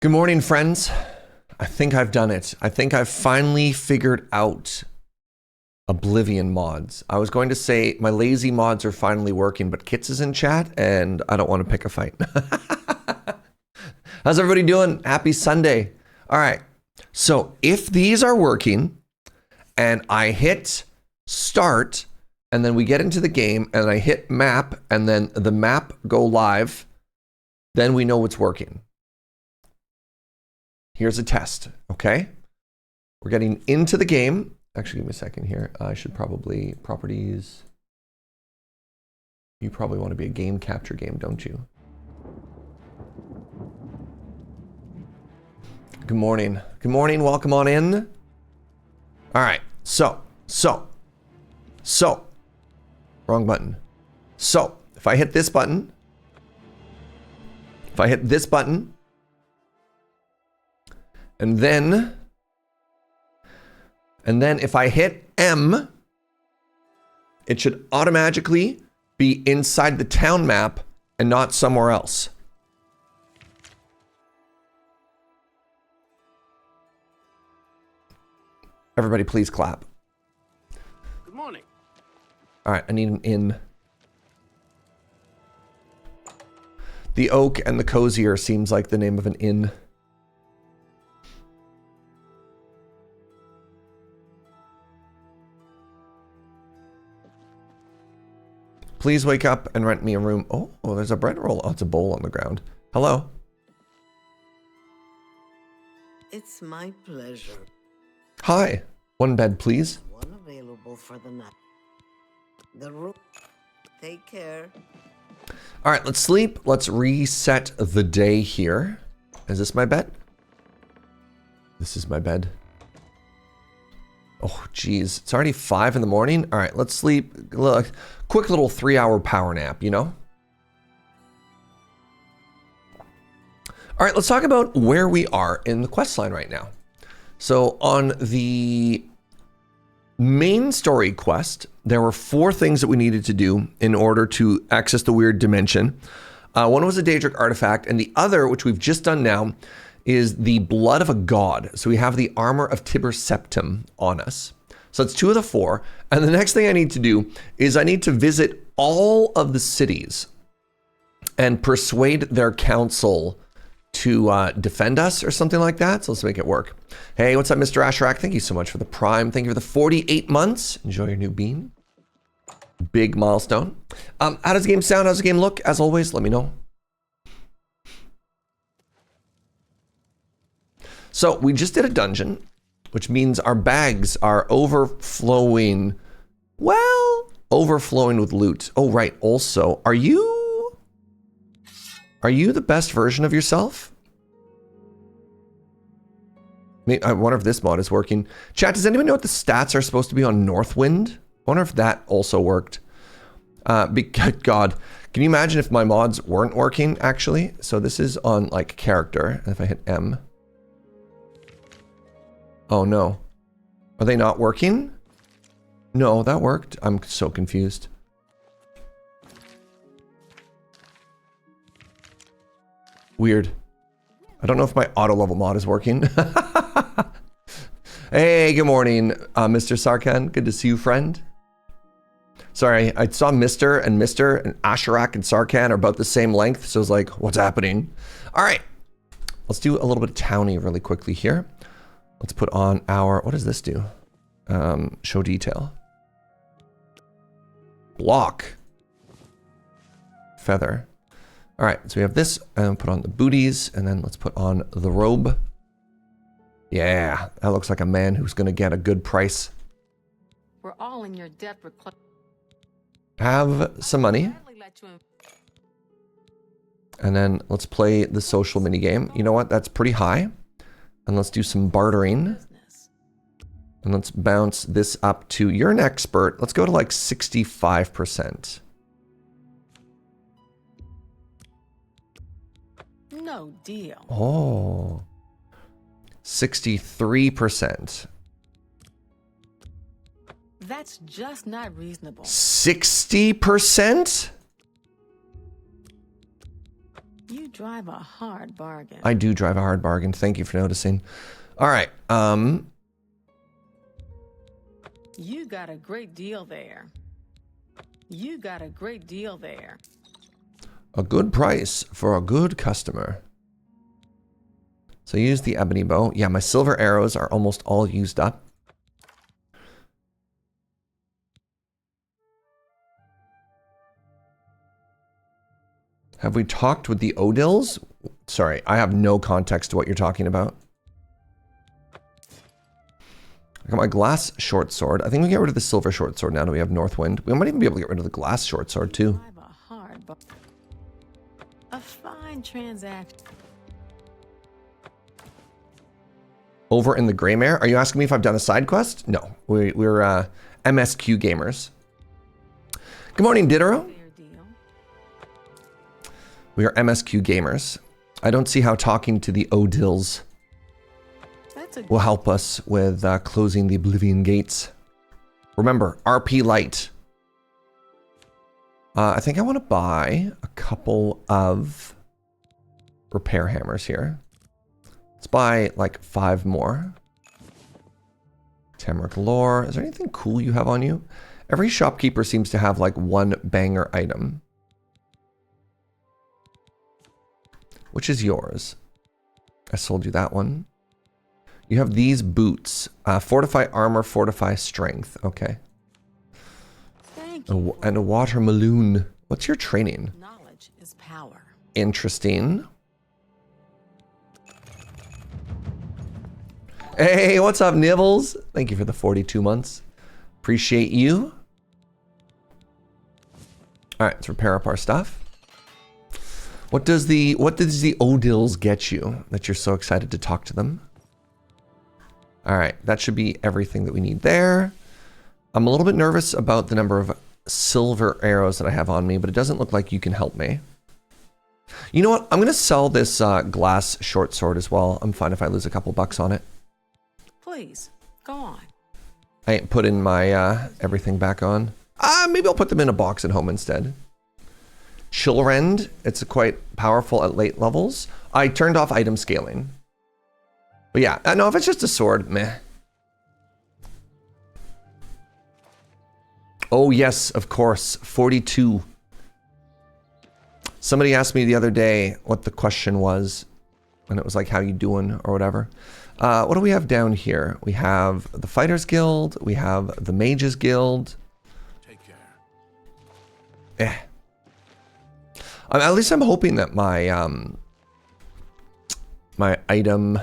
Good morning, friends. I think I've done it. I think I've finally figured out Oblivion mods. I was going to say my lazy mods are finally working, but Kits is in chat and I don't want to pick a fight. How's everybody doing? Happy Sunday. All right. So if these are working and I hit start and then we get into the game and I hit map and then the map go live, then we know it's working. Here's a test, okay? We're getting into the game. Actually, give me a second here. I should probably, properties. You probably want to be a game capture game, don't you? Good morning. Good morning, welcome on in. All right, so. Wrong button. So, if I hit this button, and then if I hit M, it should automatically be inside the town map and not somewhere else. Everybody please clap. Good morning. All right, I need an inn. The Oak and the Cozier seems like the name of an inn. Please wake up and rent me a room. Oh, there's a bread roll. Oh, it's a bowl on the ground. Hello. It's my pleasure. Hi. One bed, please. One available for the night. The room. Take care. All right, let's sleep. Let's reset the day here. Is this my bed? This is my bed. Oh, geez. It's already 5 in the morning. All right, let's sleep. Look, quick little 3-hour power nap, you know? All right, let's talk about where we are in the quest line right now. So on the main story quest, there were 4 things that we needed to do in order to access the weird dimension. One was a Daedric artifact, and the other, which we've just done now, is the blood of a god. So we have the armor of Tiber Septim on us. So that's 2 of the 4. And the next thing I need to do is I need to visit all of the cities and persuade their council to defend us or something like that. So let's make it work. Hey, what's up, Mr. Asherak? Thank you so much for the Prime. Thank you for the 48 months. Enjoy your new bean. Big milestone. How does the game sound? How does the game look? As always, let me know. So we just did a dungeon, which means our bags are overflowing. Well, overflowing with loot. Oh, right. Also, are you the best version of yourself? I wonder if this mod is working. Chat, does anyone know what the stats are supposed to be on Northwind? I wonder if that also worked. God, can you imagine if my mods weren't working, actually? So this is on, like, character. And if I hit M. Oh, no. Are they not working? No, that worked. I'm so confused. Weird. I don't know if my auto level mod is working. Hey, good morning, Mr. Sarkhan. Good to see you, friend. Sorry, I saw Mr. and Asherak and Sarkhan are about the same length, so I was like, what's happening? All right, let's do a little bit of townie really quickly here. Let's put on our, what does this do? Show detail. Block. Feather. All right, so we have this, and put on the booties, and then let's put on the robe. Yeah, that looks like a man who's gonna get a good price. We're all in your debt. Have some money. And then let's play the social mini game. You know what? That's pretty high. And let's do some bartering. And let's bounce this up to, you're an expert. Let's go to like 65%. No deal. Oh. 63%. That's just not reasonable. 60%? You drive a hard bargain. I do drive a hard bargain. Thank you for noticing. All right. You got a great deal there. You got a great deal there. A good price for a good customer. So use the ebony bow. Yeah, my silver arrows are almost all used up. Have we talked with the Odils? Sorry, I have no context to what you're talking about. I got my glass short sword. I think we get rid of the silver short sword now that we have Northwind. We might even be able to get rid of the glass short sword too. Drive a hard a fine transaction. Over in the Greymare? Are you asking me if I've done a side quest? No, we're MSQ gamers. Good morning, Diderot. Fair deal. We are MSQ gamers. I don't see how talking to the Odils That's a will help us with closing the Oblivion gates. Remember, RP light. I think I want to buy a couple of repair hammers here. Let's buy like 5 more. Snerge Lore. Is there anything cool you have on you? Every shopkeeper seems to have like one banger item. Which is yours? I sold you that one. You have these boots. Fortify armor, fortify strength. Okay. thank you. And a watermelon. What's your training? Knowledge is power. Interesting. Hey, what's up, Nibbles? Thank you for the 42 months. Appreciate you. All right, let's repair up our stuff. What does the Odils get you that you're so excited to talk to them? All right, that should be everything that we need there. I'm a little bit nervous about the number of silver arrows that I have on me, but it doesn't look like you can help me. You know what? I'm gonna sell this glass short sword as well. I'm fine if I lose a couple bucks on it. Please, go on. I ain't putting my everything back on. Maybe I'll put them in a box at home instead. Chillrend, it's quite powerful at late levels. I turned off item scaling. But yeah, no, if it's just a sword, meh. Oh yes, of course, 42. Somebody asked me the other day what the question was, and it was like, how you doing, or whatever. What do we have down here? We have the Fighters Guild, we have the Mages Guild. Take care. At least I'm hoping that my my item,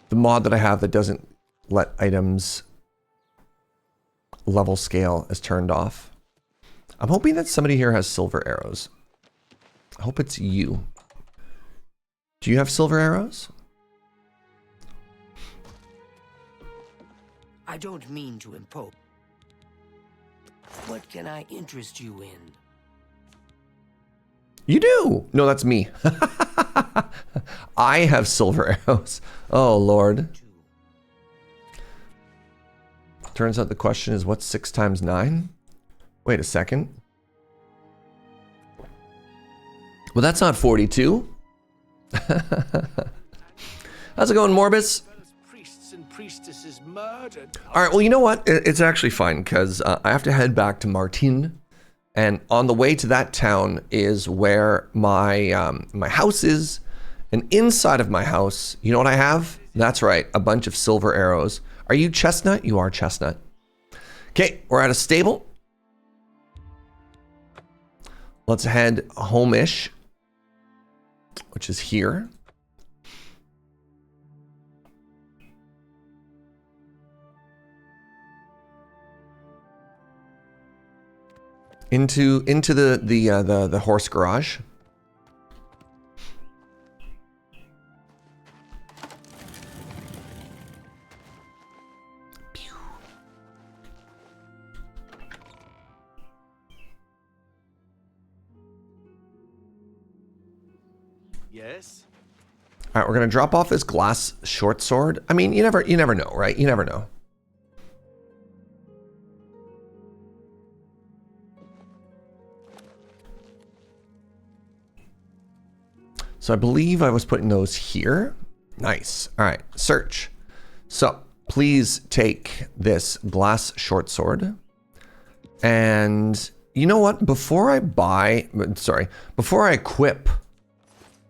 the mod that I have that doesn't let items level scale is turned off. I'm hoping that somebody here has silver arrows. I hope it's you. Do you have silver arrows? I don't mean to impose. What can I interest you in? You do! No, that's me. I have silver arrows. Oh, Lord. Turns out the question is, what's 6 times 9? Wait a second. Well, that's not 42. How's it going, Morbus? Priests and priestesses murdered. All right, well, you know what? It's actually fine, because I have to head back to Martin. And on the way to that town is where my my house is. And inside of my house, you know what I have? That's right, a bunch of silver arrows. Are you Chestnut? You are Chestnut. Okay, we're at a stable. Let's head home-ish, which is here. Into the horse garage. Yes. All right, we're gonna drop off this glass short sword. I mean, you never know, right? You never know. So I believe I was putting those here. Nice. All right, Serge. So please take this glass short sword. And you know what? Before I equip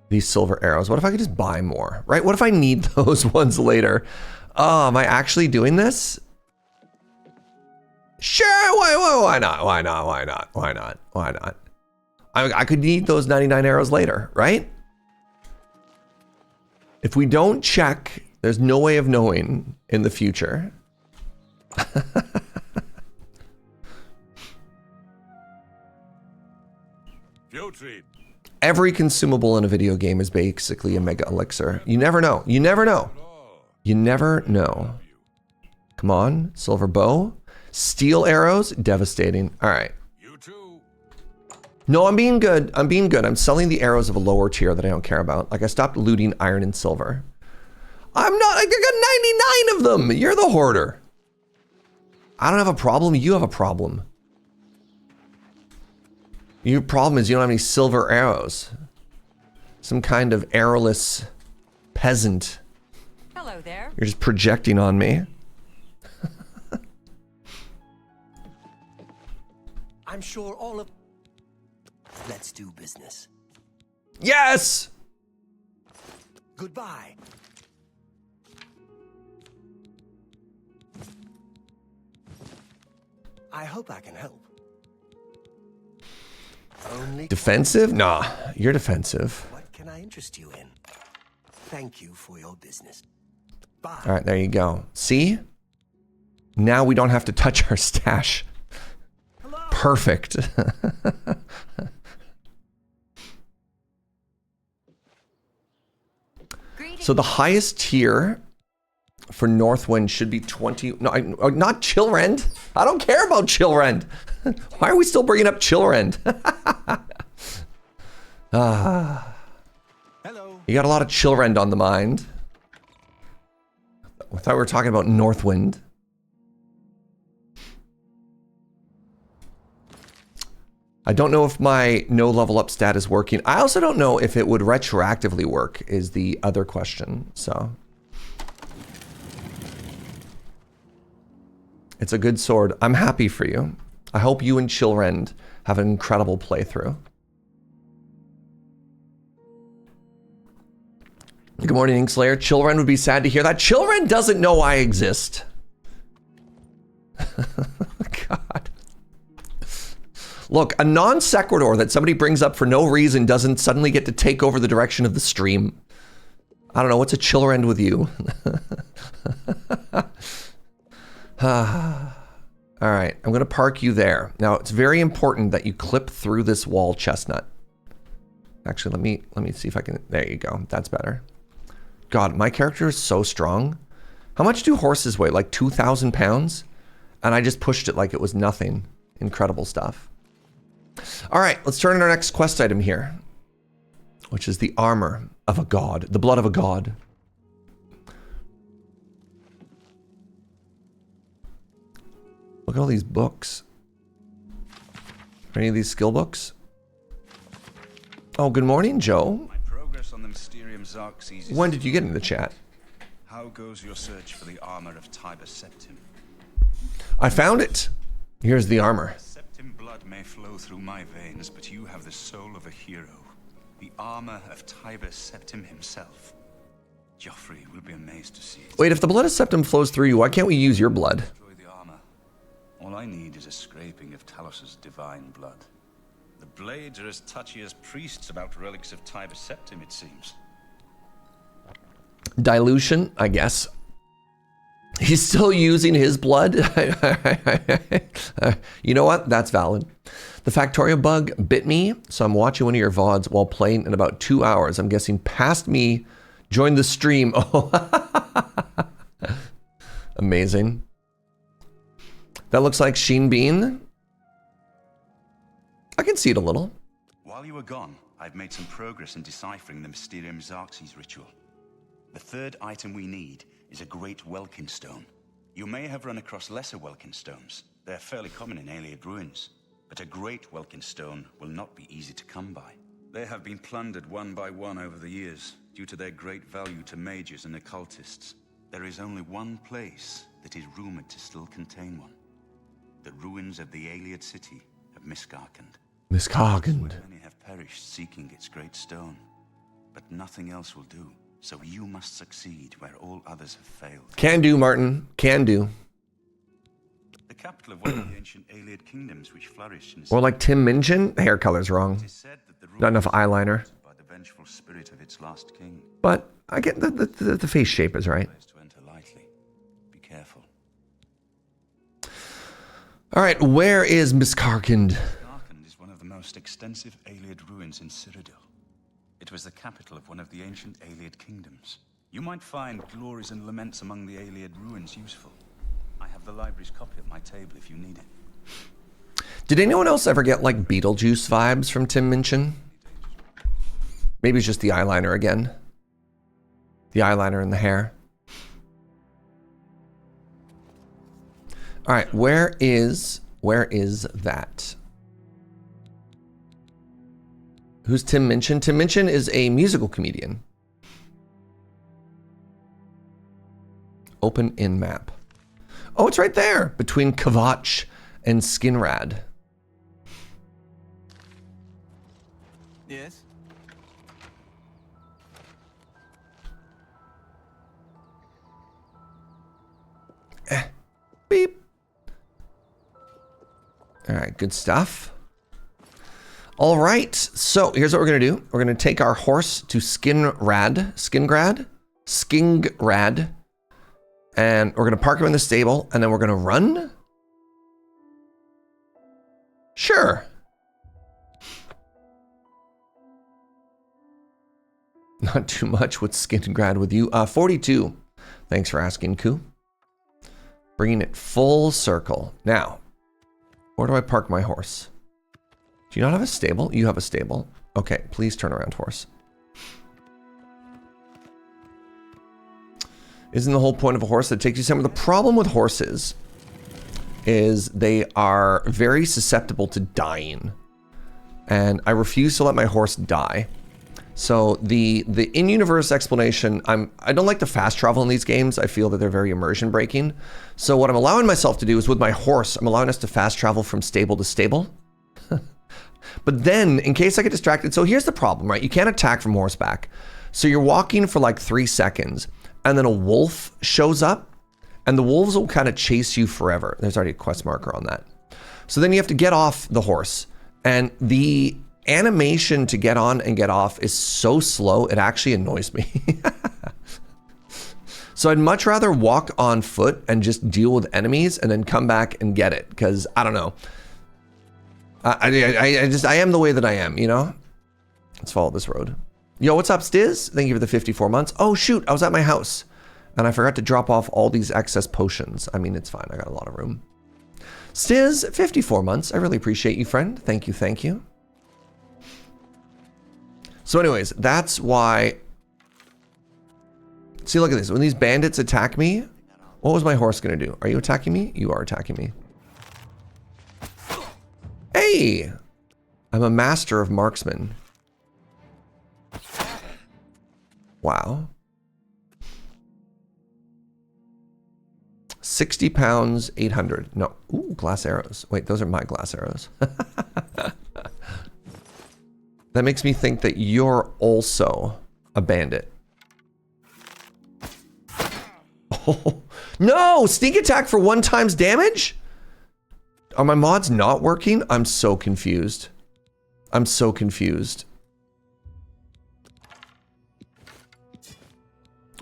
these silver arrows, what if I could just buy more, right? What if I need those ones later? Oh, am I actually doing this? Sure, why not? Why not? I could need those 99 arrows later, right? If we don't check, there's no way of knowing in the future. Every consumable in a video game is basically a mega elixir. You never know. You never know. You never know. Come on, silver bow. Steel arrows, devastating. All right. No, I'm being good. I'm being good. I'm selling the arrows of a lower tier that I don't care about. Like I stopped looting iron and silver. I'm not, I got 99 of them. You're the hoarder. I don't have a problem. You have a problem. Your problem is you don't have any silver arrows. Some kind of arrowless peasant. Hello there. You're just projecting on me. I'm sure all of... Let's do business. Yes! Goodbye. I hope I can help. Only... Defensive? Nah, you're defensive. What can I interest you in? Thank you for your business. Bye. All right, there you go. See? Now we don't have to touch our stash. Hello. Perfect. So the highest tier for Northwind should be 20. No, not Chillrend. I don't care about Chillrend. Why are we still bringing up Chillrend? Hello. You got a lot of Chillrend on the mind. I thought we were talking about Northwind. I don't know if my no level up stat is working. I also don't know if it would retroactively work is the other question, so. It's a good sword. I'm happy for you. I hope you and Chillrend have an incredible playthrough. Good morning, Inkslayer. Chillrend would be sad to hear that. Chillrend doesn't know I exist. God. Look, a non sequitur that somebody brings up for no reason doesn't suddenly get to take over the direction of the stream. I don't know, what's a Chillrend with you? All right, I'm gonna park you there. Now, it's very important that you clip through this wall, Chestnut. Actually, let me see if I can, there you go, that's better. God, my character is so strong. How much do horses weigh? Like 2,000 pounds? And I just pushed it like it was nothing. Incredible stuff. All right, let's turn to our next quest item here, which is the armor of a god, the blood of a god. Look at all these books. Are any of these skill books? Oh, good morning, Joe. My progress on the Mysterium Xarxes is... When did you get into the chat? How goes your search for the armor of Tiber Septim? I found it. Here's the armor. Septim blood may flow through my veins, but you have the soul of a hero. The armor of Tiber Septim himself. Joffrey will be amazed to see it. Wait, if the blood of Septim flows through you, why can't we use your blood? Destroy the armor. All I need is a scraping of Talos's divine blood. The blades are as touchy as priests about relics of Tiber Septim, it seems. Dilution, I guess. He's still using his blood. You know what? That's valid. The Factorio bug bit me, so I'm watching one of your VODs while playing in about 2 hours. I'm guessing past me, joined the stream. Oh, amazing. That looks like Sheen Bean. I can see it a little. While you were gone, I've made some progress in deciphering the Mysterium Xarxes ritual. The third item we need is a great Welkin stone. You may have run across lesser Welkin stones. They're fairly common in Ayleid ruins. But a great Welkin stone will not be easy to come by. They have been plundered one by one over the years, due to their great value to mages and occultists. There is only one place that is rumored to still contain one. The ruins of the Iliad city of Miskarkand. Miskarkand. Many have perished seeking its great stone, but nothing else will do. So you must succeed where all others have failed. Can do, Martin. Can do. The capital of one of the ancient Iliad kingdoms which flourished in Or like Tim Minchin. The hair color's wrong. it is said that the Not enough ruins eyeliner. by the vengeful spirit of its last king. But I get the face shape is right. Place to enter lightly. Be careful. All right, where is Miskarkand? Miskarkand is one of the most extensive Iliad ruins in Cyrodiil. It was the capital of one of the ancient Iliad kingdoms. You might find glories and laments among the Iliad ruins useful. I have the library's copy at my table if you need it. Did anyone else ever get like Beetlejuice vibes from Tim Minchin? Maybe it's just the eyeliner again. The eyeliner and the hair. All right, where is that? Who's Tim Minchin? Tim Minchin is a musical comedian. Open in map. Oh, it's right there between Kvatch and Skingrad. Yes? Beep. All right, good stuff. All right, so here's what we're gonna do. We're gonna take our horse to Skingrad, and we're gonna park him in the stable, and then we're gonna run. Sure. Not too much with Skingrad with you. 42. Thanks for asking, Koo. Bringing it full circle. Now, where do I park my horse? Do you not have a stable? You have a stable. Okay, please turn around, horse. Isn't the whole point of a horse that it takes you somewhere? The problem with horses is they are very susceptible to dying. And I refuse to let my horse die. So the in-universe explanation, I don't like to fast travel in these games. I feel that they're very immersion breaking. So what I'm allowing myself to do is with my horse, I'm allowing us to fast travel from stable to stable. But then, in case I get distracted, so here's the problem, right? You can't attack from horseback. So you're walking for like 3 seconds, and then a wolf shows up, and the wolves will kind of chase you forever. There's already a quest marker on that. So then you have to get off the horse, and the animation to get on and get off is so slow, it actually annoys me. So I'd much rather walk on foot and just deal with enemies and then come back and get it, because I don't know. I am the way that I am, you know? Let's follow this road. Yo, what's up, Stiz? Thank you for the 54 months. Oh, shoot, I was at my house, and I forgot to drop off all these excess potions. I mean, it's fine. I got a lot of room. Stiz, 54 months. I really appreciate you, friend. Thank you, thank you. So anyways, that's why... See, look at this. When these bandits attack me, what was my horse going to do? Are you attacking me? You are attacking me. Hey! I'm a master of marksman. Wow. 60 pounds, 800. No. Ooh, glass arrows. Wait, those are my glass arrows. That makes me think that you're also a bandit. Oh, no! Sneak attack for 1 times damage? Are my mods not working? I'm so confused. I'm so confused.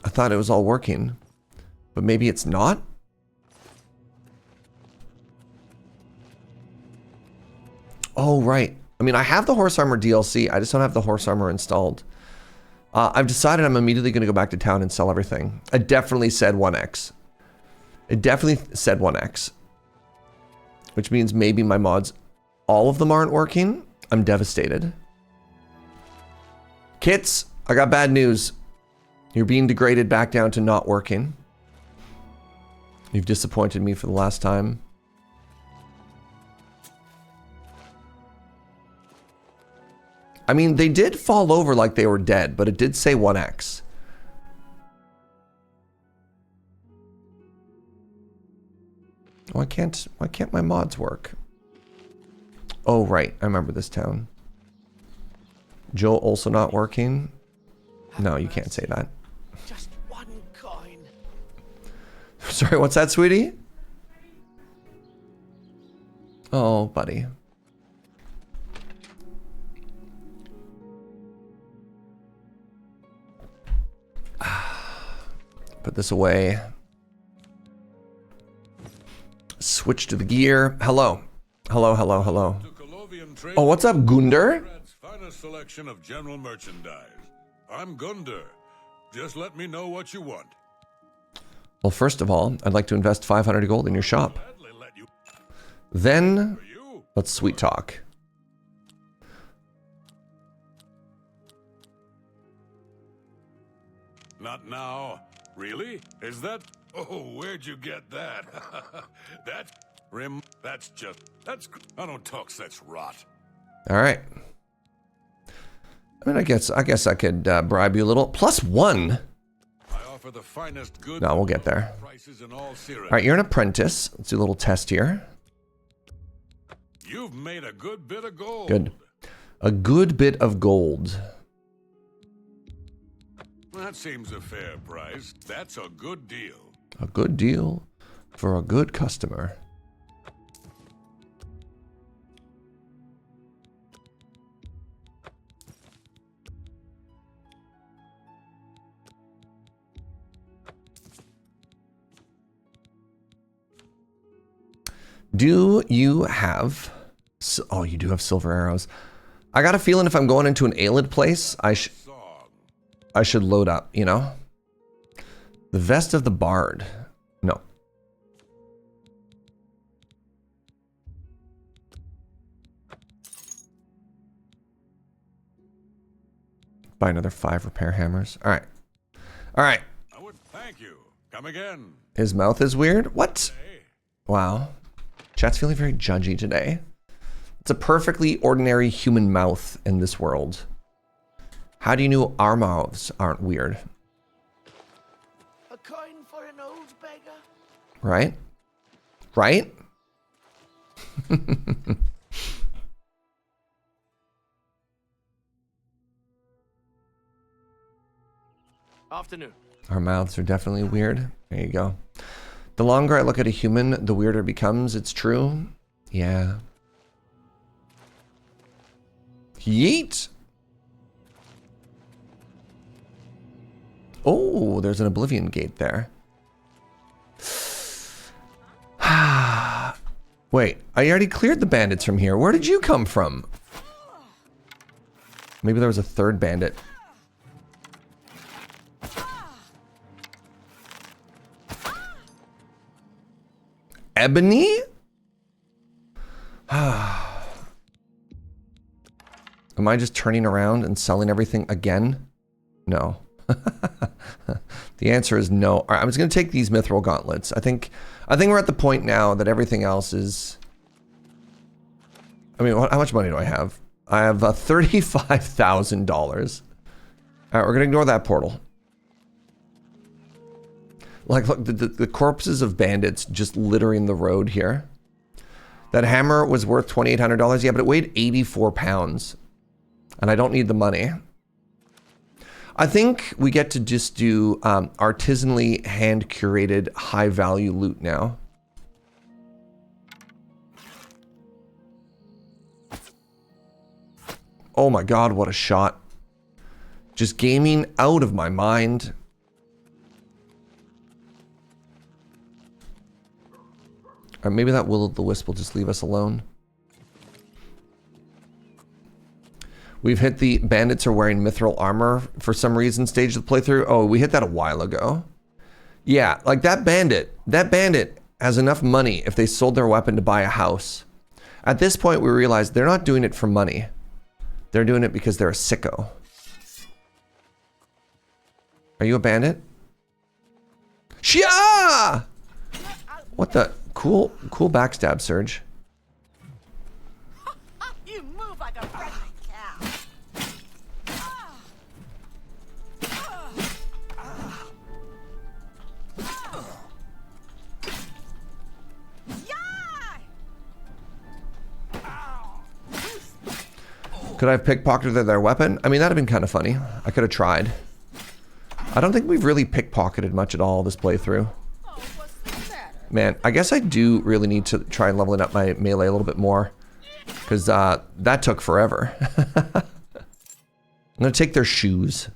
I thought it was all working, but maybe it's not? Oh, right. I mean, I have the horse armor DLC. I just don't have the horse armor installed. I've decided I'm immediately going to go back to town and sell everything. I definitely said 1x. It definitely said 1x. Which means maybe my mods, all of them aren't working. I'm devastated. Kits, I got bad news. You're being degraded back down to not working. You've disappointed me for the last time. I mean, they did fall over like they were dead, but it did say 1x. Why can't my mods work? Oh, right. I remember this town. Joe also not working? No, you can't say that. Just one coin. Sorry, what's that, sweetie? Oh, buddy. Put this away. Switch to the gear. Hello. Hello, hello, hello. Oh, what's up, Gunder? Finest selection of general merchandise. I'm Gunder. Just let me know what you want. Well, first of all, I'd like to invest 500 gold in your shop. Gladly let you. Then, For you. let's sweet talk. Not now. Really? Is that? Oh, where'd you get that? That's just. I don't talk such rot. All right. I mean, I guess I could bribe you a little. +1. I offer the finest goods. No, we'll get there. Prices in all All right, you're an apprentice. Let's do a little test here. You've made a good bit of gold. Good. A good bit of gold. That seems a fair price. That's a good deal. A good deal for a good customer. Do you have... Oh, you do have silver arrows. I got a feeling if I'm going into an Aelid place, I should load up, you know? The Vest of the Bard. No. Buy another 5 repair hammers. All right. All right. I would thank you. Come again. His mouth is weird? What? Hey. Wow. Chat's feeling very judgy today. It's a perfectly ordinary human mouth in this world. How do you know our mouths aren't weird? A coin for an old beggar. Right? Right? Afternoon. Our mouths are definitely weird. There you go. The longer I look at a human, the weirder it becomes. It's true. Yeah. Yeet! Oh, there's an Oblivion gate there. Wait, I already cleared the bandits from here. Where did you come from? Maybe there was a third bandit. Ebony? Am I just turning around and selling everything again? No. The answer is no. All right, I'm just going to take these mithril gauntlets. I think we're at the point now that everything else is... I mean, how much money do I have? I have $35,000. All right, we're going to ignore that portal. Like, look, the corpses of bandits just littering the road here. That hammer was worth $2,800. Yeah, but it weighed 84 pounds. And I don't need the money. I think we get to just do artisanally hand-curated, high-value loot now. Oh my god, what a shot. Just gaming out of my mind. Or maybe that will-o'-the-wisp will just leave us alone. We've hit the bandits are wearing mithril armor for some reason stage of the playthrough. Oh, we hit that a while ago. Yeah, like that bandit has enough money if they sold their weapon to buy a house. At this point, we realize they're not doing it for money. They're doing it because they're a sicko. Are you a bandit? Shia! What the? Cool backstab, Serge. You move like a pregnant cow. Could I have pickpocketed their weapon? I mean, that'd have been kind of funny. I could have tried. I don't think we've really pickpocketed much at all this playthrough. Man, I guess I do really need to try leveling up my melee a little bit more. Because that took forever. I'm going to take their shoes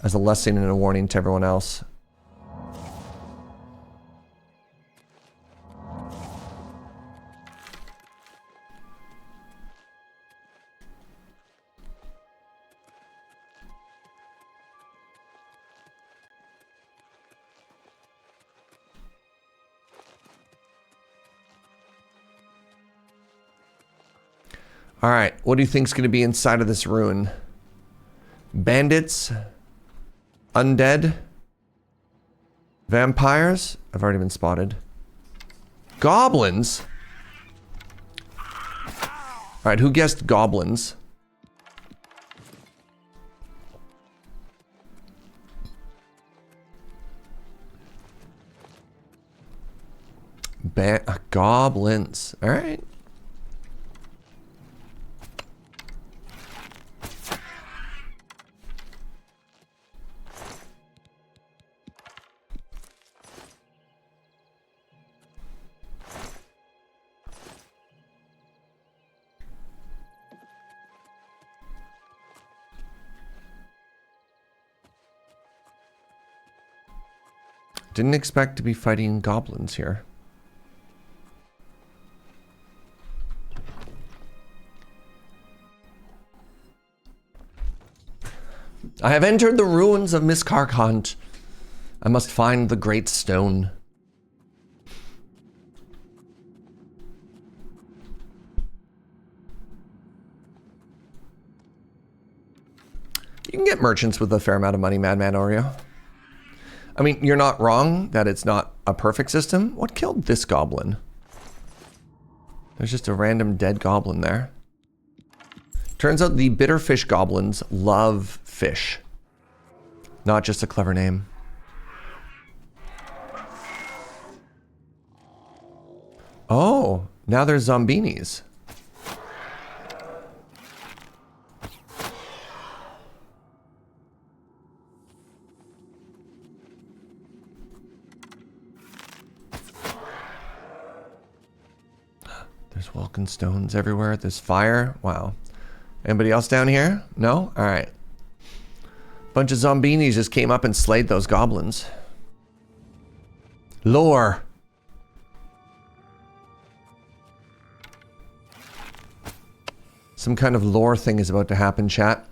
as a lesson and a warning to everyone else. All right, what do you think's going to be inside of this ruin? Bandits? Undead? Vampires? I've already been spotted. Goblins? All right, who guessed goblins? Goblins. All right. Didn't expect to be fighting goblins here. I have entered the ruins of Miscarcant. I must find the great stone. You can get merchants with a fair amount of money, Madman Oreo. I mean, you're not wrong that it's not a perfect system. What killed this goblin? There's just a random dead goblin there. Turns out the bitterfish goblins love fish. Not just a clever name. Oh, now there's zombinis. There's Vulcan stones everywhere. There's fire. Wow. Anybody else down here? No? All right. Bunch of zombinis just came up and slayed those goblins. Lore. Some kind of lore thing is about to happen, chat.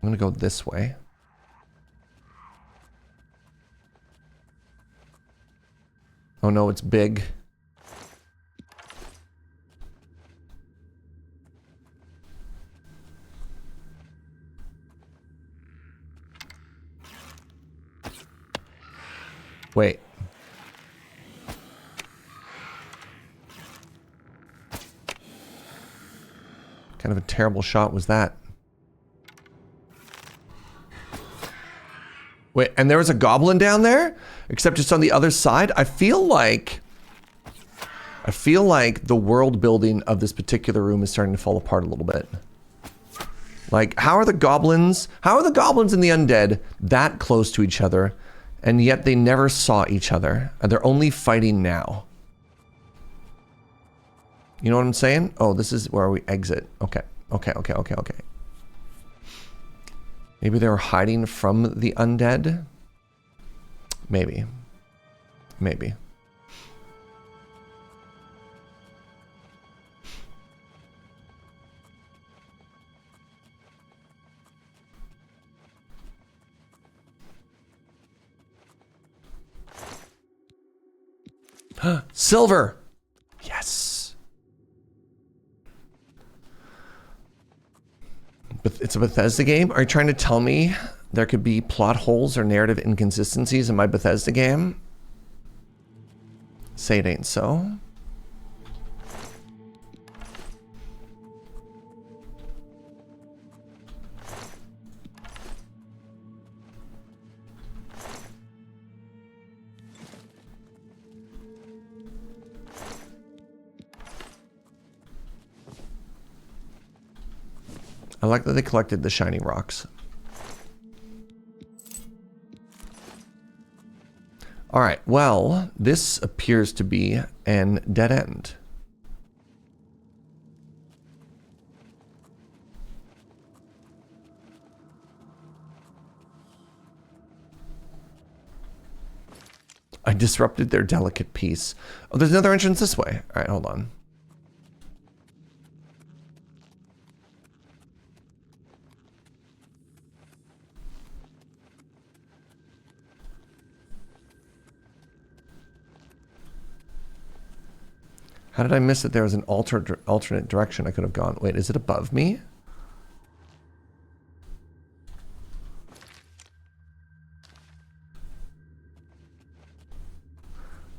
I'm gonna go this way. Oh no, it's big. Wait. What kind of a terrible shot was that? Wait, and there was a goblin down there? Except just on the other side? I feel like the world building of this particular room is starting to fall apart a little bit. Like, how are the goblins and the undead that close to each other, and yet they never saw each other, and they're only fighting now? You know what I'm saying? Oh, this is where we exit. Okay. Maybe they were hiding from the undead? Maybe. Silver! Yes! But it's a Bethesda game? Are you trying to tell me there could be plot holes or narrative inconsistencies in my Bethesda game? Say it ain't so. I like that they collected the shiny rocks. Alright, well, this appears to be an dead end. I disrupted their delicate peace. Oh, there's another entrance this way. Alright, hold on. How did I miss that there was an alternate direction I could have gone? Wait, is it above me?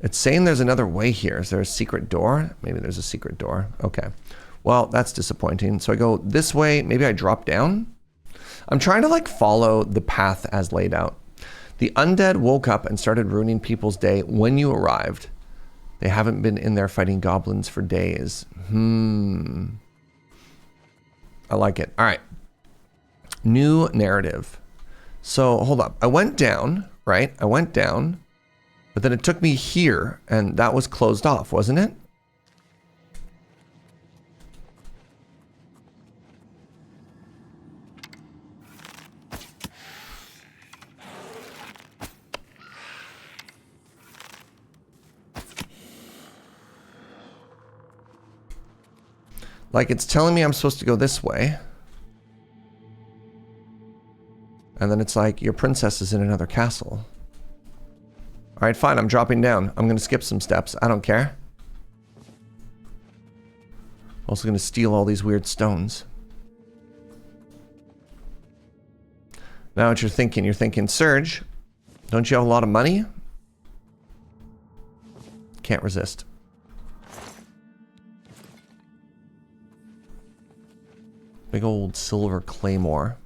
It's saying there's another way here. Is there a secret door? Maybe there's a secret door. Okay. Well, that's disappointing. So I go this way. Maybe I drop down. I'm trying to like follow the path as laid out. The undead woke up and started ruining people's day when you arrived. They haven't been in there fighting goblins for days. I like it. All right. New narrative. So hold up. I went down, right? I went down, but then it took me here and that was closed off, wasn't it? Like it's telling me I'm supposed to go this way. And then it's like, your princess is in another castle. All right, fine, I'm dropping down. I'm gonna skip some steps, I don't care. Also gonna steal all these weird stones. Now what you're thinking, Serge, don't you have a lot of money? Can't resist. Big old silver claymore.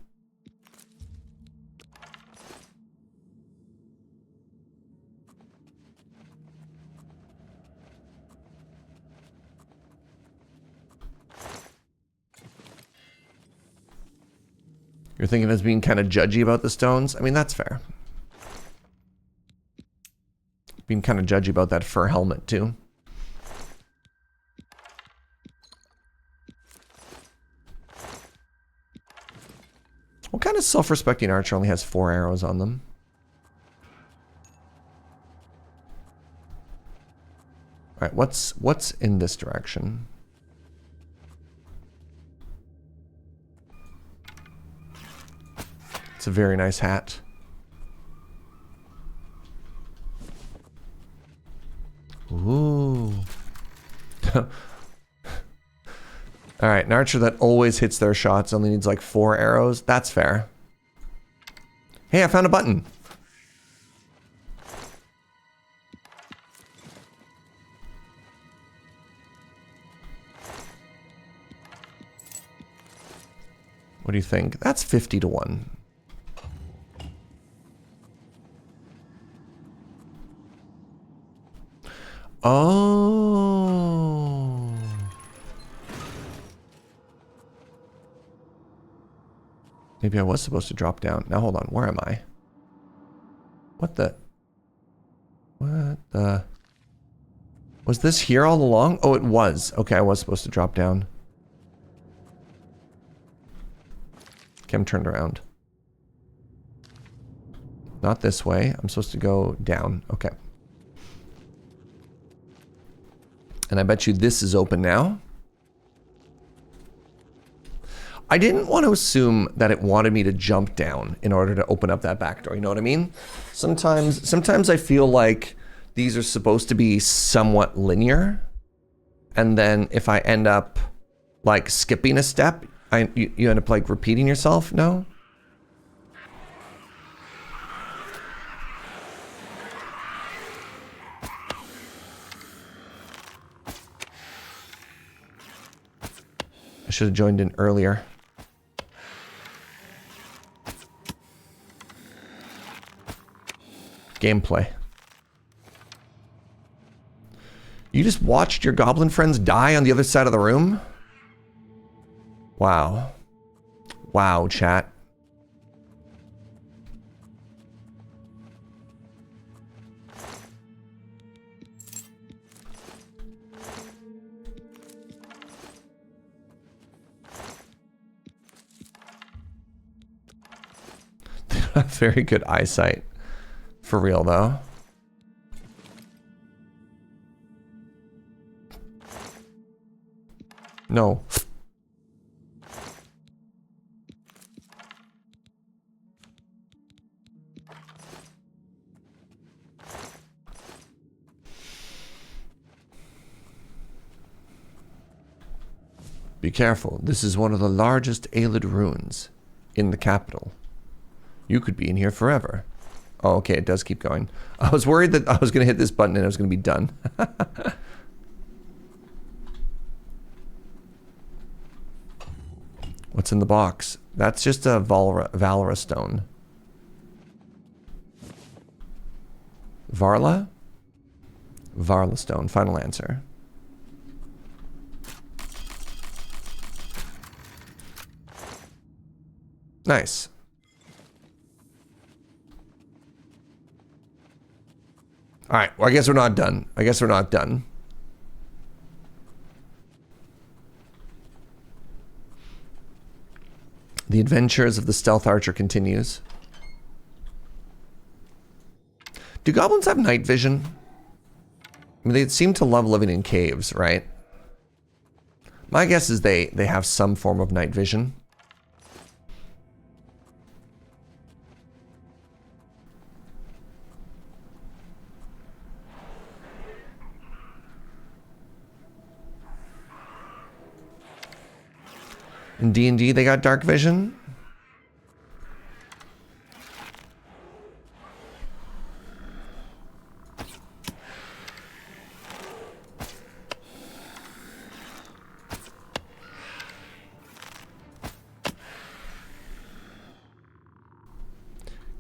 You're thinking as being kind of judgy about the stones? I mean, that's fair. Being kind of judgy about that fur helmet, too. What kind of self-respecting archer only has 4 arrows on them? Alright, what's in this direction? It's a very nice hat. Ooh. Alright, an archer that always hits their shots only needs like 4 arrows. That's fair. Hey, I found a button. What do you think? That's 50 to 1. Oh. Maybe I was supposed to drop down. Now hold on, where am I? What the? Was this here all along? Oh, it was. Okay, I was supposed to drop down. Okay, I'm turned around. Not this way. I'm supposed to go down. Okay. And I bet you this is open now. I didn't want to assume that it wanted me to jump down in order to open up that back door. You know what I mean? Sometimes I feel like these are supposed to be somewhat linear. And then if I end up like skipping a step, you end up like repeating yourself. No? I should have joined in earlier. Gameplay. You just watched your goblin friends die on the other side of the room? Wow. Wow, chat. Very good eyesight. For real, though. No. Be careful. This is one of the largest Aelid ruins in the capital. You could be in here forever. Oh, okay, it does keep going. I was worried that I was going to hit this button and it was going to be done. What's in the box? That's just a Valera stone. Varla? Varla stone. Final answer. Nice. All right, well, I guess we're not done. I guess we're not done. The adventures of the stealth archer continues. Do goblins have night vision? I mean, they seem to love living in caves, right? My guess is they have some form of night vision. In D&D, they got dark vision.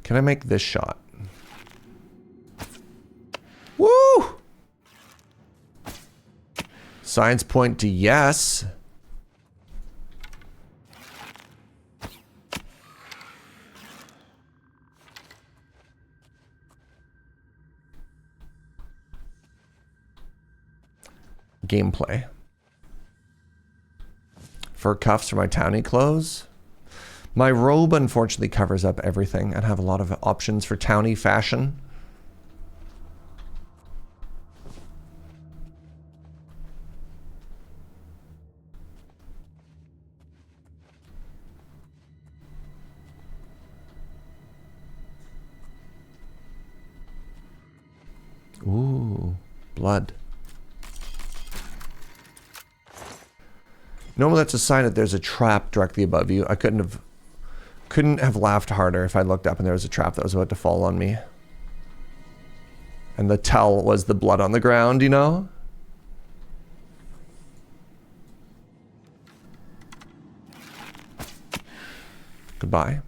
Can I make this shot? Woo! Signs point to yes. Gameplay. Fur cuffs for my townie clothes. My robe unfortunately covers up everything. I'd have a lot of options for townie fashion. Ooh, blood. Normally that's a sign that there's a trap directly above you. I couldn't have laughed harder if I looked up and there was a trap that was about to fall on me. And the tell was the blood on the ground, you know? Goodbye.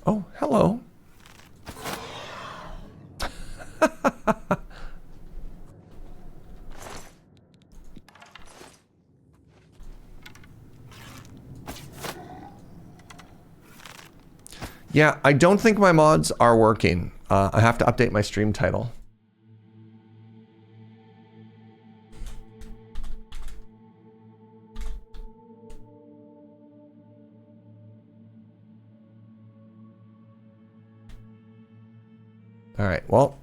Oh, hello. Yeah, I don't think my mods are working. I have to update my stream title. All right, well.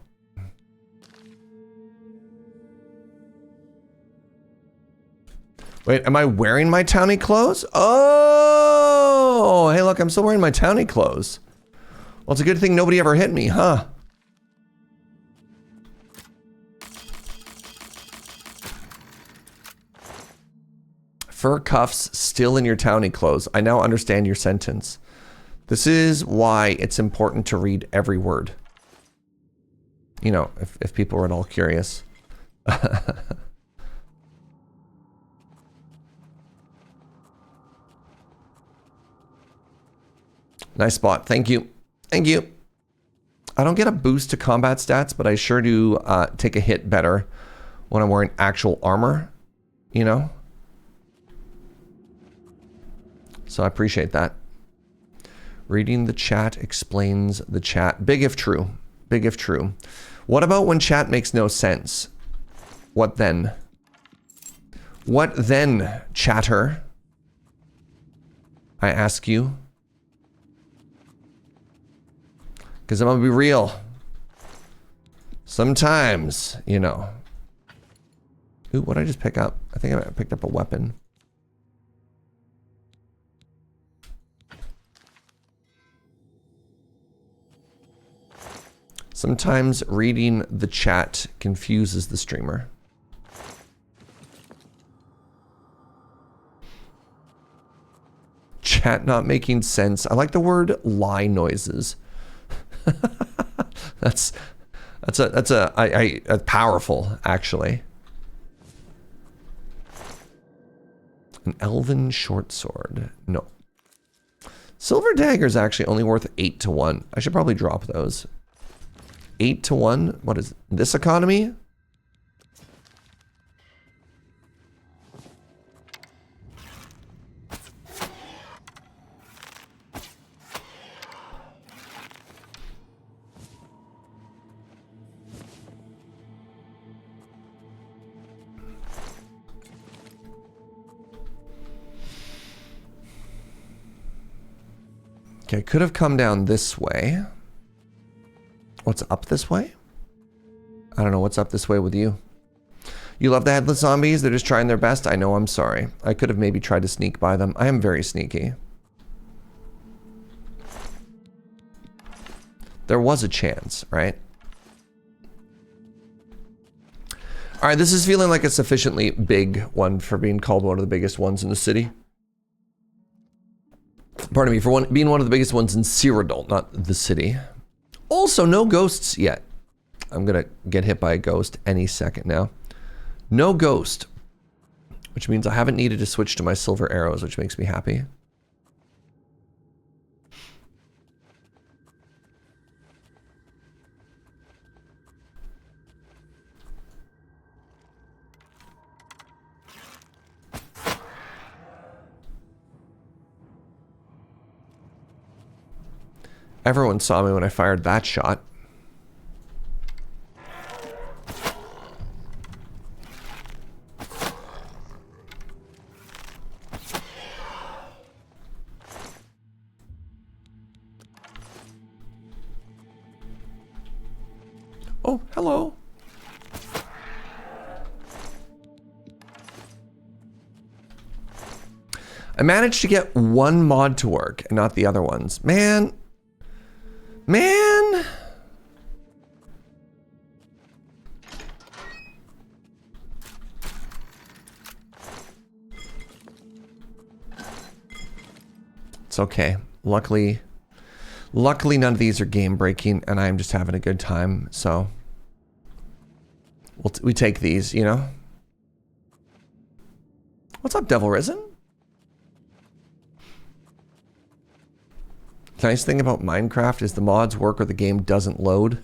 Wait, am I wearing my townie clothes? Oh, hey, look, I'm still wearing my townie clothes. Well, it's a good thing nobody ever hit me, huh? Fur cuffs still in your townie clothes. I now understand your sentence. This is why it's important to read every word. You know, if people were at all curious. Nice spot. Thank you. Thank you. I don't get a boost to combat stats, but I sure do take a hit better when I'm wearing actual armor, you know? So I appreciate that. Reading the chat explains the chat. Big if true. Big if true. What about when chat makes no sense? What then? What then, chatter? I ask you. Because I'm gonna be real. Sometimes, you know. Ooh, what did I just pick up? I think I picked up a weapon. Sometimes reading the chat confuses the streamer. Chat not making sense. I like the word lie noises. that's powerful, actually. An elven short sword. No. Silver dagger is actually only worth 8 to 1. I should probably drop those. 8 to 1? What is this economy? Okay, I could have come down this way. What's up this way? I don't know what's up this way with you. You love the headless zombies? They're just trying their best? I know, I'm sorry. I could have maybe tried to sneak by them. I am very sneaky. There was a chance, right? Alright, this is feeling like a sufficiently big one for being called one of the biggest ones in the city. Pardon me, for being one of the biggest ones in Cyrodiil, not the city. Also, no ghosts yet. I'm gonna get hit by a ghost any second now. No ghost. Which means I haven't needed to switch to my silver arrows, which makes me happy. Everyone saw me when I fired that shot. Oh, hello. I managed to get one mod to work and not the other ones. Man. It's okay. Luckily none of these are game breaking and I'm just having a good time, so we take these, you know? What's up, Devil Risen? The nice thing about Minecraft is the mods work or the game doesn't load.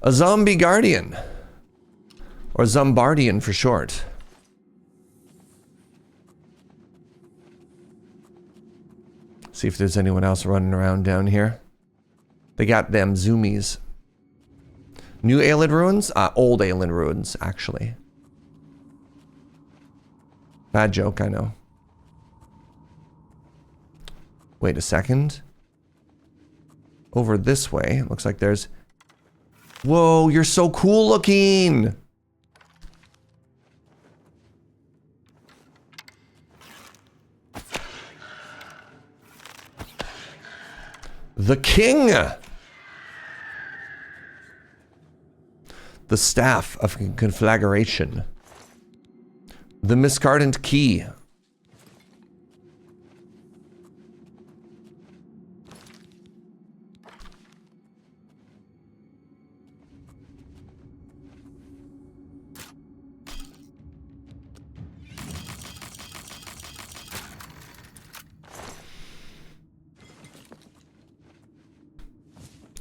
A zombie guardian. Or Zombardian for short. See if there's anyone else running around down here. They got them zoomies. New Aelid ruins? Old Aelid ruins, actually. Bad joke, I know. Wait a second. Over this way, looks like there's... Whoa, you're so cool looking! The king! The staff of conflagration. The Miscardant Key.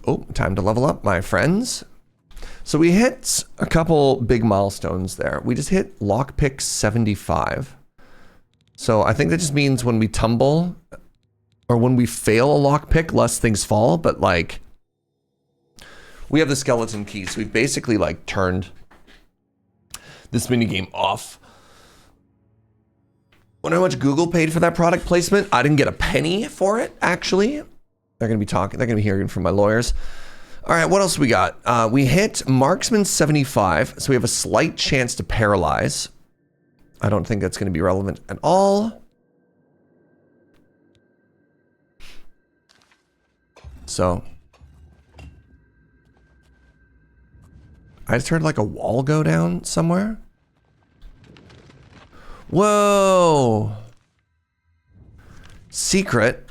Oh, time to level up, my friends. So we hit a couple big milestones there. We just hit lockpick 75. So I think that just means when we tumble or when we fail a lockpick, less things fall. But like, we have the skeleton key. So we've basically like turned this minigame off. Wonder how much Google paid for that product placement? I didn't get a penny for it, actually. They're gonna be hearing from my lawyers. All right, what else we got? We hit Marksman 75, so we have a slight chance to paralyze. I don't think that's gonna be relevant at all. So. I just heard like a wall go down somewhere. Whoa. Secret.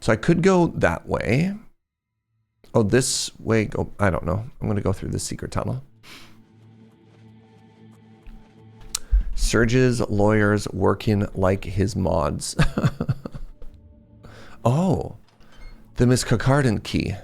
So I could go that way. Oh, this way. Go. I don't know. I'm going to go through this secret tunnel. Serge's lawyers working like his mods. Oh, the Miscardant Key.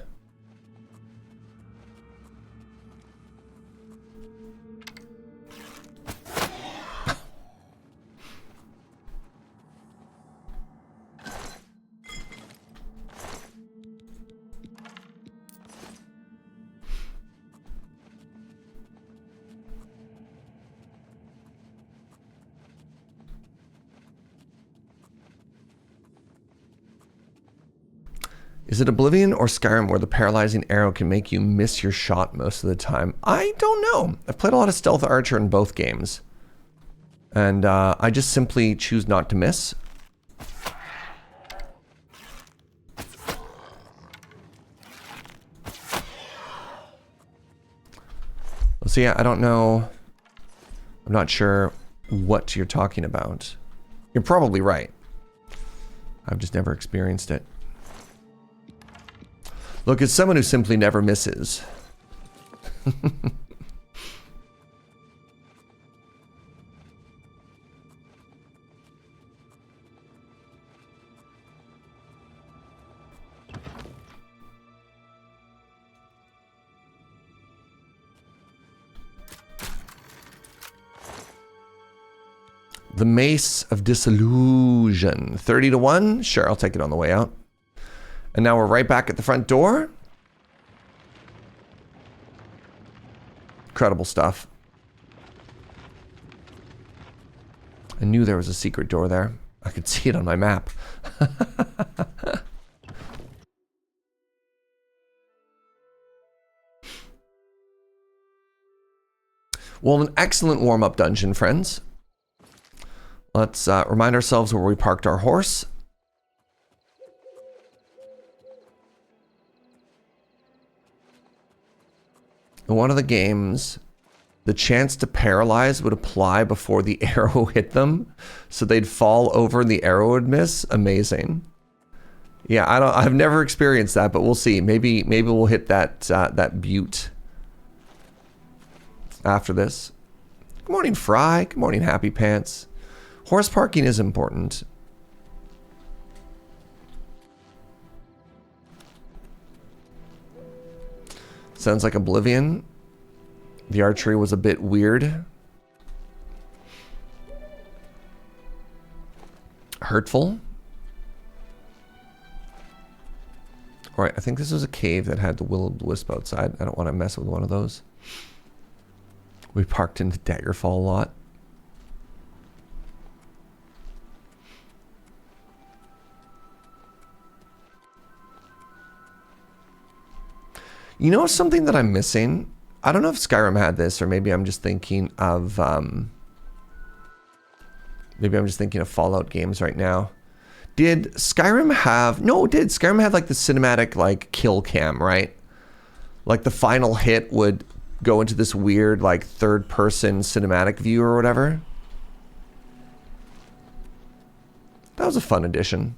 Is it Oblivion or Skyrim where the paralyzing arrow can make you miss your shot most of the time? I don't know. I've played a lot of Stealth Archer in both games. And I just simply choose not to miss. So yeah, I don't know. I'm not sure what you're talking about. You're probably right. I've just never experienced it. Look, as someone who simply never misses. The Mace of Disillusion. 30 to 1? Sure, I'll take it on the way out. And now we're right back at the front door. Incredible stuff. I knew there was a secret door there. I could see it on my map. Well, an excellent warm-up dungeon, friends. Let's remind ourselves where we parked our horse. In one of the games, the chance to paralyze would apply before the arrow hit them, so they'd fall over and the arrow would miss. Amazing. Yeah, I've never experienced that, but we'll see. Maybe we'll hit that that butte after this. Good morning, Fry. Good morning, Happy Pants. Horse parking is important. Sounds like Oblivion. The archery was a bit weird. Hurtful. Alright, I think this was a cave that had the will-o-wisp outside. I don't want to mess with one of those. We parked into Daggerfall a lot. You know something that I'm missing? I don't know if Skyrim had this, or maybe I'm just thinking of Fallout games right now. Did Skyrim have... No, it did. Skyrim had like the cinematic like kill cam, right? Like the final hit would go into this weird like third person cinematic view or whatever. That was a fun addition.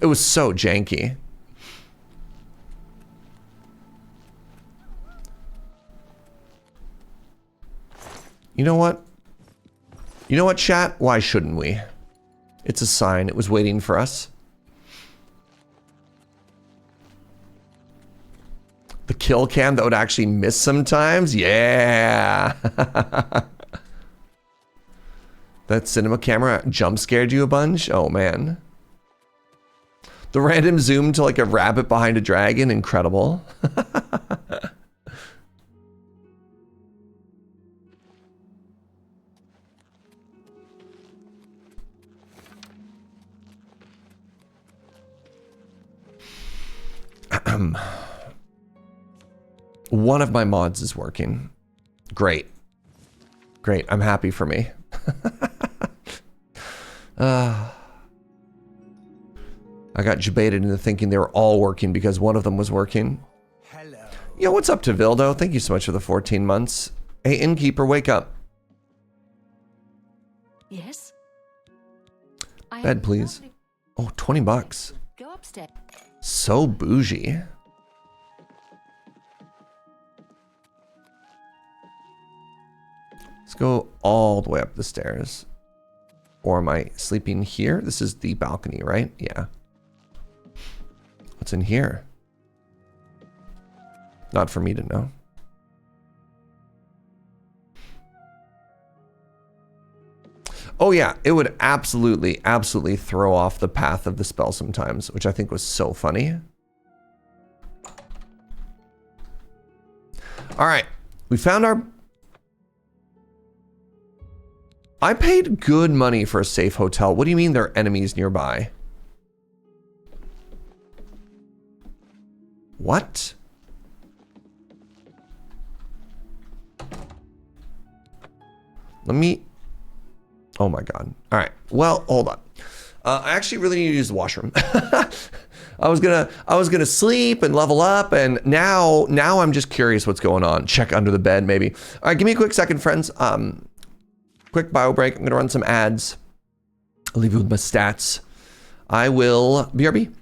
It was so janky. You know what? You know what, chat? Why shouldn't we? It's a sign. It was waiting for us. The kill cam that would actually miss sometimes? Yeah! That cinema camera jump scared you a bunch? Oh, man. The random zoom to like a rabbit behind a dragon? Incredible. One of my mods is working. Great. Great. I'm happy for me. I got debated into thinking they were all working because one of them was working. Hello. Yo, what's up, Tavildo? Thank you so much for the 14 months. Hey, innkeeper, wake up. Yes. Bed, please. Oh, 20 bucks. Go upstairs. So bougie. Let's go all the way up the stairs. Or am I sleeping here? This is the balcony, right? Yeah. What's in here? Not for me to know. Oh yeah, it would absolutely, absolutely throw off the path of the spell sometimes, which I think was so funny. All right, we found our... I paid good money for a safe hotel. What do you mean there are enemies nearby? What? Let me... Oh my god. All right. Well, hold on. I actually really need to use the washroom. I was gonna sleep and level up, and now I'm just curious what's going on. Check under the bed, maybe. All right, give me a quick second, friends. Quick bio break. I'm gonna run some ads. I'll leave you with my stats. I will BRB.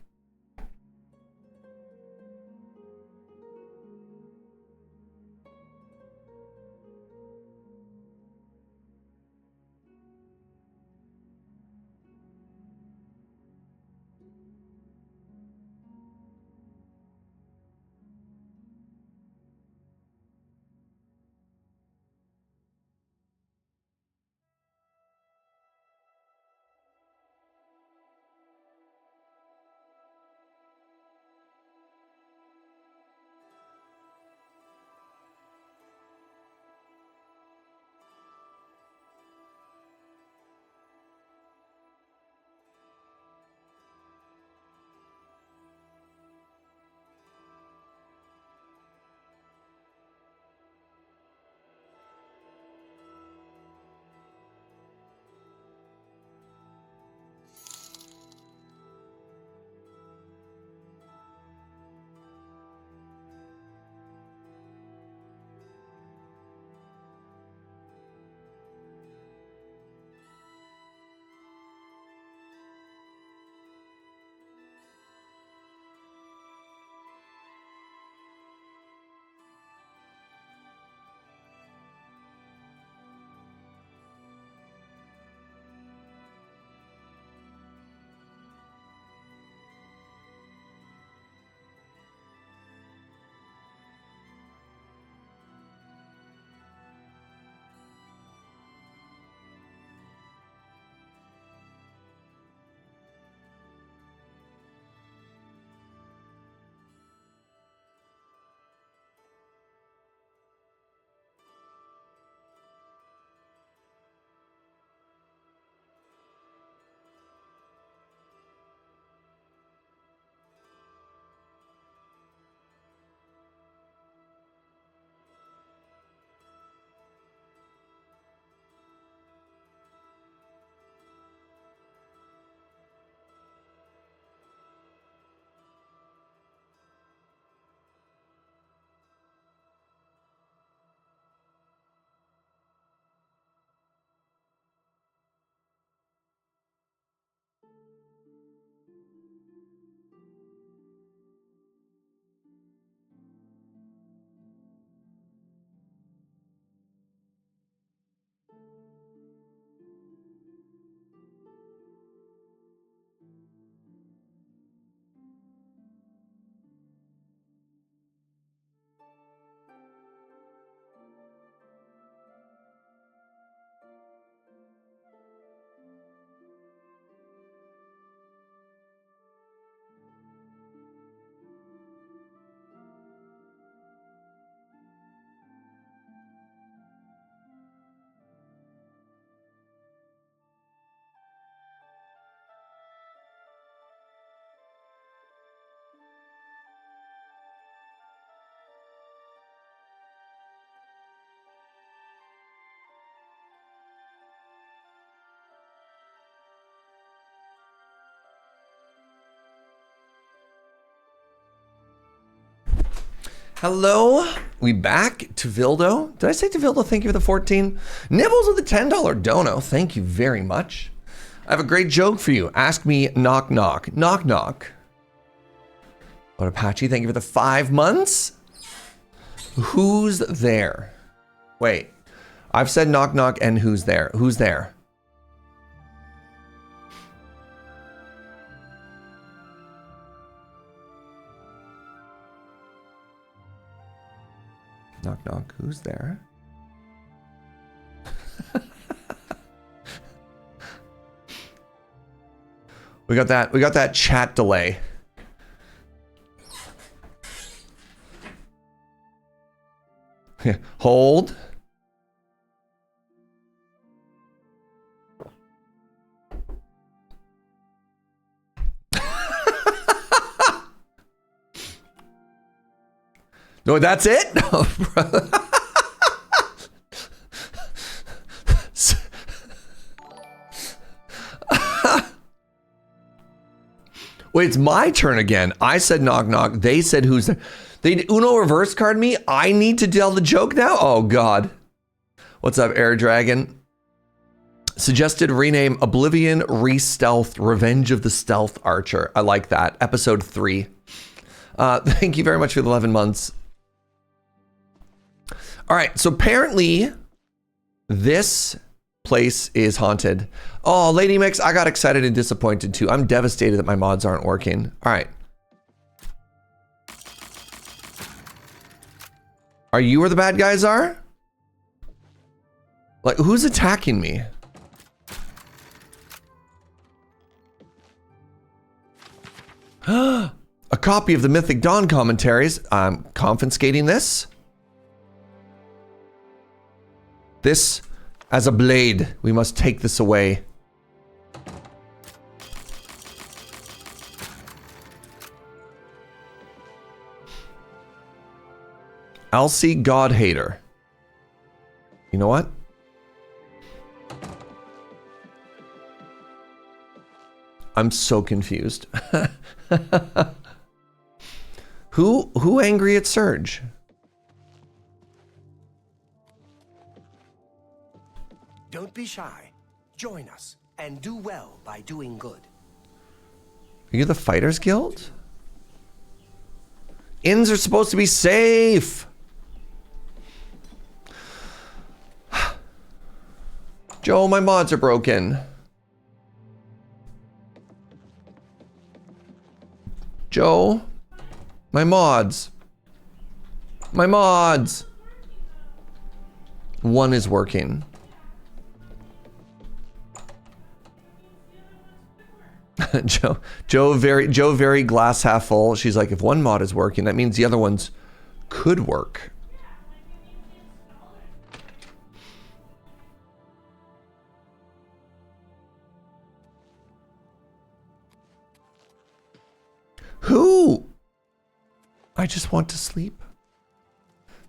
Hello, we back to Vildo. Did I say to Vildo, thank you for the 14? Nibbles with the $10 dono, thank you very much. I have a great joke for you. Ask me knock knock. Knock knock. What Apache, thank you for the 5 months. Who's there? Wait, I've said knock knock and who's there? Who's there? Knock knock, who's there? we got that chat delay. Hold. No, that's it? Wait, it's my turn again. I said knock knock. They said who's there? They Uno reverse card me? I need to tell the joke now? Oh, God. What's up, Air Dragon? Suggested rename Oblivion Re-Stealth Revenge of the Stealth Archer. I like that. Episode 3. Thank you very much for the 11 months. All right, so apparently this place is haunted. Oh, Lady Mix, I got excited and disappointed too. I'm devastated that my mods aren't working. All right. Are you where the bad guys are? Like, who's attacking me? A copy of the Mythic Dawn commentaries. I'm confiscating this. This, as a blade, we must take this away. Elsie Godhater. You know what? I'm so confused. Who angry at Serge? Don't be shy. Join us and do well by doing good. Are you the Fighters Guild? Inns are supposed to be safe. Joe, my mods are broken. Joe, my mods. My mods. One is working. Joe very glass half full. She's like, if one mod is working, that means the other ones could work. Who? I just want to sleep.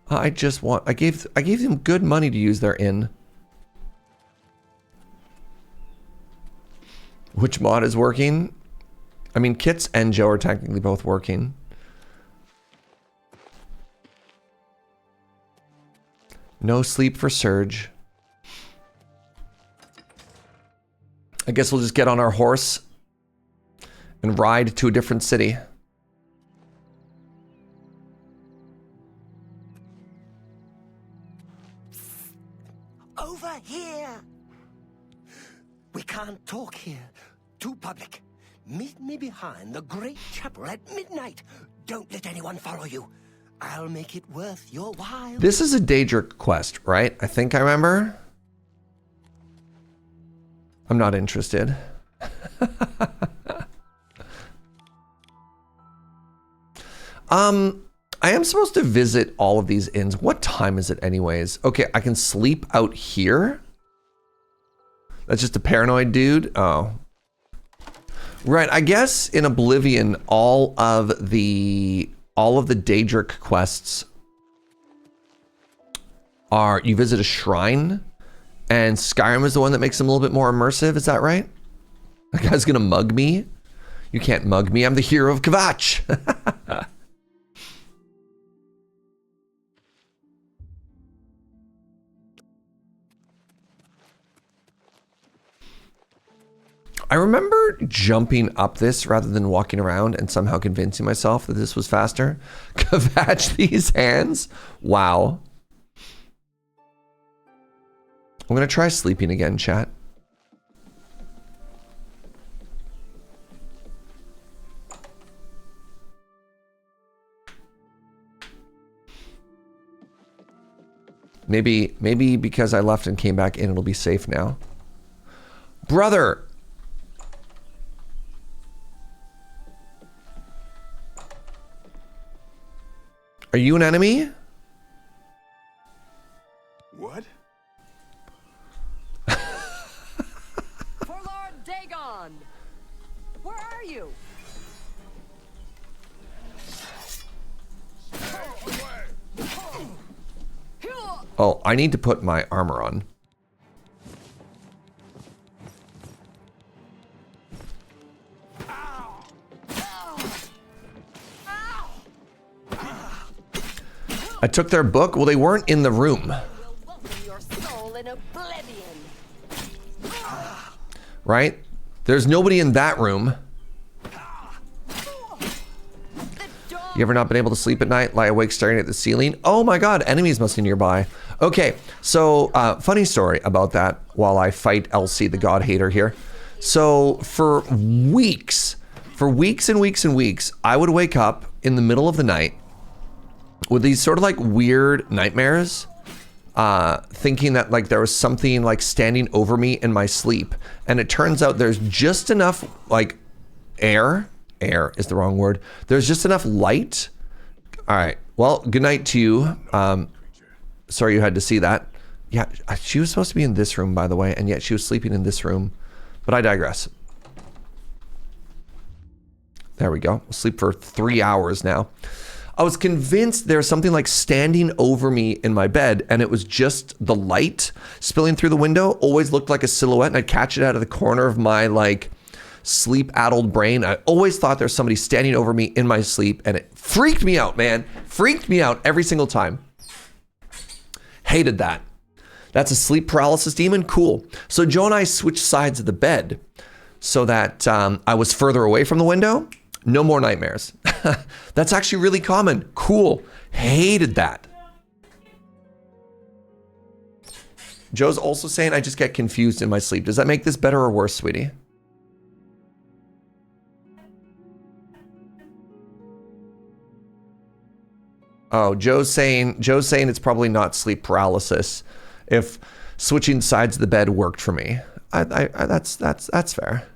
I gave them good money to use their inn. Which mod is working? I mean, Kits and Joe are technically both working. No sleep for Serge. I guess we'll just get on our horse and ride to a different city. Over here! We can't talk here. Too public. Meet me behind the great chapel at midnight. Don't let anyone follow you. I'll make it worth your while. This is a Daedric quest, right? I think I remember. I'm not interested. I am supposed to visit all of these inns. What time is it anyways? Okay, I can sleep out here. That's just a paranoid dude. Oh. Right, I guess in Oblivion, all of the Daedric quests are you visit a shrine, and Skyrim is the one that makes them a little bit more immersive. Is that right? That guy's gonna mug me? You can't mug me. I'm the hero of Kvatch. I remember jumping up this rather than walking around and somehow convincing myself that this was faster. Kvatch these hands. Wow. I'm gonna try sleeping again, chat. Maybe because I left and came back in, it'll be safe now. Brother! Are you an enemy? What? For Lord Dagon! Where are you? Oh, I need to put my armor on. I took their book. Well, they weren't in the room. Will welcome your soul in oblivion. Right? There's nobody in that room. You ever not been able to sleep at night, lie awake staring at the ceiling? Oh my god, enemies must be nearby. Okay, so funny story about that while I fight Elsie, the god hater here. So for weeks and weeks and weeks, I would wake up in the middle of the night with these sort of like weird nightmares, thinking that like there was something like standing over me in my sleep. And it turns out there's just enough like air is the wrong word. There's just enough light. All right, well, good night to you. Sorry you had to see that. Yeah, she was supposed to be in this room, by the way, and yet she was sleeping in this room. But I digress. There we go. We'll sleep for 3 hours now. I was convinced there was something like standing over me in my bed, and it was just the light spilling through the window. Always looked like a silhouette, and I'd catch it out of the corner of my like sleep-addled brain. I always thought there's somebody standing over me in my sleep, and it freaked me out, man. Freaked me out every single time. Hated that. That's a sleep paralysis demon? Cool. So Joe and I switched sides of the bed so that I was further away from the window. No more nightmares. That's actually really common. Cool. Hated that. Joe's also saying I just get confused in my sleep. Does that make this better or worse, sweetie? Oh, Joe's saying it's probably not sleep paralysis if switching sides of the bed worked for me. That's fair.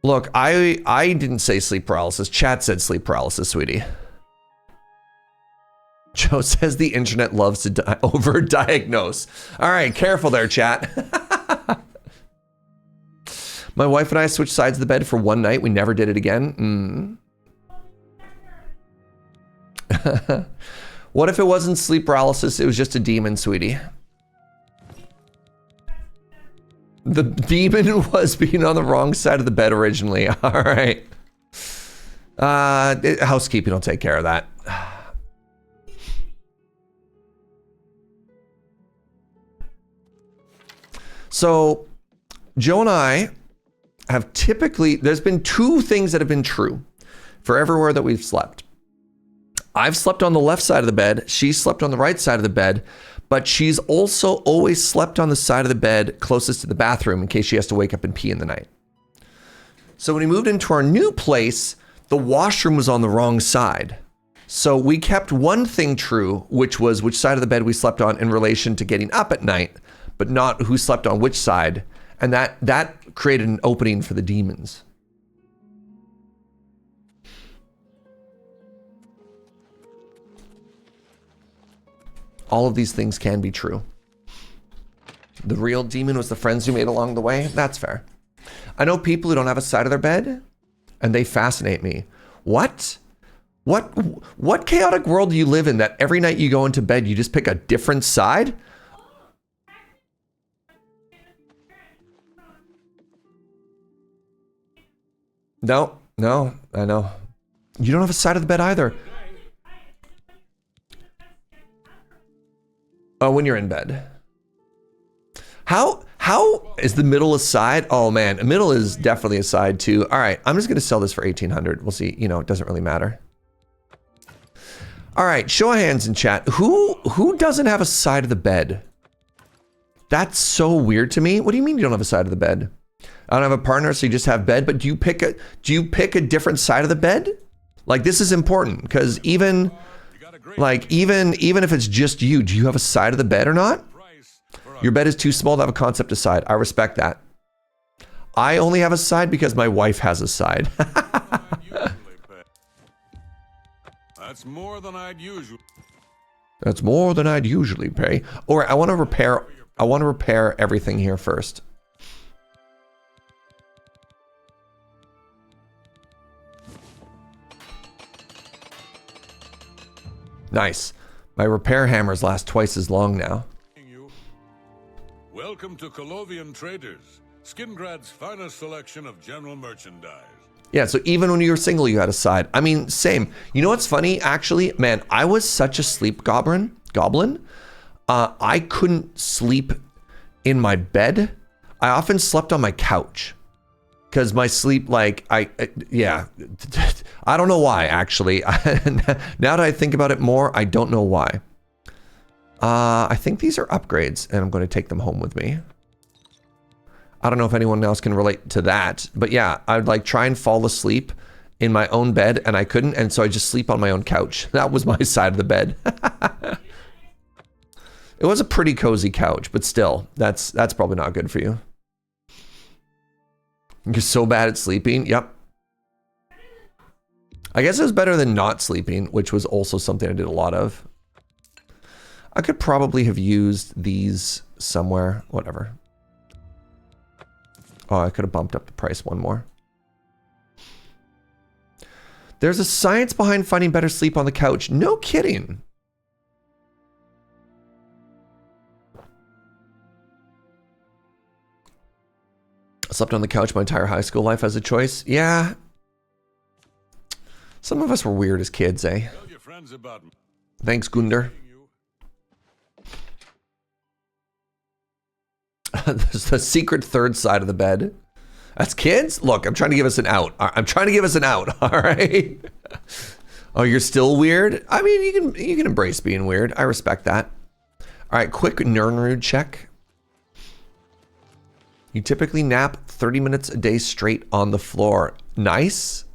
Look, I didn't say sleep paralysis. Chat said sleep paralysis, sweetie. Joe says the internet loves to overdiagnose. All right, careful there, chat. My wife and I switched sides of the bed for one night. We never did it again. What if it wasn't sleep paralysis? It was just a demon, sweetie. The demon was being on the wrong side of the bed originally. All right. Housekeeping will take care of that. So, Joe and I have typically, there's been two things that have been true for everywhere that we've slept. I've slept on the left side of the bed. She slept on the right side of the bed, but she's also always slept on the side of the bed closest to the bathroom in case she has to wake up and pee in the night. So when we moved into our new place, the washroom was on the wrong side. So we kept one thing true, which was which side of the bed we slept on in relation to getting up at night, but not who slept on which side. And that created an opening for the demons. All of these things can be true. The real demon was the friends you made along the way. That's fair. I know people who don't have a side of their bed, and they fascinate me. What chaotic world do you live in that every night you go into bed, you just pick a different side? No, I know. You don't have a side of the bed either. Oh, when you're in bed. How is the middle a side? Oh man, a middle is definitely a side too. All right, I'm just gonna sell this for 1,800. We'll see, you know, it doesn't really matter. All right, show of hands in chat. Who doesn't have a side of the bed? That's so weird to me. What do you mean you don't have a side of the bed? I don't have a partner, so you just have bed, but do you pick a different side of the bed? Like, this is important, because even if it's just you, do you have a side of the bed or not? Your bed is too small to have a concept of side. I respect that. I only have a side because my wife has a side. That's more than I'd usually. That's more than I'd usually pay. Or I want to repair everything here first. Nice. My repair hammers last twice as long now. Welcome to Colovian Traders, Skingrad's finest selection of general merchandise. Yeah, so even when you were single, you had a side. I mean, same. You know what's funny? Actually, man, I was such a sleep goblin. I couldn't sleep in my bed. I often slept on my couch. Because my sleep, like, yeah. I don't know why, actually. Now that I think about it more, I don't know why. I think these are upgrades, and I'm going to take them home with me. I don't know if anyone else can relate to that, but yeah, I'd like try and fall asleep in my own bed, and I couldn't, and so I just sleep on my own couch. That was my side of the bed. It was a pretty cozy couch, but still, that's probably not good for you. You're so bad at sleeping. Yep. I guess it was better than not sleeping, which was also something I did a lot of. I could probably have used these somewhere. Whatever. Oh, I could have bumped up the price one more. There's a science behind finding better sleep on the couch. No kidding. I slept on the couch my entire high school life as a choice. Yeah. Some of us were weird as kids, eh? Tell your friends about me. Thanks, Gunder. There's the secret third side of the bed. That's kids? Look, I'm trying to give us an out. I'm trying to give us an out, all right? Oh, you're still weird? I mean, you can embrace being weird. I respect that. All right, quick Nernrud check. You typically nap 30 minutes a day straight on the floor. Nice.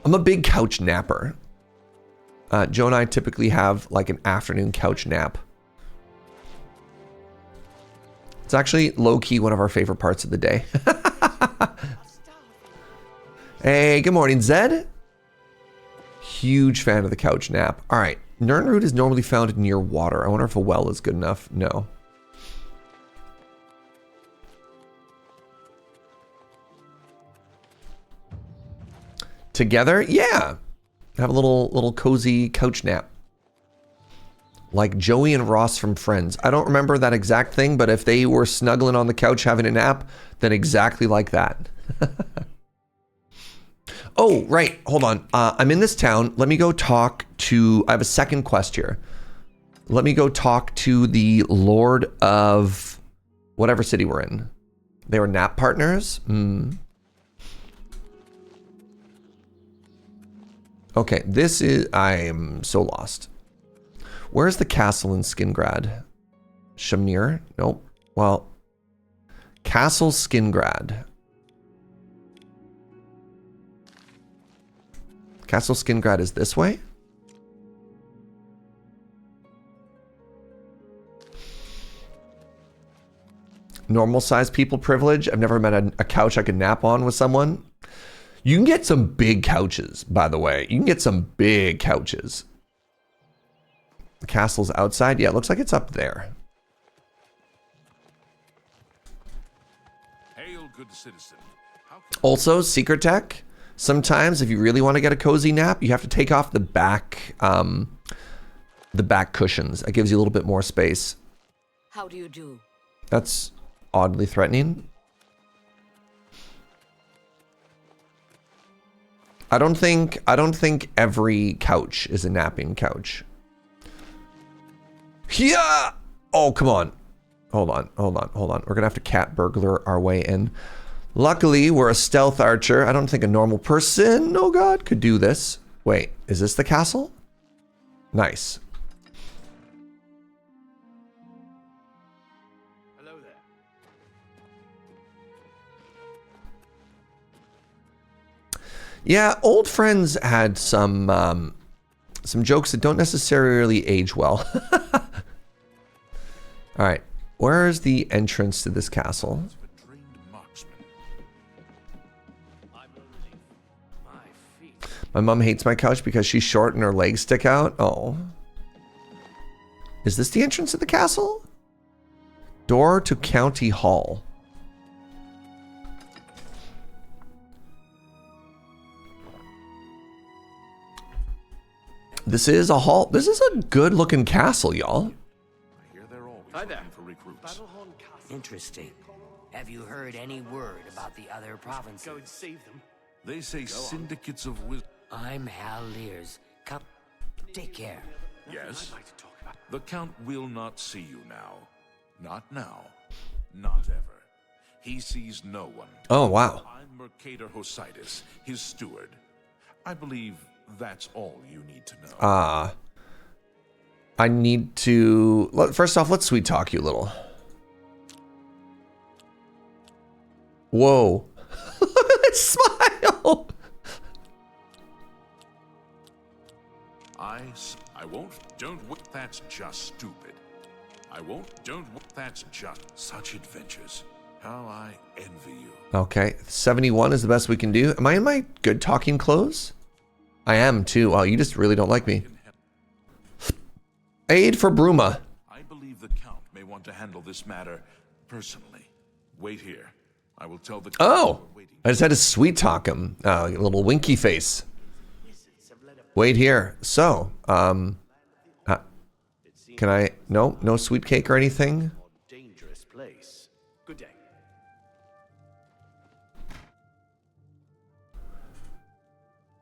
I'm a big couch napper. Joe and I typically have like an afternoon couch nap. It's actually low-key one of our favorite parts of the day. Hey, good morning, Zed. Huge fan of the couch nap. All right, Nernrud is normally found near water. I wonder if a well is good enough. No. Together? Yeah. Have a little cozy couch nap. Like Joey and Ross from Friends. I don't remember that exact thing, but if they were snuggling on the couch having a nap, then exactly like that. Oh, right. Hold on. I'm in this town. Let me go talk to... I have a second quest here. Let me go talk to the Lord of whatever city we're in. They were nap partners? Okay, this is... I'm so lost. Where's the castle in Skingrad? Shamnir? Nope. Well, Castle Skingrad. Castle Skingrad is this way? Normal sized people privilege. I've never met a couch I could nap on with someone. You can get some big couches, by the way. You can get some big couches. The castle's outside. Yeah, it looks like it's up there. Hail, good citizen. Also, secret tech. Sometimes, if you really want to get a cozy nap, you have to take off the back cushions. That gives you a little bit more space. How do you do? That's oddly threatening. I don't think every couch is a napping couch. Yeah. Oh, come on. Hold on. We're gonna have to cat burglar our way in. Luckily, we're a stealth archer. I don't think a normal person, oh god, could do this. Wait, is this the castle? Nice. Hello there. Yeah, old friends had some jokes that don't necessarily age well. All right, where's the entrance to this castle? My mom hates my couch because she's short and her legs stick out. Oh. Is this the entrance to the castle? Door to County Hall. This is a hall. This is a good looking castle, y'all. I hear they're always Hi there. looking for recruits. Interesting. Have you heard any word about the other provinces? Go and save them. They say syndicates of wisdom. I'm Hal Lears. Come, take care. Yes? I'd like to talk about. The Count will not see you now. Not now. Not ever. He sees no one. Oh, wow. I'm Mercator Hositis, his steward. I believe that's all you need to know. I need to... First off, let's sweet talk you a little. Whoa. Look at that smile! I won't, that's just stupid. That's just such adventures. How I envy you. Okay, 71 is the best we can do. Am I in my good talking clothes? I am too. Wow, you just really don't like me. Aid for Bruma. I believe the Count may want to handle this matter personally. Wait here. I will tell the Count Oh, we're waiting. I just had to sweet talk him. A little winky face. Wait here. So, can I? No sweet cake or anything. Dangerous place. Good day.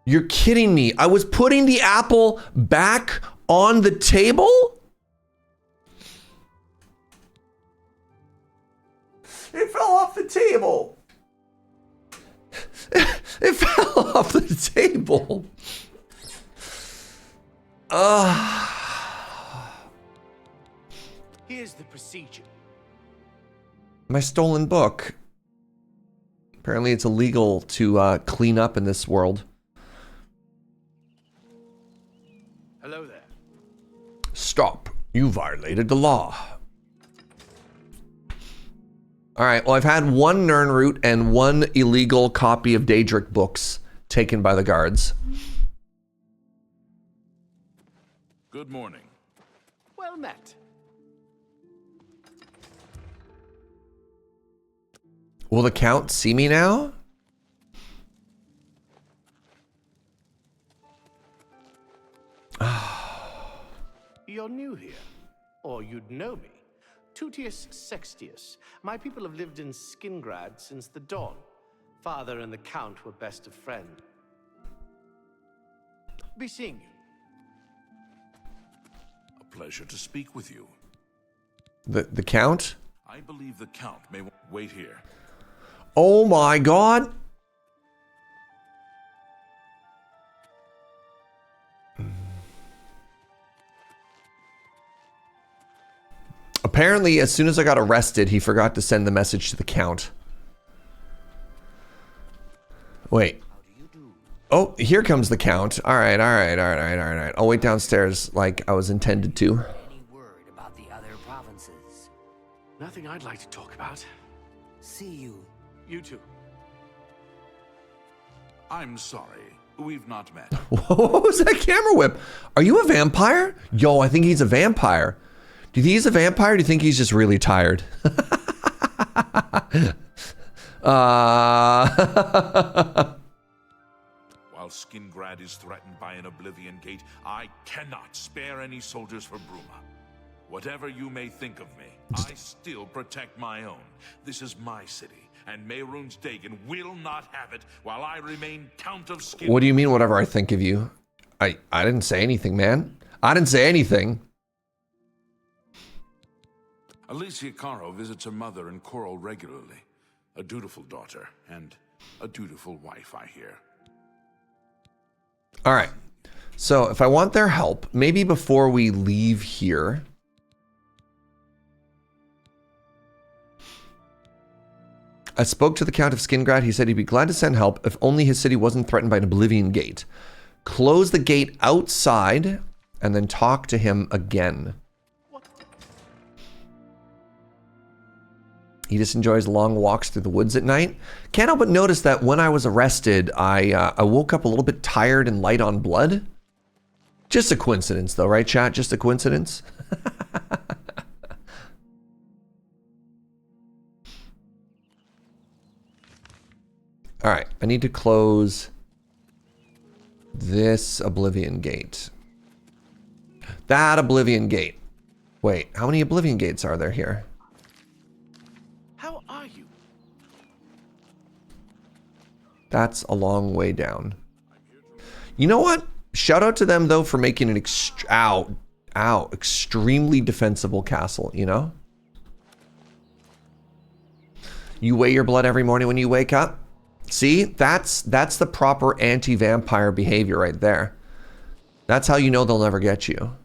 You're kidding me. I was putting the apple back on the table? It fell off the table. It fell off the table. Here's the procedure. My stolen book. Apparently it's illegal to clean up in this world. Hello there. Stop. You violated the law. All right, well, I've had one Nirnroot and one illegal copy of Daedric books taken by the guards. Good morning. Well met. Will the Count see me now? You're new here, or you'd know me. Tutius Sextius. My people have lived in Skingrad since the dawn. Father and the Count were best of friends. Be seeing you. A pleasure to speak with you. The Count? I believe the Count may wait here. Oh my god. Apparently, as soon as I got arrested, he forgot to send the message to the Count. Wait. Oh, here comes the Count. All right. I'll wait downstairs like I was intended to. Any word about the other provinces? Nothing I'd like to talk about. See you. You too. I'm sorry. We've not met. What was that camera whip? Are you a vampire? Yo, I think he's a vampire. Do you think he's a vampire or do you think he's just really tired? While Skingrad is threatened by an Oblivion Gate, I cannot spare any soldiers for Bruma. Whatever you may think of me, I still protect my own. This is my city, and Mehrunes Dagon will not have it while I remain Count of Skingrad. What do you mean, whatever I think of you? I didn't say anything, man. I didn't say anything. Alicia Caro visits her mother in Chorrol regularly. A dutiful daughter, and a dutiful wife, I hear. All right. So if I want their help, maybe before we leave here... I spoke to the Count of Skingrad. He said he'd be glad to send help if only his city wasn't threatened by an Oblivion Gate. Close the gate outside and then talk to him again. He just enjoys long walks through the woods at night. Can't help but notice that when I was arrested, I woke up a little bit tired and light on blood. Just a coincidence though, right, chat? Just a coincidence? All right, I need to close this Oblivion Gate. That Oblivion Gate. Wait, how many Oblivion Gates are there here? How are you? That's a long way down. You know what? Shout out to them though for making an extremely defensible castle, you know? You weigh your blood every morning when you wake up? See, that's the proper anti-vampire behavior right there. That's how you know they'll never get you.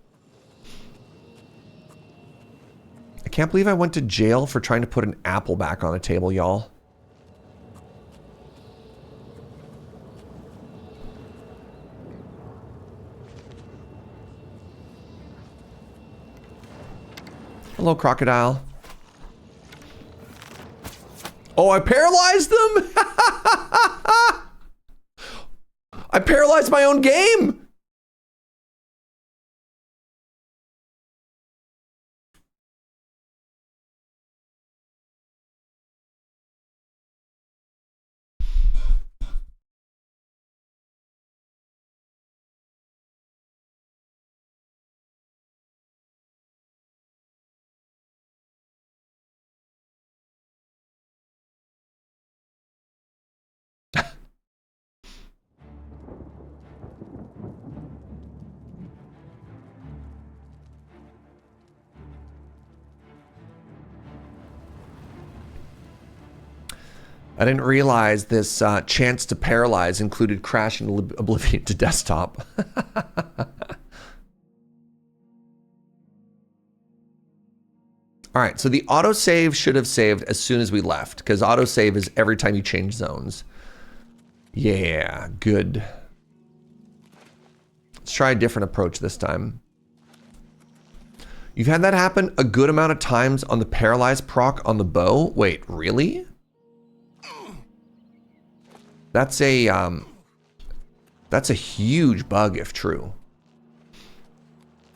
I can't believe I went to jail for trying to put an apple back on a table, y'all. Hello, Crocodile. Oh, I paralyzed them? I paralyzed my own game. I didn't realize this chance to paralyze included crashing Oblivion to desktop. All right, so the autosave should have saved as soon as we left, because autosave is every time you change zones. Yeah, good. Let's try a different approach this time. You've had that happen a good amount of times on the paralyzed proc on the bow. Wait, really? That's a huge bug if true.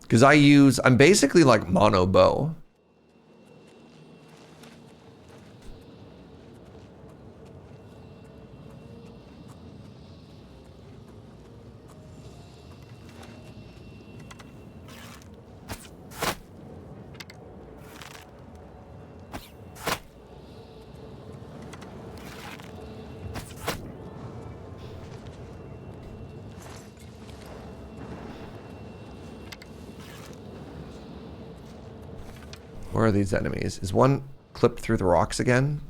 Because I'm basically like mono bow. Where are these enemies? Is one clipped through the rocks again?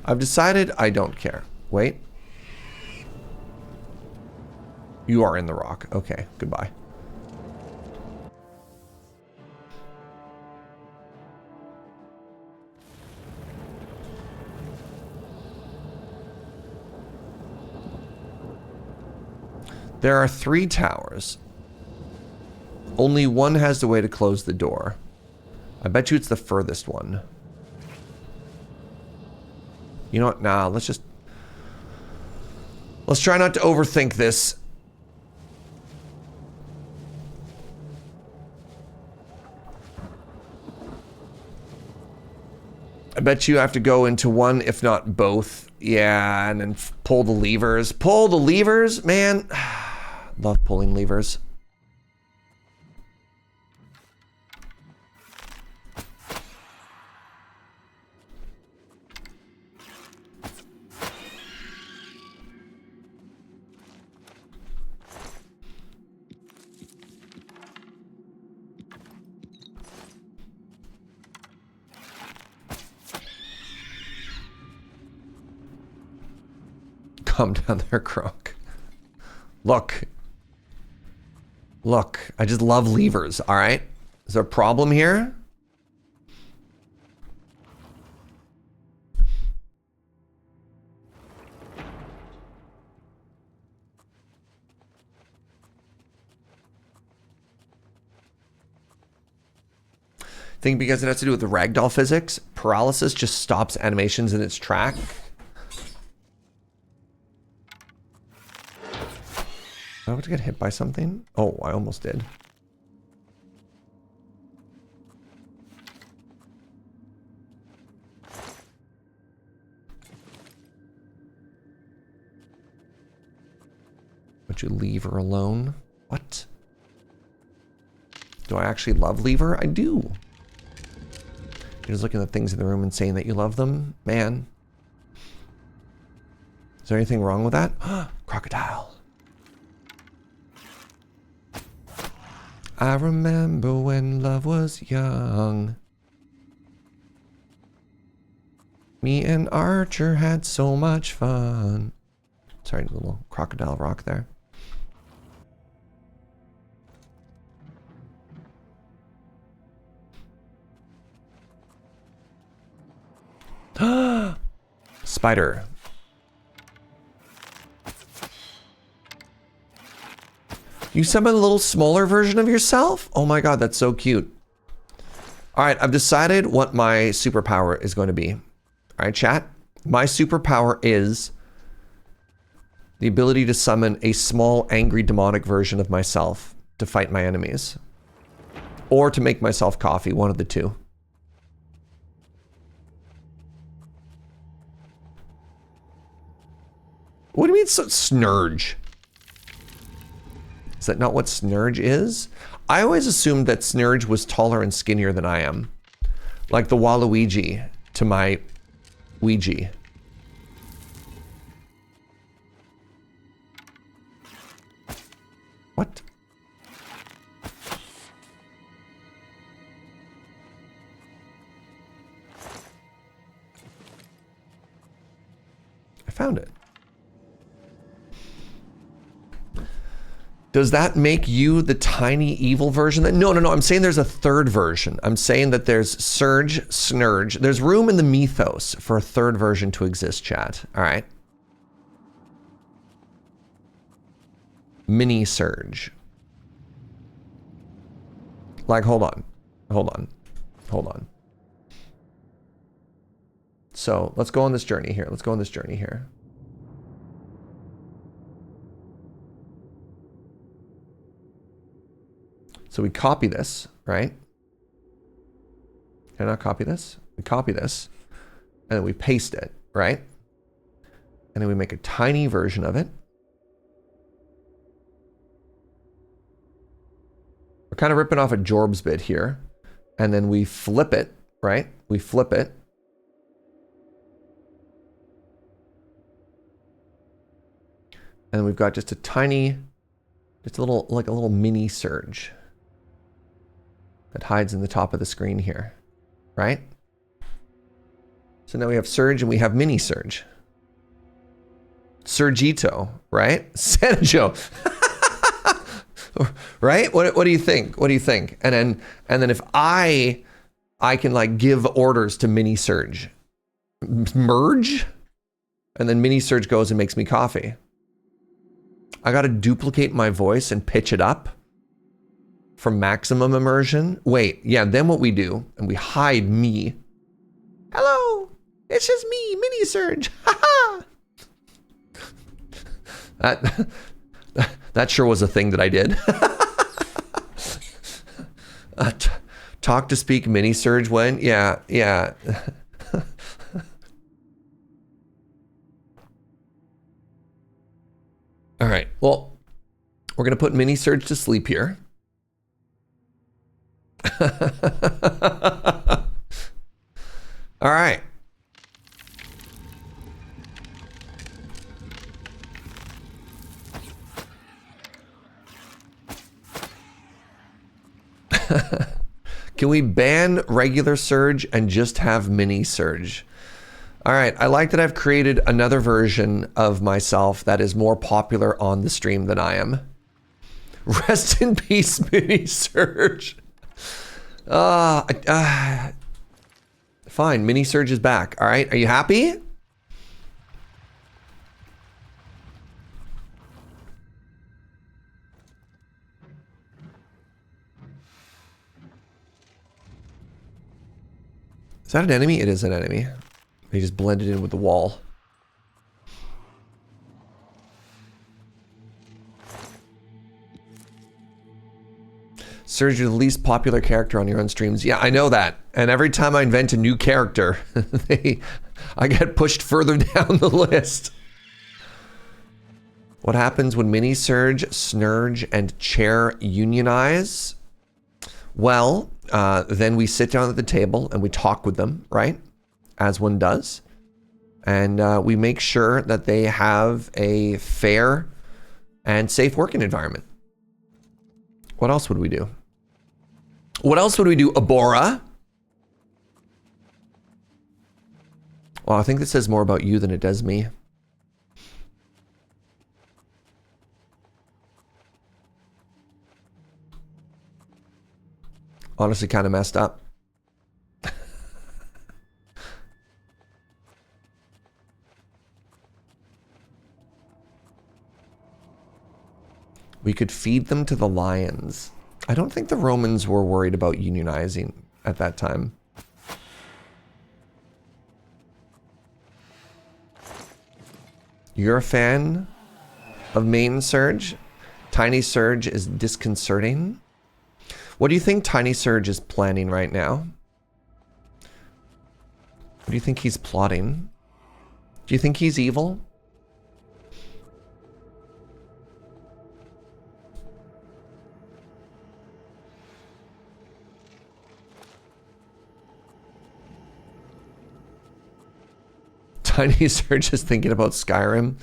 I've decided I don't care. Wait. You are in the rock. Okay, goodbye. There are 3 towers. Only one has the way to close the door. I bet you it's the furthest one. You know what? Nah, let's try not to overthink this. I bet you have to go into one, if not both. Yeah, and then pull the levers. Pull the levers, man. Love pulling levers. Calm down there, Croc. Look. Look, I just love levers, all right? Is there a problem here? Think because it has to do with the ragdoll physics, paralysis just stops animations in its track. Am I about to get hit by something? Oh, I almost did. But you leave her alone? What? Do I actually love Lever? I do. You're just looking at things in the room and saying that you love them? Man. Is there anything wrong with that? Crocodile. I remember when love was young. Me and Archer had so much fun. Sorry, a little Crocodile Rock there. Spider. You summon a little smaller version of yourself? Oh my god, that's so cute. Alright, I've decided what my superpower is going to be. Alright, chat. My superpower is the ability to summon a small, angry, demonic version of myself to fight my enemies. Or to make myself coffee, one of the two. What do you mean, Snerge? Is that not what Snerge is? I always assumed that Snerge was taller and skinnier than I am. Like the Waluigi to my Ouija. What? I found it. Does that make you the tiny evil version? No, I'm saying there's a third version. I'm saying that there's Serge, Snerge. There's room in the mythos for a third version to exist, chat. All right. Miniserge. Like, hold on. So let's go on this journey here. So we copy this, right? Can I not copy this? We copy this, and then we paste it, right? And then we make a tiny version of it. We're kind of ripping off a Jorb's bit here. And then we flip it, right? We flip it. And we've got just a tiny, just a little, like a little mini Serge that hides in the top of the screen here, right? So now we have Serge and we have Miniserge. Sergito, right? Sanjo. Right? What do you think? What do you think? And then if I can like give orders to Miniserge, merge, and then Miniserge goes and makes me coffee. I got to duplicate my voice and pitch it up for maximum immersion. Wait, yeah, then what we do, and we hide me. Hello, it's just me, Miniserge. Haha. That sure was a thing that I did. Talk to speak Miniserge when? Yeah, yeah. All right, well, we're going to put Miniserge to sleep here. All right. Can we ban regular Serge and just have Miniserge? All right, I like that I've created another version of myself that is more popular on the stream than I am. Rest in peace, Miniserge. Fine, Miniserge is back. All right, are you happy? Is that an enemy? It is an enemy. They just blended in with the wall. Serge, you're the least popular character on your own streams. Yeah, I know that. And every time I invent a new character, I get pushed further down the list. What happens when Miniserge, Snerge, and Chair unionize? Well, then we sit down at the table and we talk with them, right? As one does. And we make sure that they have a fair and safe working environment. What else would we do? What else would we do, Abora? Well, I think this says more about you than it does me. Honestly, kind of messed up. We could feed them to the lions. I don't think the Romans were worried about unionizing at that time. You're a fan of main Serge? Tiny Serge is disconcerting. What do you think Tiny Serge is planning right now? What do you think he's plotting? Do you think he's evil? Tiny Serge is thinking about Skyrim.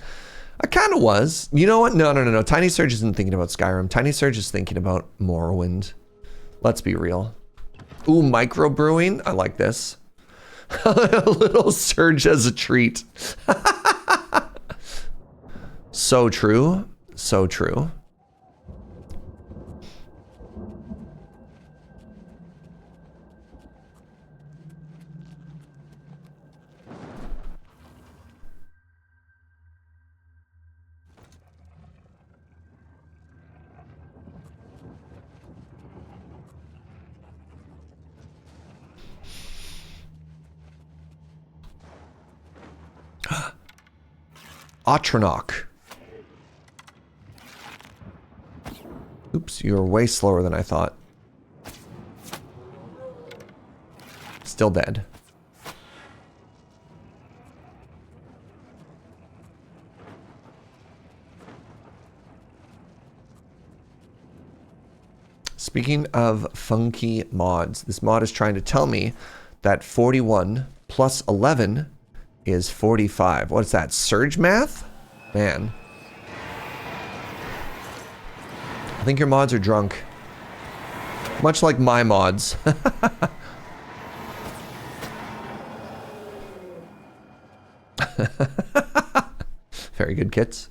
I kind of was. You know what? No. Tiny Serge isn't thinking about Skyrim. Tiny Serge is thinking about Morrowind. Let's be real. Ooh, microbrewing. I like this. A little Serge as a treat. So true. So true. Atronach. Oops, you were way slower than I thought. Still dead. Speaking of funky mods, this mod is trying to tell me that 41 plus 11 is 45. What's that? Surge math? Man. I think your mods are drunk. Much like my mods. Very good, kits.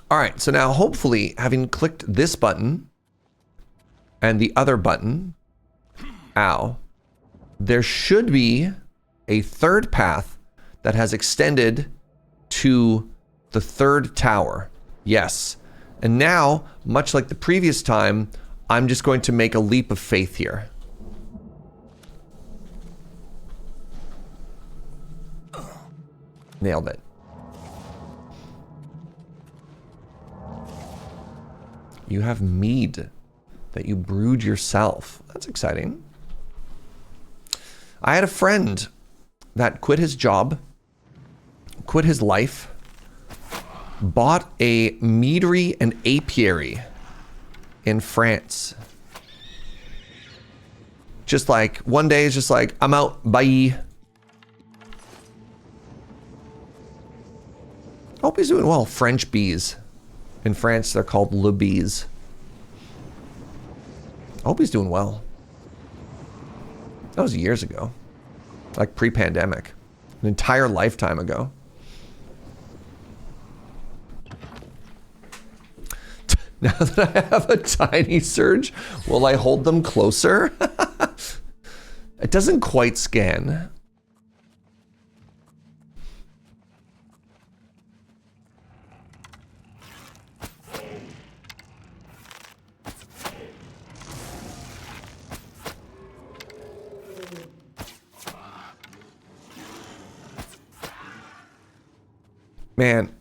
All right, so now hopefully having clicked this button and the other button, ow, there should be a third path that has extended to the third tower. Yes. And now, much like the previous time, I'm just going to make a leap of faith here. Nailed it. You have mead that you brewed yourself. That's exciting. I had a friend that quit his job, quit his life, bought a meadery and apiary in France. Just like, one day it's just like, I'm out, bye. Hope he's doing well. French bees. In France, they're called le bees. Hope he's doing well. That was years ago. Like pre-pandemic. An entire lifetime ago. Now that I have a tiny Serge, will I hold them closer? It doesn't quite scan. Man.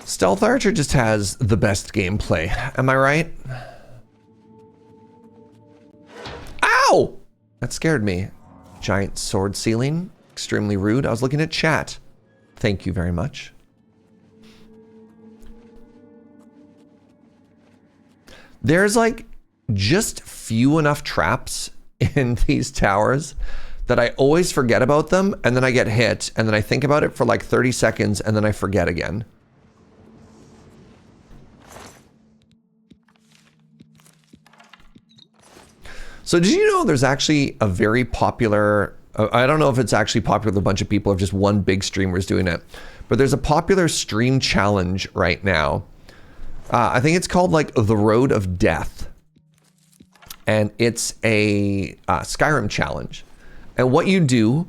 Stealth Archer just has the best gameplay. Am I right? Ow! That scared me. Giant sword ceiling. Extremely rude. I was looking at chat. Thank you very much. There's like just few enough traps in these towers that I always forget about them, and then I get hit, and then I think about it for like 30 seconds, and then I forget again. So did you know there's actually a very popular, I don't know if it's actually popular with a bunch of people, or just one big streamer is doing it, but there's a popular stream challenge right now. I think it's called like the Road of Death. And it's a Skyrim challenge. And what you do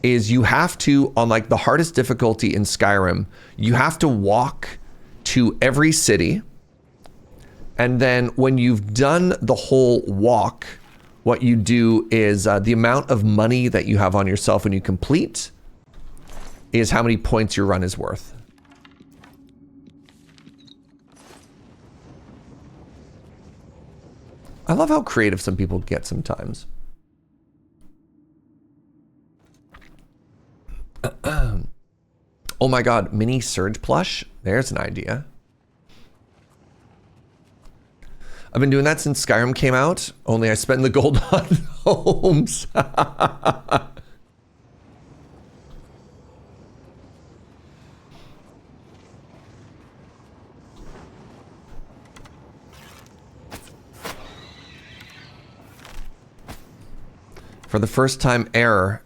is you have to, on like the hardest difficulty in Skyrim, you have to walk to every city. And then when you've done the whole walk, what you do is the amount of money that you have on yourself when you complete is how many points your run is worth. I love how creative some people get sometimes. Oh my god, Miniserge plush? There's an idea. I've been doing that since Skyrim came out, only I spent the gold on homes. For the first time ever,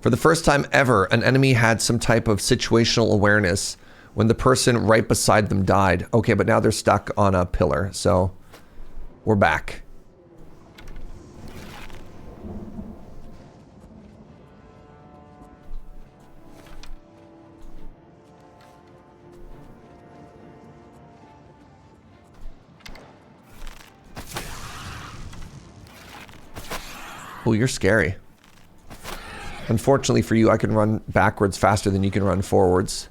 for the first time ever, an enemy had some type of situational awareness when the person right beside them died. Okay, but now they're stuck on a pillar, so we're back. Oh, you're scary. Unfortunately for you, I can run backwards faster than you can run forwards.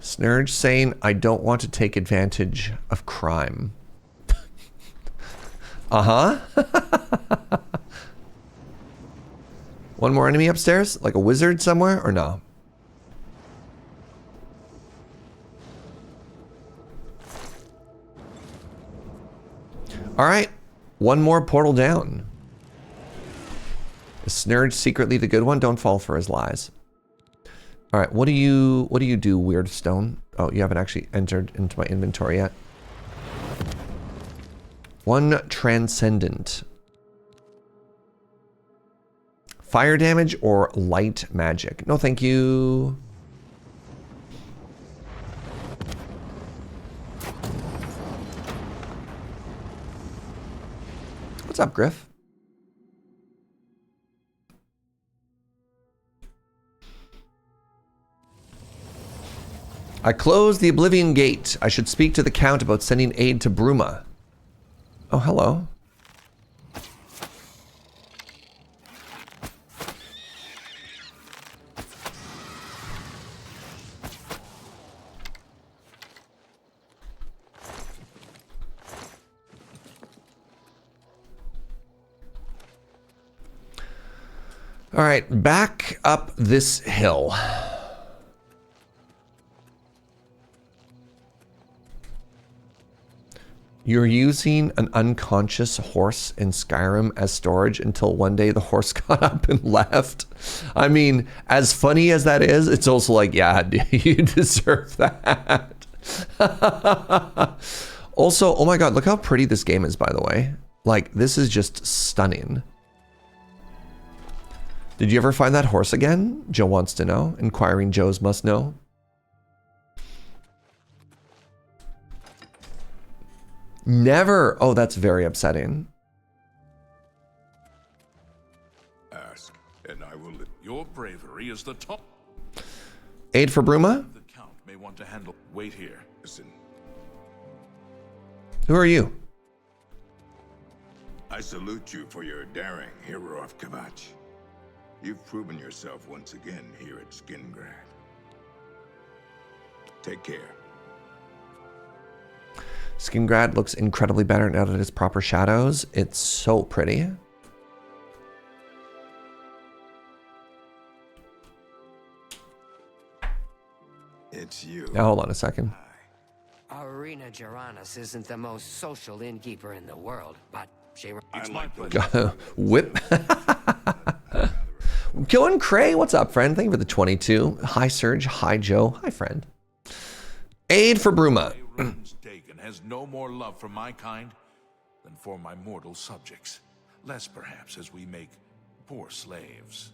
Snerge saying, I don't want to take advantage of crime. Uh-huh. One more enemy upstairs? Like a wizard somewhere, or no? All right. One more portal down. Is Snerge secretly the good one? Don't fall for his lies. All right, what do you do, Weird Stone? Oh, you haven't actually entered into my inventory yet. One Transcendent. Fire damage or light magic? No, thank you. What's up, Griff? I closed the Oblivion Gate. I should speak to the Count about sending aid to Bruma. Oh, hello. All right, back up this hill. You're using an unconscious horse in Skyrim as storage until one day the horse got up and left. I mean, as funny as that is, it's also like, yeah, you deserve that. Also, oh my god, look how pretty this game is, by the way. Like, this is just stunning. Did you ever find that horse again? Joe wants to know. Inquiring Joes must know. Never. Oh, that's very upsetting. Ask, and I will. Your bravery is the top. Aid for Bruma? The Count may want to handle. Wait here. Listen. Who are you? I salute you for your daring, hero of Kvatch. You've proven yourself once again here at Skingrad. Take care. Skingrad looks incredibly better now that it's proper shadows. It's so pretty. It's you. Now hold on a second. Arena Geranus isn't the most social innkeeper in the world, but she... It's my pleasure. Whip. Going Cray, what's up, friend? Thank you for the 22. Hi, Serge. Hi, Joe. Hi, friend. Aid for Bruma. Has no more love for my kind than for my mortal subjects. Less, perhaps, as we make poor slaves.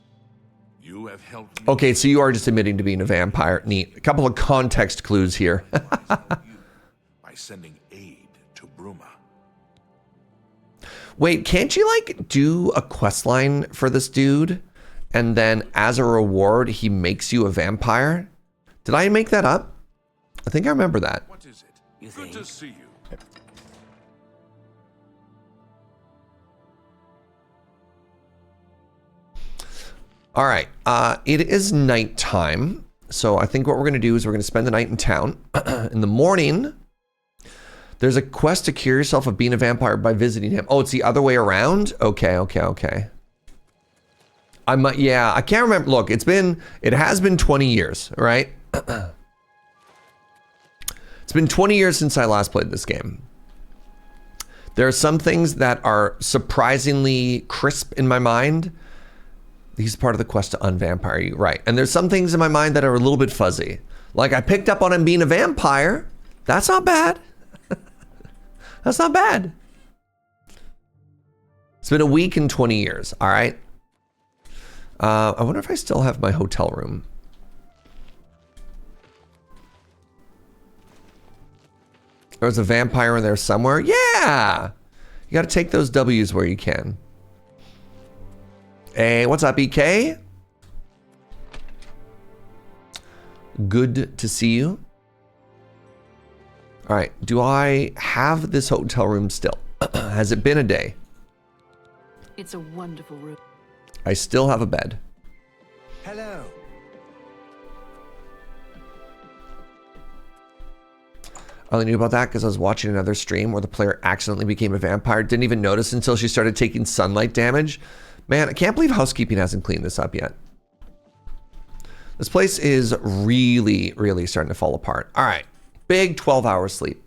You have helped me. Okay, so you are just admitting to being a vampire. Neat. A couple of context clues here. By sending aid to Bruma. Wait, can't you like do a quest line for this dude? And then as a reward, he makes you a vampire? Did I make that up? I think I remember that. What is it? Good to see you. All right, it is nighttime. So I think what we're gonna do is we're gonna spend the night in town. In the morning, there's a quest to cure yourself of being a vampire by visiting him. Oh, it's the other way around? Okay. Yeah, I can't remember. Look, it has been 20 years, right? It's been 20 years since I last played this game. There are some things that are surprisingly crisp in my mind. He's part of the quest to unvampire you, right? And there's some things in my mind that are a little bit fuzzy. Like I picked up on him being a vampire. That's not bad. That's not bad. It's been a week and 20 years, all right? I wonder if I still have my hotel room. There's a vampire in there somewhere. Yeah! You gotta take those W's where you can. Hey, what's up, EK? Good to see you. All right, do I have this hotel room still? Has it been a day? It's a wonderful room. I still have a bed. Hello. I only knew about that because I was watching another stream where the player accidentally became a vampire. Didn't even notice until she started taking sunlight damage. Man, I can't believe housekeeping hasn't cleaned this up yet. This place is really, really starting to fall apart. All right, big 12-hour sleep.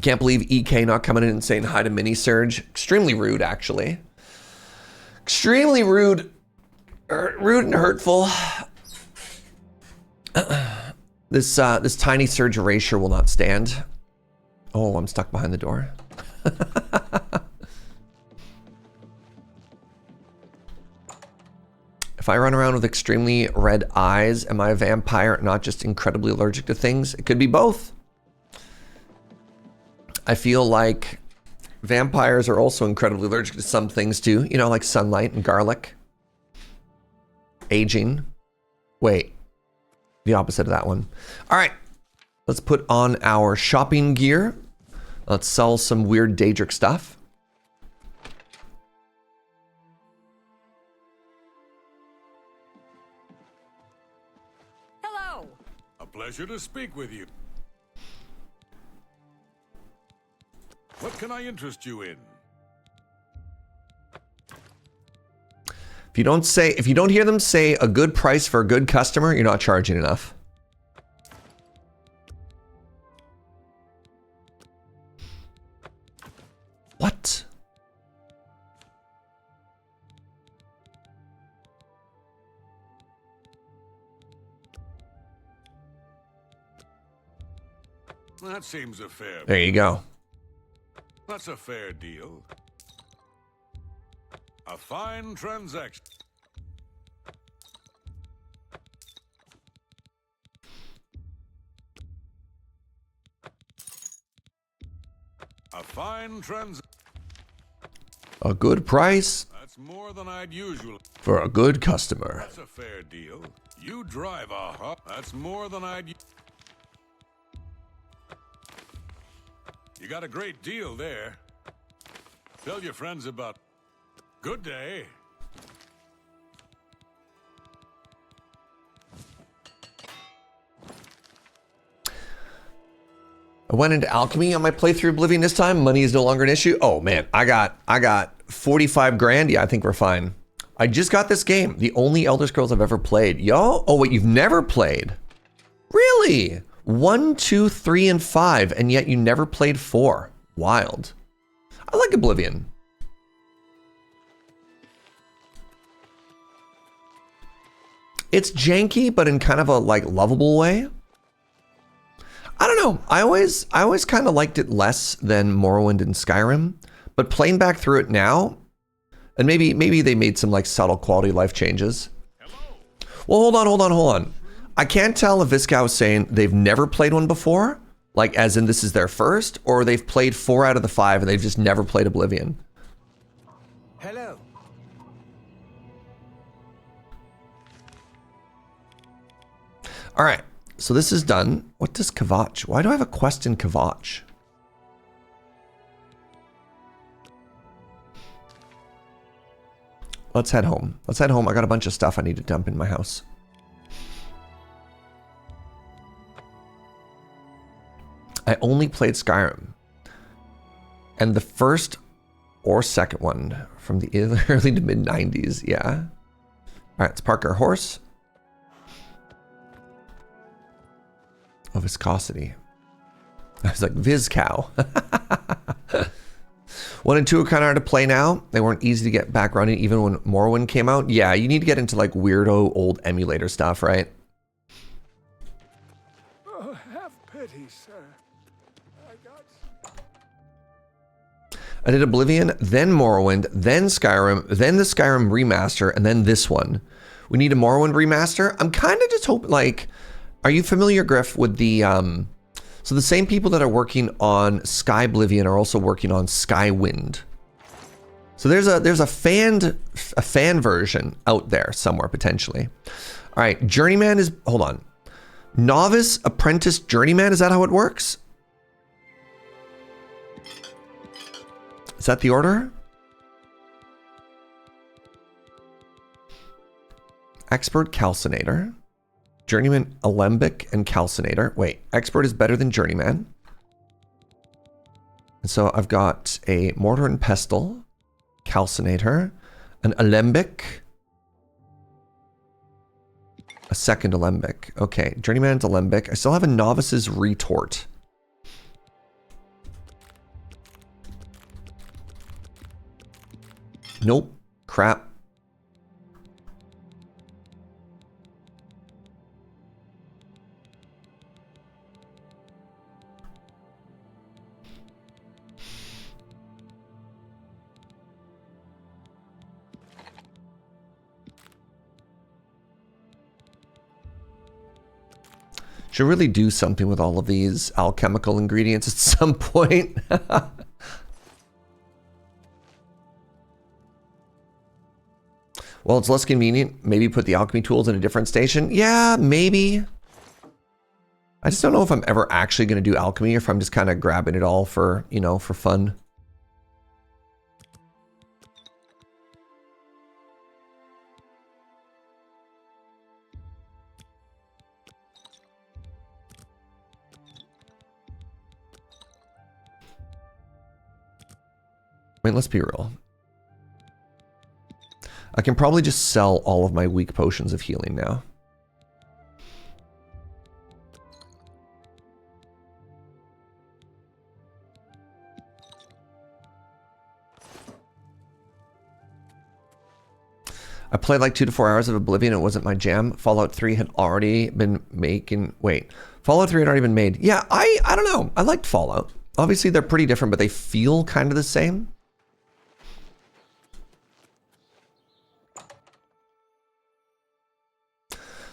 Can't believe EK not coming in and saying hi to Miniserge. Extremely rude, actually. Extremely rude. Rude and hurtful. This tiny Serge erasure will not stand. Oh, I'm stuck behind the door. If I run around with extremely red eyes, am I a vampire, not just incredibly allergic to things? It could be both. I feel like vampires are also incredibly allergic to some things too. You know, like sunlight and garlic. Aging. Wait. The opposite of that one. All right. Let's put on our shopping gear. Let's sell some weird Daedric stuff. Hello. A pleasure to speak with you. What can I interest you in? If you don't hear them say a good price for a good customer, you're not charging enough. What? That seems a fair. There you go. That's a fair deal. A fine transaction. A fine transaction. A good price. That's more than I'd usually. For a good customer. That's a fair deal. You drive a hop. That's more than I'd. You got a great deal there. Tell your friends about. Good day. I went into alchemy on my playthrough Oblivion this time. Money is no longer an issue. Oh man, I got 45 grand. Yeah, I think we're fine. I just got this game. The only Elder Scrolls I've ever played. Yo, oh wait, you've never played? Really? 1, 2, 3, and 5, and yet you never played 4. Wild. I like Oblivion. It's janky, but in kind of a like lovable way. I don't know. I always kind of liked it less than Morrowind and Skyrim, but playing back through it now, and maybe they made some like subtle quality of life changes. Well, hold on. I can't tell if this guy was saying they've never played one before, like as in this is their first, or they've played 4 out of the 5 and they've just never played Oblivion. Hello. All right, so this is done. What does Kvatch? Why do I have a quest in Kvatch? Let's head home. I got a bunch of stuff I need to dump in my house. I only played Skyrim. And the first or second one from the early to mid 90s, yeah. All right, let's park our horse. Oh, viscosity. I was like, Viz cow. 1 and 2 are kind of hard to play now. They weren't easy to get back running even when Morrowind came out. Yeah, you need to get into like weirdo old emulator stuff, right? Oh, have pity, sir. I did Oblivion, then Morrowind, then Skyrim, then the Skyrim remaster, and then this one. We need a Morrowind remaster. I'm kind of just hoping, like, are you familiar, Griff, with the, so the same people that are working on Sky Oblivion are also working on Skywind. So there's a fan version out there somewhere, potentially. All right, Journeyman is, hold on. Novice, Apprentice, Journeyman, is that how it works? Is that the order? Expert, Calcinator. Journeyman, Alembic, and Calcinator. Wait, Expert is better than Journeyman. And so I've got a Mortar and Pestle, Calcinator, an Alembic, a second Alembic. Okay, Journeyman's Alembic. I still have a Novice's Retort. Nope. Crap. Should really do something with all of these alchemical ingredients at some point. Well, it's less convenient. Maybe put the alchemy tools in a different station. Yeah, maybe. I just don't know if I'm ever actually going to do alchemy or if I'm just kind of grabbing it all for, you know, for fun. I mean, let's be real. I can probably just sell all of my weak potions of healing now. I played like 2 to 4 hours of Oblivion. It wasn't my jam. Fallout 3 had already been making... Wait. Fallout 3 had already been made. Yeah, I don't know. I liked Fallout. Obviously, they're pretty different, but they feel kind of the same.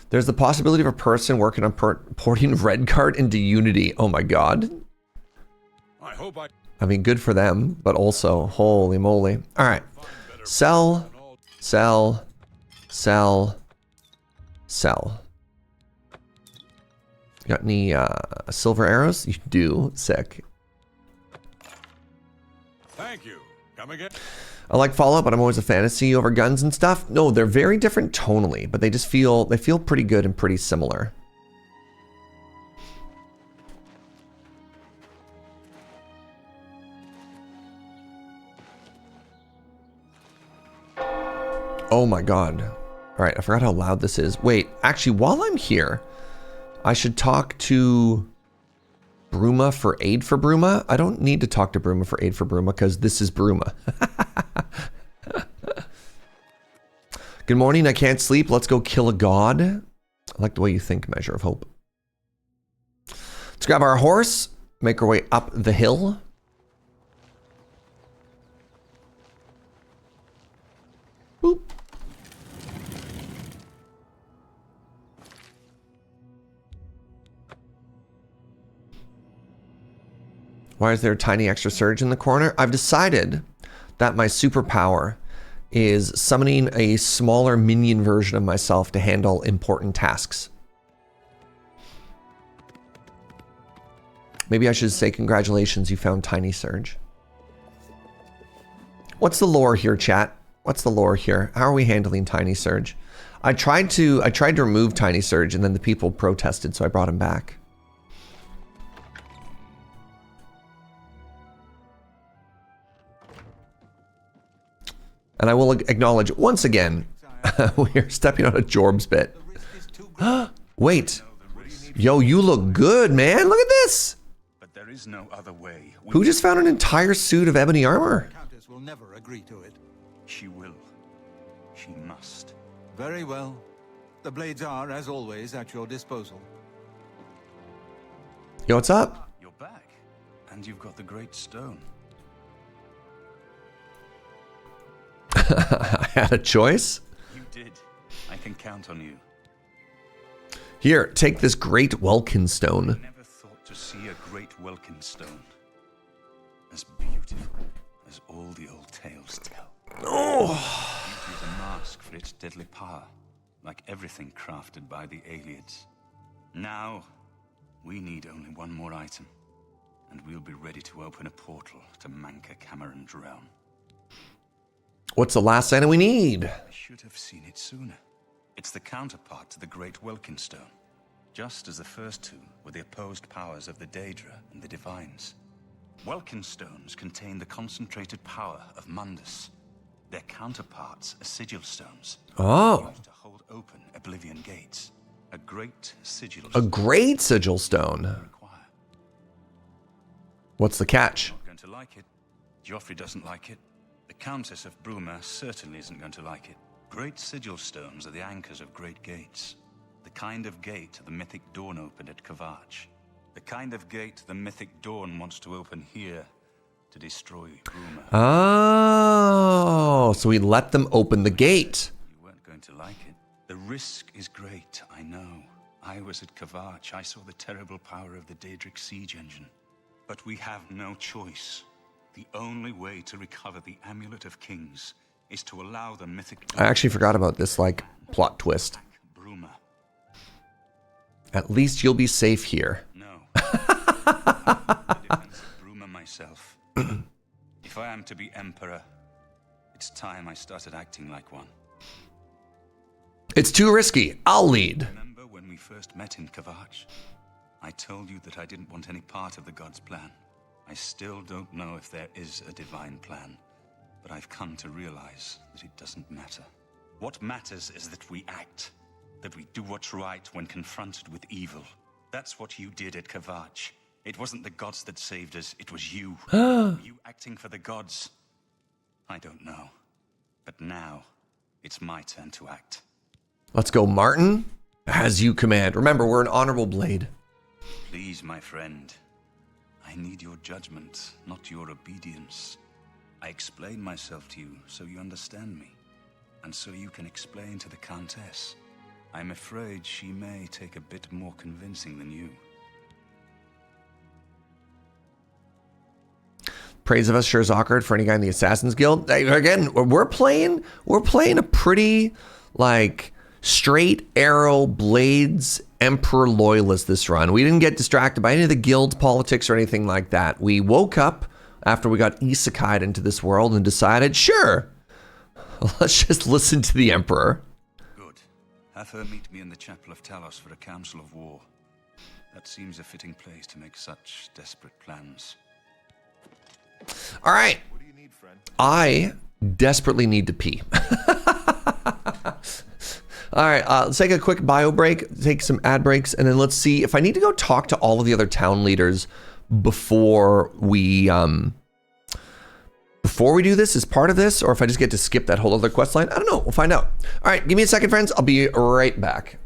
There's the possibility of a person working on porting Redguard into Unity. Oh my god. I mean, good for them, but also, holy moly. All right. Sell, sell, sell, sell. Got any silver arrows? You do. Sick. Thank you. Come again. I like Fallout, but I'm always a fantasy over guns and stuff. No, they're very different tonally, but they feel pretty good and pretty similar. Oh my god. All right, I forgot how loud this is. Wait, actually, while I'm here, I should talk to Bruma for aid for Bruma. I don't need to talk to Bruma for aid for Bruma because this is Bruma. Good morning, I can't sleep. Let's go kill a god. I like the way you think, Measure of Hope. Let's grab our horse, make our way up the hill. Boop. Why is there a tiny extra surge in the corner? I've decided that my superpower is summoning a smaller minion version of myself to handle important tasks. Maybe I should say congratulations, you found Tiny Serge. What's the lore here, chat? What's the lore here? How are we handling Tiny Serge? I tried to remove Tiny Serge and then the people protested, so I brought him back. And I will acknowledge once again, we are stepping on a Jorb's bit. Wait. Yo, you look good, man. Look at this. But there is no other way. Who just found an entire suit of ebony armor? Countess will never agree to it. She will. She must. Very well. The blades are, as always, at your disposal. Yo, what's up? You're back. And you've got the great stone. I had a choice. You did. I can count on you. Here, take this great Welkin stone. I never thought to see a great Welkin stone. As beautiful as all the old tales tell. Oh! Beauty is a mask for its deadly power, like everything crafted by the Ayleids. Now, we need only one more item, and we'll be ready to open a portal to Manka Cameron's realm. What's the last item we need? I should have seen it sooner. It's the counterpart to the Great Welkin Stone. Just as the first two were the opposed powers of the Daedra and the Divines. Welkin Stones contain the concentrated power of Mundus. Their counterparts are Sigil Stones. Oh. Used to hold open Oblivion gates. A great Sigil stone. A great Sigil stone. What's the catch? Not going to like it. Joffrey doesn't like it. The Countess of Bruma certainly isn't going to like it. Great sigil stones are the anchors of great gates. The kind of gate the mythic Dawn opened at Kvatch. The kind of gate the mythic Dawn wants to open here to destroy Bruma. Oh, so we let them open the gate. You weren't going to like it. The risk is great, I know. I was at Kvatch. I saw the terrible power of the Daedric siege engine. But we have no choice. The only way to recover the Amulet of Kings is to allow the mythic... I actually forgot about this, like, plot twist. Bruma. At least you'll be safe here. No. The defense of Bruma myself. If I am to be Emperor, it's time I started acting like one. It's too risky. I'll lead. Remember when we first met in Kvatch? I told you that I didn't want any part of the gods' plan. I still don't know if there is a divine plan, but I've come to realize that it doesn't matter. What matters is that we act, that we do what's right when confronted with evil. That's what you did at Kvatch. It wasn't the gods that saved us, it was you. You acting for the gods. I don't know. But now, it's my turn to act. Let's go, Martin. As you command. Remember, we're an honorable blade. Please, my friend. I need your judgment, not your obedience. I explain myself to you so you understand me, and so you can explain to the Countess. I'm afraid she may take a bit more convincing than you. Praise of us sure is awkward for any guy in the Assassin's Guild. Again, we're playing a pretty, like, straight arrow blades Emperor loyalist this run. We didn't get distracted by any of the guild politics or anything like that. We woke up after we got isekai'd into this world and decided, sure, let's just listen to the Emperor. Good. Have her meet me in the Chapel of Talos for a council of war. That seems a fitting place to make such desperate plans. All right. What do you need, friend? I desperately need to pee. All right, let's take a quick bio break, take some ad breaks, and then let's see if I need to go talk to all of the other town leaders before we do this as part of this, or if I just get to skip that whole other quest line. I don't know. We'll find out. All right, give me a second, friends. I'll be right back.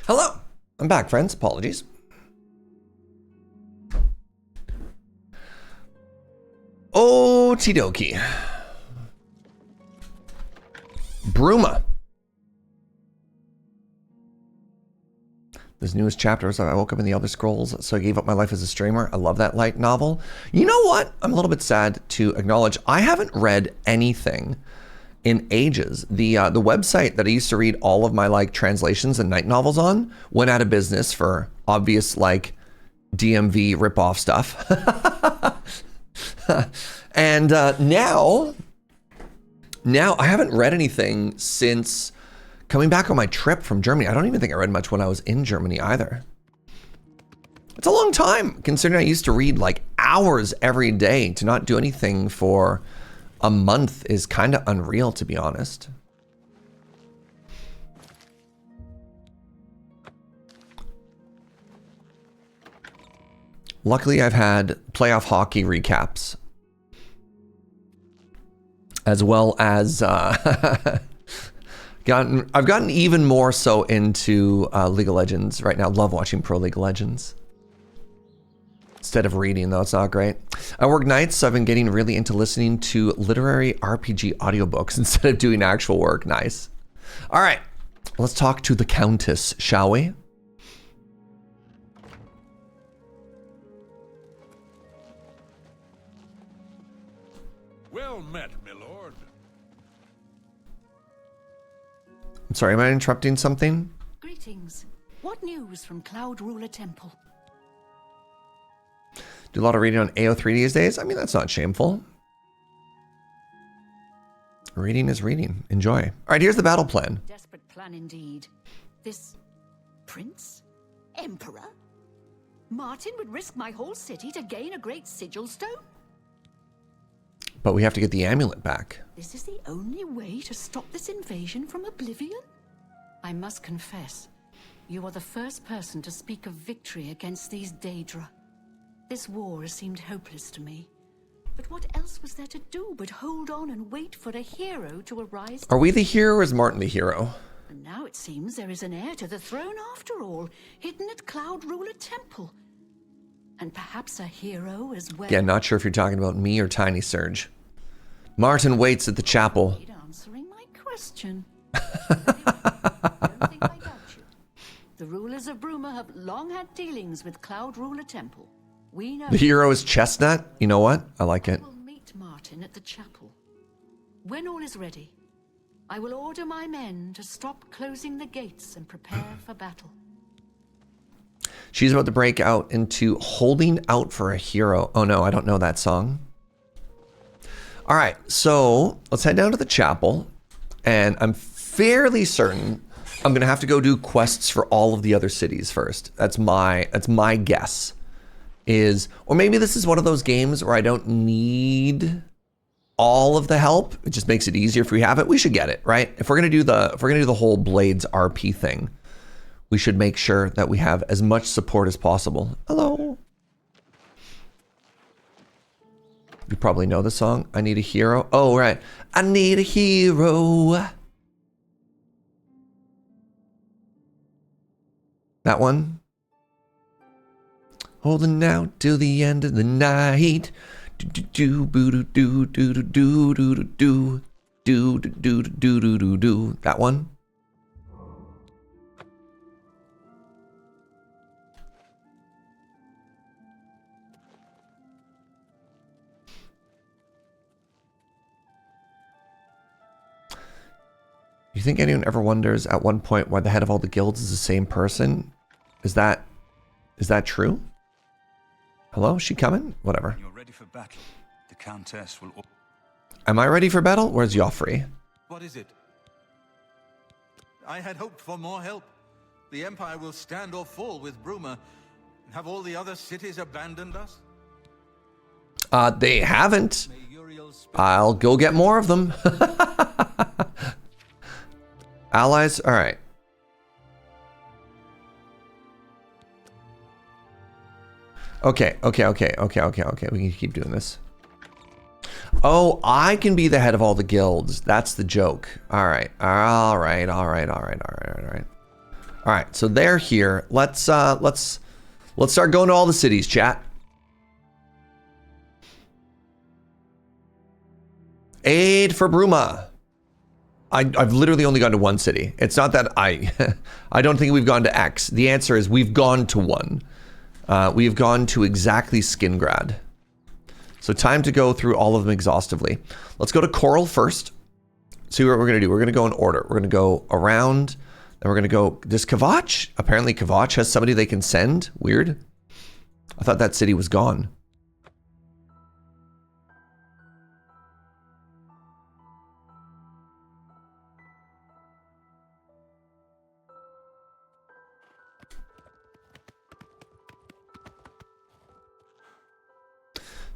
Hello. I'm back, friends. Apologies. Okie dokie. Bruma. This newest chapter is I woke up in the Elder Scrolls, so I gave up my life as a streamer. I love that light novel. You know what? I'm a little bit sad to acknowledge I haven't read anything in ages. The website that I used to read all of my like translations and night novels on went out of business for obvious like DMV ripoff stuff. And now I haven't read anything since coming back on my trip from Germany. I don't even think I read much when I was in Germany either. It's a long time considering I used to read like hours every day. To not do anything for a month is kind of unreal, to be honest. Luckily, I've had playoff hockey recaps, as well as I've gotten even more so into League of Legends right now. Love watching Pro League of Legends. Instead of reading, though, it's not great. I work nights, so I've been getting really into listening to literary RPG audiobooks instead of doing actual work. Nice. All right, let's talk to the Countess, shall we? Well met, my lord. I'm sorry, am I interrupting something? Greetings. What news from Cloud Ruler Temple? Do a lot of reading on AO3 these days? I mean, that's not shameful. Reading is reading. Enjoy. All right, here's the battle plan. Desperate plan indeed. This prince? Emperor? Martin would risk my whole city to gain a great sigil stone? But we have to get the amulet back. This is the only way to stop this invasion from Oblivion? I must confess, you are the first person to speak of victory against these Daedra. This war has seemed hopeless to me. But what else was there to do but hold on and wait for a hero to arise? Are we the hero or is Martin the hero? And now it seems there is an heir to the throne after all, hidden at Cloud Ruler Temple. And perhaps a hero as well. Again, not sure if you're talking about me or Tiny Serge. Martin waits at the chapel. Answering my question. Don't think I doubt you. The rulers of Bruma have long had dealings with Cloud Ruler Temple. We know The hero is Chestnut. You know what? I like it. I will meet Martin at the chapel. When all is ready, I will order my men to stop closing the gates and prepare for battle. She's about to break out into Holding Out for a Hero. Oh no, I don't know that song. All right, so let's head down to the chapel. And I'm fairly certain I'm gonna have to go do quests for all of the other cities first. That's my guess. Or maybe this is one of those games where I don't need all of the help. It just makes it easier if we have it. We should get it, right? If we're gonna do the whole Blades RP thing, we should make sure that we have as much support as possible. Hello. You probably know the song. I need a hero. Oh, right. I need a hero. That one. Holding out till the end of the night. Do do do do do do do do do do do do do do do. That one. You think anyone ever wonders at one point why the head of all the guilds is the same person? Is that true? Hello, is she coming? Whatever. You're ready for battle. The Countess will... Am I ready for battle? Where's Joffrey? What is it? I had hoped for more help. The Empire will stand or fall with Bruma. Have all the other cities abandoned us? They haven't. I'll go get more of them. Allies? All right. Okay. We can keep doing this. Oh, I can be the head of all the guilds. That's the joke. All right. All right, so they're here. Let's start going to all the cities, chat. Aid for Bruma. I've literally only gone to one city. It's not that I don't think we've gone to X. The answer is we've gone to one. We have gone to exactly Skingrad. So time to go through all of them exhaustively. Let's go to Chorrol first. See what we're going to do. We're going to go in order. We're going to go around. Then we're going to go... Does Kvatch? Apparently Kvatch has somebody they can send. Weird. I thought that city was gone.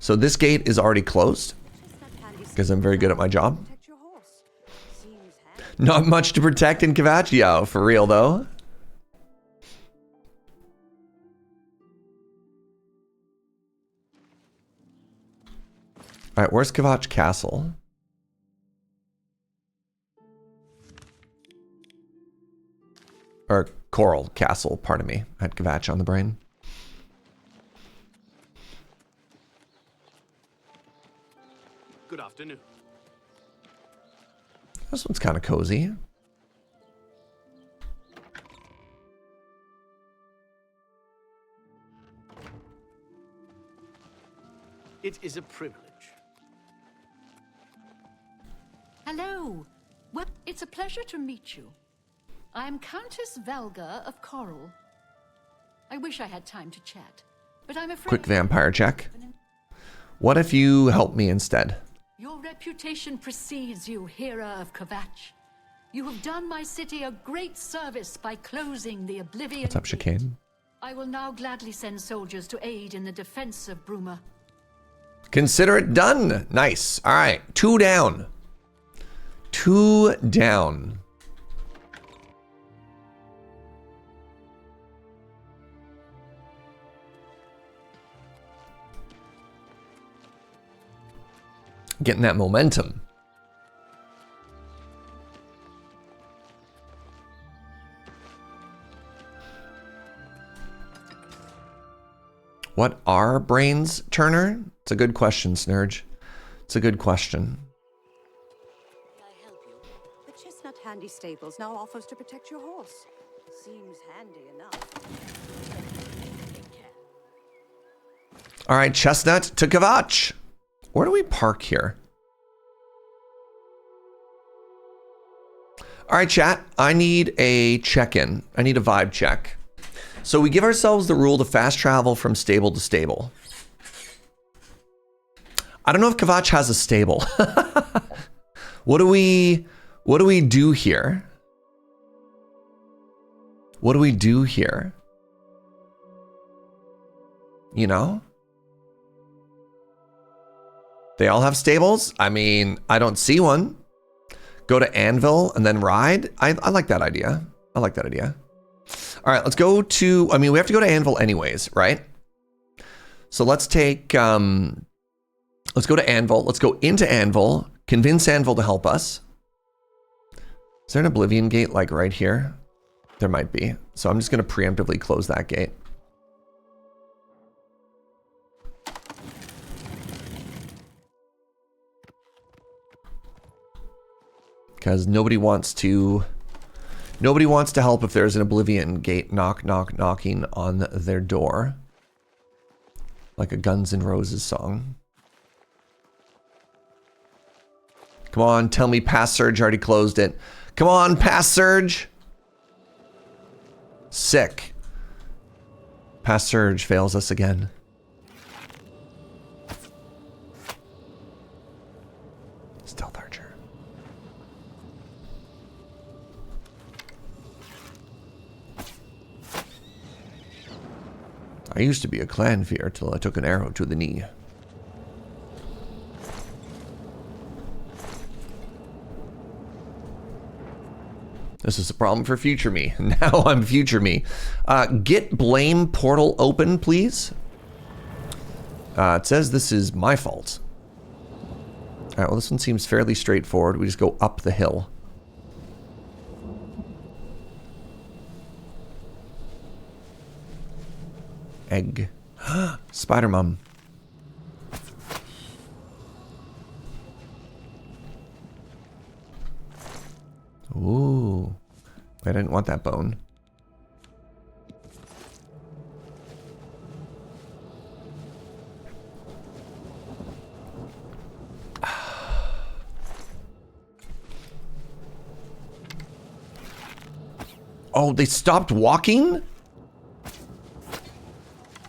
So this gate is already closed because I'm very good at my job. Not much to protect in Kvatch, yeah, for real though. All right, where's Kvatch Castle? Or Chorrol Castle, pardon me. I had Kvatch on the brain. Good afternoon. This one's kind of cozy. It is a privilege. Hello. Well, it's a pleasure to meet you. I'm Countess Velga of Chorrol. I wish I had time to chat, but I'm afraid... Quick vampire check. What if you help me instead? Your reputation precedes you, Hera of Kvatch. You have done my city a great service by closing the Oblivion. What's up, Chicane? I will now gladly send soldiers to aid in the defense of Bruma. Consider it done. Nice. All right, 2 down. 2 down. Getting that momentum. What are brains, Turner? It's a good question, Snerge. It's a good question. I help you? The Chestnut Handy Stables now offers to protect your horse. Seems handy enough. All right, Chestnut to Kvatch. Where do we park here? All right, chat. I need a check-in. I need a vibe check. So we give ourselves the rule to fast travel from stable to stable. I don't know if Kvatch has a stable. What do we do here? What do we do here? You know? They all have stables? I mean, I don't see one. Go to Anvil and then ride? I like that idea. I like that idea. All right, let's go to... I mean, we have to go to Anvil anyways, right? So let's take... let's go to Anvil. Let's go into Anvil. Convince Anvil to help us. Is there an Oblivion gate, like, right here? There might be. So I'm just going to preemptively close that gate. Because nobody wants to help if there's an Oblivion gate knocking on their door. Like a Guns N' Roses song. Come on, tell me past Serge already closed it. Come on, past Serge. Sick. Past Serge fails us again. Stealth Archer. I used to be a clan fear till I took an arrow to the knee. This is a problem for future me. Now I'm future me. Get blame portal open, please. It says this is my fault. All right, well, this one seems fairly straightforward. We just go up the hill. egg. Spider Mum. Ooh. I didn't want that bone. Oh, they stopped walking?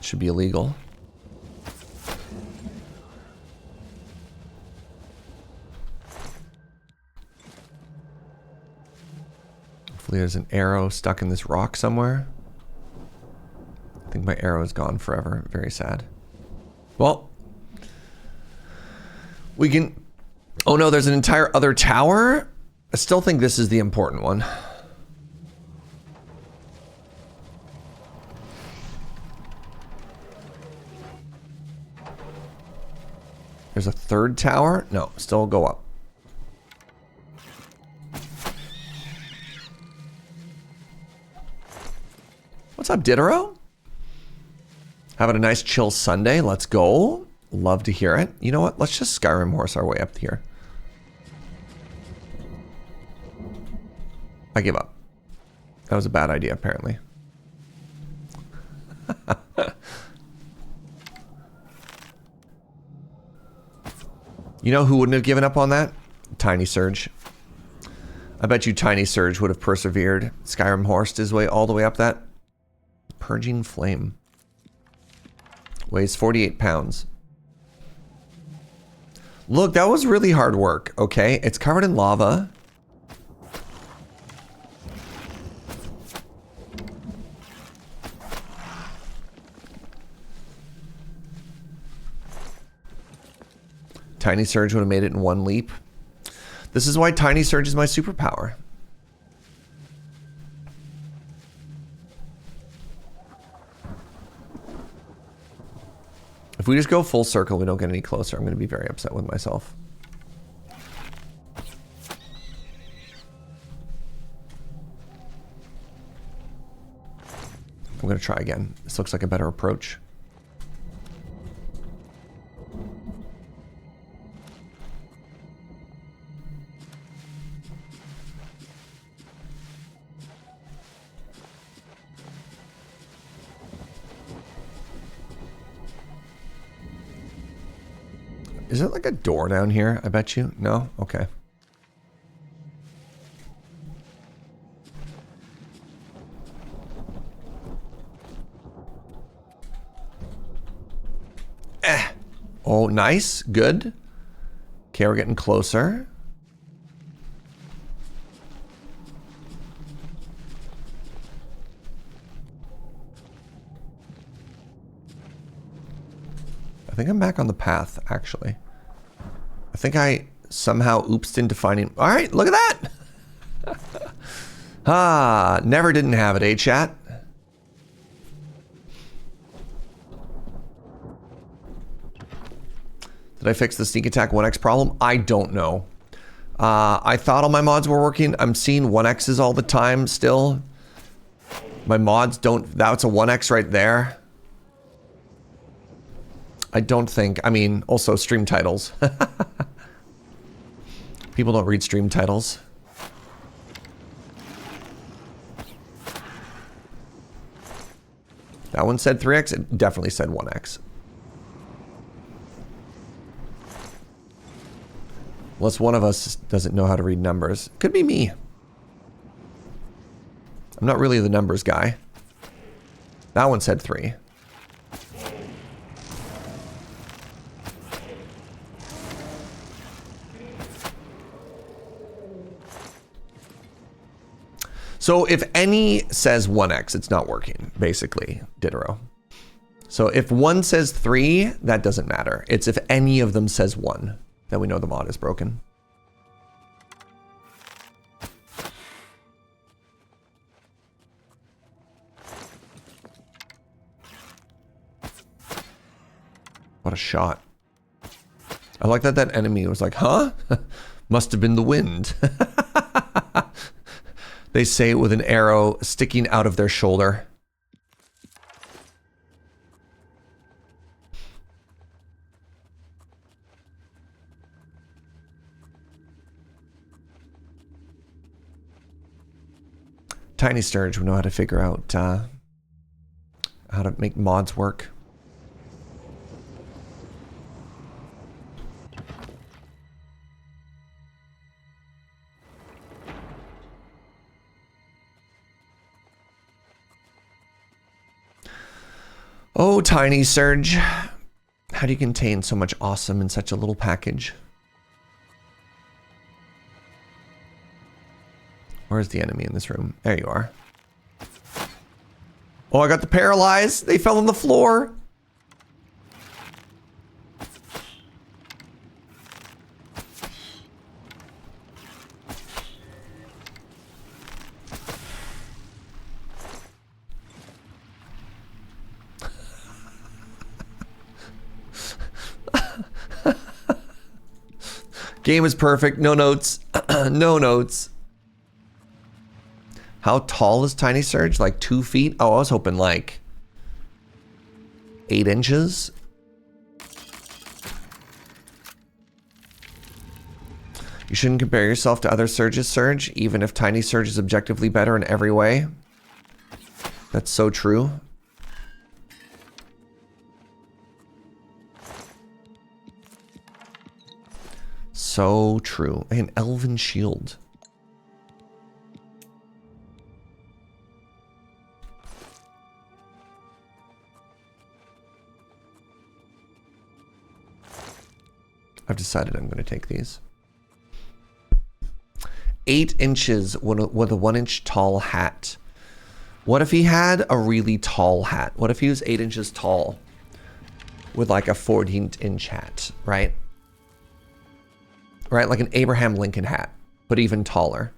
Should be illegal. Hopefully there's an arrow stuck in this rock somewhere. I think my arrow is gone forever. Very sad. Well, we can... Oh no, there's an entire other tower? I still think this is the important one. There's a third tower? No, still go up. What's up, Diderot? Having a nice chill Sunday. Let's go. Love to hear it. You know what? Let's just Skyrim horse our way up here. I give up. That was a bad idea, apparently. You know who wouldn't have given up on that? Tiny Serge. I bet you Tiny Serge would have persevered. Skyrim horsed his way all the way up that. Purging Flame. Weighs 48 pounds. Look, that was really hard work, okay? It's covered in lava. Tiny Serge would have made it in one leap. This is why Tiny Serge is my superpower. If we just go full circle, we don't get any closer. I'm going to be very upset with myself. I'm going to try again. This looks like a better approach. Is it like a door down here? I bet you. No? Okay. Oh, nice. Good. Okay, we're getting closer. I think I'm back on the path, actually. I think I somehow oopsed into finding... All right, look at that! Never didn't have it, eh, chat? Did I fix the sneak attack 1x problem? I don't know. I thought all my mods were working. I'm seeing 1x's all the time still. My mods don't... That's a 1x right there. I don't think, I mean, also stream titles. People don't read stream titles. That one said 3x, it definitely said 1x. Unless one of us doesn't know how to read numbers. Could be me. I'm not really the numbers guy. That one said 3. So if any says 1x, it's not working, basically, Diderot. So if one says 3, that doesn't matter. It's if any of them says 1, then we know the mod is broken. What a shot. I like that that enemy was like, huh? Must have been the wind. They say it with an arrow sticking out of their shoulder. Tiny Snerge would know how to figure out how to make mods work. Oh, Tiny Serge. How do you contain so much awesome in such a little package? Where's the enemy in this room? There you are. Oh, I got the paralyzed. They fell on the floor. Game is perfect. No notes. No notes. How tall is Tiny Serge? Like 2 feet? Oh, I was hoping like 8 inches. You shouldn't compare yourself to other Serges, Serge, even if Tiny Serge is objectively better in every way. That's so true. So true. An elven shield. I've decided I'm going to take these. 8 inches with a 1 inch tall hat. What if he had a really tall hat? What if he was 8 inches tall with like a 14-inch hat, right? Right, like an Abraham Lincoln hat, but even taller.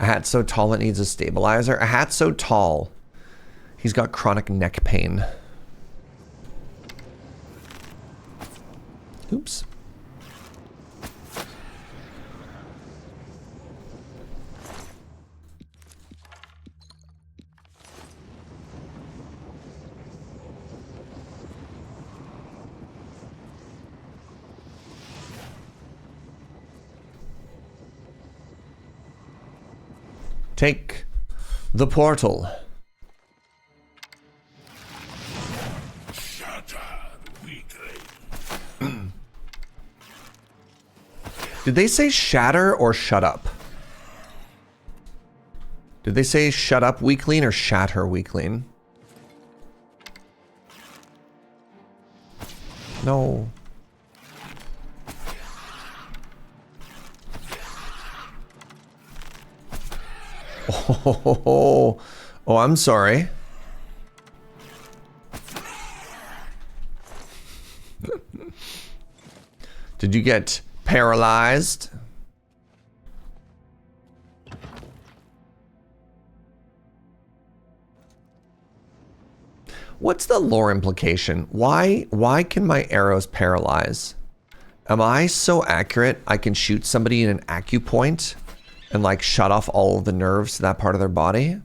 A hat so tall it needs a stabilizer. A hat so tall. He's got chronic neck pain. Oops. Take the portal. Did they say shatter or shut up? Did they say shut up, weakling, or shatter, weakling? No. Oh, I'm sorry. Did you get paralyzed? What's the lore implication? Why can my arrows paralyze? Am I so accurate I can shoot somebody in an acupoint and like shut off all of the nerves to that part of their body?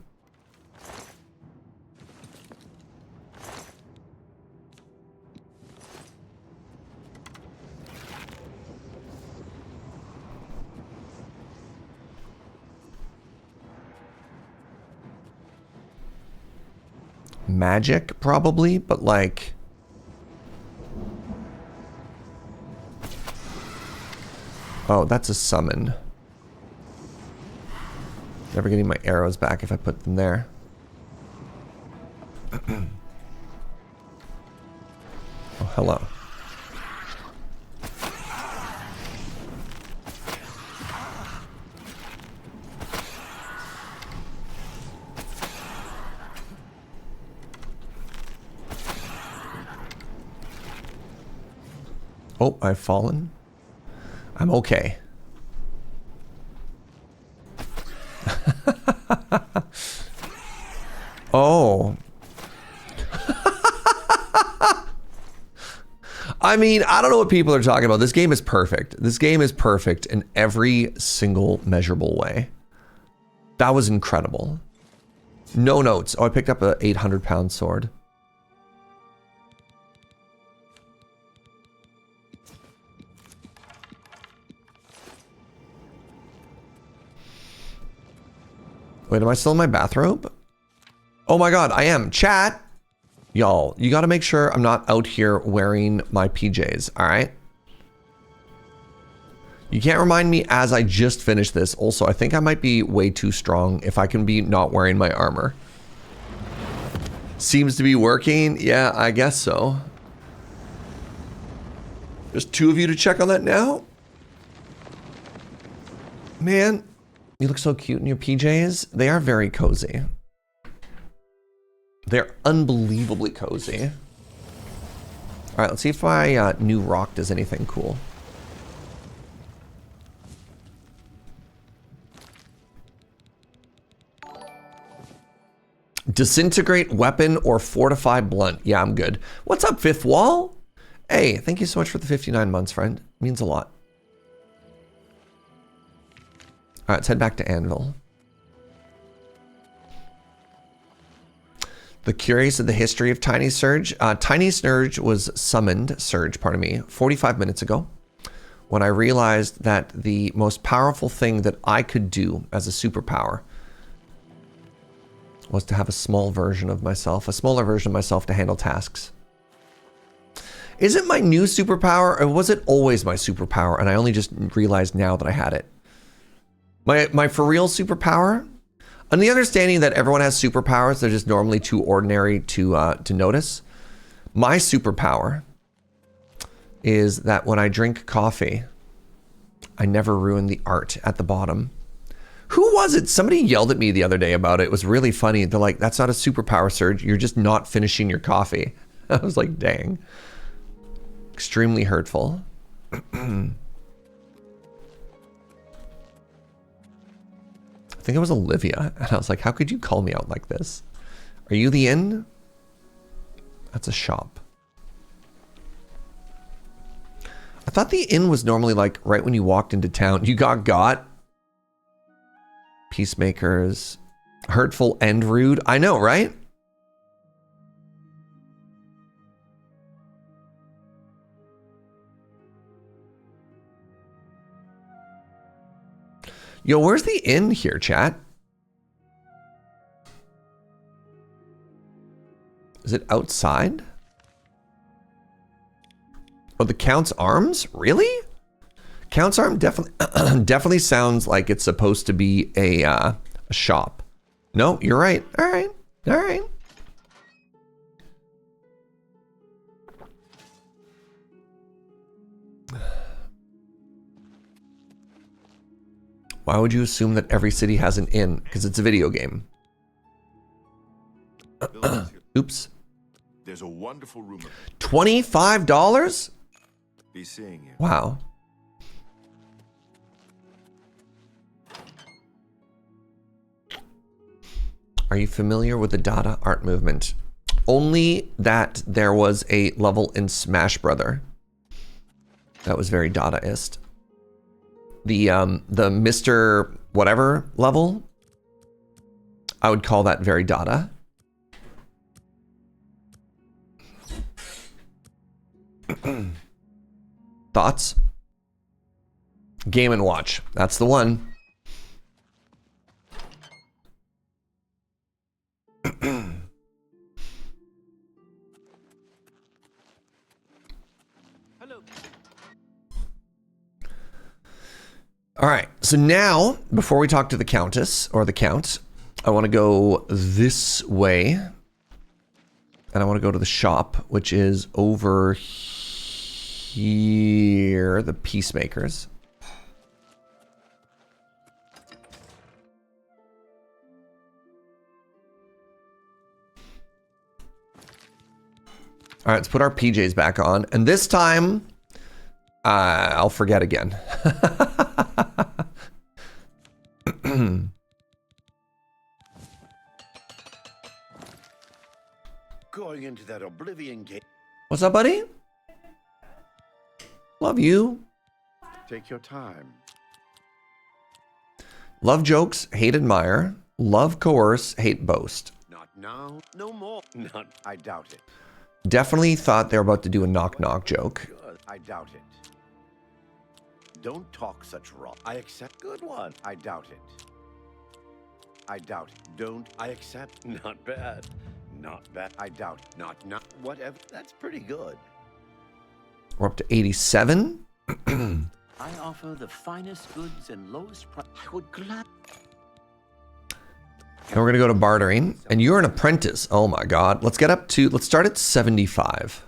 Magic, probably, but like... Oh, that's a summon. Never getting my arrows back if I put them there. Oh, hello. Oh, I've fallen. I'm okay. Oh. I mean, I don't know what people are talking about. This game is perfect. This game is perfect in every single measurable way. That was incredible. No notes. Oh, I picked up a 800-pound sword. Wait, am I still in my bathrobe? Oh my god, I am. Chat! Y'all, you gotta make sure I'm not out here wearing my PJs, alright? You can't remind me as I just finished this. Also, I think I might be way too strong if I can be not wearing my armor. Seems to be working. Yeah, I guess so. There's 2 of you to check on that now? Man, you look so cute in your PJs. They are very cozy. They're unbelievably cozy. All right, let's see if my new rock does anything cool. Disintegrate weapon or fortify blunt. Yeah, I'm good. What's up, Fifth Wall? Hey, thank you so much for the 59 months, friend. Means a lot. All right, let's head back to Anvil. The curious of the history of Tiny Serge. Tiny Snerge was summoned, Serge, pardon me, 45 minutes ago when I realized that the most powerful thing that I could do as a superpower was to have a small version of myself, a smaller version of myself to handle tasks. Is it my new superpower or was it always my superpower and I only just realized now that I had it? My for real superpower? And the understanding that everyone has superpowers, they're just normally too ordinary to notice. My superpower is that when I drink coffee, I never ruin the art at the bottom. Who was it? Somebody yelled at me the other day about it. It was really funny. They're like, that's not a superpower, Serge. You're just not finishing your coffee. I was like, dang. Extremely hurtful. I think it was Olivia. And I was like, how could you call me out like this? Are you the inn? That's a shop. I thought the inn was normally like right when you walked into town. You got. Peacemakers. Hurtful and rude. I know, right? Yo, where's the inn here, chat? Is it outside? Oh, the Count's Arms? Really? Count's Arm definitely definitely sounds like it's supposed to be a shop. No, you're right. All right. All right. Why would you assume that every city has an inn? Because it's a video game. Oops. There's a wonderful rumor. $25? Be seeing you. Wow. Are you familiar with the Dada art movement? Only that there was a level in Smash Brother that was very Dadaist. The Mr. Whatever level, I would call that very Dada. Thoughts? Game & Watch. That's the one. Hello. All right, so now, before we talk to the Countess, or the Count, I want to go this way. And I want to go to the shop, which is over here, the Peacemakers. All right, let's put our PJs back on. And this time, I'll forget again. Going into that Oblivion gate. What's up, buddy? Love you. Take your time. Love jokes, hate admire. Love coerce, hate boast. Not now, no more. Not. I doubt it. Definitely thought they were about to do a knock-knock joke. Good. I doubt it. Don't talk such rot. I accept. Good one. I doubt it. I doubt it. Don't. I accept. Not bad. Not bad. I doubt. Not. Whatever. That's pretty good. We're up to 87. I offer the finest goods and lowest price. I would glad. And we're gonna go to bartering. And you're an apprentice. Oh my god. Let's start at 75.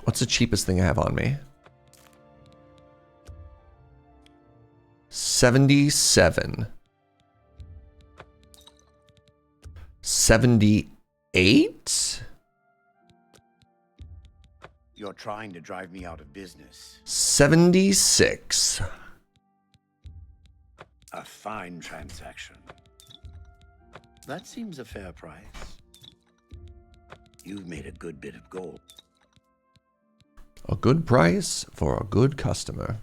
What's the cheapest thing I have on me? 77. 78? You're trying to drive me out of business. 76. A fine transaction. That seems a fair price. You've made a good bit of gold. A good price for a good customer.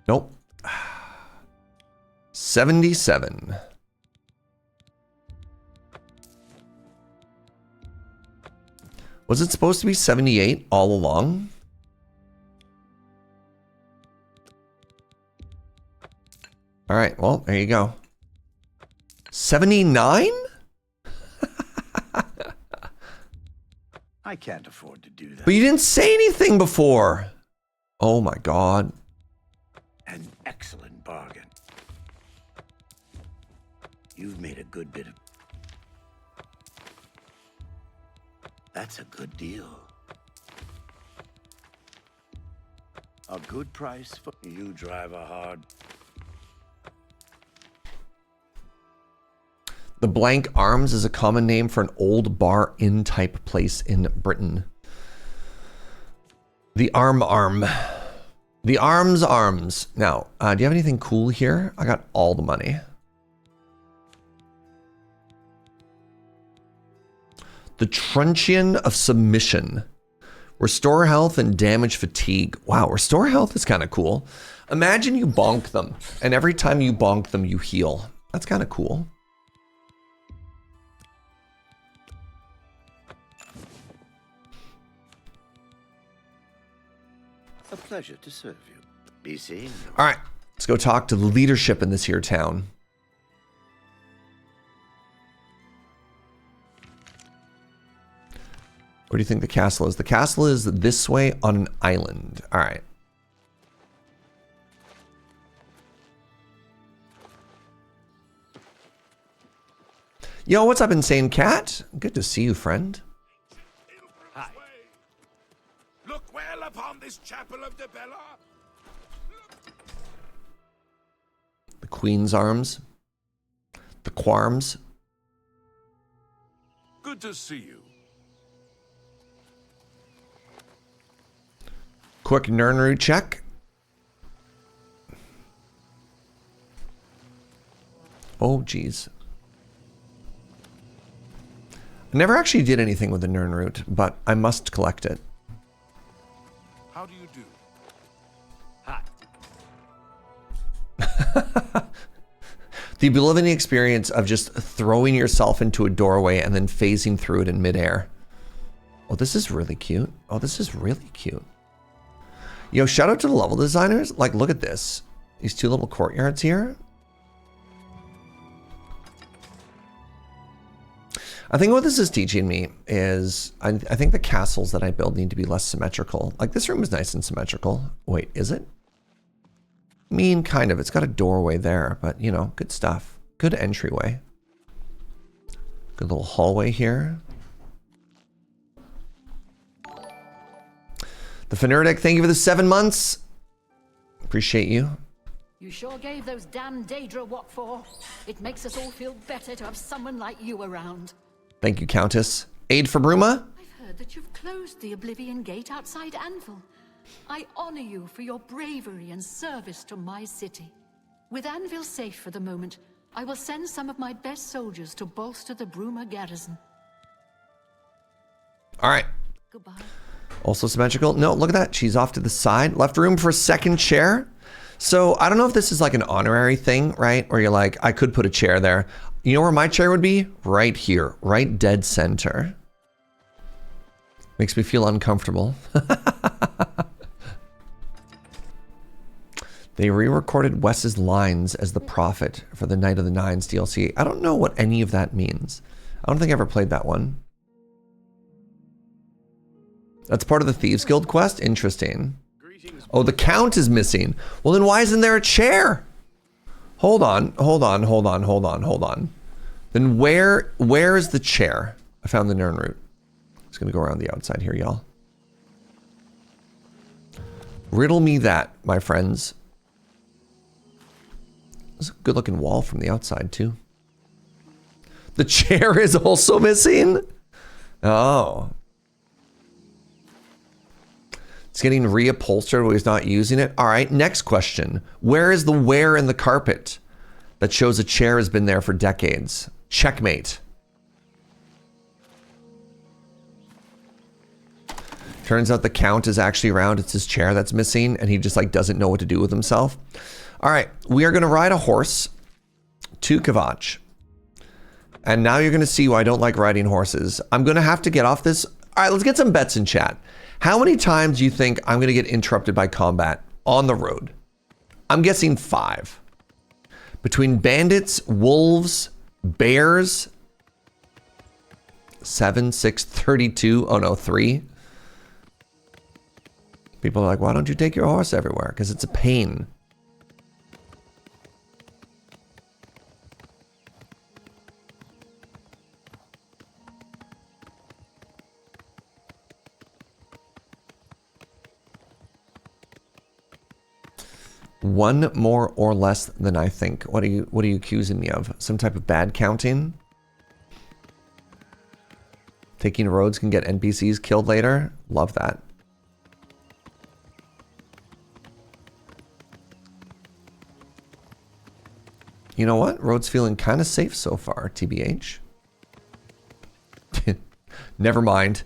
Nope. 77. Was it supposed to be 78 all along? All right, well, there you go. 79? I can't afford to do that. But you didn't say anything before. Oh my god. An excellent bargain. You've made a good bit of... That's a good deal. A good price for... You drive a hard... The Blank Arms is a common name for an old bar inn type place in Britain. The Arm. The Arms. Now, do you have anything cool here? I got all the money. The Truncheon of Submission. Restore health and damage fatigue. Wow, restore health is kind of cool. Imagine you bonk them, and every time you bonk them, you heal. That's kind of cool. A pleasure to serve you. Be seeing you. All right, let's go talk to the leadership in this here town. Where do you think the castle is? The castle is this way on an island. All right. Yo, what's up, Insane Cat? Good to see you, friend. Hi. Look well upon this chapel of Debella. The Queen's Arms. The Quarms. Good to see you. Quick Nernru check. Oh, geez. I never actually did anything with the Nernroot, but I must collect it. How do you do? Hi. The Oblivion experience of just throwing yourself into a doorway and then phasing through it in midair. Oh, this is really cute. Oh, this is really cute. Yo, shout out to the level designers. Like, look at this. These two little courtyards here. I think what this is teaching me is I think the castles that I build need to be less symmetrical. Like, this room is nice and symmetrical. Wait, is it? I mean, kind of. It's got a doorway there, but, you know, good stuff. Good entryway. Good little hallway here. The Feneric, thank you for the 7 months. Appreciate you. You sure gave those damn Daedra what for. It makes us all feel better to have someone like you around. Thank you, Countess. Aid for Bruma? I've heard that you've closed the Oblivion Gate outside Anvil. I honor you for your bravery and service to my city. With Anvil safe for the moment, I will send some of my best soldiers to bolster the Bruma garrison. All right. Goodbye. Also symmetrical. No, look at that. She's off to the side. Left room for a second chair. So I don't know if this is like an honorary thing, right? Where you're like, I could put a chair there. You know where my chair would be? Right here, right dead center. Makes me feel uncomfortable. They re-recorded Wes's lines as the prophet for the Night of the Nines DLC. I don't know what any of that means. I don't think I ever played that one. That's part of the Thieves Guild quest? Interesting. Oh, the Count is missing. Well, then why isn't there a chair? Hold on. Then where is the chair? I found the Nern route. Just gonna go around the outside here, y'all. Riddle me that, my friends. There's a good looking wall from the outside too. The chair is also missing? Oh. It's getting reupholstered while he's not using it. All right, next question. Where is the wear in the carpet that shows a chair has been there for decades? Checkmate. Turns out the Count is actually around. It's his chair that's missing, and he just like doesn't know what to do with himself. All right, we are going to ride a horse to Kvatch. And now you're going to see why I don't like riding horses. I'm going to have to get off this. All right, let's get some bets in chat. How many times do you think I'm going to get interrupted by combat on the road? I'm guessing 5. Between bandits, wolves, bears. 7, 6, 32. Oh no, 3. People are like, why don't you take your horse everywhere? Because it's a pain. One more or less than I think. What are you accusing me of? Some type of bad counting? Taking roads can get NPCs killed later? Love that. You know what? Road's feeling kind of safe so far, TBH. Never mind.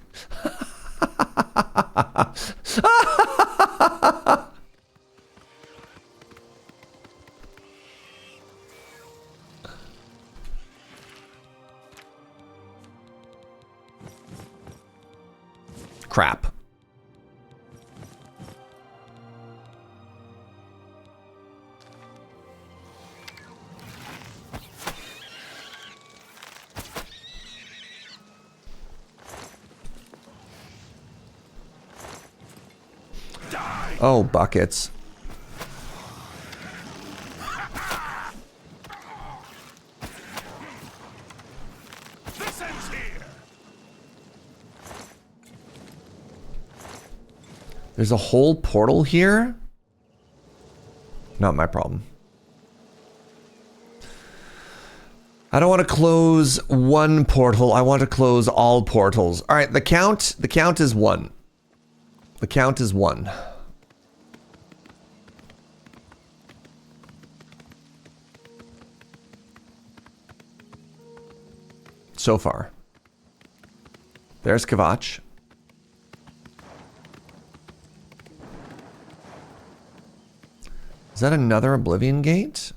Crap. Oh, buckets. This ends here. There's a whole portal here? Not my problem. I don't want to close one portal. I want to close all portals. All right, the count is 1. The count is 1. So far. There's Kvatch. Is that another Oblivion gate?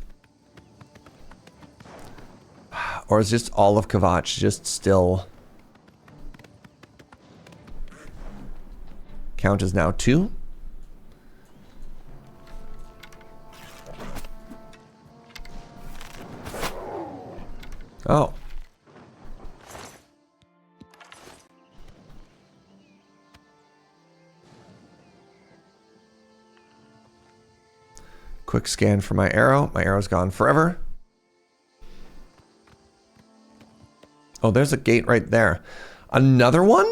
Or is just all of Kvatch just still... Count is now 2. Oh. Quick scan for my arrow. My arrow's gone forever. Oh, there's a gate right there. Another one?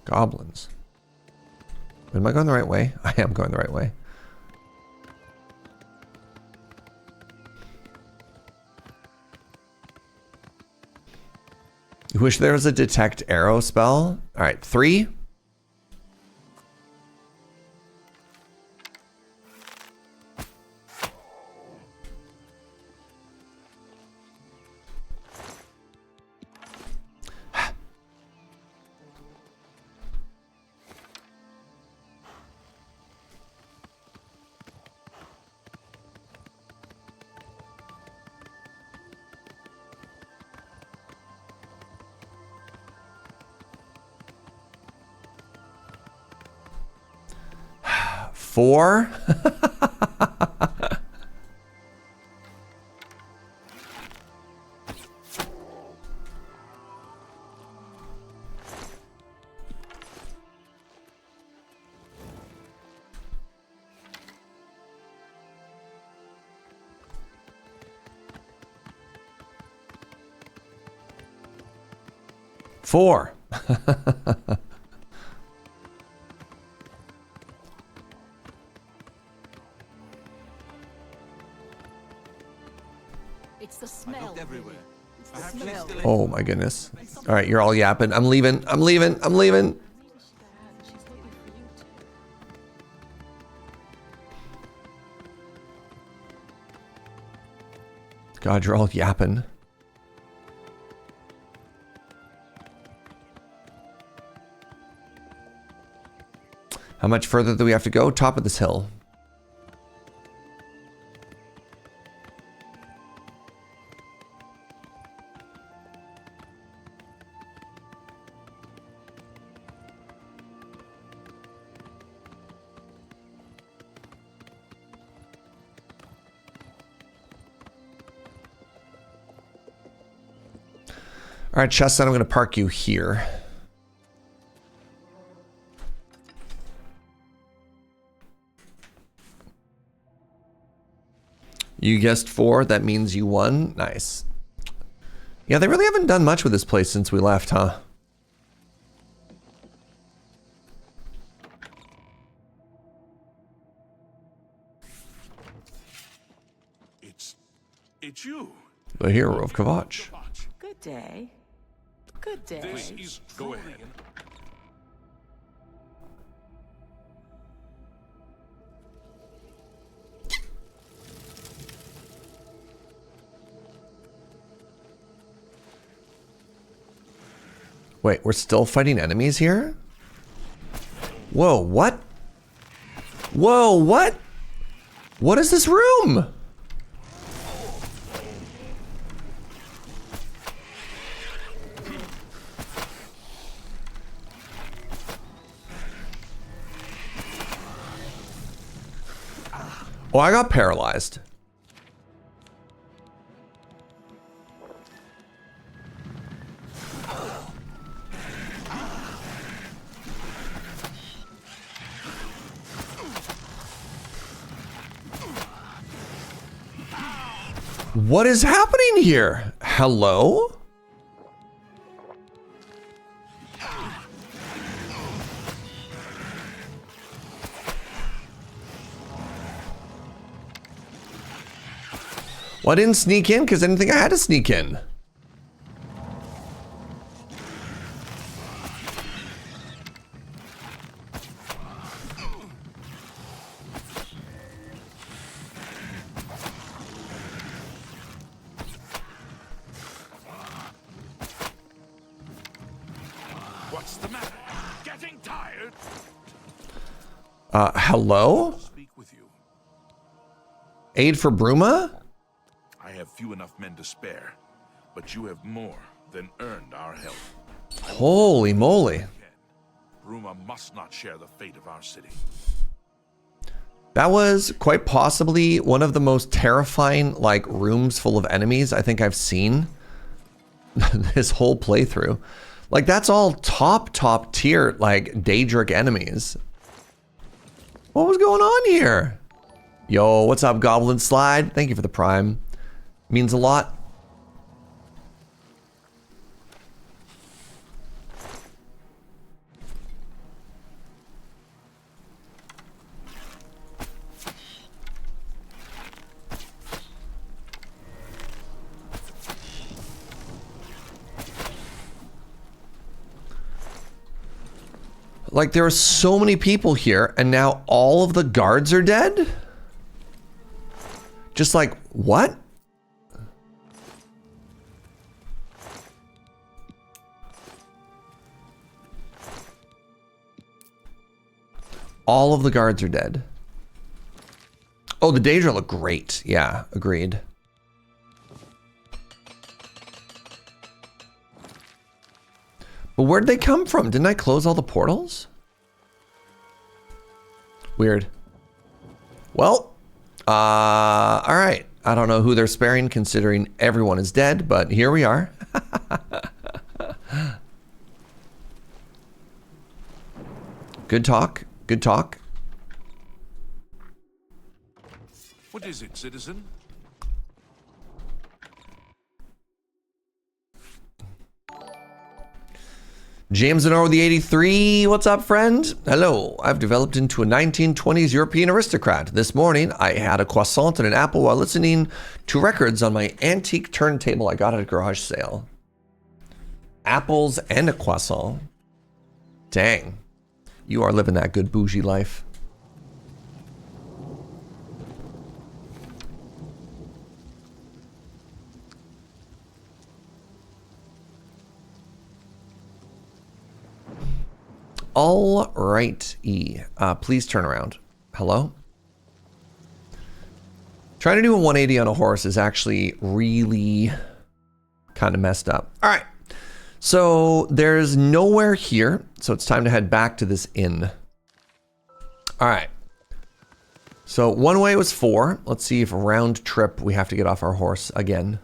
Goblins. Am I going the right way? I am going the right way. You wish there was a detect arrow spell? All right, 3. Four. Four. It's the smell. Everywhere. Oh my goodness. All right, you're all yapping. I'm leaving. I'm leaving. I'm leaving. God, you're all yapping. How much further do we have to go? Top of this hill. All right, Chestnut, I'm going to park you here. You guessed 4. That means you won. Nice. Yeah, they really haven't done much with this place since we left, huh? It's you. The hero of Kvatch. Good day. Good day. This is... Go ahead. Wait, we're still fighting enemies here? Whoa, what? Whoa, what? What is this room? Oh, I got paralyzed. What is happening here? Hello? Well, I didn't sneak in because I didn't think I had to sneak in. What's the matter? Getting tired? Hello? Speak with you. Aid for Bruma? I have few enough men to spare, but you have more than earned our help. Holy moly. Bruma must not share the fate of our city. That was quite possibly one of the most terrifying, like, rooms full of enemies I think I've seen this whole playthrough. Like, that's all top tier, like, Daedric enemies. What was going on here? Yo, what's up, Goblin Slide? Thank you for the Prime. Means a lot. Like, there are so many people here, and now all of the guards are dead? Just like, what? All of the guards are dead. Oh, the Daedra look great. Yeah, agreed. But where'd they come from? Didn't I close all the portals? Weird. Well, all right. I don't know who they're sparing considering everyone is dead, but here we are. Good talk. Good talk. What is it, citizen? James and the 83, what's up, friend? Hello, I've developed into a 1920s European aristocrat. This morning, I had a croissant and an apple while listening to records on my antique turntable I got at a garage sale. Apples and a croissant. Dang, you are living that good bougie life. All right, please turn around. Hello? Trying to do a 180 on a horse is actually really kind of messed up. All right, so there's nowhere here, so it's time to head back to this inn. All right, so one way was 4. Let's see if round trip we have to get off our horse again.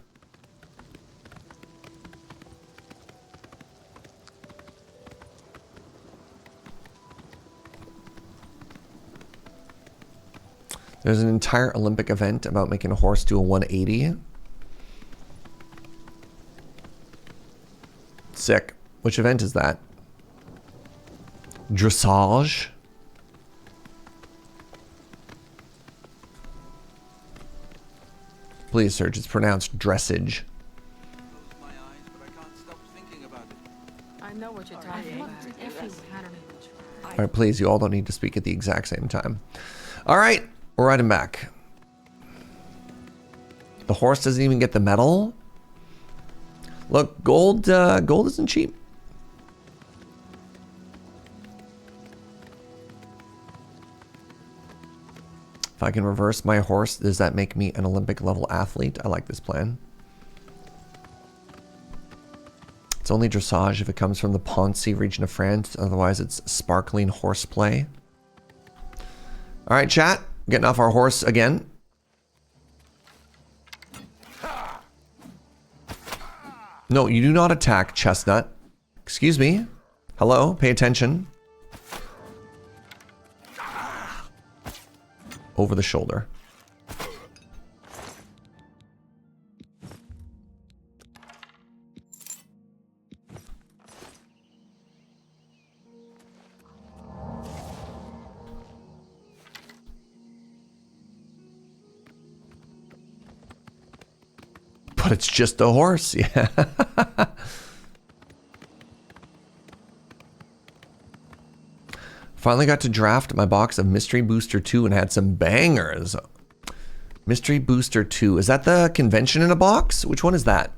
There's an entire Olympic event about making a horse do a 180. Sick. Which event is that? Dressage? Please, Serge, it's pronounced dressage. I know what you're talking about. All right, please, you all don't need to speak at the exact same time. All right. We're riding back. The horse doesn't even get the medal. Look, gold isn't cheap. If I can reverse my horse, does that make me an Olympic level athlete? I like this plan. It's only dressage if it comes from the Poncy region of France. Otherwise, it's sparkling horseplay. All right, chat. Getting off our horse again. No, you do not attack, Chestnut. Excuse me. Hello, pay attention. Over the shoulder. But it's just a horse, yeah. Finally got to draft my box of Mystery Booster 2 and had some bangers. Mystery Booster 2. Is that the convention in a box? Which one is that?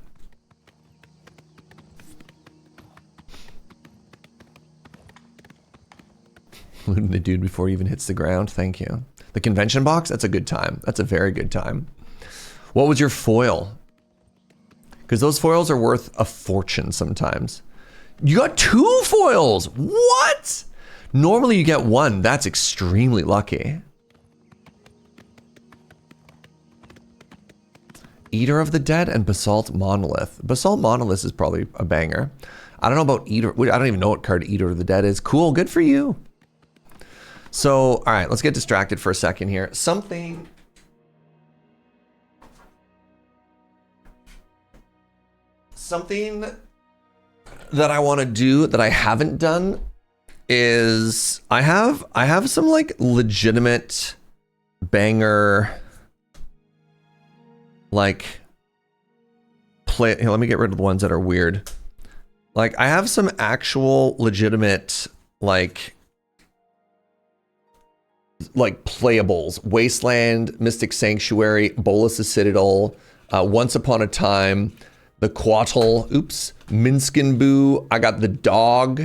Looting the dude before he even hits the ground. Thank you. The convention box? That's a good time. That's a very good time. What was your foil? Because those foils are worth a fortune sometimes. You got 2 foils! What? Normally you get 1. That's extremely lucky. Eater of the Dead and Basalt Monolith. Basalt Monolith is probably a banger. I don't know about Eater. I don't even know what card Eater of the Dead is. Cool, good for you. So, all right, let's get distracted for a second here. Something that I want to do that I haven't done is I have some like legitimate banger like play. Here, let me get rid of the ones that are weird. Like I have some actual legitimate like like playables: Wasteland, Mystic Sanctuary, Bolus's Citadel, Once Upon a Time, the Quattle, Minskinboo. I got the Dog,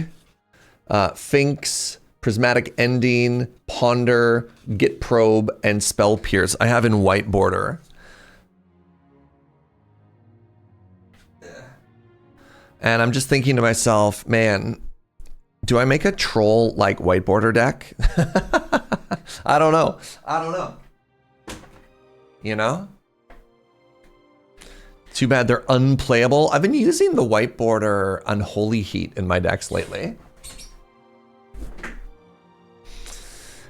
Finks, Prismatic Ending, Ponder, Git Probe, and Spell Pierce. I have in white border. And I'm just thinking to myself, man, do I make a troll like white border deck? I don't know. You know? Too bad they're unplayable. I've been using the white border Unholy Heat in my decks lately.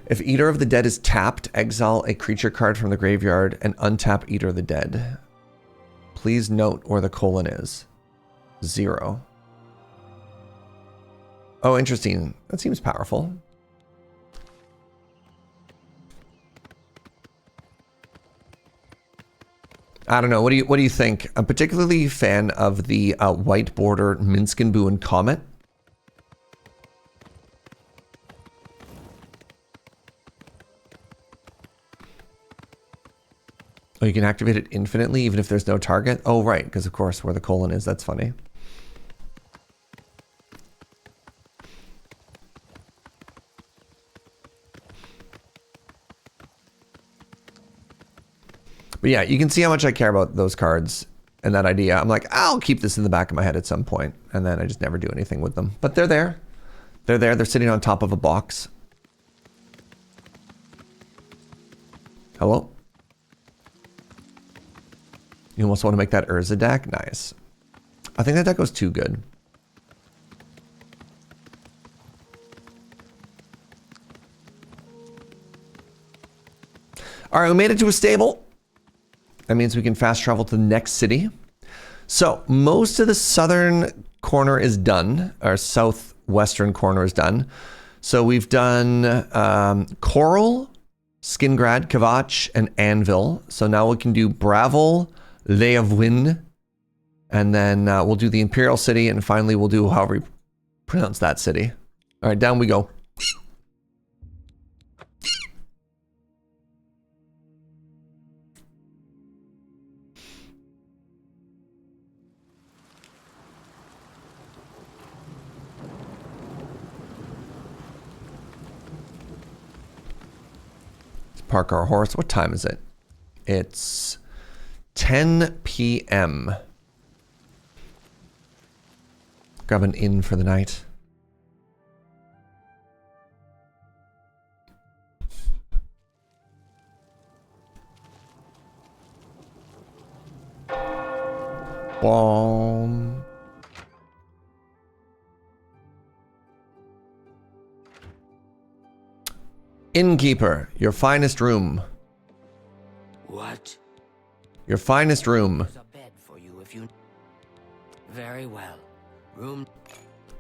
If Eater of the Dead is tapped, exile a creature card from the graveyard and untap Eater of the Dead. Please note where the colon is. 0. Oh, interesting. That seems powerful. I don't know. What do you think? I'm particularly a fan of the white border Minskinboo and Comet. Oh, you can activate it infinitely even if there's no target? Oh, right, because of course where the colon is, that's funny. But yeah, you can see how much I care about those cards and that idea. I'm like, I'll keep this in the back of my head at some point, and then I just never do anything with them. But they're there. They're there. They're sitting on top of a box. Hello? You almost want to make that Urza deck? Nice. I think that deck goes too good. All right, we made it to a stable. That means we can fast travel to the next city. So most of the southern corner is done. Our southwestern corner is done. So we've done Chorrol, Skingrad, Kvatch, and Anvil. So now we can do Bravil, Leyawiin, and then we'll do the Imperial City, and finally we'll do however you pronounce that city. All right, down we go. Park our horse. What time is it? It's 10 p.m. Grab an inn for the night. Bomb. Innkeeper, your finest room. What? Your finest room. There's a bed for you if you... Very well. Room...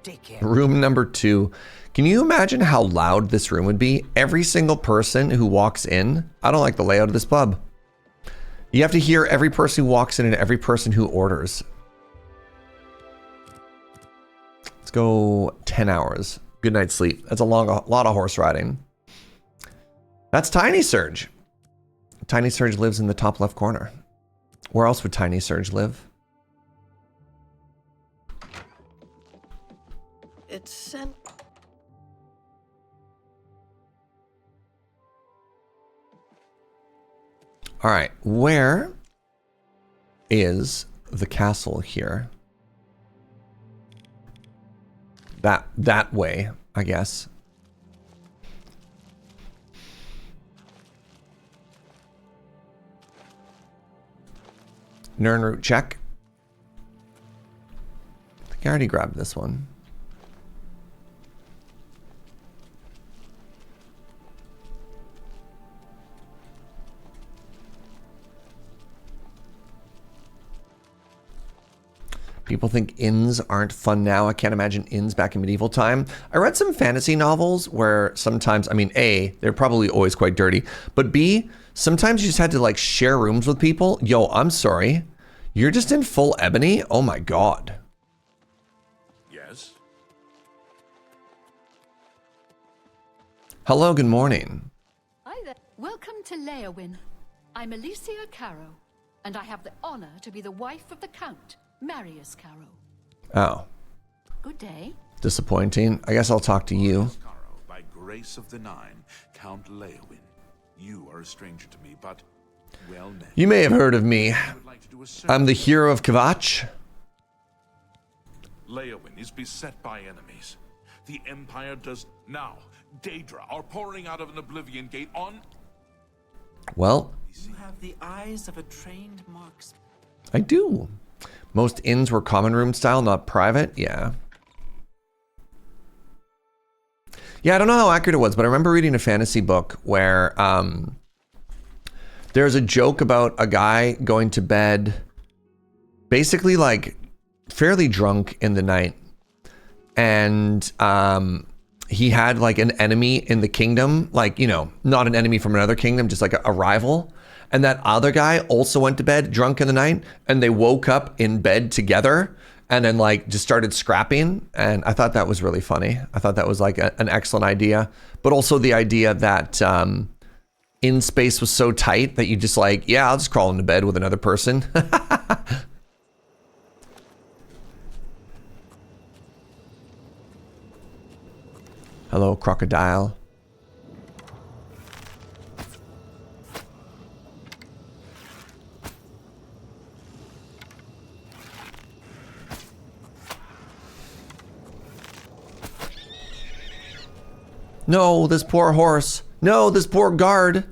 Take care. Room number 2. Can you imagine how loud this room would be? Every single person who walks in... I don't like the layout of this pub. You have to hear every person who walks in and every person who orders. Let's go 10 hours. Good night's sleep. That's a lot of horse riding. That's Tiny Serge. Tiny Serge lives in the top left corner. Where else would Tiny Serge live? It's sent. All right, where is the castle here? That way, I guess. Nern route check. I think I already grabbed this one. People think inns aren't fun now. I can't imagine inns back in medieval time. I read some fantasy novels where sometimes, I mean, A, they're probably always quite dirty, but B, sometimes you just had to like share rooms with people. Yo, I'm sorry. You're just in full ebony? Oh my God. Yes? Hello, good morning. I Welcome to Leyawiin. I'm Alicia Caro, and I have the honor to be the wife of the Count, Marius Caro. Oh. Good day. Disappointing. I guess I'll talk to you. By grace of the Nine, Count Leyawiin. You are a stranger to me, but well met. You may have heard of me. I'm the hero of Kvatch. Leyawiin is beset by enemies. The Empire does now. Daedra are pouring out of an Oblivion Gate on... Well, You have the eyes of a trained marksman. I do. Most inns were common room style, not private. Yeah. Yeah, I don't know how accurate it was, but I remember reading a fantasy book where there's a joke about a guy going to bed basically like fairly drunk in the night. And he had like an enemy in the kingdom, like, you know, not an enemy from another kingdom, just like a rival. And that other guy also went to bed drunk in the night, and they woke up in bed together and then like just started scrapping. And I thought that was really funny. I thought that was like an excellent idea, but also the idea that in space was so tight that you just like, yeah, I'll just crawl into bed with another person. Hello, crocodile. No, this poor horse. No, this poor guard.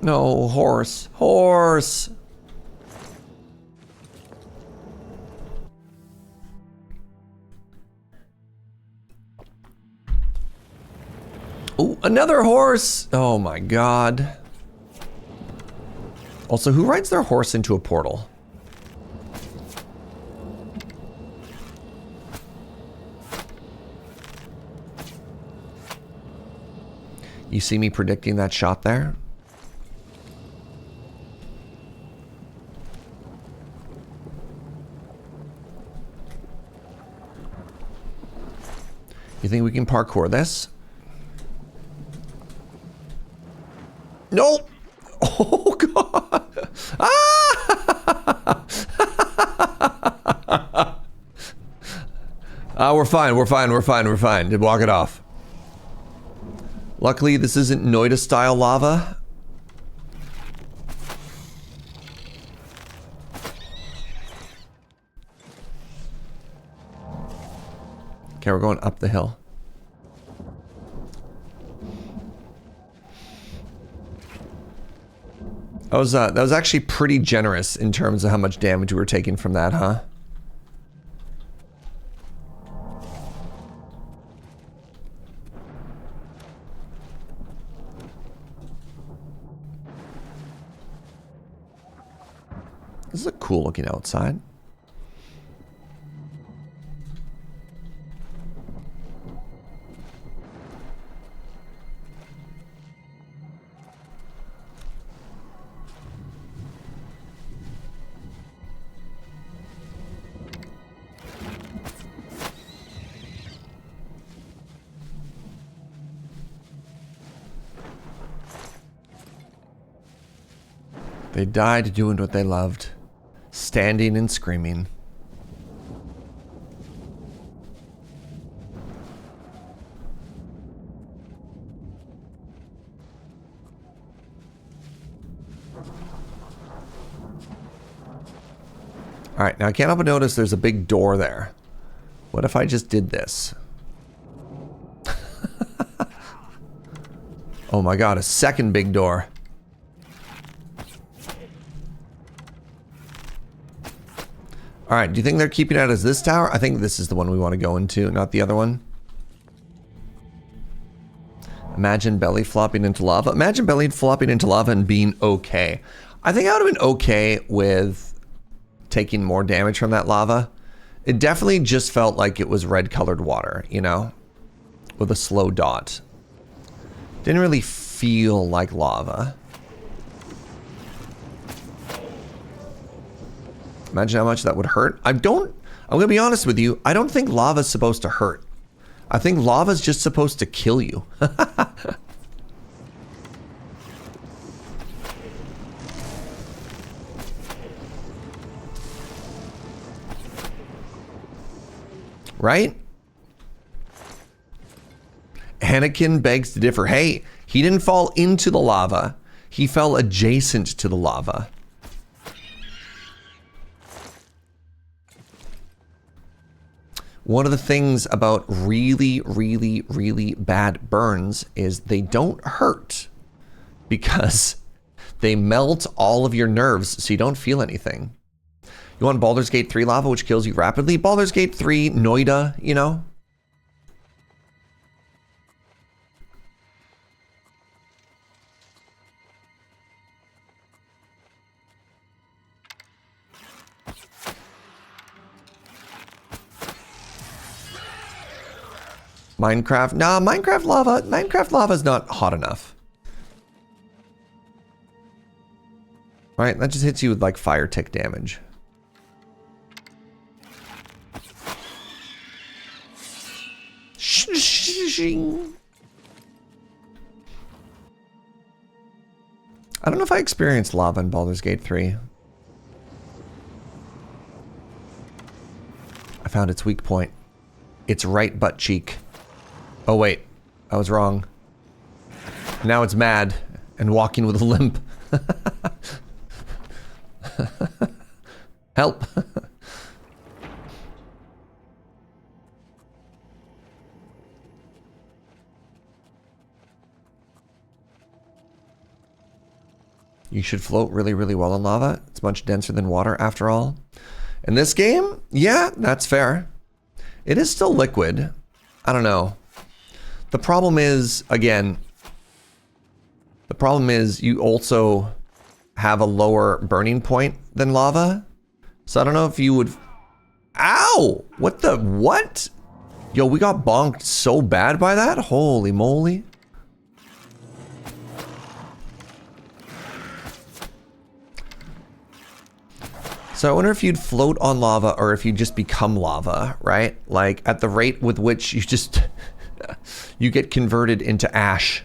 No, horse. Horse. Oh, another horse. Oh my god. Also, who rides their horse into a portal? You see me predicting that shot there? You think we can parkour this? Nope. Oh god. Ah! We're fine. We're fine. We're fine. We're fine. Just walk it off. Luckily, this isn't Noida style lava. Okay, we're going up the hill. That was actually pretty generous in terms of how much damage we were taking from that, huh? This is a cool looking outside. They died doing what they loved, standing and screaming. All right, now I can't help but notice there's a big door there. What if I just did this? Oh my god, a second big door. All right, do you think they're keeping it as this tower? I think this is the one we want to go into, not the other one. Imagine belly flopping into lava. Imagine belly flopping into lava and being okay. I think I would have been okay with taking more damage from that lava. It definitely just felt like it was red colored water, you know, with a slow dot. Didn't really feel like lava. Imagine how much that would hurt. I don't I'm gonna be honest with you. I don't think lava's supposed to hurt. I think lava's just supposed to kill you. Right? Anakin begs to differ. Hey, he didn't fall into the lava. He fell adjacent to the lava. One of the things about really, really, really bad burns is they don't hurt because they melt all of your nerves so you don't feel anything. You want Baldur's Gate 3 lava, which kills you rapidly? Baldur's Gate 3, Noida, you know? Minecraft? Nah, Minecraft lava is not hot enough. Right, that just hits you with like fire tick damage. I don't know if I experienced lava in Baldur's Gate 3. I found its weak point. Its right butt cheek. Oh wait, I was wrong. Now it's mad and walking with a limp. Help. You should float really, really well in lava. It's much denser than water after all. In this game, yeah, that's fair. It is still liquid. I don't know. The problem is, again, the problem is you also have a lower burning point than lava. So I don't know if you would... Ow! What the... What? Yo, we got bonked so bad by that? Holy moly. So I wonder if you'd float on lava or if you'd just become lava, right? Like at the rate with which you just... you get converted into ash.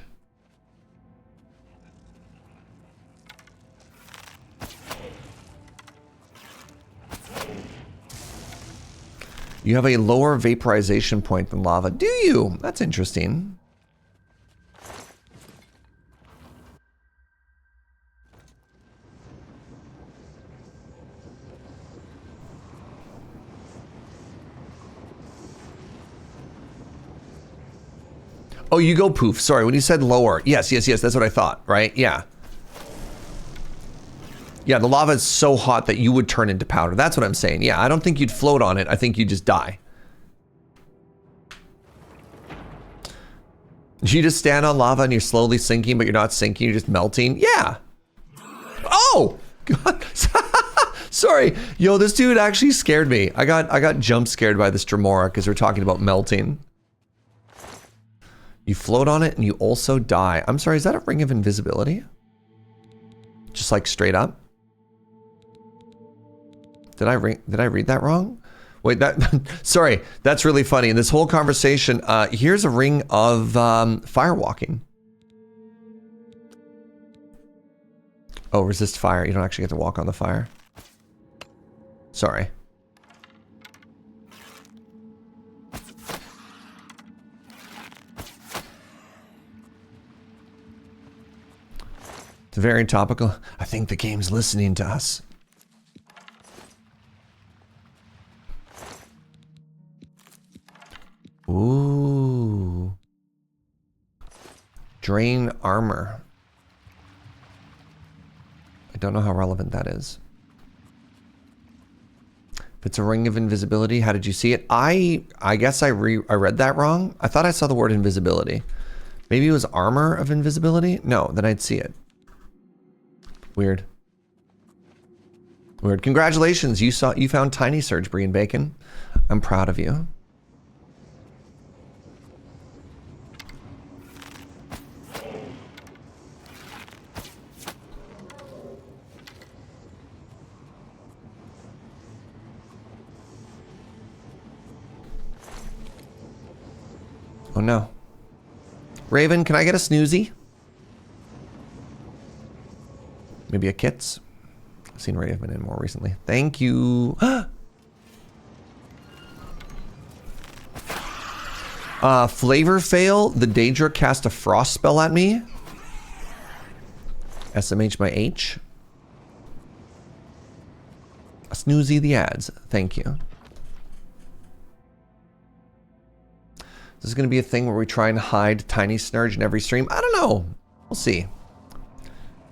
You have a lower vaporization point than lava. Do you? That's interesting. Oh, you go poof. Sorry, when you said lower. Yes, yes, yes. That's what I thought, right? Yeah. Yeah, the lava is so hot that you would turn into powder. That's what I'm saying. Yeah, I don't think you'd float on it. I think you'd just die. You just stand on lava and you're slowly sinking, but you're not sinking. You're just melting. Yeah. Oh! God. Sorry. Yo, this dude actually scared me. I got jump scared by this Dremora because we're talking about melting. You float on it and you also die. I'm sorry, is that a ring of invisibility? Just like straight up? Did I read that wrong? Wait, that sorry, that's really funny. In this whole conversation, here's a ring of firewalking. Oh, resist fire. You don't actually get to walk on the fire. Sorry. It's very topical. I think the game's listening to us. Ooh. Drain armor. I don't know how relevant that is. If it's a ring of invisibility, how did you see it? I guess I read that wrong. I thought I saw the word invisibility. Maybe it was armor of invisibility? No, then I'd see it. Weird. Weird. Congratulations, you found Tiny Serge, Brie and Bacon. I'm proud of you. Oh no. Raven, can I get a snoozy? Maybe a kits? I've seen Raven in more recently. Thank you. Flavor fail. The Daedra cast a frost spell at me. SMH my H. A snoozy the ads. Thank you. This is going to be a thing where we try and hide Tiny Snerge in every stream. I don't know. We'll see.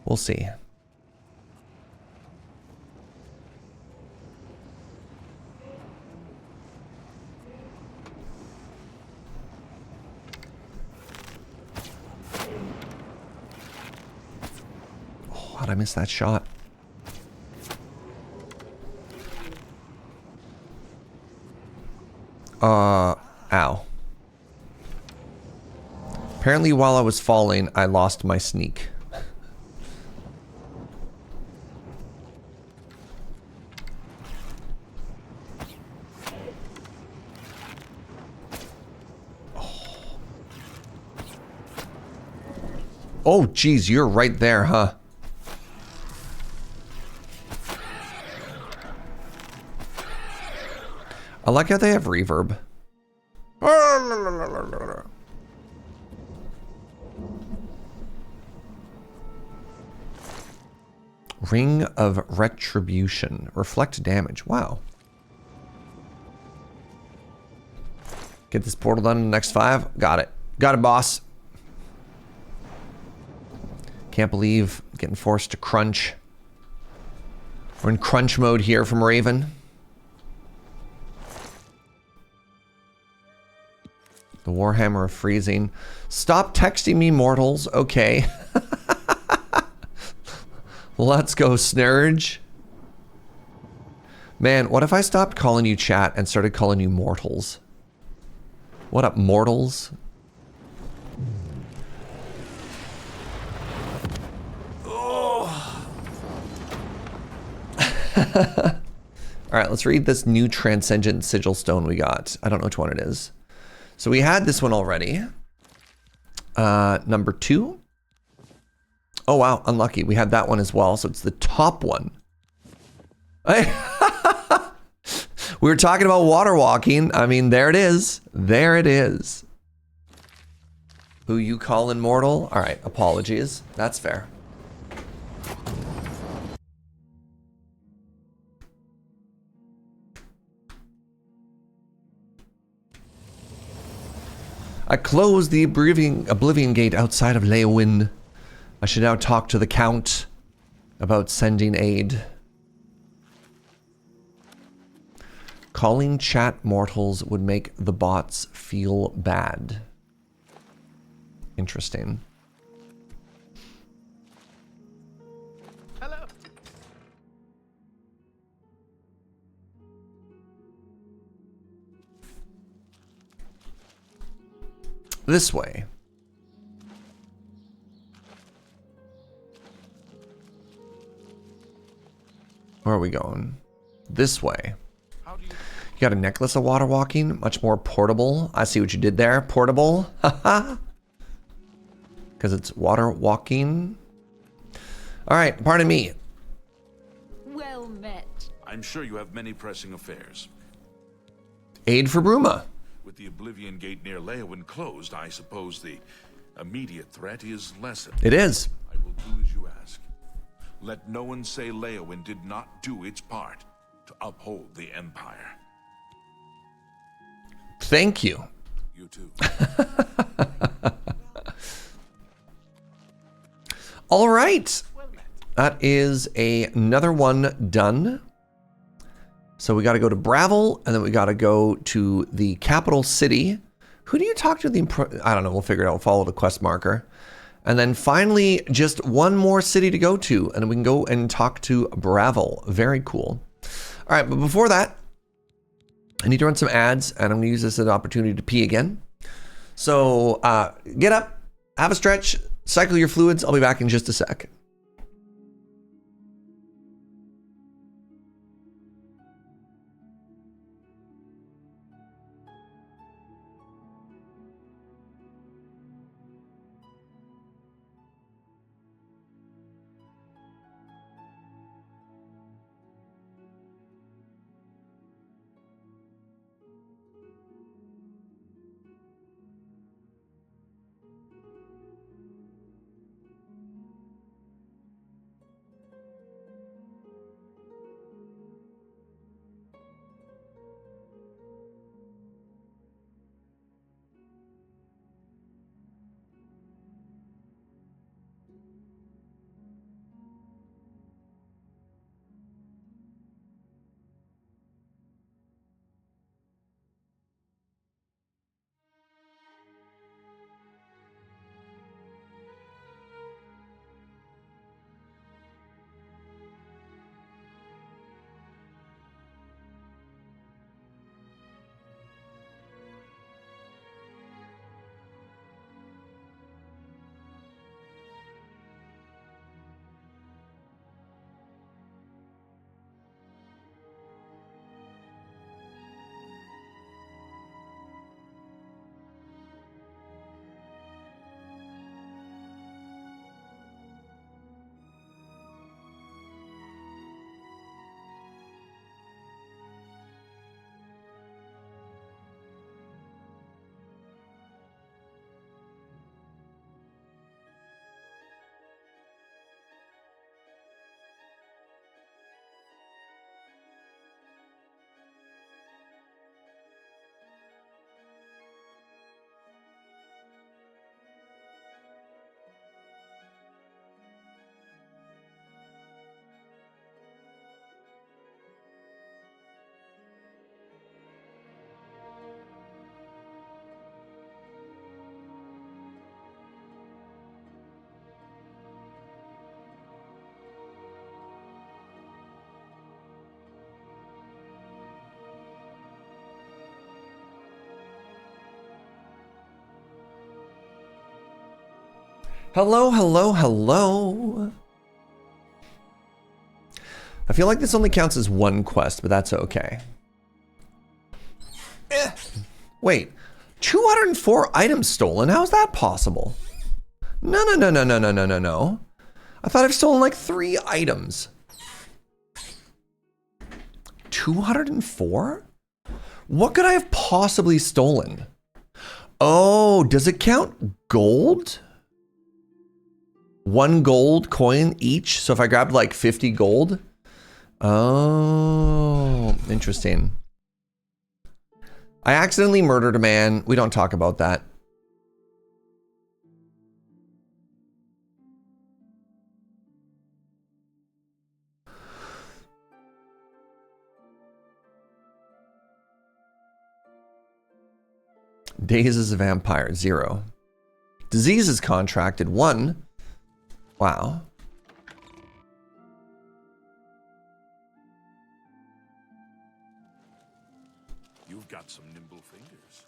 We'll see. Oh, how'd I miss that shot? Ow. Apparently while I was falling, I lost my sneak. Oh, geez, you're right there, huh? I like how they have reverb. Ring of Retribution. Reflect damage. Wow. Get this portal done in the next 5. Got it. Got it, boss. Can't believe getting forced to crunch. We're in crunch mode here from Raven. The Warhammer of Freezing. Stop texting me, mortals. Okay. Let's go, Snerge. Man, what if I stopped calling you chat and started calling you mortals? What up, mortals? Oh. All right, let's read this new Transcendent Sigil Stone we got. I don't know which one it is. So we had this one already. Number 2. Oh, wow. Unlucky. We had that one as well. So it's the top one. We were talking about water walking. I mean, there it is. There it is. Who you call immortal? All right. Apologies. That's fair. I closed the Oblivion Gate outside of Leyawiin. I should now talk to the Count about sending aid. Calling chat mortals would make the bots feel bad. Interesting. Hello. This way. Where are we going? This way. You got a necklace of water walking? Much more portable. I see what you did there. Portable. Haha. Because it's water walking. All right, pardon me. Well met. I'm sure you have many pressing affairs. Aid for Bruma. With the Oblivion Gate near Leyawiin closed, I suppose the immediate threat is lessened. It is. I will do as you ask. Let no one say Leyawiin did not do its part to uphold the Empire. Thank you. You too. All right. That is another one done. So we got to go to Bravil, and then we got to go to the capital city. Who do you talk to? I don't know. We'll figure it out. Follow the quest marker. And then finally, just one more city to go to, and we can go and talk to Bravil. Very cool. All right, but before that, I need to run some ads, and I'm going to use this as an opportunity to pee again. So get up, have a stretch, cycle your fluids. I'll be back in just a sec. Hello, hello, hello. I feel like this only counts as one quest, but that's okay. Wait, 204 items stolen? How is that possible? No. I thought I've stolen like 3 items. 204? What could I have possibly stolen? Oh, does it count gold? 1 gold coin each? So if I grabbed like 50 gold? Oh, interesting. I accidentally murdered a man. We don't talk about that. Days as a vampire, 0. Diseases contracted, 1. Wow. You've got some nimble fingers.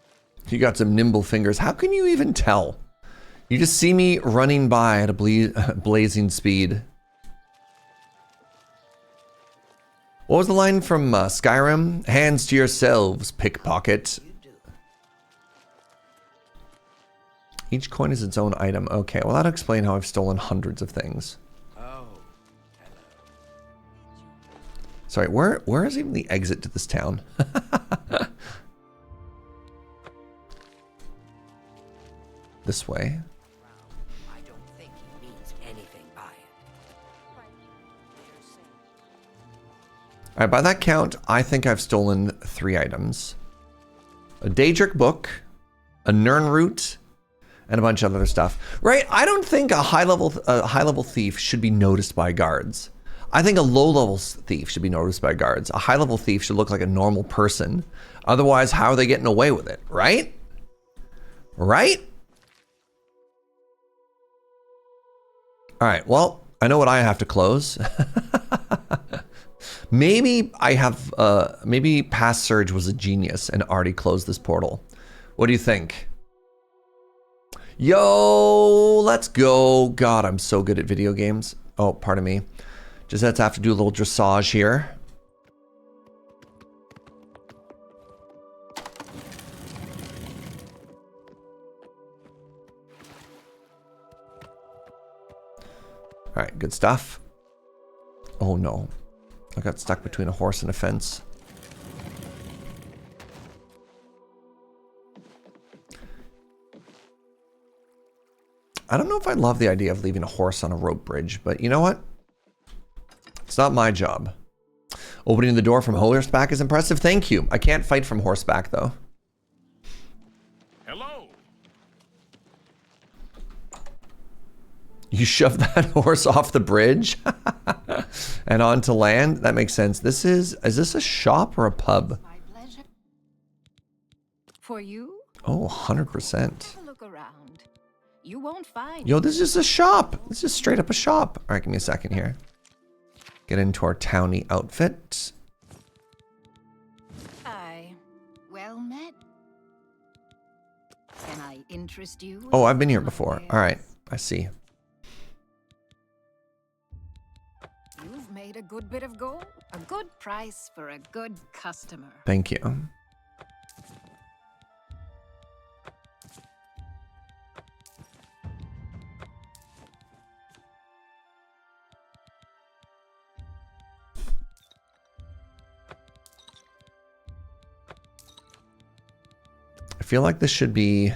You got some nimble fingers. How can you even tell? You just see me running by at a blazing speed. What was the line from Skyrim? Hands to yourselves, pickpocket. Each coin is its own item. Okay, well that'll explain how I've stolen hundreds of things. Oh, Sorry, where is even the exit to this town? This way. I don't think he means anything by it. Alright, by that count, I think I've stolen 3 items. A Daedric book, a Nirn root, and a bunch of other stuff. Right? I don't think a high level thief should be noticed by guards. I think a low level thief should be noticed by guards. A high level thief should look like a normal person. Otherwise, how are they getting away with it? Right? Right? All right, well, I know what I have to close. Maybe I have, maybe past Serge was a genius and already closed this portal. What do you think? Yo, let's go. God, I'm so good at video games. Oh, pardon me. Just have to do a little dressage here. All right, good stuff. Oh no, I got stuck between a horse and a fence. I don't know if I love the idea of leaving a horse on a rope bridge, but you know what? It's not my job. Opening the door from horseback is impressive. Thank you. I can't fight from horseback though. Hello. You shove that horse off the bridge and onto land? That makes sense. Is this a shop or a pub? For you? Oh, 100%. Have a look around. You won't find. Yo, this is a shop. This is straight up a shop. All right, give me a second here. Get into our towny outfit. Aye. Well met. Can I interest you? Oh, I've been here before. All right, I see. You've made a good bit of gold. A good price for a good customer. Thank you. I feel like this should be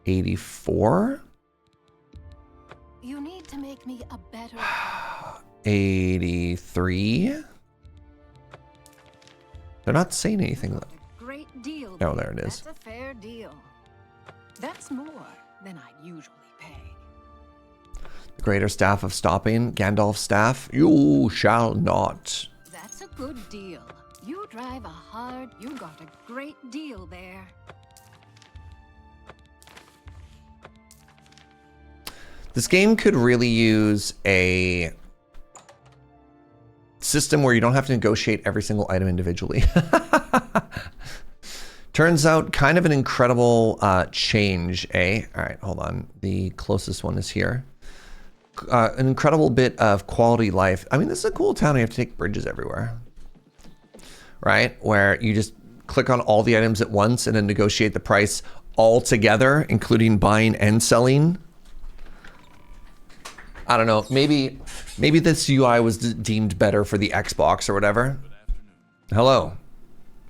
84. You need to make me a better 83. They're not saying anything. great deal. Oh, there it is. That's a fair deal. That's more than I'd usually pay. The greater staff of stopping, Gandalf's staff. You shall not. That's a good deal. You drive a hard, you got a great deal there. This game could really use a system where you don't have to negotiate every single item individually. Turns out kind of an incredible change, eh? All right, hold on. The closest one is here. An incredible bit of quality life. I mean, this is a cool town. You have to take bridges everywhere, right? Where you just click on all the items at once and then negotiate the price all together, including buying and selling. I don't know. Maybe this UI was deemed better for the Xbox or whatever. Hello.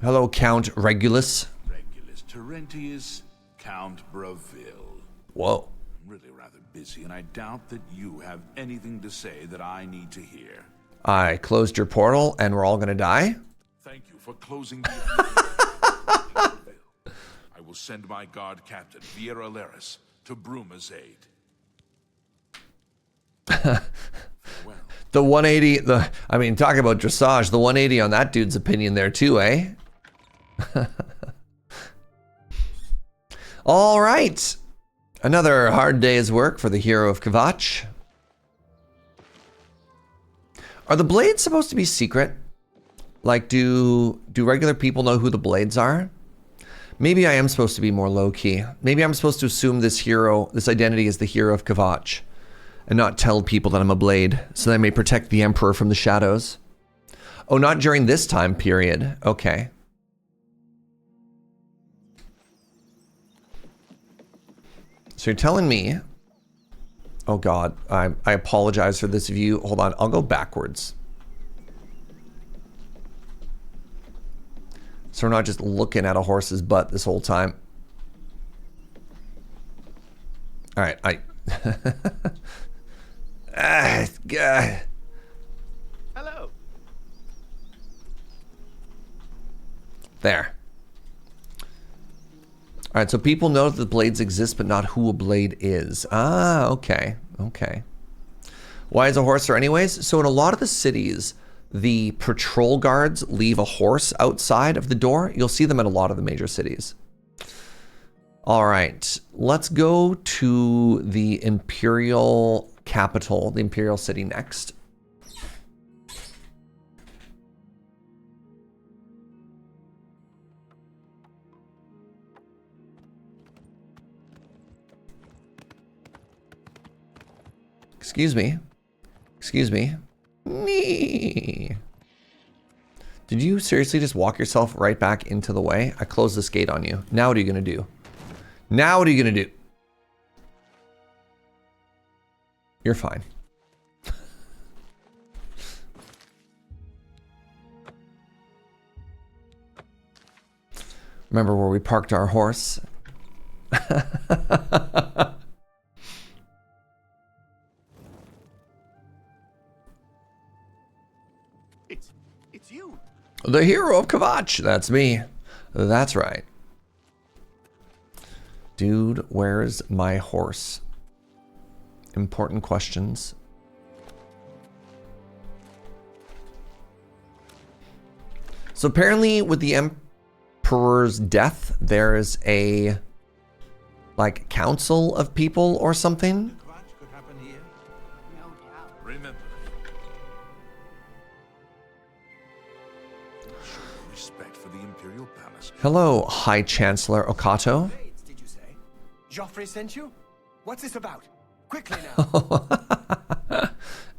Hello, Count Regulus. Regulus Terentius, Count Bravil. Whoa. I'm really rather busy, and I doubt that you have anything to say that I need to hear. I closed your portal, and we're all gonna die? Thank you for closing the I will send my guard captain, Viera Laris, to Bruma's aid. The 180, I mean, talking about dressage, the 180 on that dude's opinion there too, eh? All right. Another hard day's work for the hero of Kvatch. Are the blades supposed to be secret? Like, do regular people know who the blades are? Maybe I am supposed to be more low-key. Maybe I'm supposed to assume this identity is the hero of Kvatch, and not tell people that I'm a blade, so that I may protect the Emperor from the shadows. Oh, not during this time period. Okay. So you're telling me... Oh God, I apologize for this view. Hold on, I'll go backwards. So we're not just looking at a horse's butt this whole time. All right, God. Hello. There. All right, so people know that the blades exist, but not who a blade is. Ah, okay, okay. Why is a horse there anyways? So in a lot of the cities, the patrol guards leave a horse outside of the door. You'll see them in a lot of the major cities. All right, let's go to the Imperial capital, the Imperial City next. Excuse me. Excuse me. Nee. Did you seriously just walk yourself right back into the way? I closed this gate on you. Now what are you gonna do? Now what are you gonna do? You're fine. Remember where we parked our horse? It's you. The hero of Kvatch. That's me. That's right. Dude, where's my horse? Important questions. So apparently with the Emperor's death, there's a like council of people or something. Remember. Respect for the Imperial Palace. Hello, High Chancellor Okato. Did you say? Joffrey sent you? What's this about? Quickly now.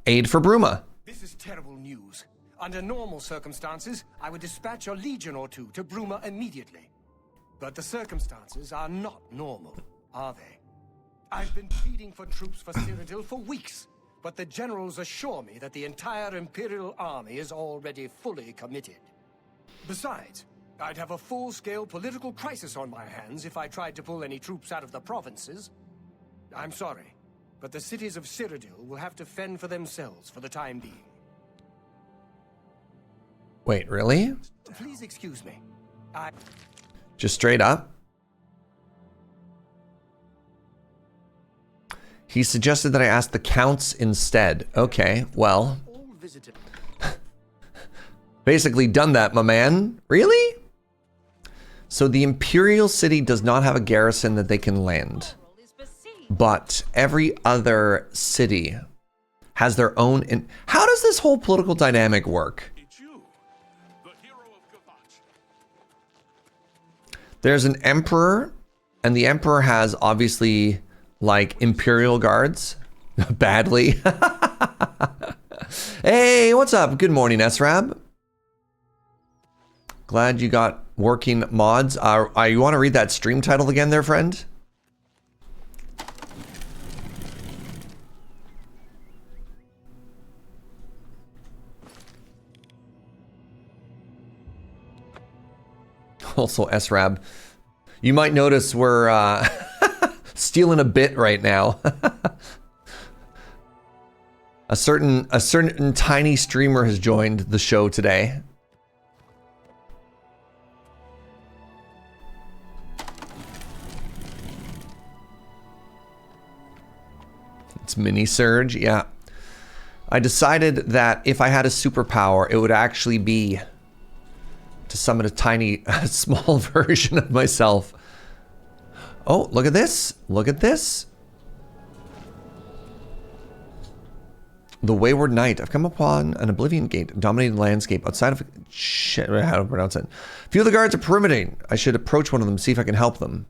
Aid for Bruma. This is terrible news. Under normal circumstances, I would dispatch a legion or two to Bruma immediately. But the circumstances are not normal, are they? I've been pleading for troops for Cyrodiil for weeks, but the generals assure me that the entire Imperial army is already fully committed. Besides, I'd have a full-scale political crisis on my hands if I tried to pull any troops out of the provinces. I'm sorry, but the cities of Cyrodiil will have to fend for themselves for the time being. Wait, really? Please excuse me. Just straight up? He suggested that I ask the counts instead. Okay, well. Basically done that, my man. Really? So the Imperial City does not have a garrison that they can land. But every other city has their own... How does this whole political dynamic work? There's an emperor, and the emperor has obviously like imperial guards. Badly. Hey, what's up? Good morning, SRAB. Glad you got working mods. You want to read that stream title again there, friend? Also, SRAB, you might notice we're stealing a bit right now. A certain tiny streamer has joined the show today. It's Miniserge, yeah. I decided that if I had a superpower, it would actually be to summon a tiny, small version of myself. Oh, look at this. Look at this. The Wayward Knight. I've come upon an Oblivion Gate, dominated landscape outside of... Shit, how to pronounce it. Few of the guards are perimeting. I should approach one of them, see if I can help them.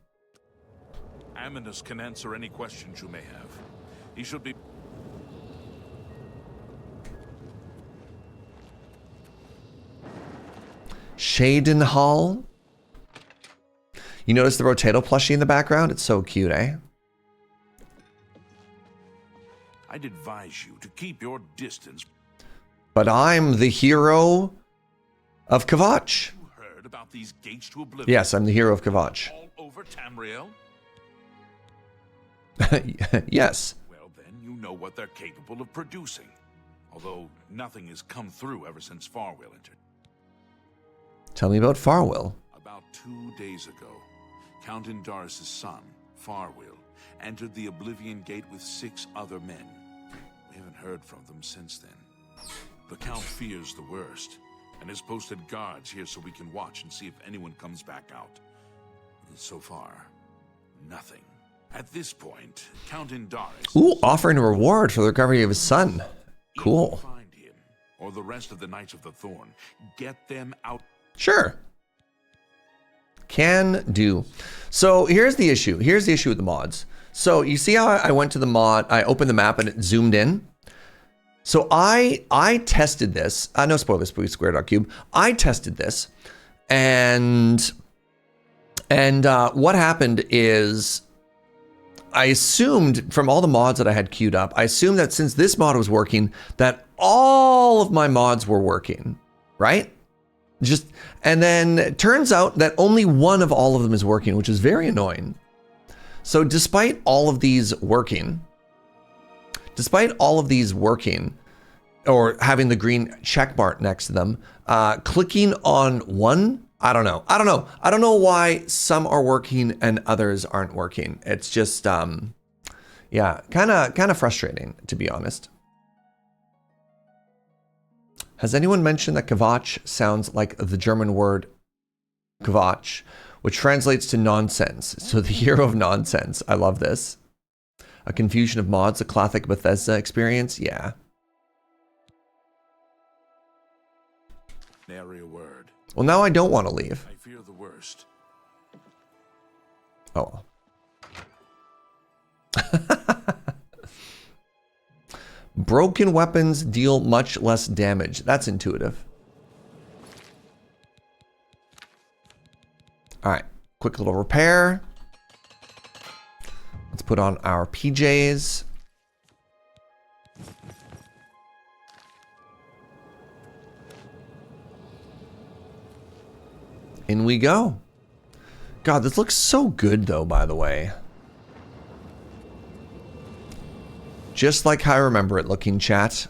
Aminus can answer any questions you may have. He should be... Cheydinhal. You notice the Rotato plushie in the background? It's so cute, eh? I'd advise you to keep your distance. But I'm the hero of Kvatch. You heard about these gates to Oblivion? Yes, I'm the hero of Kvatch. All over Tamriel? Yes. Well, then you know what they're capable of producing. Although nothing has come through ever since Farwell entered. Tell me about Farwell. About 2 days ago, Count Indaris' son, Farwell, entered the Oblivion Gate with 6 other men. We haven't heard from them since then. The Count fears the worst, and has posted guards here so we can watch and see if anyone comes back out. And so far, nothing. At this point, Count Indaris... Ooh, offering a reward for the recovery of his son. Cool. Find him, or the rest of the Knights of the Thorn. Get them out. Sure. Can do. So here's the issue. Here's the issue with the mods. So you see how I went to the mod, I opened the map and it zoomed in. So I tested this. No spoilers, please, square.cube. I tested this, and what happened is I assumed from all the mods that I had queued up, I assumed that since this mod was working, that all of my mods were working, right? And then it turns out that only one of all of them is working, which is very annoying. So despite all of these working, or having the green check mark next to them, clicking on one, I don't know why some are working and others aren't working. It's just, yeah, kind of frustrating, to be honest. Has anyone mentioned that Kvatch sounds like the German word Kvatch, which translates to nonsense? So the hero of nonsense. I love this. A confusion of mods, a classic Bethesda experience. Yeah. Nary a word. Well, now I don't want to leave. I fear the worst. Oh. Broken weapons deal much less damage. That's intuitive. All right, quick little repair. Let's put on our PJs. In we go. God, this looks so good though, by the way. Just like how I remember it looking, chat.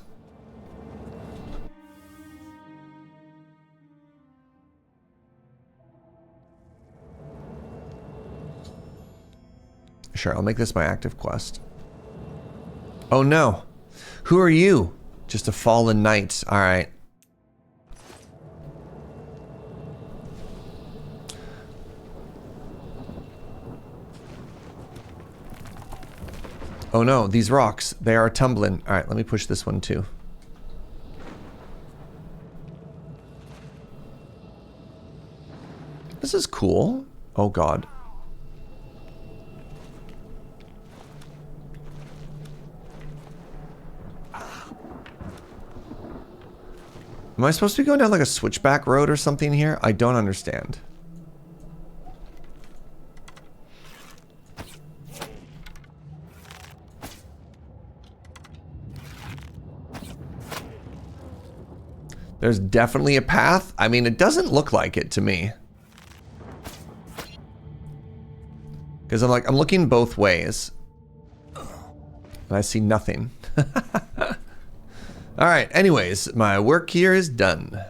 Sure, I'll make this my active quest. Oh no. Who are you? Just a fallen knight. All right. Oh no, these rocks, they are tumbling. All right, let me push this one too. This is cool. Oh god. Am I supposed to be going down like a switchback road or something here? I don't understand. There's definitely a path. I mean, it doesn't look like it to me. Because I'm looking both ways. And I see nothing. All right, anyways, my work here is done.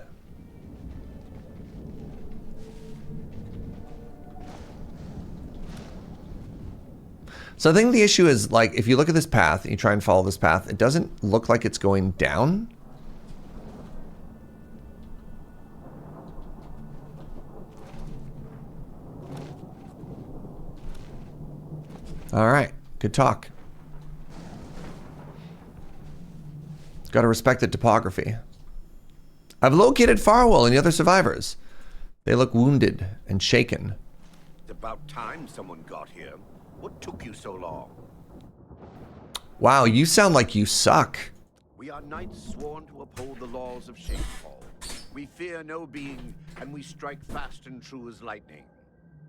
So I think the issue is, like, if you look at this path and you try and follow this path, it doesn't look like it's going down. All right, good talk. Gotta respect the topography. I've located Farwell and the other survivors. They look wounded and shaken. It's about time someone got here. What took you so long? Wow, you sound like you suck. We are knights sworn to uphold the laws of Cheydinhal. We fear no being, and we strike fast and true as lightning.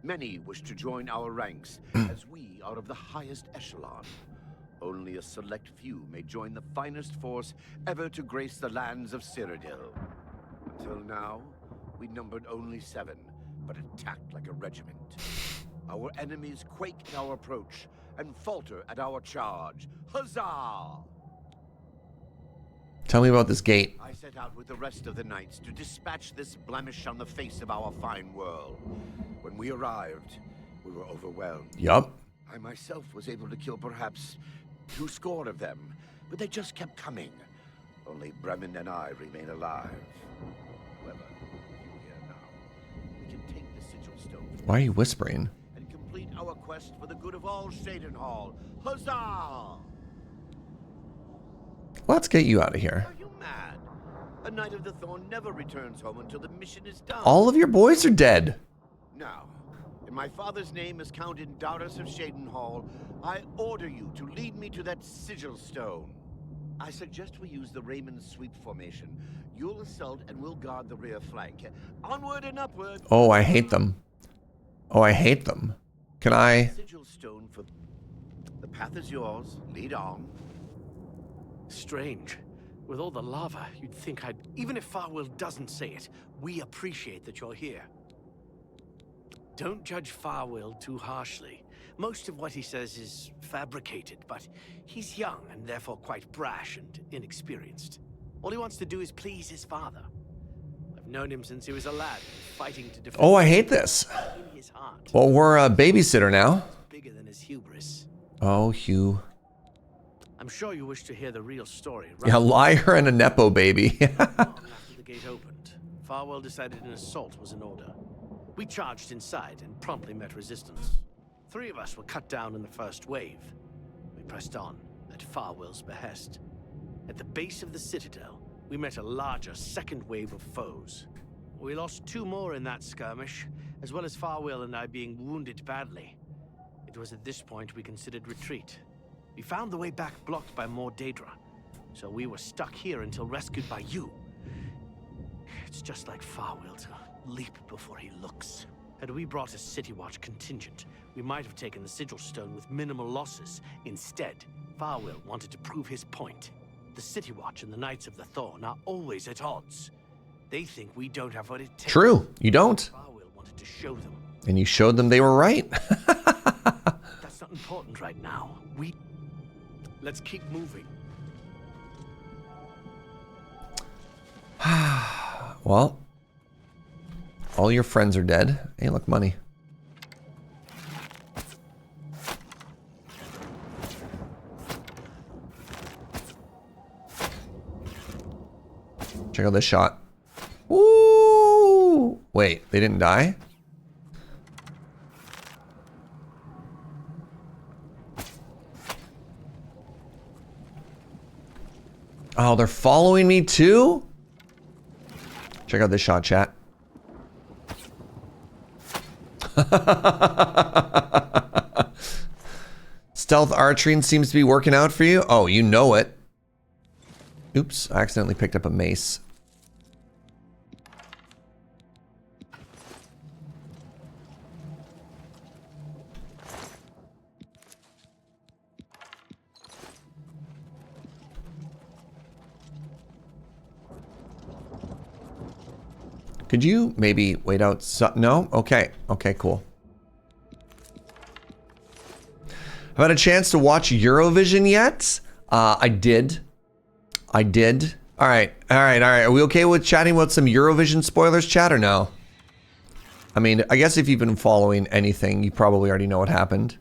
Many wish to join our ranks, as we are of the highest echelon. Only a select few may join the finest force ever to grace the lands of Cyrodiil. Until now, we numbered only 7, but attacked like a regiment. Our enemies quake at our approach and falter at our charge. Huzzah! Tell me about this gate. I set out with the rest of the knights to dispatch this blemish on the face of our fine world. When we arrived, we were overwhelmed. Yup. I myself was able to kill perhaps 2 score of them, but they just kept coming. Only Bremen and I remain alive. However, you here now. We can take the sigil stone. Why are you whispering? And complete our quest for the good of all Cheydinhal. Huzzah! Let's get you out of here. Are you mad? A Knight of the Thorn never returns home until the mission is done. All of your boys are dead. Now, in my father's name as Count Indaris of Cheydinhal, I order you to lead me to that sigil stone. I suggest we use the Raymond sweep formation. You'll assault and we'll guard the rear flank. Onward and upward. Oh, I hate them. Oh, I hate them. Can I? Sigil stone for the path is yours. Lead on. Strange. With all the lava, you'd think I'd... Even if Farwell doesn't say it, we appreciate that you're here. Don't judge Farwell too harshly. Most of what he says is fabricated, but he's young and therefore quite brash and inexperienced. All he wants to do is please his father. I've known him since he was a lad, fighting to defend... Oh, I hate this. In his heart. Well, we're a babysitter now. Bigger than his hubris. Oh, Hugh. I'm sure you wish to hear the real story, right? Yeah, liar and a Nepo baby. After the gate opened, Farwell decided an assault was in order. We charged inside and promptly met resistance. 3 of us were cut down in the first wave. We pressed on, at Farwell's behest. At the base of the citadel, we met a larger second wave of foes. We lost 2 more in that skirmish, as well as Farwell and I being wounded badly. It was at this point we considered retreat. We found the way back blocked by more Daedra, so we were stuck here until rescued by you. It's just like Farwell to leap before he looks. Had we brought a City Watch contingent, we might have taken the Sigil Stone with minimal losses. Instead, Farwell wanted to prove his point. The City Watch and the Knights of the Thorn are always at odds. They think we don't have what it takes. True, you don't. Farwell wanted to show them. And you showed them they were right. That's not important right now. Let's keep moving. Well, all your friends are dead. Hey, look, money. Check out this shot. Woo! Wait, they didn't die? Oh, they're following me too? Check out this shot, chat. Stealth archery seems to be working out for you. Oh, you know it. Oops, I accidentally picked up a mace. Could you maybe wait out? No? Okay. Okay, cool. Have I had a chance to watch Eurovision yet? I did. All right. Are we okay with chatting about some Eurovision spoilers, chat, or no? I mean, I guess if you've been following anything, you probably already know what happened.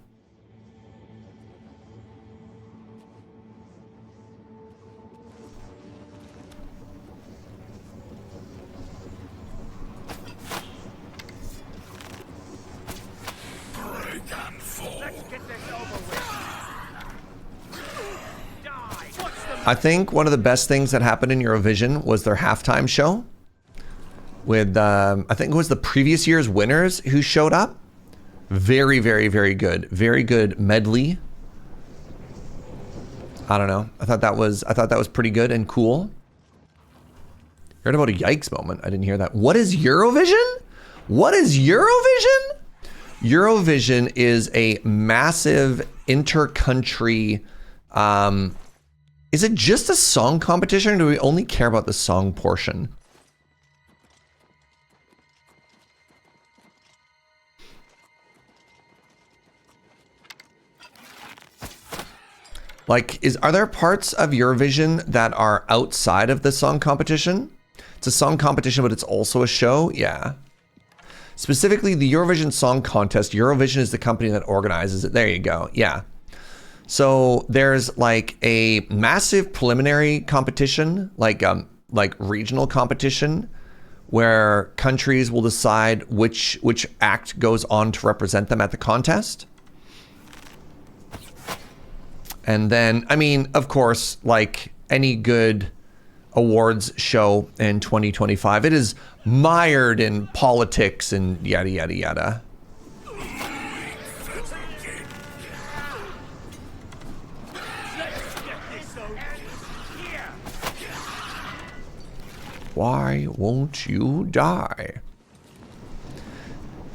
I think one of the best things that happened in Eurovision was their halftime show with, I think it was the previous year's winners who showed up. Very, very, very good. Very good medley. I don't know. I thought that was pretty good and cool. Heard about a yikes moment. I didn't hear that. What is Eurovision? What is Eurovision? Eurovision is a massive inter-country, is it just a song competition, or do we only care about the song portion? Like, are there parts of Eurovision that are outside of the song competition? It's a song competition, but it's also a show? Yeah. Specifically, the Eurovision Song Contest, Eurovision is the company that organizes it. There you go. Yeah. So there's like a massive preliminary competition, like regional competition, where countries will decide which act goes on to represent them at the contest. And then, I mean, of course, like any good awards show in 2025, it is mired in politics and yada, yada, yada. Why won't you die?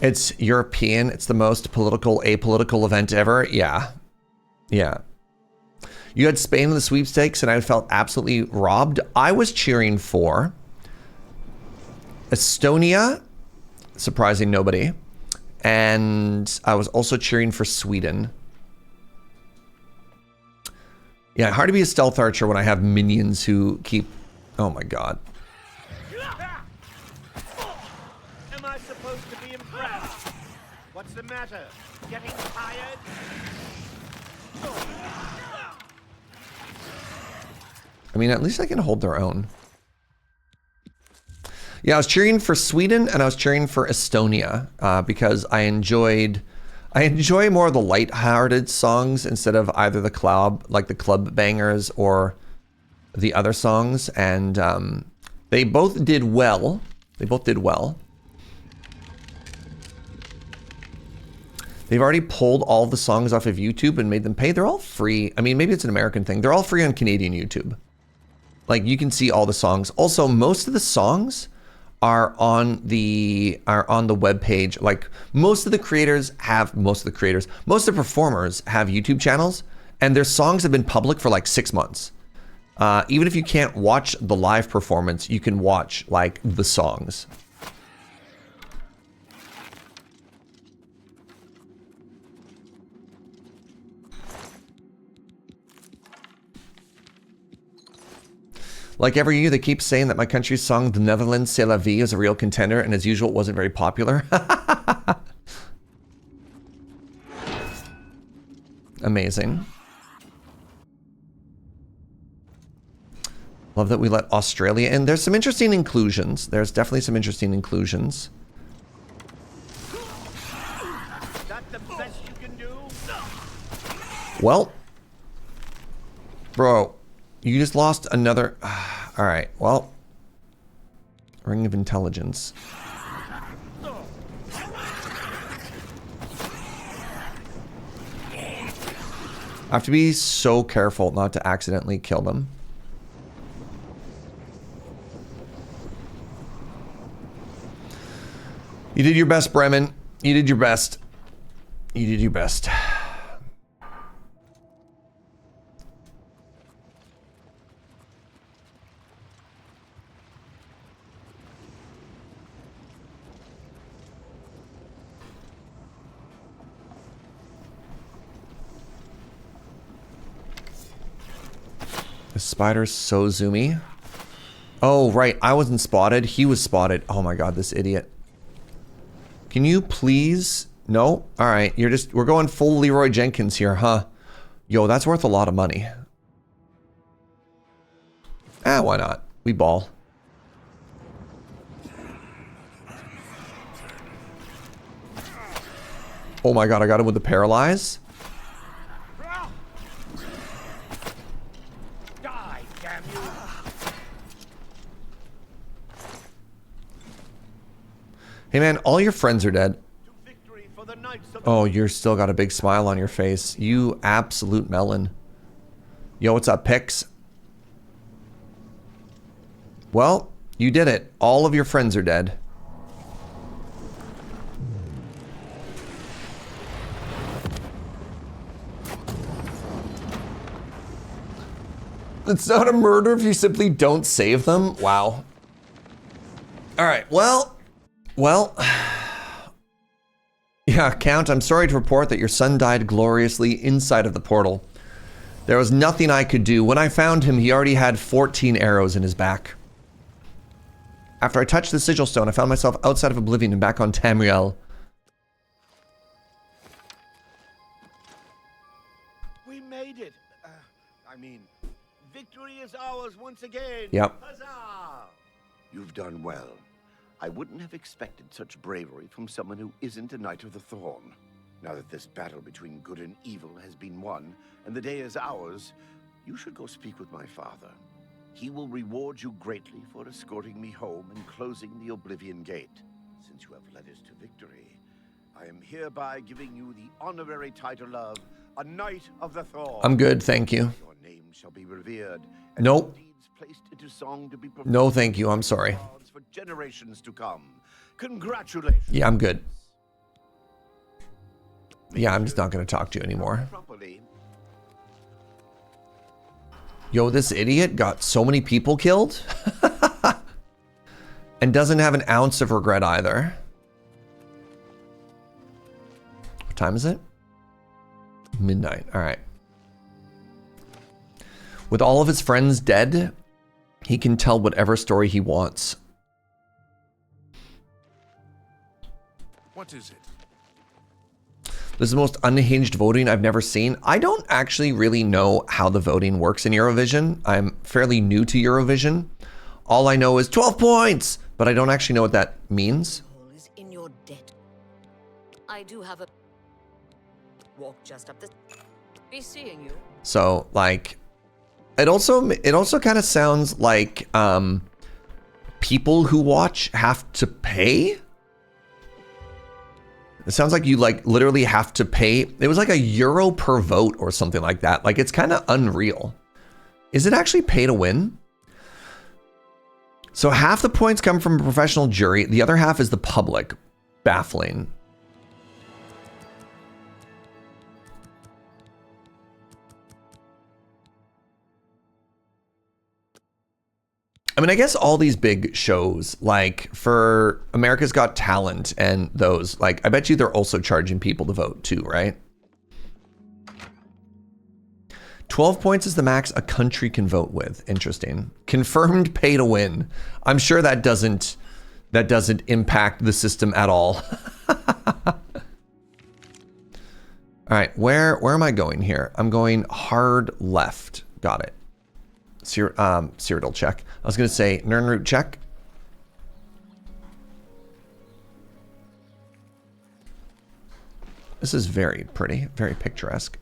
It's European. It's the most political, apolitical event ever. Yeah. Yeah. You had Spain in the sweepstakes and I felt absolutely robbed. I was cheering for Estonia, surprising nobody. And I was also cheering for Sweden. Yeah, hard to be a stealth archer when I have minions who keep... Oh my god. Am I supposed to be impressed? What's the matter? Getting tired? I mean, at least I can hold their own. Yeah, I was cheering for Sweden and I was cheering for Estonia because I enjoy more of the light-hearted songs instead of either the club bangers or the other songs, and they both did well. They've already pulled all of the songs off of YouTube and made them pay. They're all free. I mean, maybe it's an American thing. They're all free on Canadian YouTube. Like, you can see all the songs. Also, most of the songs are on the web page. Like, most of the performers have YouTube channels, and their songs have been public for like 6 months. Even if you can't watch the live performance, you can watch like the songs. Like every year, they keep saying that my country's song, The Netherlands, C'est la Vie, is a real contender, and as usual, it wasn't very popular. Amazing. Love that we let Australia in. There's some interesting inclusions. There's definitely some interesting inclusions. That the best you can do? Well, bro, you just lost another... All right, well. Ring of Intelligence. I have to be so careful not to accidentally kill them. You did your best, Bremen. You did your best. You did your best. The spider's so zoomy. Oh, right. I wasn't spotted. He was spotted. Oh my god, this idiot. Can you please? No? Alright, we're going full Leroy Jenkins here, huh? Yo, that's worth a lot of money. Ah, why not? We ball. Oh my god, I got him with the paralyze. Die, damn you! Hey man, all your friends are dead. Oh, you're still got a big smile on your face. You absolute melon. Yo, what's up, Pix? Well, you did it. All of your friends are dead. It's not a murder if you simply don't save them? Wow. Alright, well... Yeah, Count, I'm sorry to report that your son died gloriously inside of the portal. There was nothing I could do. When I found him, he already had 14 arrows in his back. After I touched the sigil stone, I found myself outside of Oblivion and back on Tamriel. We made it. Victory is ours once again. Yep. Huzzah! You've done well. I wouldn't have expected such bravery from someone who isn't a Knight of the Thorn. Now that this battle between good and evil has been won, and the day is ours, you should go speak with my father. He will reward you greatly for escorting me home and closing the Oblivion Gate. Since you have led us to victory, I am hereby giving you the honorary title of a Knight of the Thorn. I'm good, thank you. Your name shall be revered. Nope. Placed into song to be No, thank you. I'm sorry. for generations to come. Congratulations. Yeah, I'm good. Yeah, I'm just not going to talk to you anymore. Yo, this idiot got so many people killed. And doesn't have an ounce of regret either. What time is it? Midnight. All right. With all of his friends dead, he can tell whatever story he wants. What is it? This is the most unhinged voting I've never seen. I don't actually really know how the voting works in Eurovision. I'm fairly new to Eurovision. All I know is 12 points, but I don't actually know what that means. Is in your debt. I do have a walk just up the. Be seeing you. So, like, it also kind of sounds like people who watch have to pay. It sounds like you like literally have to pay. It was like €1 per vote or something like that. Like, it's kind of unreal. Is it actually pay to win? So half the points come from a professional jury. The other half is the public. Baffling. I mean, I guess all these big shows, like for America's Got Talent and those, like, I bet you they're also charging people to vote too, right? 12 points is the max a country can vote with. Interesting. Confirmed pay to win. I'm sure that doesn't impact the system at all. All right, where am I going here? I'm going hard left. Got it. Cyrodiil check. I was going to say Nirnroot check. This is very pretty, very picturesque.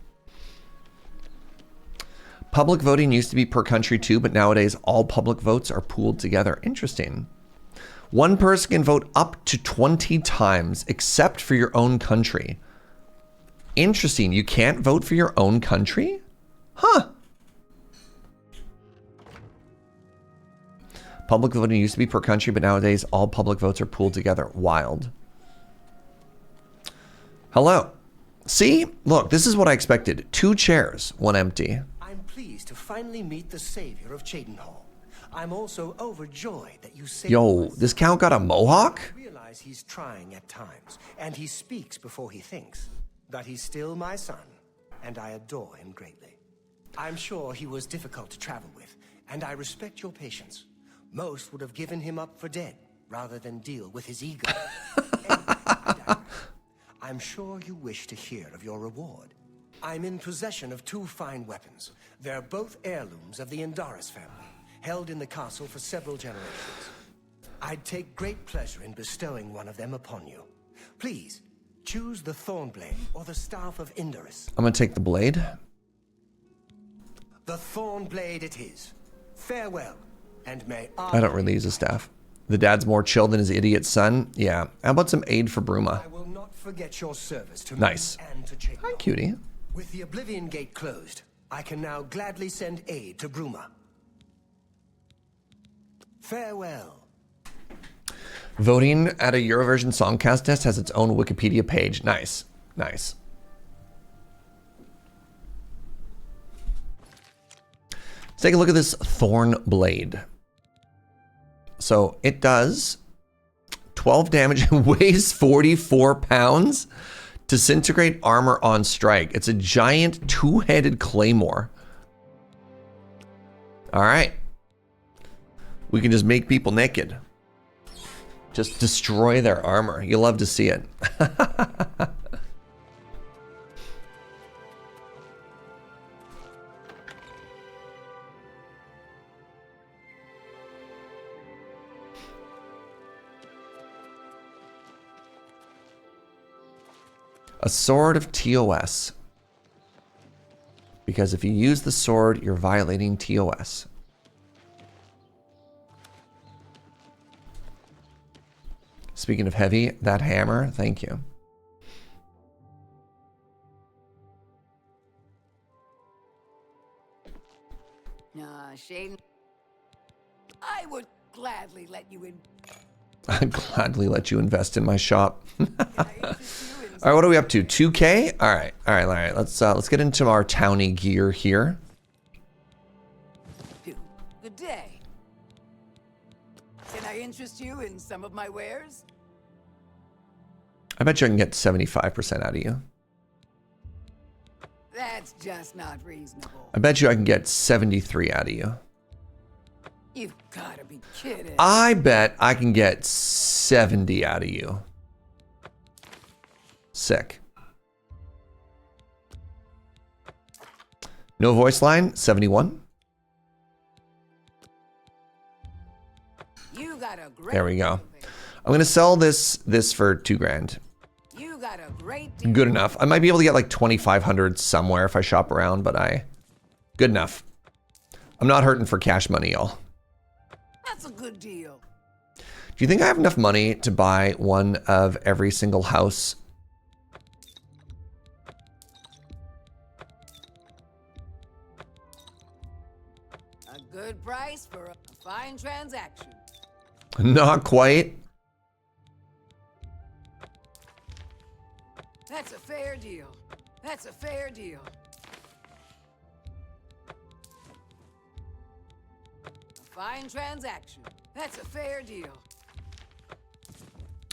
Public voting used to be per country too, but nowadays all public votes are pooled together. Interesting. One person can vote up to 20 times, except for your own country. Interesting. You can't vote for your own country? Huh. Public voting used to be per country, but nowadays all public votes are pooled together. Wild. Hello. See? Look, this is what I expected. 2 chairs, 1 empty. I'm pleased to finally meet the savior of Cheydinhal. I'm also overjoyed that you saved Yo, this count got a mohawk? I realize he's trying at times, and he speaks before he thinks. But he's still my son, and I adore him greatly. I'm sure he was difficult to travel with, and I respect your patience. Most would have given him up for dead, rather than deal with his ego. Anyway, I'm sure you wish to hear of your reward. I'm in possession of 2 fine weapons. They're both heirlooms of the Indaris family, held in the castle for several generations. I'd take great pleasure in bestowing one of them upon you. Please, choose the Thornblade or the Staff of Indaris. I'm gonna take the blade. The Thornblade it is. Farewell, and may I don't really use a staff. The dad's more chill than his idiot son. Yeah. How about some aid for Bruma? I will not forget your service to Nice. me and to Cheydinhal. Hi, cutie. With the Oblivion Gate closed, I can now gladly send aid to Bruma. Farewell. Voting at a Eurovision Songcast test has its own Wikipedia page. Nice. Nice. Let's take a look at this Thorn Blade. So it does 12 damage and weighs 44 pounds. Disintegrate armor on strike. It's a giant 2-headed claymore. All right. We can just make people naked. Just destroy their armor. You love to see it. A sword of TOS. Because if you use the sword, you're violating TOS. Speaking of heavy, that hammer, thank you. Cheydinhal, I would gladly let you in. I'd gladly let you invest in my shop. All right, what are we up to? 2K? All right. Let's get into our townie gear here. Good day. Can I interest you in some of my wares? I bet you I can get 75% out of you. That's just not reasonable. I bet you I can get 73 out of you. You've gotta be kidding. I bet I can get 70 out of you. Sick. No voice line, 71. You got a great There we go. I'm gonna sell this for $2,000. You got a great Good enough. I might be able to get like 2,500 somewhere if I shop around, but good enough. I'm not hurting for cash money, y'all. That's a good deal. Do you think I have enough money to buy one of every single house? A good price for a fine transaction. Not quite. That's a fair deal. That's a fair deal. A fine transaction. That's a fair deal.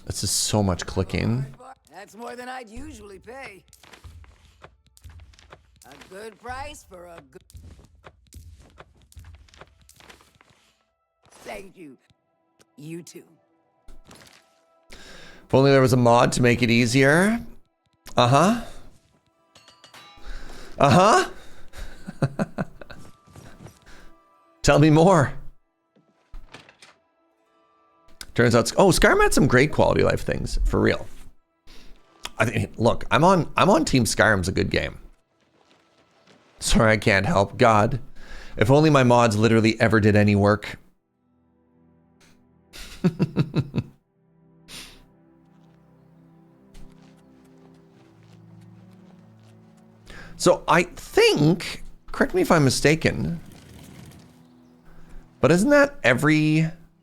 This is so much clicking. That's more than I'd usually pay. A good price for a good... Thank you. You too. If only there was a mod to make it easier. Uh-huh. Uh-huh. Tell me more. Turns out, oh, Skyrim had some great quality of life things, for real. I think, look, I'm on Team Skyrim's a good game. Sorry, I can't help. God, if only my mods literally ever did any work. So I think correct me if I'm mistaken, but isn't that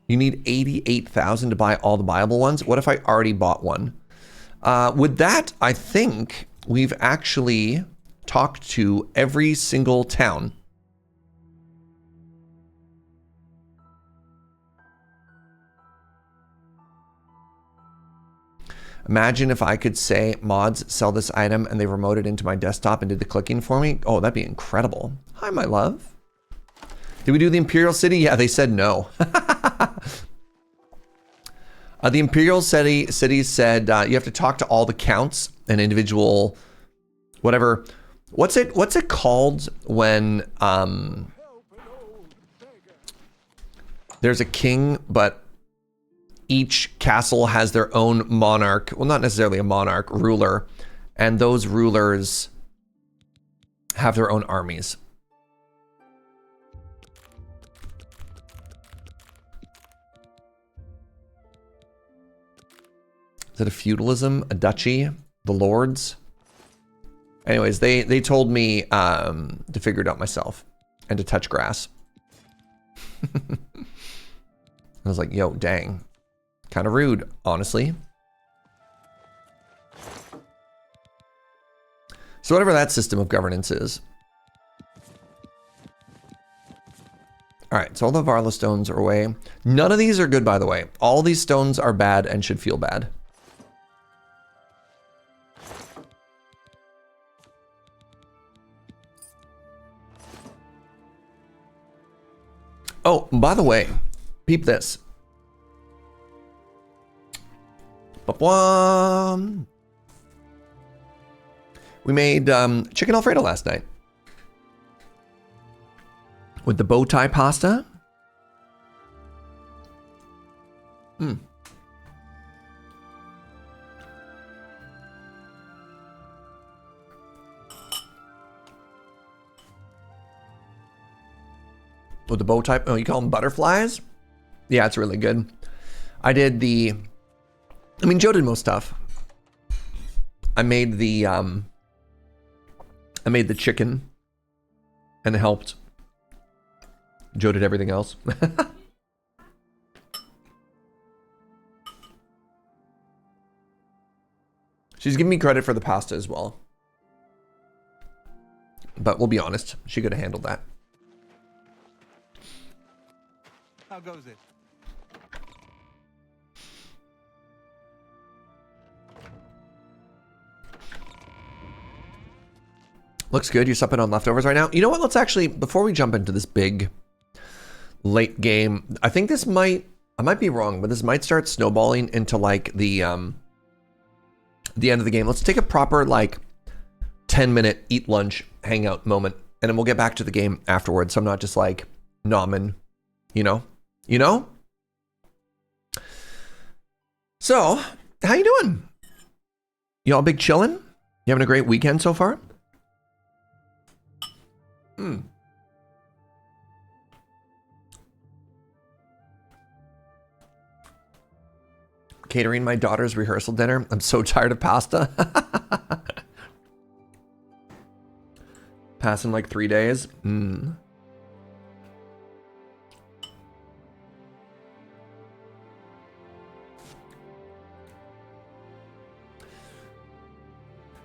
you need 88,000 to buy all the buyable ones? What if I already bought one? With that, I think we've actually talked to every single town. Imagine if I could say, mods, sell this item, and they remote it into my desktop and did the clicking for me. Oh, that'd be incredible. Hi, my love. Did we do the Imperial City? Yeah, they said no. The Imperial City said you have to talk to all the counts and individual, whatever. What's it called when there's a king, but each castle has their own monarch. Well, not necessarily a monarch, ruler. And those rulers have their own armies. Is it a feudalism? A duchy? The lords? Anyways, they told me to figure it out myself and to touch grass. I was like, yo, dang. Kind of rude, honestly. So whatever that system of governance is. All right, so all the Varla stones are away. None of these are good, by the way. All these stones are bad and should feel bad. Oh, by the way, peep this. We made chicken Alfredo last night with the bow tie pasta. With the bow tie, oh, you call them butterflies? Yeah, it's really good. I did Joe did most stuff. I made the chicken and it helped. Joe did everything else. She's giving me credit for the pasta as well. But we'll be honest, she could have handled that. How goes it? Looks good. You're supping on leftovers right now. You know what? Let's actually, before we jump into this big late game, I think I might be wrong, but this might start snowballing into like the end of the game. Let's take a proper like 10-minute eat lunch hangout moment, and then we'll get back to the game afterwards. So I'm not just like nomming, you know? So, how you doing? You all big chillin'? You having a great weekend so far? Catering my daughter's rehearsal dinner. I'm so tired of pasta. Passing like 3 days.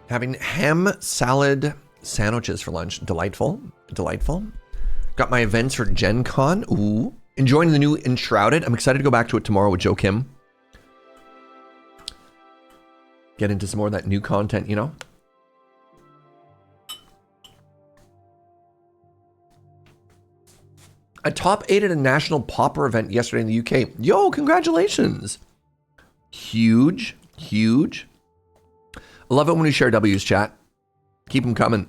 Having ham salad sandwiches for lunch. Delightful. Got my events for Gen Con. Ooh. Enjoying the new Enshrouded. I'm excited to go back to it tomorrow with Joe Kim. Get into some more of that new content, you know? I top 8 at a national pauper event yesterday in the UK. Yo, congratulations. Huge. I love it when we share W's, chat. Keep them coming.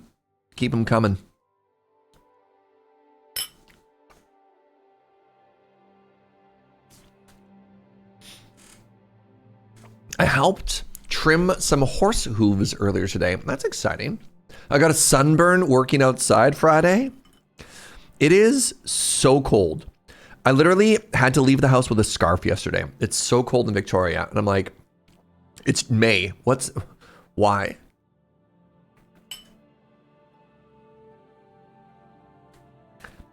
I helped trim some horse hooves earlier today. That's exciting. I got a sunburn working outside Friday. It is so cold. I literally had to leave the house with a scarf yesterday. It's so cold in Victoria. And I'm like, it's May. Why?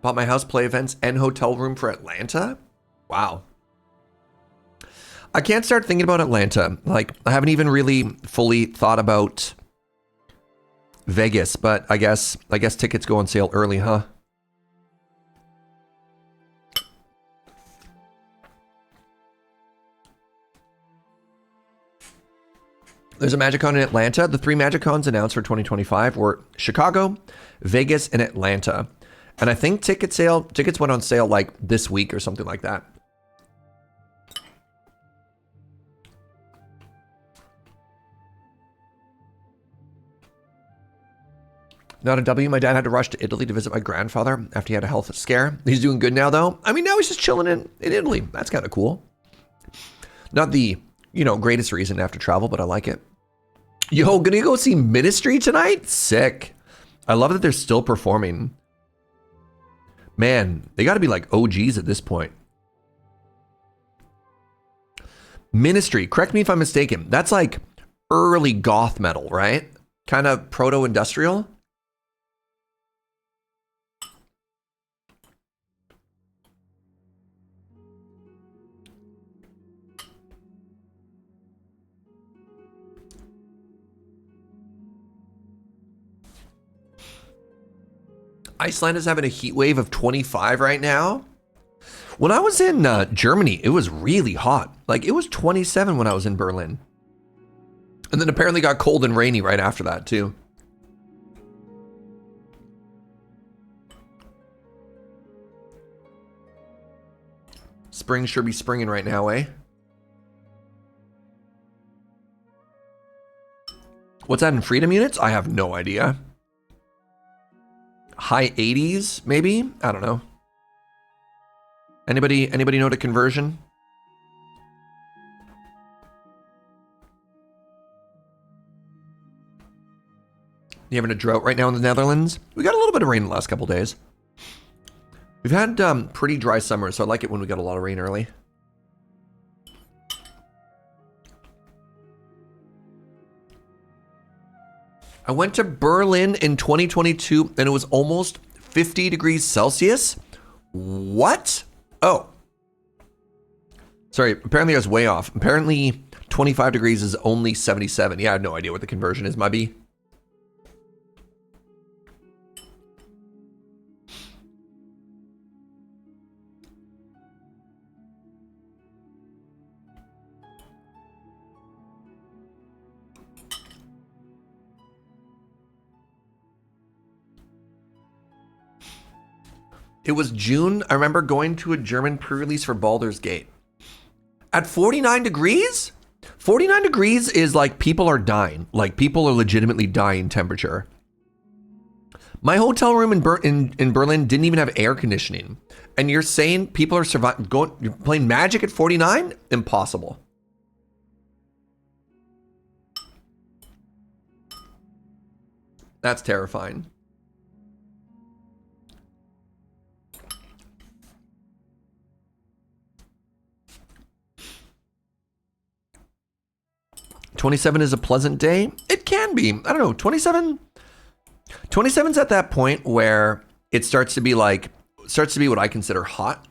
Bought my house, play events, and hotel room for Atlanta? Wow. I can't start thinking about Atlanta. Like, I haven't even really fully thought about Vegas, but I guess tickets go on sale early, huh? There's a MagicCon in Atlanta. The 3 MagicCons announced for 2025 were Chicago, Vegas, and Atlanta. And I think tickets went on sale like this week or something like that. Not a W. My dad had to rush to Italy to visit my grandfather after he had a health scare. He's doing good now, though. I mean, now he's just chilling in Italy. That's kind of cool. Not the, greatest reason to have to travel, but I like it. Yo, gonna go see Ministry tonight? Sick. I love that they're still performing. Man, they got to be like OGs at this point. Ministry, correct me if I'm mistaken. That's like early goth metal, right? Kind of proto-industrial. Iceland is having a heat wave of 25 right now. When I was in Germany, it was really hot. Like, it was 27 when I was in Berlin. And then apparently got cold and rainy right after that, too. Spring sure be springing right now, eh? What's that in freedom units? I have no idea. High 80s, maybe? I don't know. Anybody know the conversion? You having a drought right now in the Netherlands? We got a little bit of rain the last couple days. We've had pretty dry summers, so I like it when we got a lot of rain early. I went to Berlin in 2022 and it was almost 50 degrees Celsius. What? Oh. Sorry, apparently I was way off. Apparently 25 degrees is only 77. Yeah, I have no idea what the conversion is, might be. It was June. I remember going to a German pre-release for Baldur's Gate. At 49 degrees? 49 degrees is like people are dying. Like people are legitimately dying temperature. My hotel room in Berlin didn't even have air conditioning. And you're saying people are you're playing Magic at 49? Impossible. That's terrifying. $27 is a pleasant day. It can be. I don't know. 27's at that point where it starts to be what I consider hot.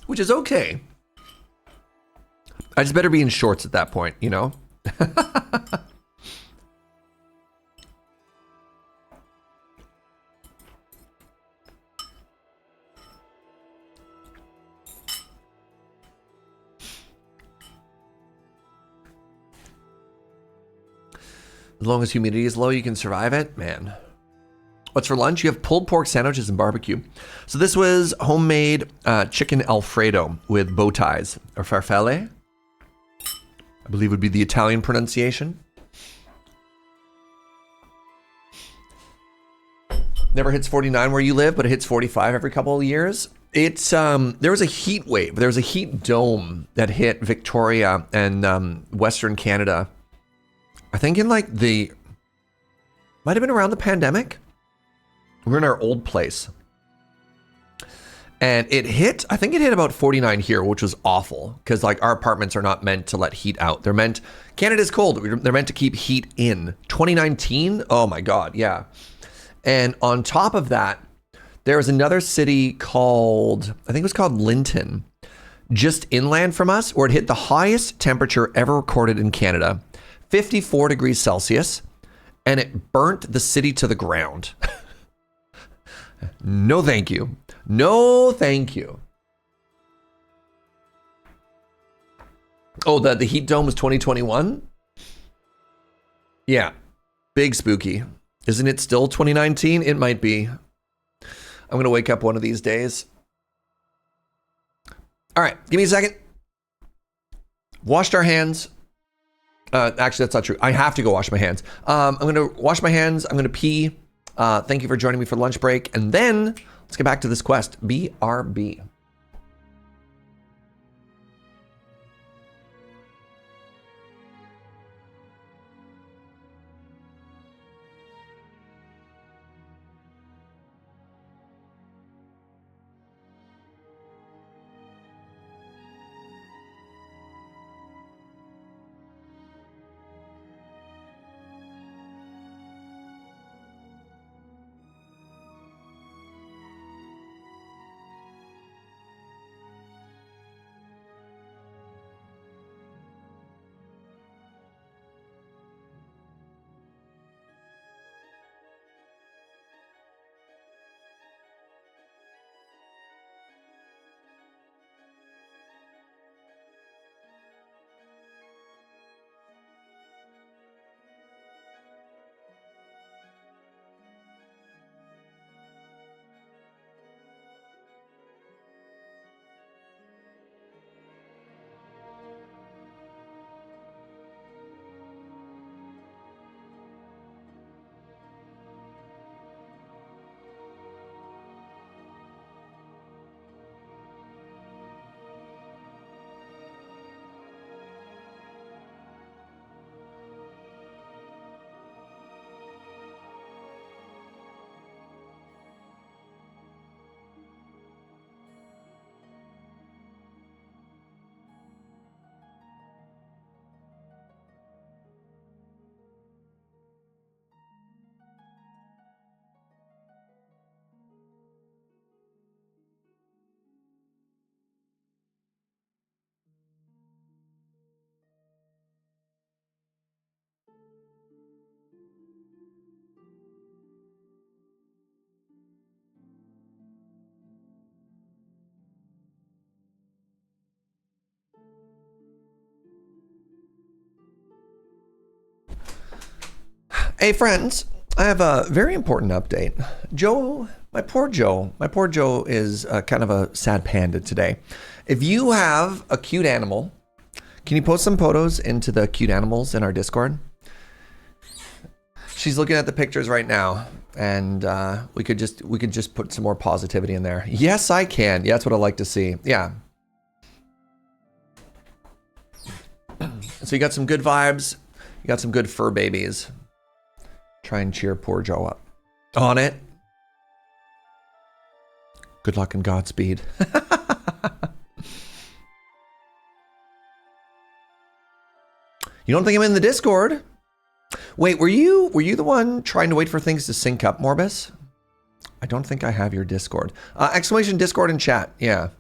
Which is okay. I just better be in shorts at that point, you know? As long as humidity is low, you can survive it. Man. What's for lunch? You have pulled pork sandwiches and barbecue. So this was homemade chicken Alfredo with bow ties, or farfalle. I believe would be the Italian pronunciation. Never hits 49 where you live, but it hits 45 every couple of years. It's there was a heat wave. There was a heat dome that hit Victoria and Western Canada. I think in like might have been around the pandemic. We're in our old place. And it hit, I think it hit about 49 here, which was awful because like our apartments are not meant to let heat out. They're meant, Canada's cold. They're meant to keep heat in. 2019, oh my God, yeah. And on top of that, there was another city called, I think it was called Linton, just inland from us, where it hit the highest temperature ever recorded in Canada, 54 degrees Celsius, and it burnt the city to the ground. No, thank you. No, thank you. Oh, the heat dome was 2021? Yeah, big spooky. Isn't it still 2019? It might be. I'm going to wake up one of these days. All right, give me a second. Washed our hands. Actually, that's not true. I have to go wash my hands. I'm going to wash my hands. I'm going to pee. Thank you for joining me for lunch break. And then let's get back to this quest. BRB. Hey friends, I have a very important update. Joe, my poor Joe is kind of a sad panda today. If you have a cute animal, can you post some photos into the cute animals in our Discord? She's looking at the pictures right now, and we could just put some more positivity in there. Yes, I can. Yeah, that's what I like to see. Yeah. So you got some good vibes. You got some good fur babies. Try and cheer poor Joe up. On it. Good luck and Godspeed. You don't think I'm in the Discord? Wait, were you the one trying to wait for things to sync up, Morbus? I don't think I have your Discord. Exclamation Discord in chat. Yeah.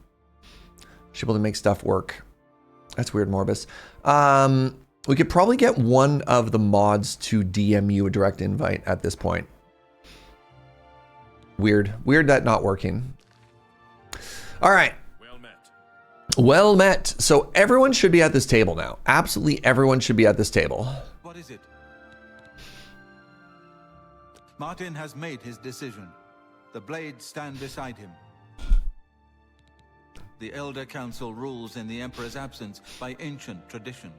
Should be able to make stuff work. That's weird, Morbus. We could probably get one of the mods to DM you a direct invite at this point. Weird that not working. All right. Well met. So everyone should be at this table now. Absolutely everyone should be at this table. What is it? Martin has made his decision. The blades stand beside him. The Elder Council rules in the Emperor's absence by ancient tradition.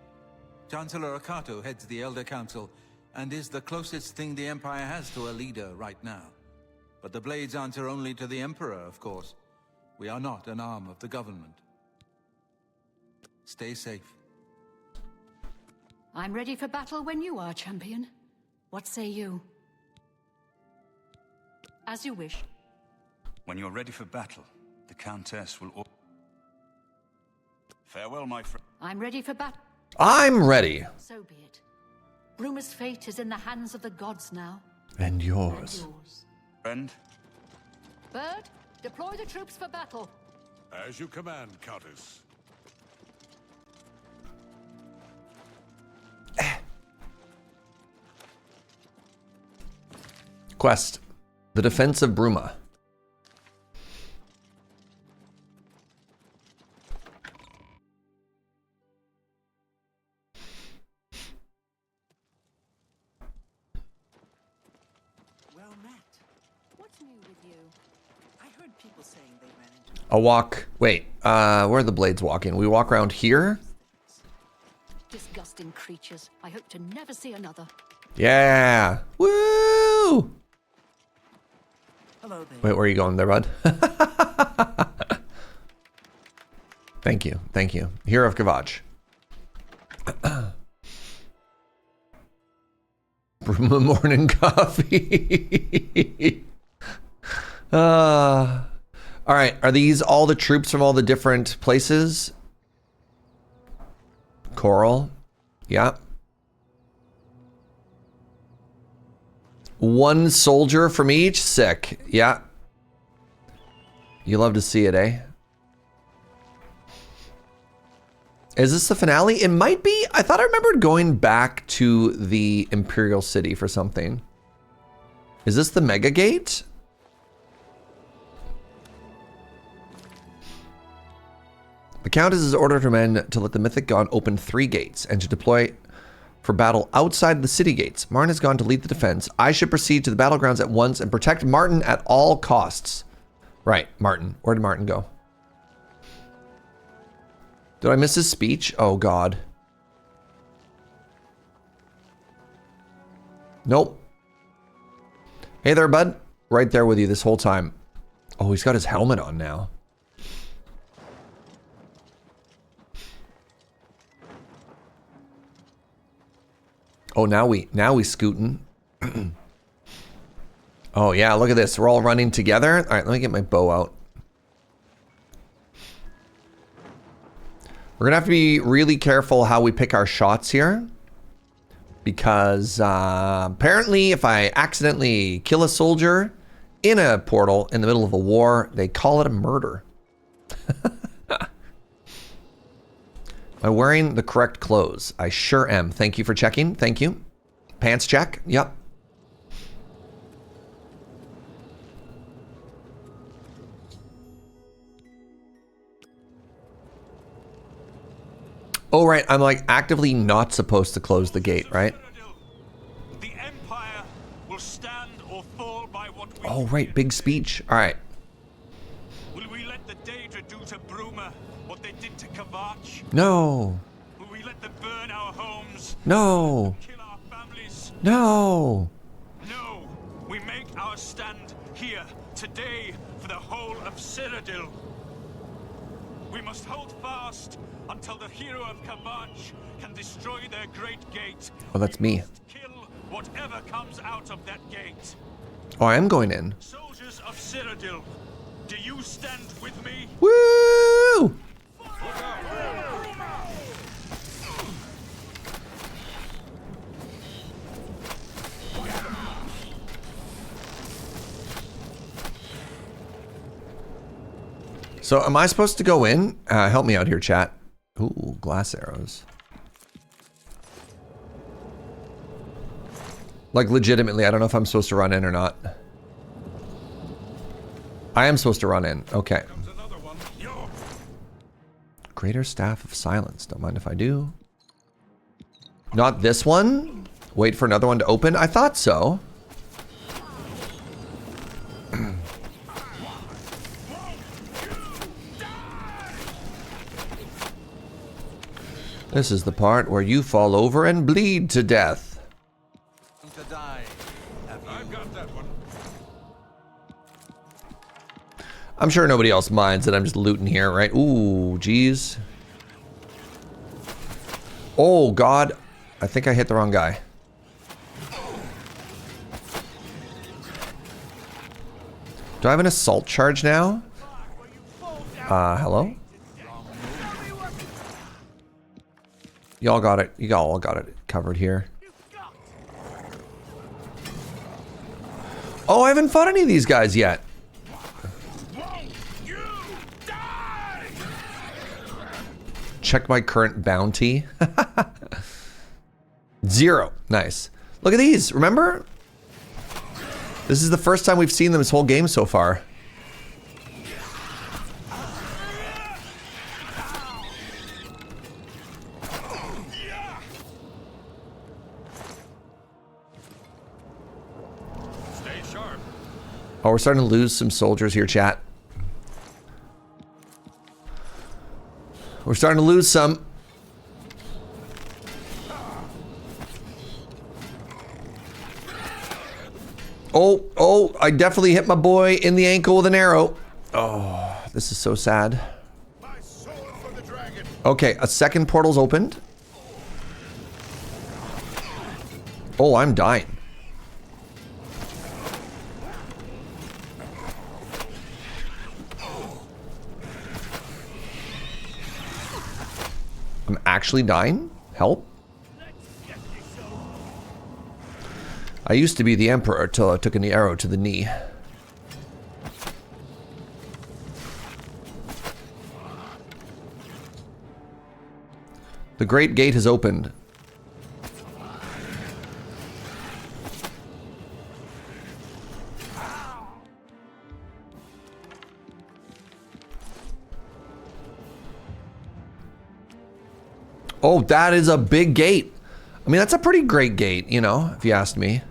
Chancellor Akato heads the Elder Council and is the closest thing the Empire has to a leader right now. But the blades answer only to the Emperor, of course. We are not an arm of the government. Stay safe. I'm ready for battle when you are, champion. What say you? As you wish. When you're ready for battle, The Countess will... Farewell, my friend. I'm ready for battle. I'm ready. So be it. Bruma's fate is in the hands of the gods now. And yours. Friend? Bird, deploy the troops for battle. As you command, Countess. Quest. The Defense of Bruma. Well met. What's new with you? I heard people saying they ran into... A walk. Wait, where are the blades walking? We walk around here? Disgusting creatures. I hope to never see another. Yeah. Woo! Hello there. Wait, where are you going there, bud? Thank you. Thank you. Hero of Kvatch. Bruma morning coffee. All right. Are these all the troops from all the different places? Chorrol. Yeah. One soldier from each. Sick. Yeah. You love to see it, eh? Is this the finale? It might be. I thought I remembered going back to the Imperial City for something. Is this the Mega Gate? The Countess is ordered her men to let the Mythic God open 3 gates and to deploy for battle outside the city gates. Martin has gone to lead the defense. I should proceed to the battlegrounds at once and protect Martin at all costs. Right, Martin. Where did Martin go? Did I miss his speech? Oh, God. Nope. Hey there, bud. Right there with you this whole time. Oh, he's got his helmet on now. Oh, now we scooting. Oh, yeah, look at this. We're all running together. All right, let me get my bow out. We're going to have to be really careful how we pick our shots here. Because apparently if I accidentally kill a soldier in a portal in the middle of a war, they call it a murder. Am I wearing the correct clothes? I sure am. Thank you for checking. Thank you. Pants check. Yep. Oh, right. I'm like actively not supposed to close the gate, right? The Empire will stand or fall by what we Oh, right. Big speech. All right. Will we let the Daedra do to Bruma what they did to Kvatch? No. Will we let them burn our homes? No. Kill our families? No. No. We make our stand here today for the whole of Cyrodiil. We must hold fast until the hero of Kvatch can destroy their great gate. Oh, that's me. Kill whatever comes out of that gate. Oh, I am going in. Soldiers of Cyrodiil, do you stand with me? Woo! So am I supposed to go in? Help me out here, chat. Ooh, glass arrows. Like legitimately, I don't know if I'm supposed to run in or not. I am supposed to run in. Okay. Greater Staff of Silence. Don't mind if I do. Not this one? Wait for another one to open? I thought so. This is the part where you fall over and bleed to death. To die. I've got that one. I'm sure nobody else minds that I'm just looting here, right? Ooh, geez. Oh, God. I think I hit the wrong guy. Do I have an assault charge now? Hello? Y'all got it. You all got it covered here. Oh, I haven't fought any of these guys yet. Check my current bounty. 0. Nice. Look at these. Remember? This is the first time we've seen them this whole game so far. Oh, we're starting to lose some soldiers here, chat. We're starting to lose some. Oh, I definitely hit my boy in the ankle with an arrow. Oh, this is so sad. Okay, a second portal's opened. Oh, I'm dying. I'm actually dying? Help? I used to be the Emperor till I took an arrow to the knee. The Great Gate has opened. Oh, that is a big gate. I mean, that's a pretty great gate, you know, if you asked me.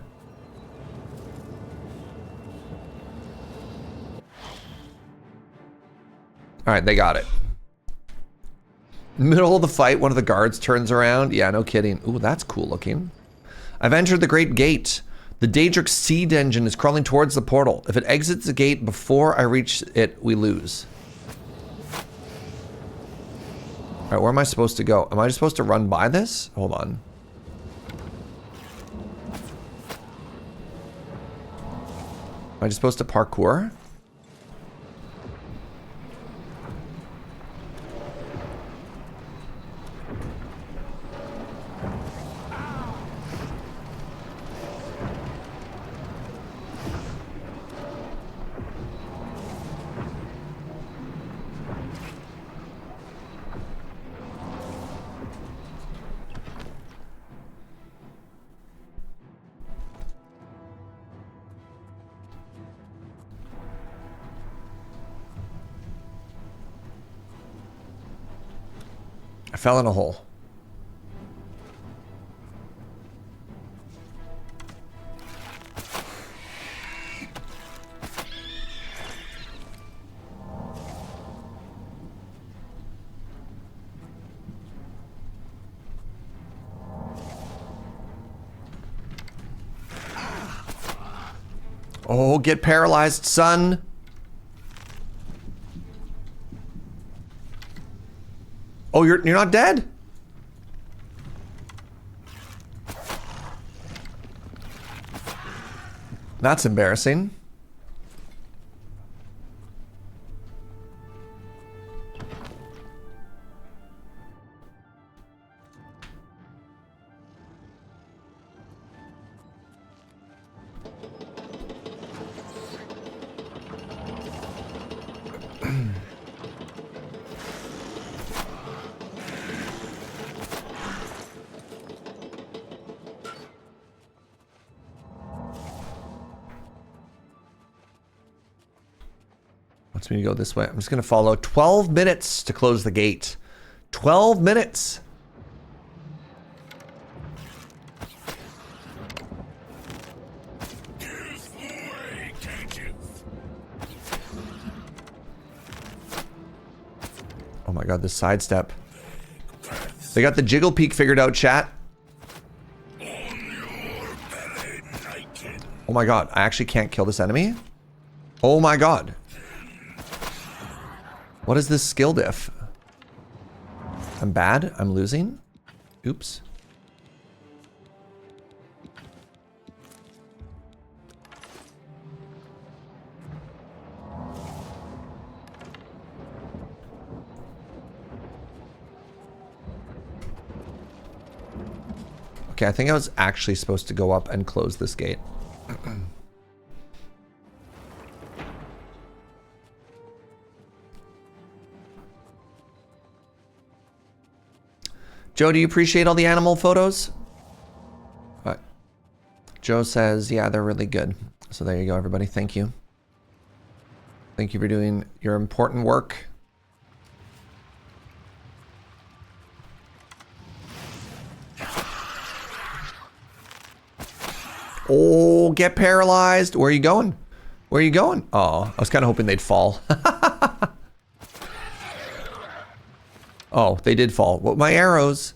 All right, they got it. Middle of the fight, one of the guards turns around. Yeah, no kidding. Ooh, that's cool looking. I've entered the Great Gate. The Daedric Seed Engine is crawling towards the portal. If it exits the gate before I reach it, we lose. All right, where am I supposed to go? Am I just supposed to run by this? Hold on. Am I just supposed to parkour? I fell in a hole. Oh, get paralyzed, son. Oh, you're not dead? That's embarrassing. Wants me to go this way. I'm just going to follow. 12 minutes to close the gate. 12 minutes. Oh my god, this sidestep. They got the jiggle peek figured out, chat. Oh my god, I actually can't kill this enemy? Oh my god. What is this skill diff? I'm bad? I'm losing? Oops. Okay, I think I was actually supposed to go up and close this gate. Joe, do you appreciate all the animal photos? Joe says, yeah, they're really good. So there you go, everybody. Thank you. Thank you for doing your important work. Oh, get paralyzed. Where are you going? Where are you going? Oh, I was kind of hoping they'd fall. Oh, they did fall. What, my arrows?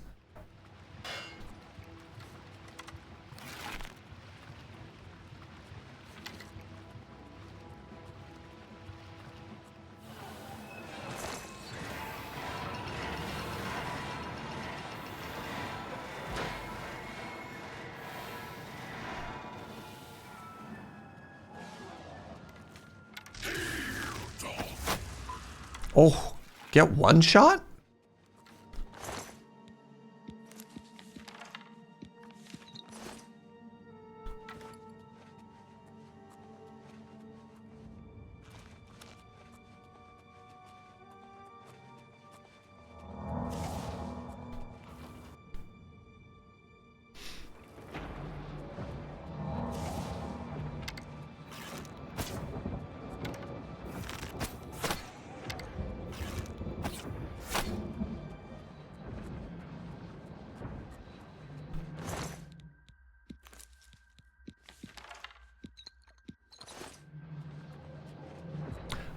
Oh, get one shot?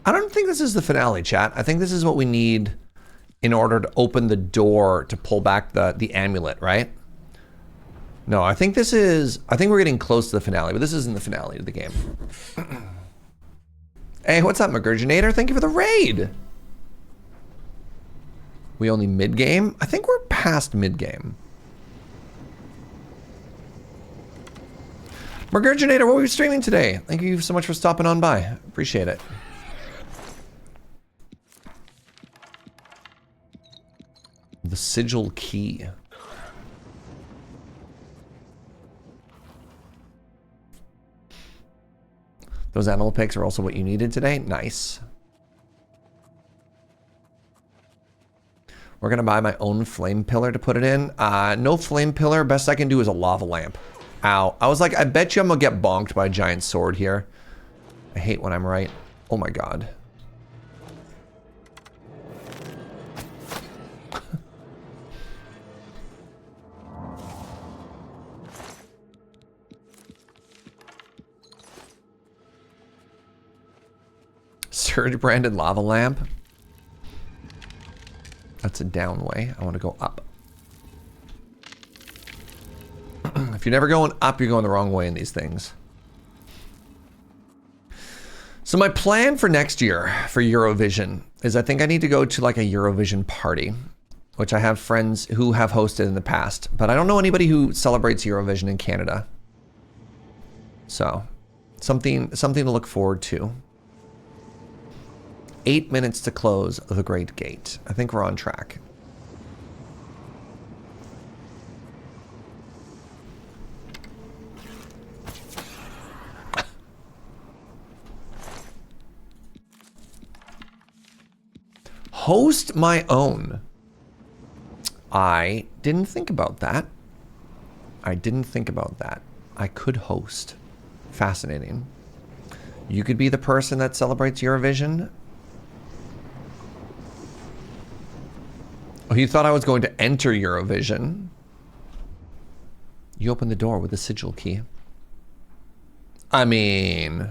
I don't think this is the finale, chat. I think this is what we need in order to open the door to pull back the amulet, right? No, I think this is... I think we're getting close to the finale, but this isn't the finale of the game. Hey, what's up, Magurginator? Thank you for the raid! We only mid-game? I think we're past mid-game. Magurginator, what were you streaming today? Thank you so much for stopping on by. Appreciate it. The sigil key. Those animal pics are also what you needed today. Nice. We're gonna buy my own flame pillar to put it in. No flame pillar. Best I can do is a lava lamp. Ow. I was like, I bet you I'm gonna get bonked by a giant sword here. I hate when I'm right. Oh my god. Serge branded lava lamp. That's a down way. I want to go up. If you're never going up, you're going the wrong way in these things. So my plan for next year for Eurovision is I think I need to go to like a Eurovision party, which I have friends who have hosted in the past, but I don't know anybody who celebrates Eurovision in Canada. So something to look forward to. 8 minutes to close the Great Gate. I think we're on track. Host my own. I didn't think about that. I could host. Fascinating. You could be the person that celebrates Eurovision. Oh, you thought I was going to enter Eurovision. You open the door with a sigil key. I mean,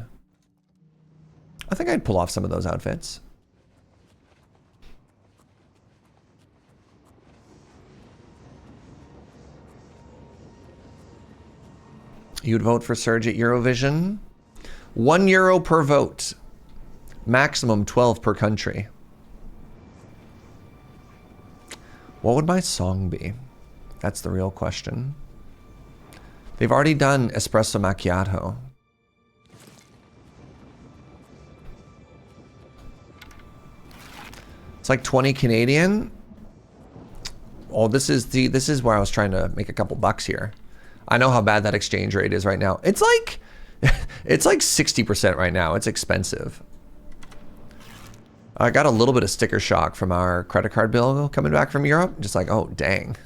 I think I'd pull off some of those outfits. You'd vote for Serge at Eurovision? €1 per vote. Maximum 12 per country. What would my song be? That's the real question. They've already done Espresso Macchiato. It's like 20 Canadian. Oh, this is where I was trying to make a couple bucks here. I know how bad that exchange rate is right now. It's like, it's like 60% right now. It's expensive. I got a little bit of sticker shock from our credit card bill coming back from Europe. Just like, oh, dang.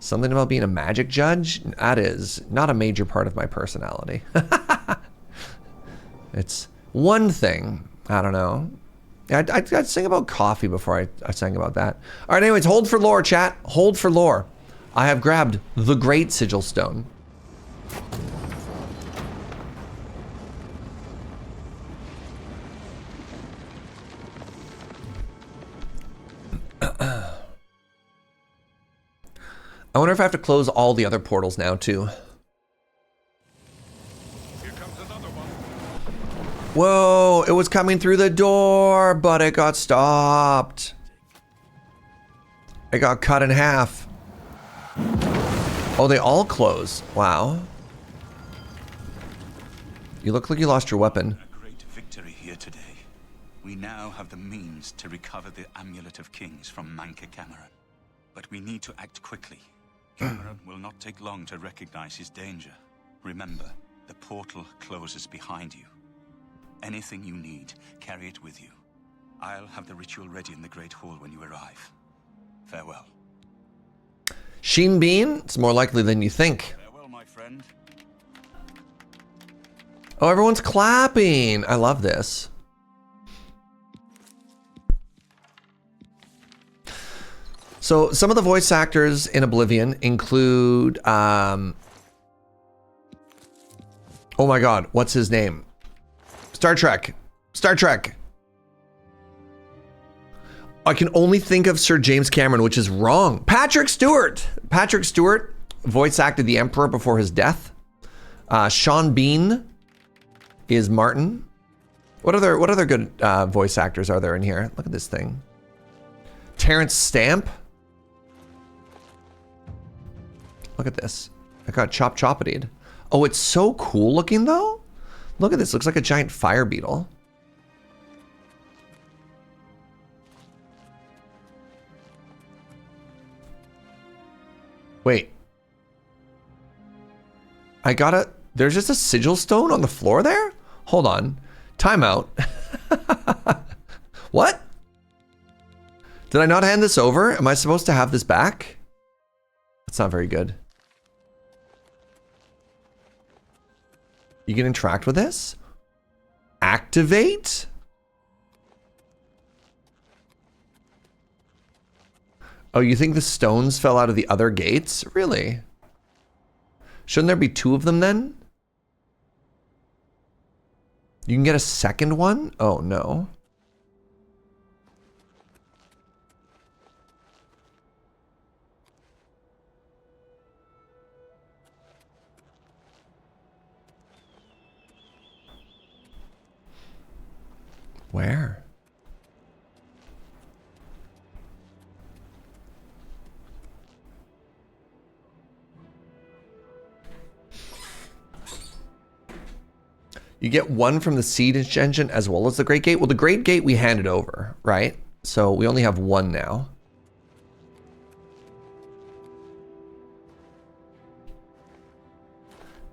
Something about being a magic judge? That is not a major part of my personality. It's one thing. I don't know. I'd sing about coffee before I sang about that. All right, anyways, hold for lore, chat. Hold for lore. I have grabbed the Great Sigil Stone. I wonder if I have to close all the other portals now, too. Whoa, it was coming through the door, but it got stopped. It got cut in half. Oh, they all close. Wow. You look like you lost your weapon. A great victory here today. We now have the means to recover the Amulet of Kings from Manca Cameron. But we need to act quickly. Cameron will not take long to recognize his danger. Remember, the portal closes behind you. Anything you need, carry it with you. I'll have the ritual ready in the Great Hall when you arrive. Farewell. Sheen Bean? It's more likely than you think. Farewell, my friend. Oh, everyone's clapping. I love this. So some of the voice actors in Oblivion include, oh my God, what's his name? Star Trek. Star Trek. I can only think of Sir James Cameron, which is wrong. Patrick Stewart. Patrick Stewart voice acted the Emperor before his death. Sean Bean is Martin. What other good voice actors are there in here? Look at this thing. Terrence Stamp. Look at this. I got chop-choppitied. Oh, it's so cool looking though. Look at this. Looks like a giant fire beetle. Wait. There's just a sigil stone on the floor there? Hold on. Time out. What? Did I not hand this over? Am I supposed to have this back? That's not very good. You can interact with this? Activate? Oh, you think the stones fell out of the other gates? Really? Shouldn't there be two of them then? You can get a second one? Oh, no. Where? You get one from the Siege Engine as well as the Great Gate. Well, the Great Gate we handed over, right? So we only have one now.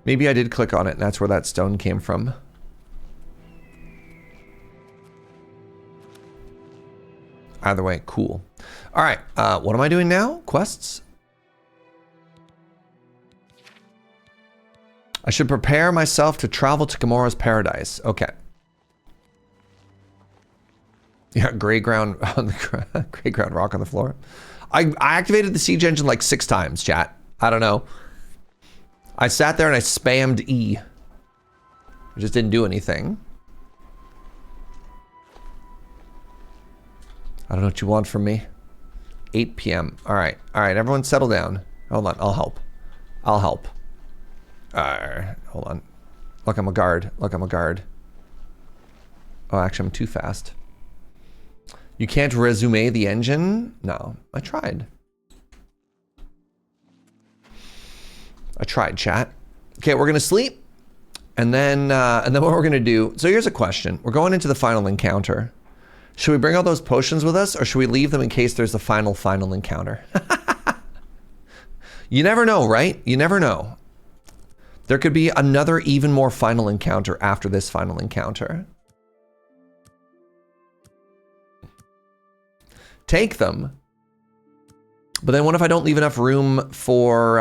Maybe I did click on it and that's where that stone came from. Either way, cool. All right, what am I doing now? Quests? I should prepare myself to travel to Gamora's Paradise. Okay. Yeah, gray ground on the gray ground rock on the floor. I activated the Siege Engine like 6 times, chat. I don't know. I sat there and I spammed E. It just didn't do anything. I don't know what you want from me. 8 p.m. All right, everyone settle down. Hold on, I'll help. I'll help. Hold on. Look, I'm a guard. Look, I'm a guard. Oh, actually, I'm too fast. You can't resume the engine? No, I tried. I tried, chat. Okay, we're gonna sleep, and then what we're gonna do. So here's a question. We're going into the final encounter. Should we bring all those potions with us, or should we leave them in case there's a final encounter? You never know, right? You never know. There could be another even more final encounter after this final encounter. Take them. But then what if I don't leave enough room for,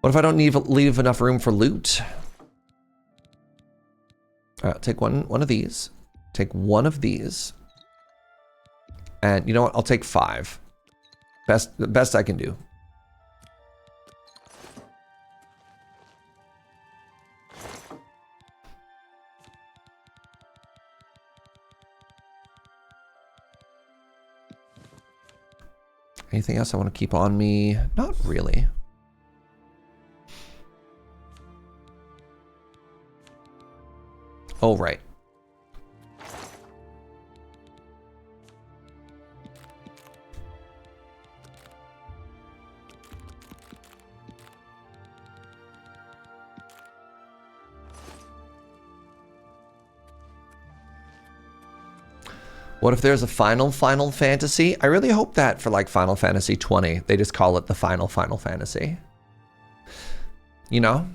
what if I don't leave enough room for loot? All right, take one of these. Take one of these. And you know what? I'll take 5. The best I can do. Anything else I want to keep on me? Not really. Oh, right. What if there's a Final Fantasy? I really hope that for like Final Fantasy 20, they just call it the Final Fantasy. You know?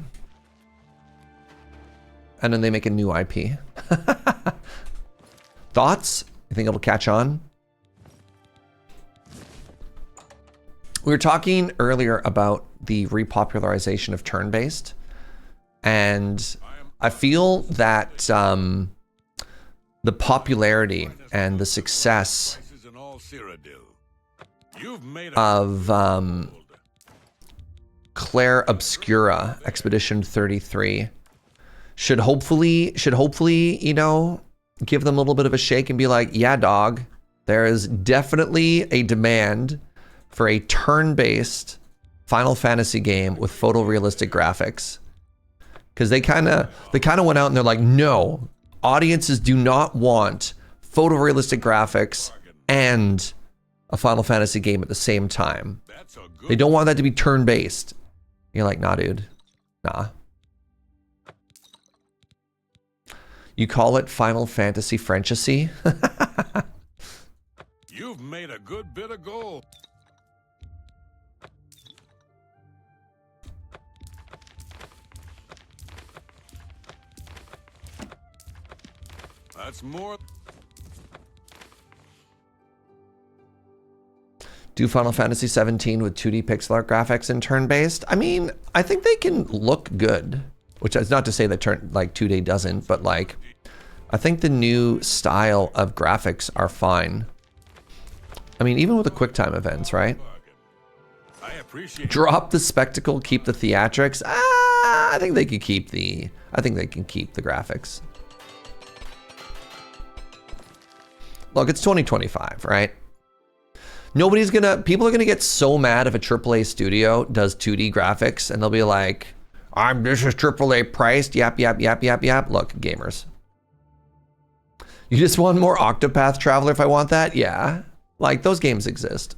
And then they make a new IP. Thoughts? You think it'll catch on? We were talking earlier about the repopularization of turn-based. And I feel that the popularity and the success of Claire Obscura Expedition 33 should hopefully, you know, give them a little bit of a shake and be like, yeah, dog, there is definitely a demand for a turn-based Final Fantasy game with photorealistic graphics. Because they kind of went out and they're like, no, audiences do not want photorealistic graphics and a Final Fantasy game at the same time. They don't want that to be turn-based. You're like, nah, dude. Nah. You call it Final Fantasy Frenchisy? You've made a good bit of gold. That's more. Do Final Fantasy 17 with 2D pixel art graphics and turn-based? I mean, I think they can look good, which is not to say that 2D doesn't, but like, I think the new style of graphics are fine. I mean, even with the QuickTime events, right? Drop the spectacle, keep the theatrics. I think they can keep the graphics. Look, it's 2025, right? People are gonna get so mad if a AAA studio does 2D graphics and they'll be like, this is AAA priced, yap, yap, yap, yap, yap. Look, gamers. You just want more Octopath Traveler if I want that? Yeah. Like, those games exist.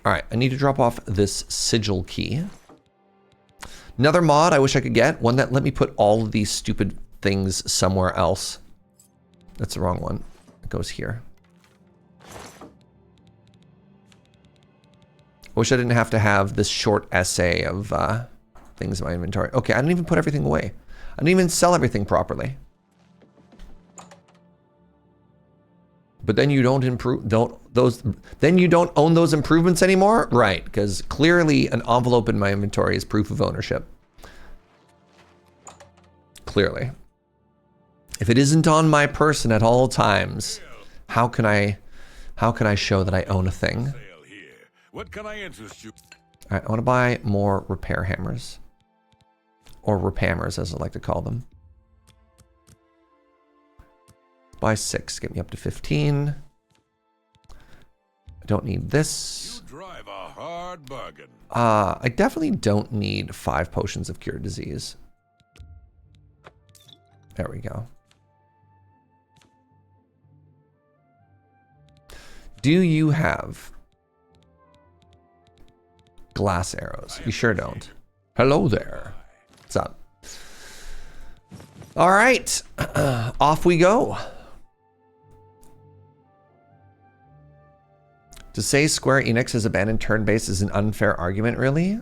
All right, I need to drop off this sigil key. Another mod I wish I could get, one that let me put all of these stupid things somewhere else. That's the wrong one. It goes here. I wish I didn't have to have this short essay of things in my inventory. Okay, I didn't even put everything away. I didn't even sell everything properly. But then you don't then you don't own those improvements anymore? Right, because clearly an envelope in my inventory is proof of ownership. Clearly. If it isn't on my person at all times, how can I show that I own a thing? What can I interest you? All right, I want to buy more repair hammers. Or repammers, as I like to call them. Buy 6, get me up to 15. I don't need this. You drive a hard bargain. I definitely don't need 5 potions of cure disease. There we go. Do you have glass arrows? You sure don't. Hello there. What's up? All right, off we go. To say Square Enix has abandoned turn-based is an unfair argument, really?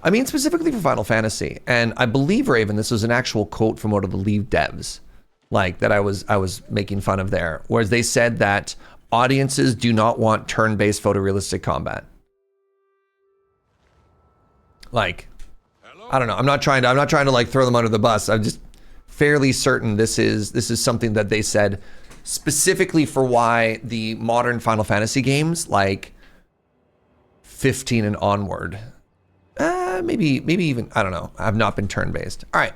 I mean, specifically for Final Fantasy, and I believe, Raven, this was an actual quote from one of the lead devs, like that I was making fun of there, whereas they said that audiences do not want turn-based photorealistic combat. Like, I don't know. I'm not trying to like throw them under the bus. I'm just fairly certain this is something that they said specifically for why the modern Final Fantasy games, like 15 and onward, maybe even, I don't know, have not been turn-based. All right,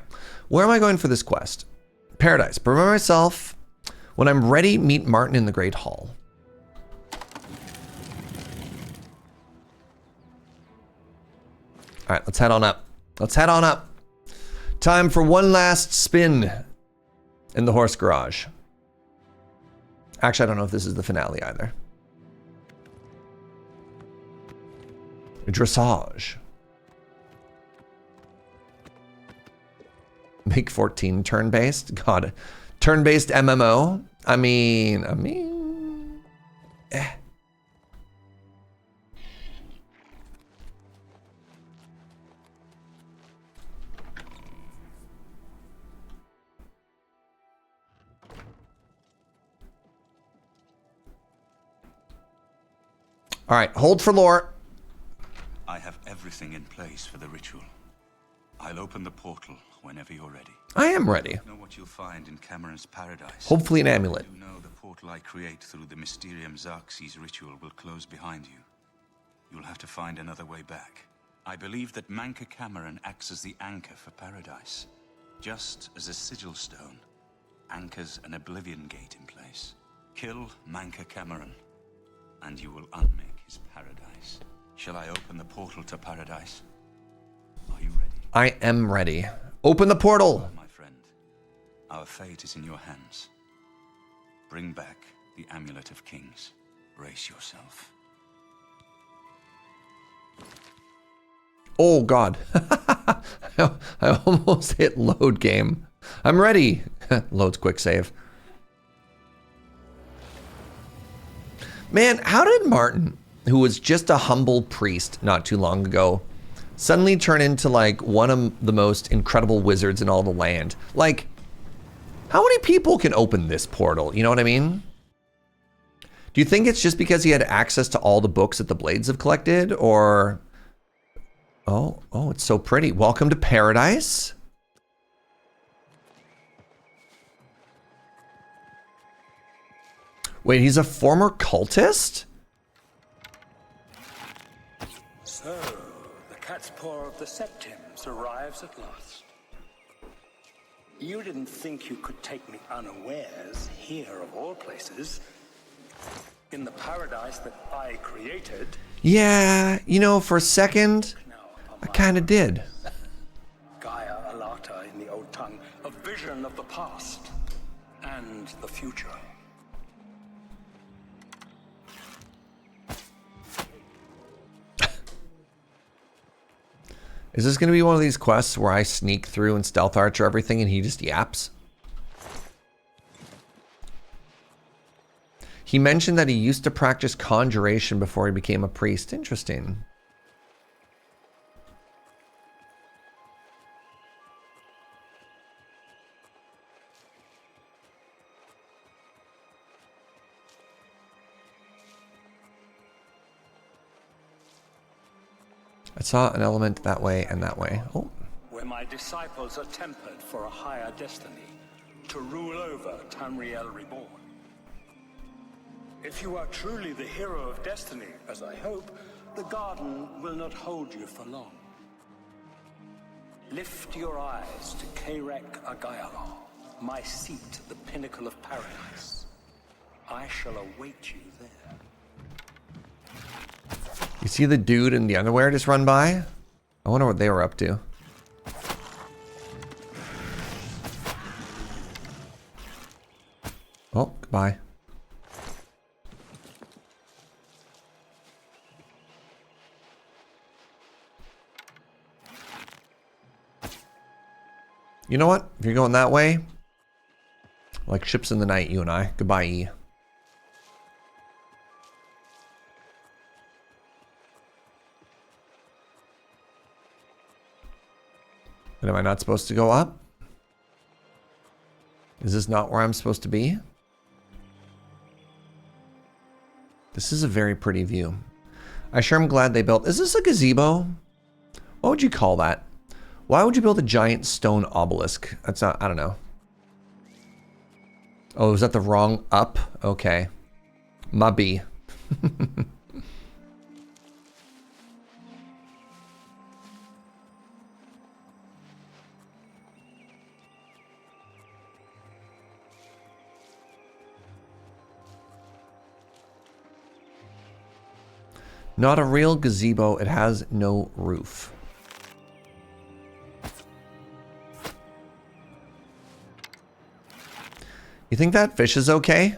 where am I going for this quest? Paradise. Prepare myself. When I'm ready, meet Martin in the Great Hall. All right, let's head on up. Let's head on up. Time for one last spin in the horse garage. Actually, I don't know if this is the finale either. Dressage. Make 14 turn-based. God, turn-based MMO. I mean, eh. All right, hold for lore. I have everything in place for the ritual. I'll open the portal whenever you're ready. I am ready. I know what you'll find in Cameron's paradise. Hopefully an amulet. You know the portal I create through the Mysterium Xarxes ritual will close behind you. You'll have to find another way back. I believe that Manca Cameron acts as the anchor for paradise. Just as a sigil stone anchors an Oblivion gate in place. Kill Manca Cameron, and you will unmake his paradise. Shall I open the portal to paradise? Are you ready? I am ready. Open the portal. My friend, our fate is in your hands. Bring back the Amulet of Kings. Brace yourself. Oh God. I almost hit load game. I'm ready. Loads quick save. Man, how did Martin, who was just a humble priest not too long ago, suddenly turn into like one of the most incredible wizards in all the land? Like, how many people can open this portal? You know what I mean? Do you think it's just because he had access to all the books that the Blades have collected, or... Oh, it's so pretty. Welcome to paradise. Wait, he's a former cultist? So, the cat's paw of the Septims arrives at last. You didn't think you could take me unawares here, of all places, in the paradise that I created. Yeah, you know, for a second, I kind of did. Gaia Alata in the old tongue, a vision of the past and the future. Is this going to be one of these quests where I sneak through and stealth archer everything and he just yaps? He mentioned that he used to practice conjuration before he became a priest. Interesting. I saw an element that way and that way. Oh. Where my disciples are tempered for a higher destiny, to rule over Tamriel Reborn. If you are truly the hero of destiny, as I hope, the garden will not hold you for long. Lift your eyes to Kairek Agayala, my seat at the pinnacle of paradise. I shall await you there. You see the dude in the underwear just run by? I wonder what they were up to. Oh, goodbye. You know what? If you're going that way, like ships in the night, you and I. Goodbye. But am I not supposed to go up? Is this not where I'm supposed to be? This is a very pretty view. I sure am glad they built... Is this a gazebo? What would you call that? Why would you build a giant stone obelisk? That's not... I don't know. Oh, is that the wrong up? Okay. Maybe. Not a real gazebo. It has no roof. You think that fish is okay?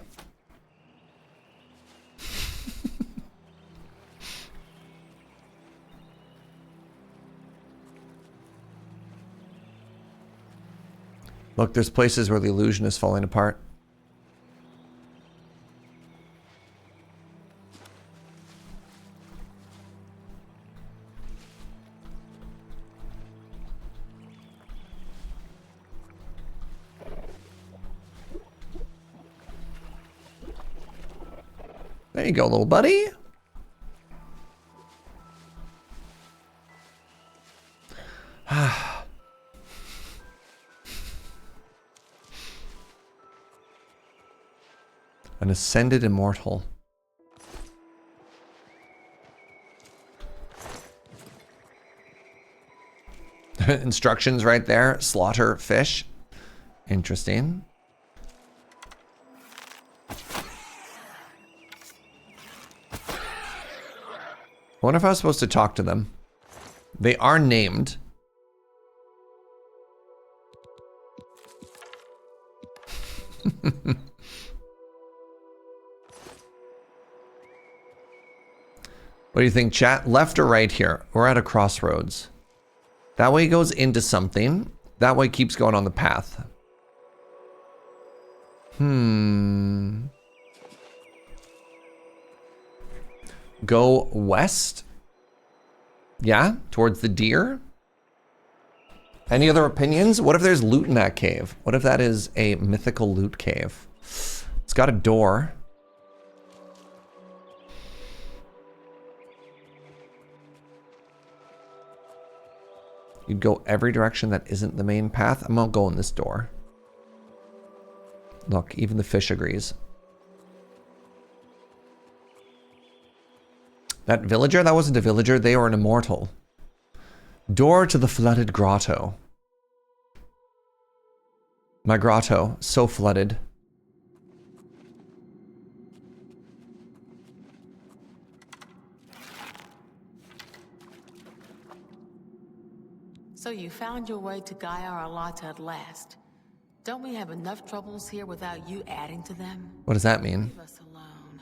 Look, there's places where the illusion is falling apart. There you go, little buddy. An ascended immortal. Instructions right there. Slaughter fish. Interesting. I wonder if I was supposed to talk to them. They are named. What do you think, chat? Left or right here? We're at a crossroads. That way goes into something. That way keeps going on the path. Go west? Yeah, towards the deer? Any other opinions? What if there's loot in that cave? What if that is a mythical loot cave? It's got a door. You'd go every direction that isn't the main path. I'm gonna go in this door. Look, even the fish agrees. That villager? That wasn't a villager. They were an immortal. Door to the flooded grotto. My grotto, so flooded. So you found your way to Gaia Arlata at last. Don't we have enough troubles here without you adding to them? What does that mean? Leave us alone.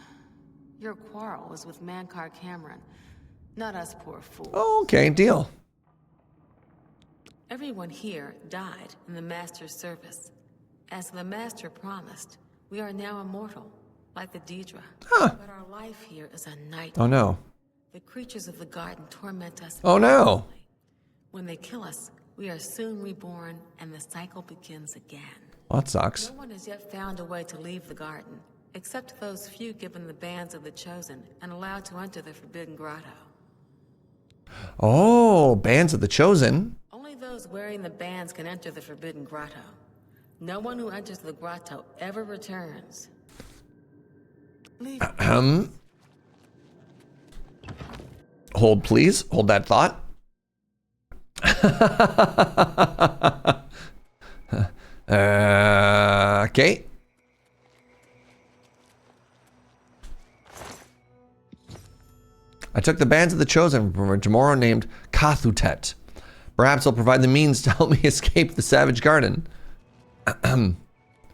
Your quarrel was with Mankar Cameron, not us poor fools. Oh, okay, deal. Everyone here died in the Master's service. As the Master promised, we are now immortal, like the Daedra. Huh. But our life here is a nightmare. Oh no. The creatures of the garden torment us. Oh no. When they kill us, we are soon reborn and the cycle begins again. Well, that sucks. No one has yet found a way to leave the garden, except those few given the bands of the Chosen and allowed to enter the Forbidden Grotto. Oh, bands of the Chosen. Only those wearing the bands can enter the Forbidden Grotto. No one who enters the grotto ever returns. Hold, please. Hold that thought. Okay. I took the bands of the Chosen from a tomorrow named Kathutet. Perhaps he'll provide the means to help me escape the Savage Garden.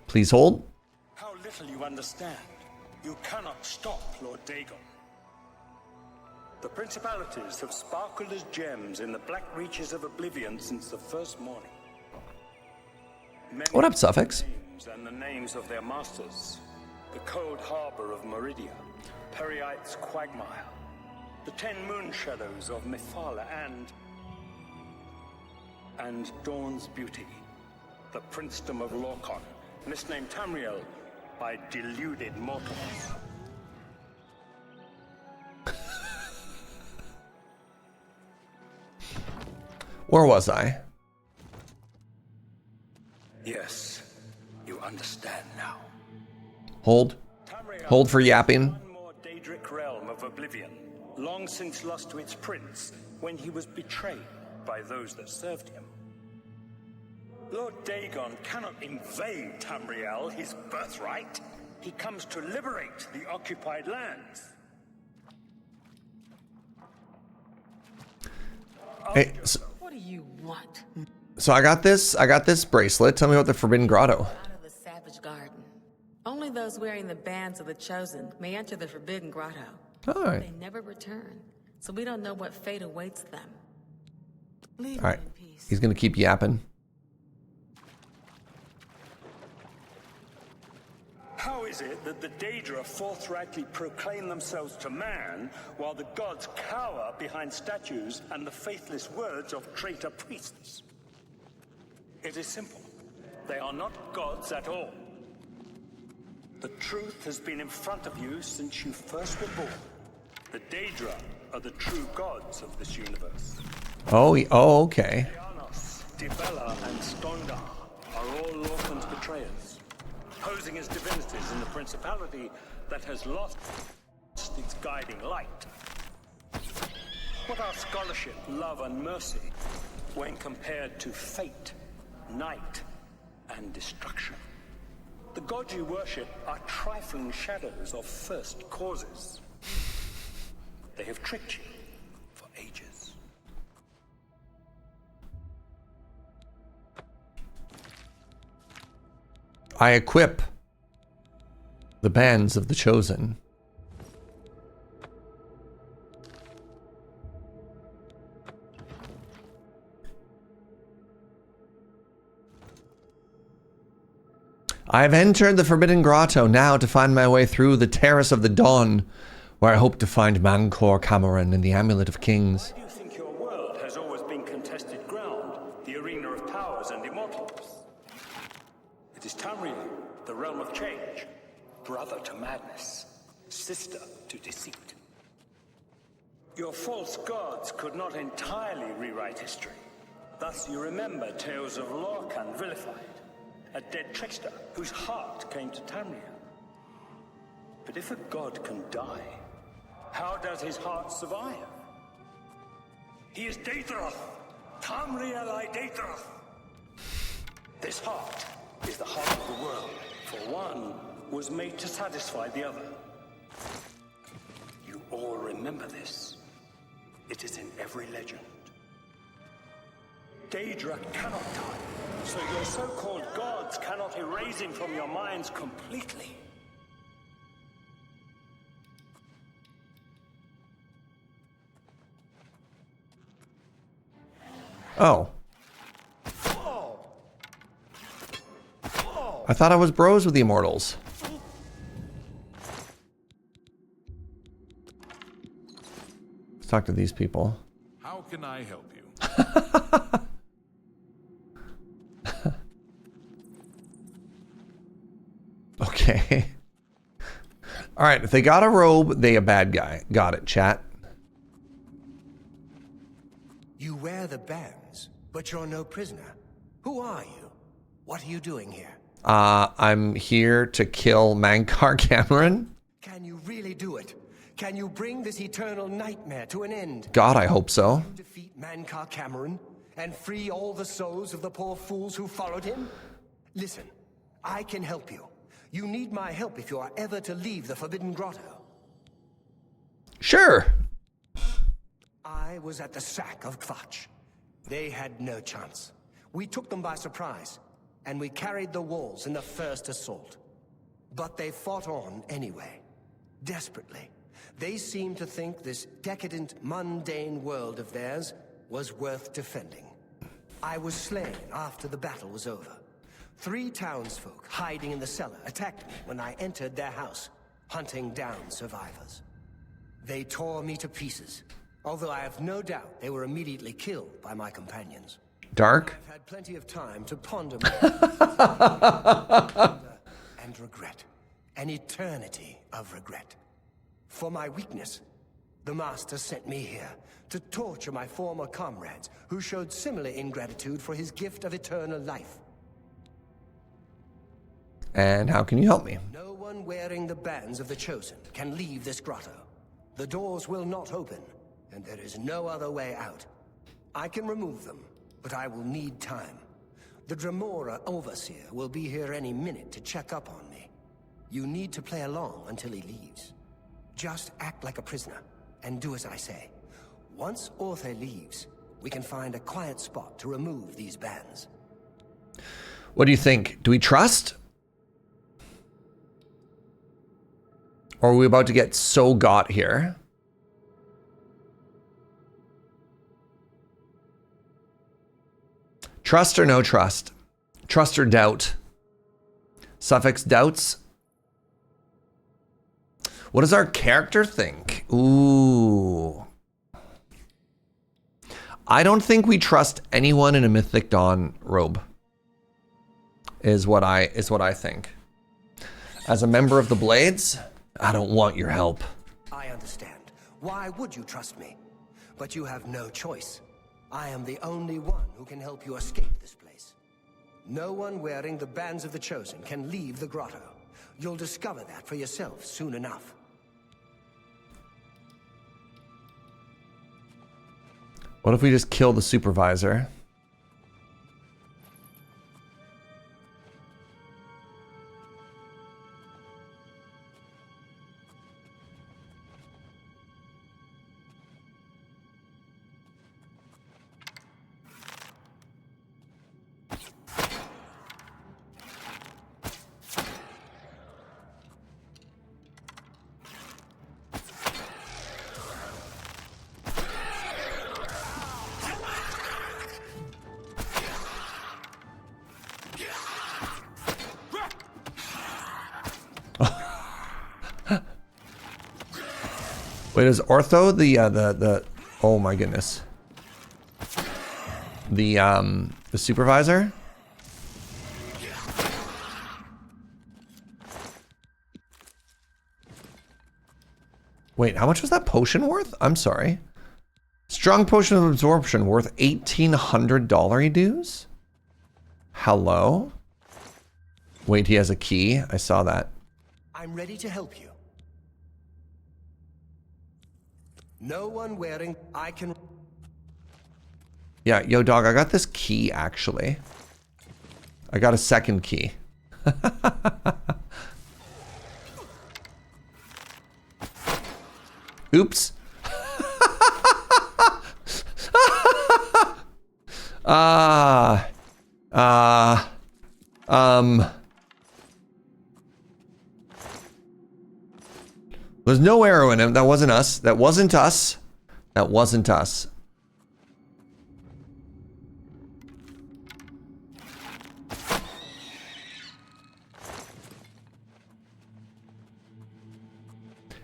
Please hold. How little you understand. You cannot stop Lord Dagon. The principalities have sparkled as gems in the black reaches of Oblivion since the first morning. What up, Suffix? And the names of their masters. The cold harbor of Meridia, Periite's quagmire, the 10 moon shadows of Mephala, and Dawn's beauty, the princedom of Lorcon, misnamed Tamriel by deluded mortals. Where was I? Yes, you understand now. Hold. Hold for yapping. One more Daedric realm of Oblivion, long since lost to its prince when he was betrayed by those that served him. Lord Dagon cannot invade Tamriel, his birthright. He comes to liberate the occupied lands. Hey, so, What do you want? so I got this bracelet. Tell me about the Forbidden Grotto. Out of the Savage Garden. Only those wearing the bands of the Chosen may enter the Forbidden Grotto. All right. They never return, so we don't know what fate awaits them. Leave All right. them in peace. He's gonna keep yapping. How is it that the Daedra forthrightly proclaim themselves to man, while the gods cower behind statues and the faithless words of traitor priests? It is simple. They are not gods at all. The truth has been in front of you since you first were born. The Daedra are the true gods of this universe. Oh, okay. Janos, Dibella, and Stondar are all Lorcan's betrayers, posing as divinities in the principality that has lost its guiding light. What are scholarship, love, and mercy when compared to fate, night, and destruction? The gods you worship are trifling shadows of first causes. They have tricked you for ages. I equip the bands of the Chosen. I have entered the Forbidden Grotto now to find my way through the Terrace of the Dawn, where I hope to find Mancor Cameron and the Amulet of Kings. Why do you think your world has always been contested ground, the arena of powers and immortals? It is Tamriel, the realm of change, brother to madness, sister to deceit. Your false gods could not entirely rewrite history. Thus you remember tales of Lorcan vilified, a dead trickster whose heart came to Tamriel. But if a god can die, how does his heart survive? He is Daedroth, Tamriel I Daedroth. This heart is the heart of the world, for one was made to satisfy the other. You all remember this. It is in every legend. Daedra cannot die, so your so-called gods cannot erase him from your minds completely. Oh. I thought I was bros with the Immortals. Let's talk to these people. How can I help you? Okay. All right, if they got a robe, they a bad guy. Got it, chat. You wear the bands, but you're no prisoner. Who are you? What are you doing here? I'm here to kill Mancor Cameron. Can you really do it? Can you bring this eternal nightmare to an end? God, I hope so. Can you defeat Mancor Cameron and free all the souls of the poor fools who followed him? Listen, I can help you. You need my help if you are ever to leave the Forbidden Grotto. Sure. I was at the sack of Kvatch. They had no chance. We took them by surprise, and we carried the walls in the first assault. But they fought on anyway, desperately. They seemed to think this decadent, mundane world of theirs was worth defending. I was slain after the battle was over. 3 townsfolk hiding in the cellar attacked me when I entered their house, hunting down survivors. They tore me to pieces, although I have no doubt they were immediately killed by my companions. Dark? I've had plenty of time to ponder my and regret. An eternity of regret. For my weakness, the Master sent me here to torture my former comrades who showed similar ingratitude for his gift of eternal life. And how can you help me? No one wearing the bands of the Chosen can leave this grotto. The doors will not open, and there is no other way out. I can remove them, but I will need time. The Dremora Overseer will be here any minute to check up on me. You need to play along until he leaves. Just act like a prisoner, and do as I say. Once Orthe leaves, we can find a quiet spot to remove these bands. What do you think? Do we trust? Or are we about to get so got here? Trust or no trust? Trust or doubt? Suffix doubts? What does our character think? Ooh. I don't think we trust anyone in a Mythic Dawn robe. Is what I think. As a member of the Blades, I don't want your help. I understand. Why would you trust me? But you have no choice. I am the only one who can help you escape this place. No one wearing the bands of the Chosen can leave the grotto. You'll discover that for yourself soon enough. What if we just kill the supervisor? Wait, is Ortho the oh my goodness. The supervisor? Wait, how much was that potion worth? I'm sorry. Strong potion of absorption worth $1,800 dues? Hello? Wait, he has a key. I saw that. I'm ready to help you. No one wearing... I can... Yeah, yo dog, I got this key actually. I got a second key. Oops. There's no arrow in him. That wasn't us. That wasn't us. That wasn't us.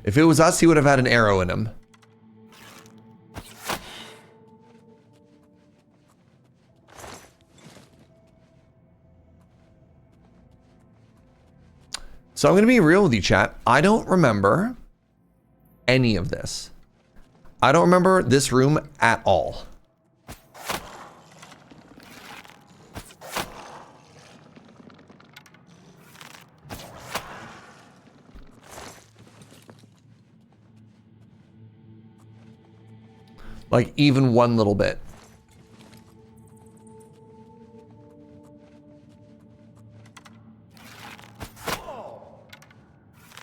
If it was us, he would have had an arrow in him. So I'm going to be real with you, chat. I don't remember any of this. I don't remember this room at all. Like even one little bit.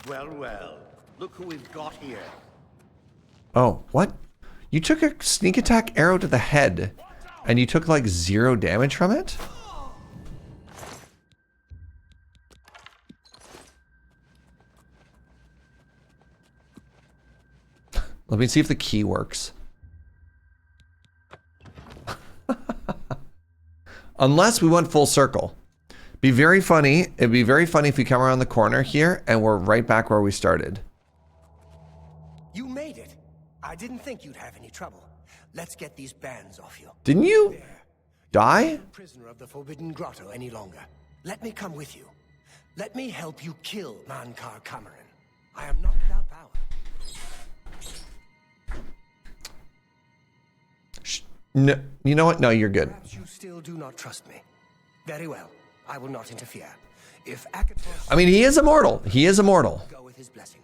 Well, well. Look who we've got here. Oh, what? You took a sneak attack arrow to the head and you took like 0 damage from it? Let me see if the key works. Unless we went full circle. Be very funny. It'd be very funny if we come around the corner here and we're right back where we started. You made it. I didn't think you'd have any trouble. Let's get these bands off you. Didn't you die? Prisoner of the Forbidden Grotto any longer. Let me come with you. Let me help you kill Mankar Cameron. I am not without power. No, you know what? No, you're good. Perhaps you still do not trust me. Very well. I will not interfere. If Akatos... I mean, he is immortal. He is immortal. Go with his blessing.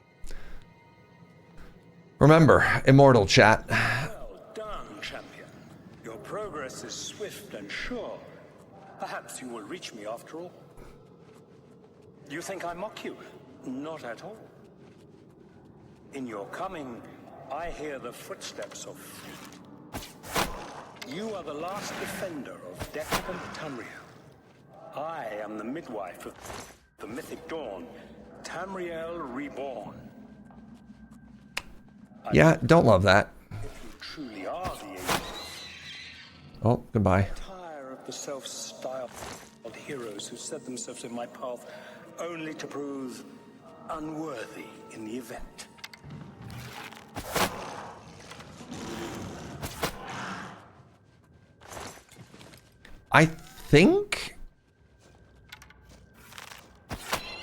Remember, immortal, chat. Well done, champion. Your progress is swift and sure. Perhaps you will reach me after all. You think I mock you? Not at all. In your coming, I hear the footsteps of... You are the last defender of Death and Tamriel. I am the midwife of the mythic dawn, Tamriel Reborn. Yeah, don't love that. If you truly are the angel, Oh, goodbye. tire of the self-styled heroes who set themselves in my path only to prove unworthy in the event. I think...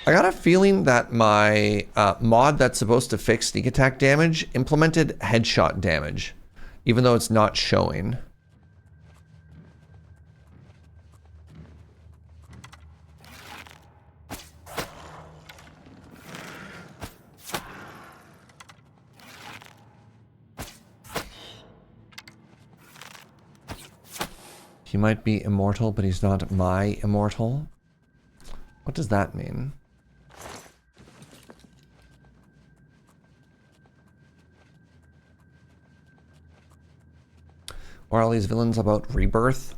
I got a feeling that my mod that's supposed to fix sneak attack damage implemented headshot damage, even though it's not showing. He might be immortal, but he's not my immortal. What does that mean? Or all these villains about rebirth?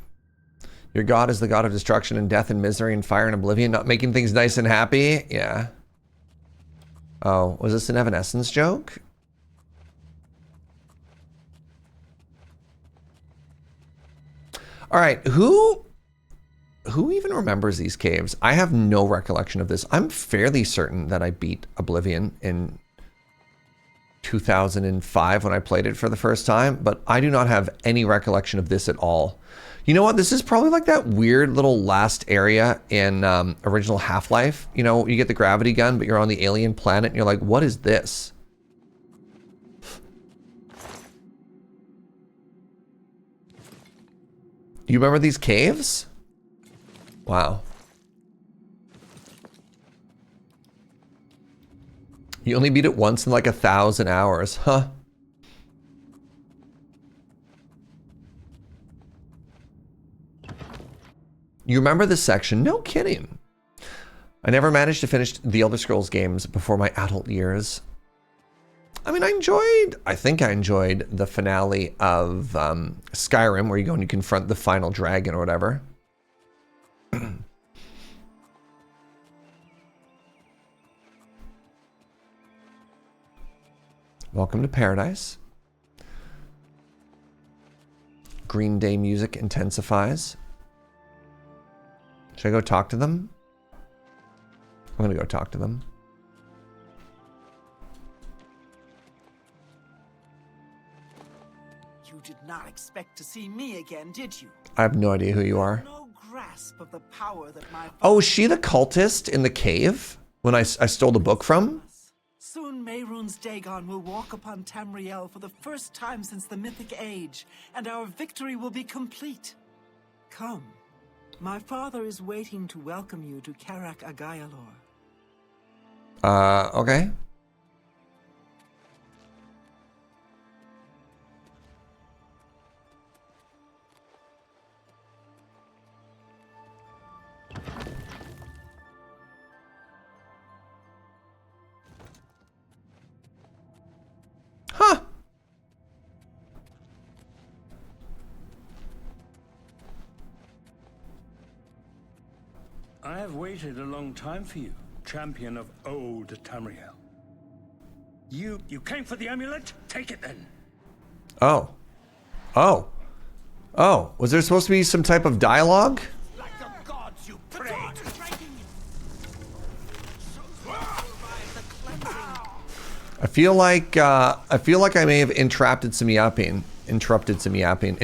Your god is the god of destruction and death and misery and fire and oblivion, not making things nice and happy? Yeah. Oh, was this an Evanescence joke? All right, who even remembers these caves? I have no recollection of this. I'm fairly certain that I beat Oblivion in 2005 when I played it for the first time, but I do not have any recollection of this at all. You know what? This is probably like that weird little last area in original Half-Life. You know, you get the gravity gun, but you're on the alien planet and you're like, what is this? You remember these caves? Wow. You only beat it once in like 1,000 hours, huh? You remember this section? No kidding. I never managed to finish the Elder Scrolls games before my adult years. I mean, I think I enjoyed the finale of Skyrim, where you go and you confront the final dragon or whatever. Welcome to paradise. Green Day music intensifies. Should I go talk to them? I'm gonna go talk to them. You did not expect to see me again, did you? I have no idea who you are. No grasp of the power that my... Oh, is she the cultist in the cave when I stole the book from? Soon Mehrunes Dagon will walk upon Tamriel for the first time since the Mythic Age, and our victory will be complete. Come. My father is waiting to welcome you to Karak Agayalor. Okay. Huh. I have waited a long time for you, champion of old Tamriel. You came for the amulet? Take it then. Oh. Oh. Oh. Was there supposed to be some type of dialogue? Like the gods you pray. I feel like I may have interrupted some yapping. Interrupted some yapping.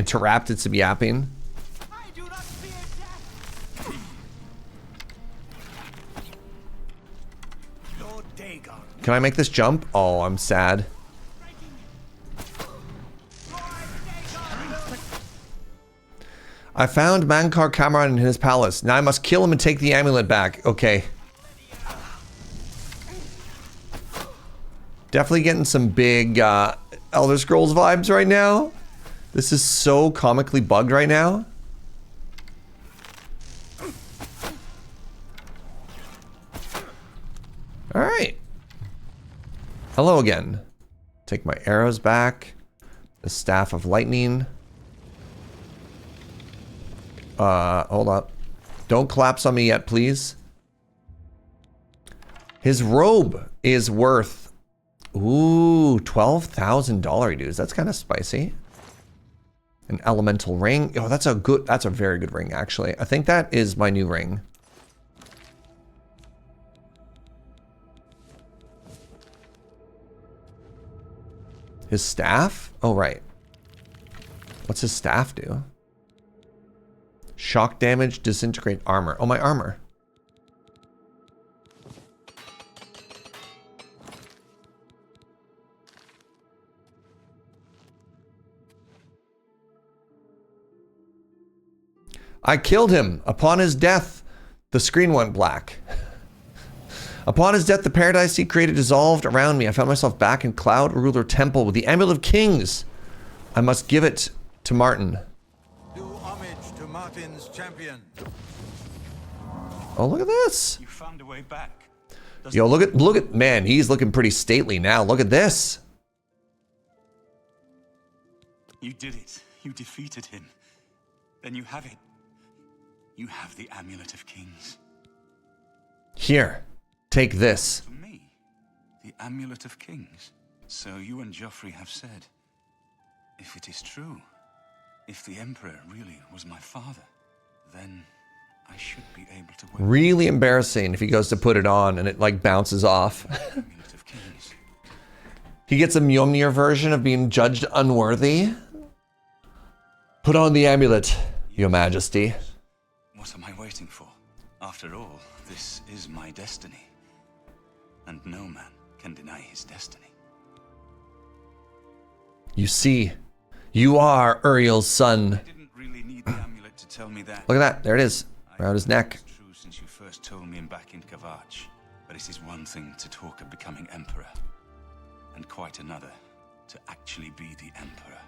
Can I make this jump? Oh, I'm sad. I found Mankar Cameron in his palace. Now I must kill him and take the amulet back. Okay. Definitely getting some big Elder Scrolls vibes right now. This is so comically bugged right now. Alright. Hello again. Take my arrows back. The Staff of Lightning. Hold up. Don't collapse on me yet, please. His robe is worth, ooh, $12,000 dudes. That's kind of spicy. An elemental ring. Oh, that's a very good ring, actually. I think that is my new ring. His staff? Oh, right. What's his staff do? Shock damage, disintegrate armor. Oh, my armor. I killed him. Upon his death, the screen went black. Upon his death, the paradise he created dissolved around me. I found myself back in Cloud Ruler Temple with the Amulet of Kings. I must give it to Martin. Do homage to Martin's champion. Oh, look at this. You found a way back. Yo, look at, man, he's looking pretty stately now. Look at this. You did it. You defeated him. Then you have it. You have the Amulet of Kings. Here, take this. For me, the Amulet of Kings. So you and Joffrey have said, if it is true, if the Emperor really was my father, then I should be able to win. Really embarrassing if he goes to put it on and it like bounces off. Amulet of Kings. He gets a Mjolnir version of being judged unworthy. Put on the amulet, Your Majesty. What am I waiting for? After all, this is my destiny. And no man can deny his destiny. You see, you are Uriel's son. I didn't really need the amulet to tell me that. Look at that, there it is, around his neck. It's true since you first told me I'm back in Kvatch. But it is one thing to talk of becoming Emperor, and quite another to actually be the Emperor.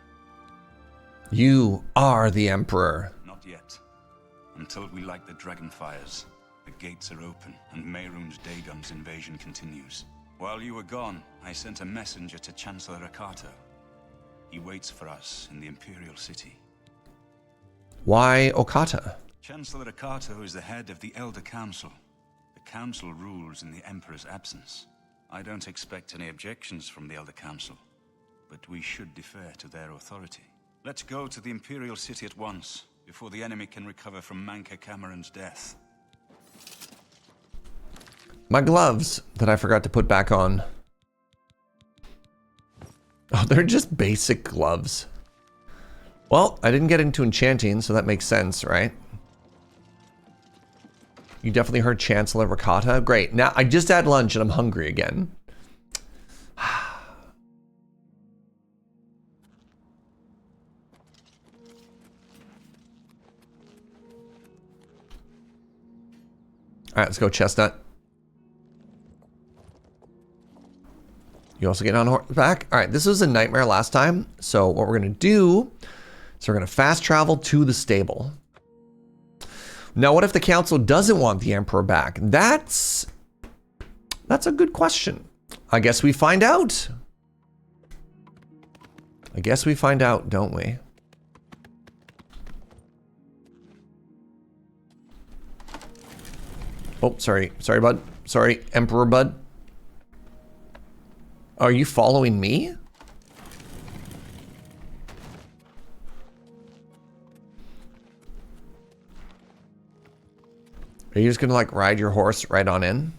You are the Emperor. Not yet. Until we light the Dragonfires, the gates are open, and Mehrunes Dagon's invasion continues. While you were gone, I sent a messenger to Chancellor Akato. He waits for us in the Imperial City. Why Okata? Chancellor Akato is the head of the Elder Council. The Council rules in the Emperor's absence. I don't expect any objections from the Elder Council, but we should defer to their authority. Let's go to the Imperial City at once, before the enemy can recover from Mankar Cameron's death. My gloves that I forgot to put back on. Oh, they're just basic gloves. Well, I didn't get into enchanting, so that makes sense, right? You definitely heard Chancellor Ricotta. Great. Now, I just had lunch and I'm hungry again. All right, let's go, Chestnut. You also get on horseback. All right, this was a nightmare last time. So what we're going to do is we're going to fast travel to the stable. Now, what if the council doesn't want the Emperor back? That's a good question. I guess we find out. I guess we find out, don't we? Oh, sorry. Sorry, bud. Sorry, Emperor bud. Are you following me? Are you just gonna like ride your horse right on in?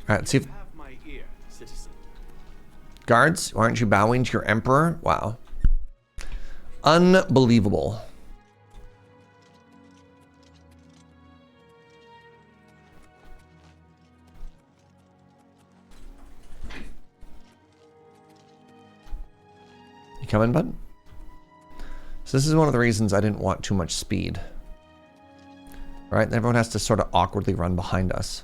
All right, let's see if... Have my ear, citizen. Guards, why aren't you bowing to your emperor? Wow. Unbelievable. You coming, bud? So this is one of the reasons I didn't want too much speed. Right? Everyone has to sort of awkwardly run behind us.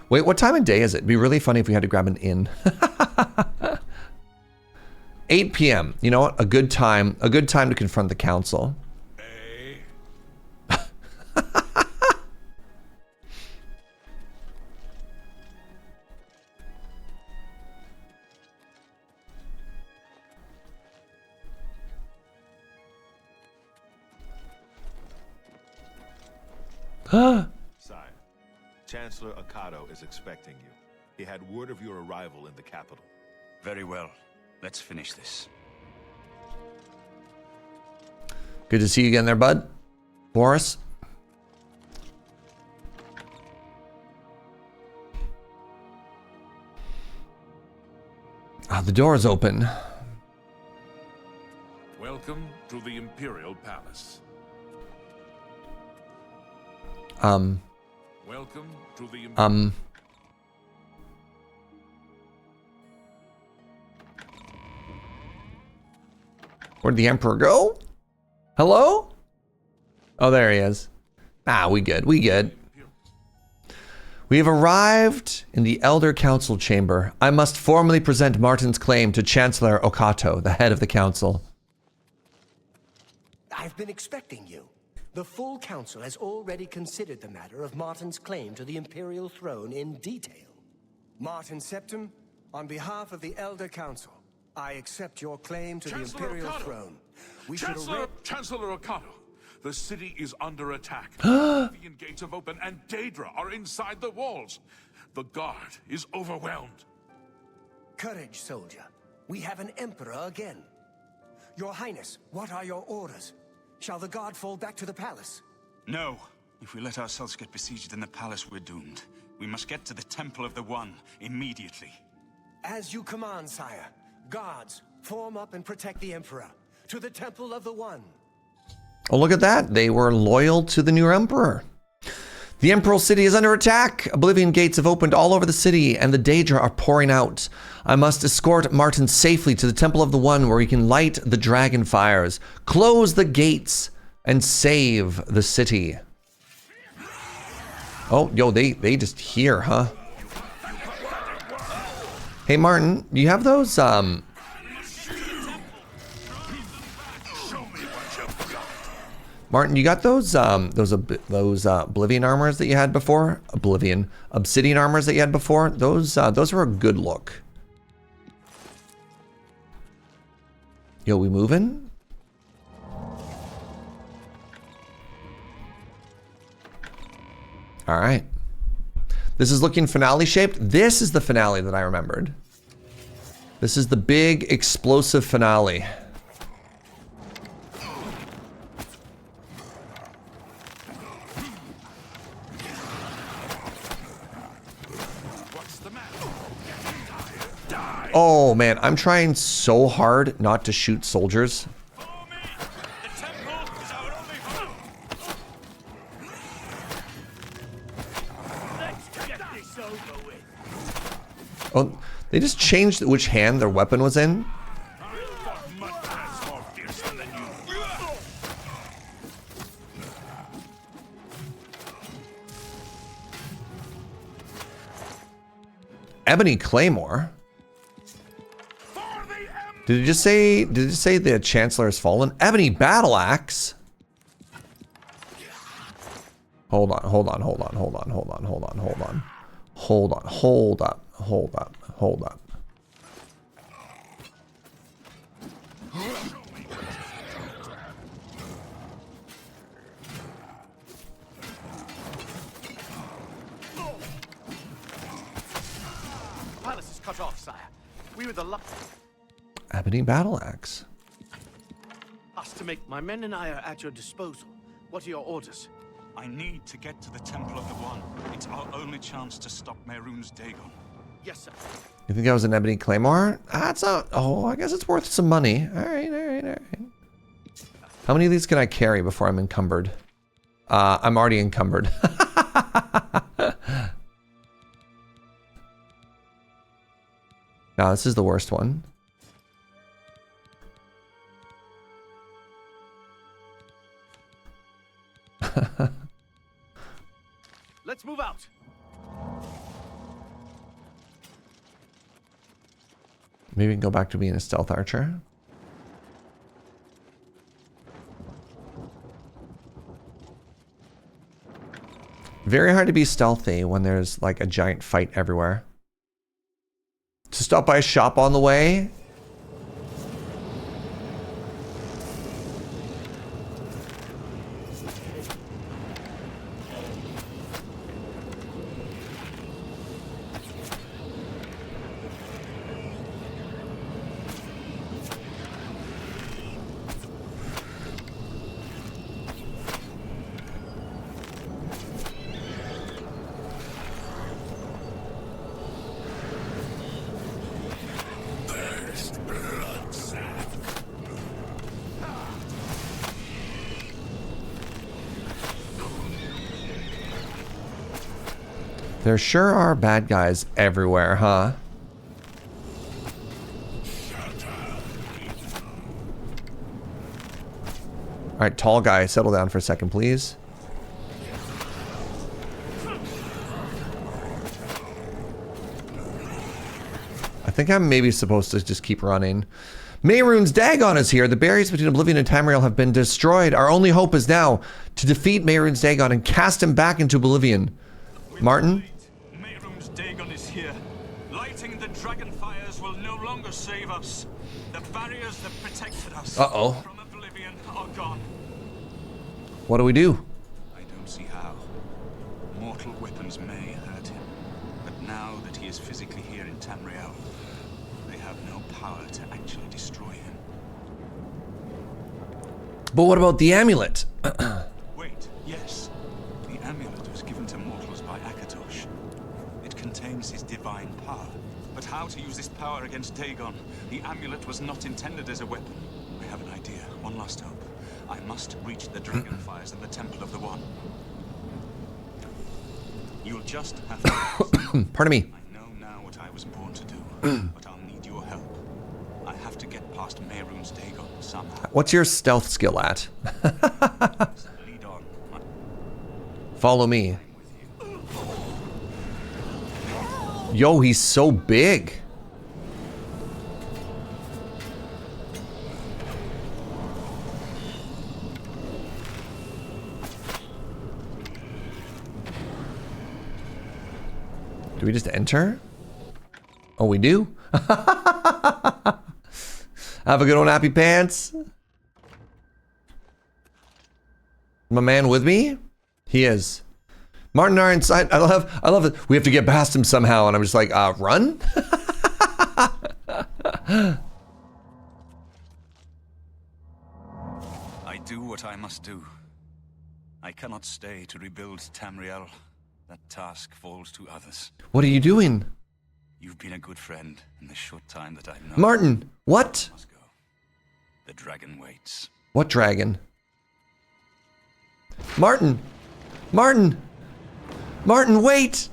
Wait, what time of day is it? It'd be really funny if we had to grab an inn. 8 p.m. You know what? A good time to confront the council. Sire, Chancellor Akato is expecting you. He had word of your arrival in the capital. Very well. Let's finish this. Good to see you again there, bud. Boris. Ah, the door's open. Welcome to the Imperial Palace. Welcome to the Where'd the Emperor go? Hello? Oh, there he is. Ah, we good. We good. We have arrived in the Elder Council chamber. I must formally present Martin's claim to Chancellor Okato, the head of the council. I've been expecting you. The full council has already considered the matter of Martin's claim to the Imperial throne in detail. Martin Septim, on behalf of the Elder Council, I accept your claim to Chancellor the Imperial Okato. throne. Chancellor Okato, the city is under attack. The gates have opened and Daedra are inside the walls. The guard is overwhelmed. Courage, soldier. We have an emperor again. Your Highness, what are your orders? Shall the guard fall back to the palace? No. If we let ourselves get besieged in the palace, we're doomed. We must get to the Temple of the One immediately. As you command, sire. Guards, form up and protect the Emperor. To the Temple of the One. Oh, look at that. They were loyal to the new emperor. The Imperial City is under attack. Oblivion gates have opened all over the city, and the Daedra are pouring out. I must escort Martin safely to the Temple of the One, where he can light the Dragonfires, close the gates, and save the city. Oh, yo, they just here, huh? Hey, Martin, do you have those, Martin, you got those Oblivion armors that you had before? Obsidian armors that you had before? Those were a good look. Yo, we moving? All right. This is looking finale shaped. This is the finale that I remembered. This is the big explosive finale. Oh man, I'm trying so hard not to shoot soldiers. Oh, they just changed which hand their weapon was in. Ebony Claymore. Did it just say the Chancellor has fallen? Ebony Battle Axe. Hold up. Palace is cut off, sire. We were the Ebony Battle Axe. us to make. My men and I are at your disposal. What are your orders? I need to get to the Temple of the One. It's our only chance to stop Mehrunes Dagon. Yes, sir. You think that was an ebony claymore? That's not. Oh, I guess it's worth some money. All right. How many of these can I carry before I'm encumbered? I'm already encumbered. No, this is the worst one. Let's move out. Maybe we can go back to being a stealth archer. Very hard to be stealthy when there's like a giant fight everywhere. To stop by a shop on the way. There sure are bad guys everywhere, huh? Alright, tall guy, settle down for a second, please. I think I'm maybe supposed to just keep running. Mehrunes Dagon is here. The barriers between Oblivion and Tamriel have been destroyed. Our only hope is now to defeat Mehrunes Dagon and cast him back into Oblivion. Martin? Mehrunes Dagon is here. Lighting the Dragonfires will no longer save us. The barriers that protected us from Oblivion are gone. What do we do? I don't see how. Mortal weapons may hurt him, but now that he is physically here in Tamriel, they have no power to actually destroy him. But what about the amulet? Wait, yes. The amulet was given to mortals by Akatosh. It contains his divine power. But how to use this power against Dagon? The amulet was not intended as a weapon. I have an idea. One last hope. I must reach the Dragonfires and the Temple of the One. You'll just have to... Pardon me. I know now what I was born to do, but I'll need your help. I have to get past Mehrunes Dagon somehow. What's your stealth skill at? Lead on. Follow me. Yo, he's so big. Do we just enter? Oh, we do? Have a good one, Happy Pants. My man with me? He is. Martin are inside. I love it. We have to get past him somehow, and I'm just like, run? I do what I must do. I cannot stay to rebuild Tamriel. That task falls to others. What are you doing? You've been a good friend in the short time that I've known. Martin, what? The dragon waits. What dragon? Martin! Martin! Martin, wait!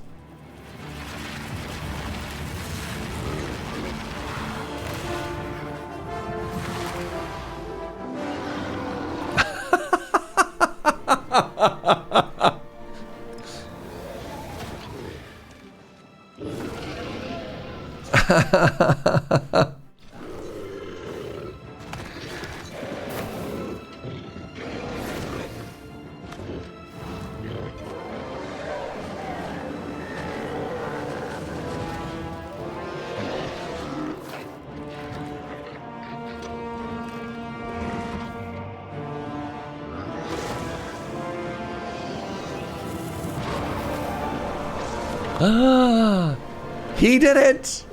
He did it!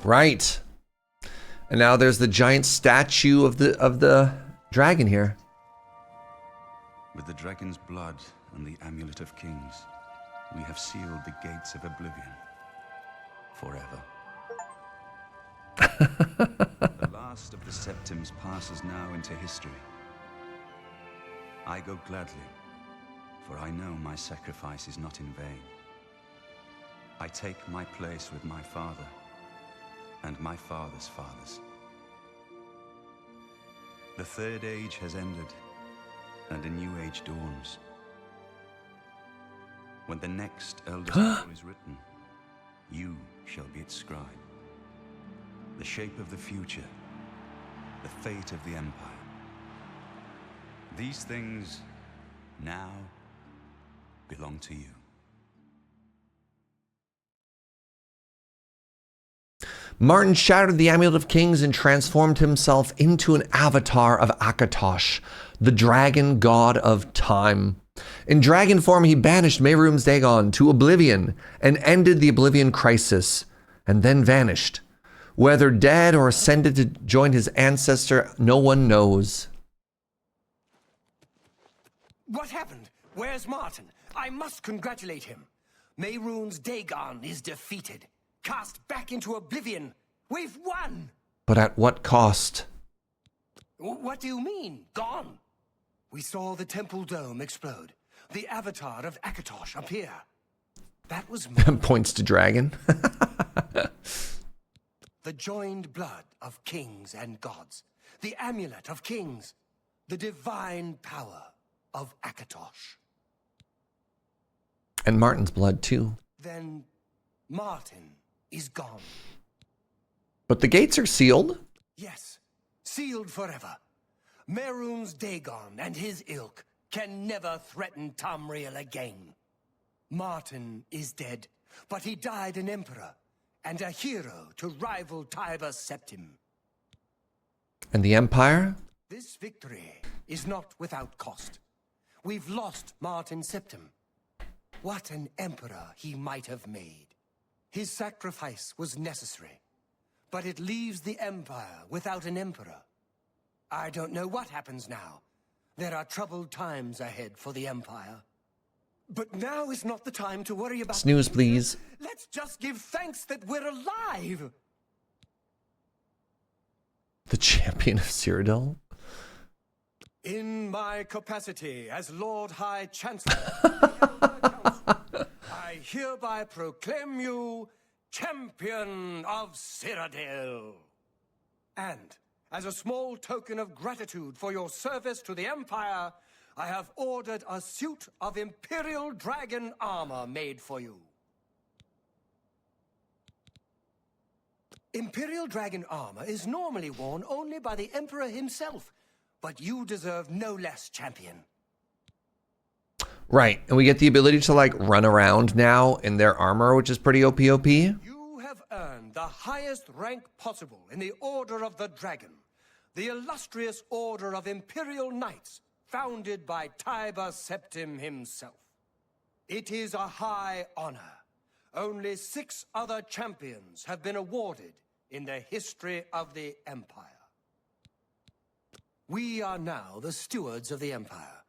Right. And now there's the giant statue of the dragon here. With the dragon's blood and the Amulet of Kings, we have sealed the gates of Oblivion. Forever. The last of the Septims passes now into history. I go gladly, for I know my sacrifice is not in vain. I take my place with my father and my father's fathers. The Third Age has ended, and a new age dawns. When the next Elder Scroll is written, you shall be its scribe. The shape of the future, the fate of the Empire. These things now belong to you. Martin shattered the Amulet of Kings and transformed himself into an avatar of Akatosh, the dragon god of time. In dragon form, he banished Mehrunes Dagon to Oblivion and ended the Oblivion crisis, and then vanished. Whether dead or ascended to join his ancestor, no one knows. What happened? Where's Martin? I must congratulate him. Mehrunes Dagon is defeated. Cast back into Oblivion. We've won! But at what cost? What do you mean, gone? We saw the temple dome explode. The avatar of Akatosh appear. That was Points to dragon. the joined blood of kings and gods. The amulet of kings. The divine power of Akatosh. And Martin's blood, too. Then Martin is gone. But the gates are sealed. Yes, sealed forever. Mehrunes Dagon and his ilk can never threaten Tamriel again. Martin is dead, but he died an emperor and a hero to rival Tiber Septim. And the Empire? This victory is not without cost. We've lost Martin Septim. What an emperor he might have made. His sacrifice was necessary, but it leaves the Empire without an emperor. I don't know what happens now. There are troubled times ahead for the Empire. But now is not the time to worry about... Snooze, please. Let's just give thanks that we're alive! The champion of Cyrodiil? In my capacity as Lord High Chancellor of the Elder Council, I hereby proclaim you Champion of Cyrodiil. And as a small token of gratitude for your service to the Empire, I have ordered a suit of Imperial Dragon armor made for you. Imperial Dragon armor is normally worn only by the Emperor himself, but you deserve no less, champion. Right, and we get the ability to like run around now in their armor, which is pretty OP. You have earned the highest rank possible in the Order of the Dragon, the illustrious Order of Imperial Knights, founded by Tiber Septim himself. It is a high honor. Only 6 other champions have been awarded in the history of the Empire. We are now the stewards of the Empire.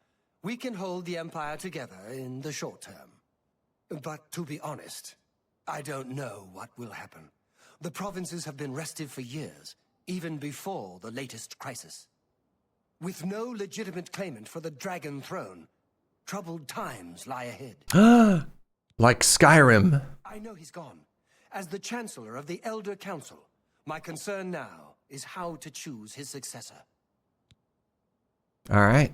We can hold the Empire together in the short term. But to be honest, I don't know what will happen. The provinces have been restive for years, even before the latest crisis. With no legitimate claimant for the Dragon Throne, troubled times lie ahead. Like Skyrim. I know he's gone. As the Chancellor of the Elder Council, my concern now is how to choose his successor. All right.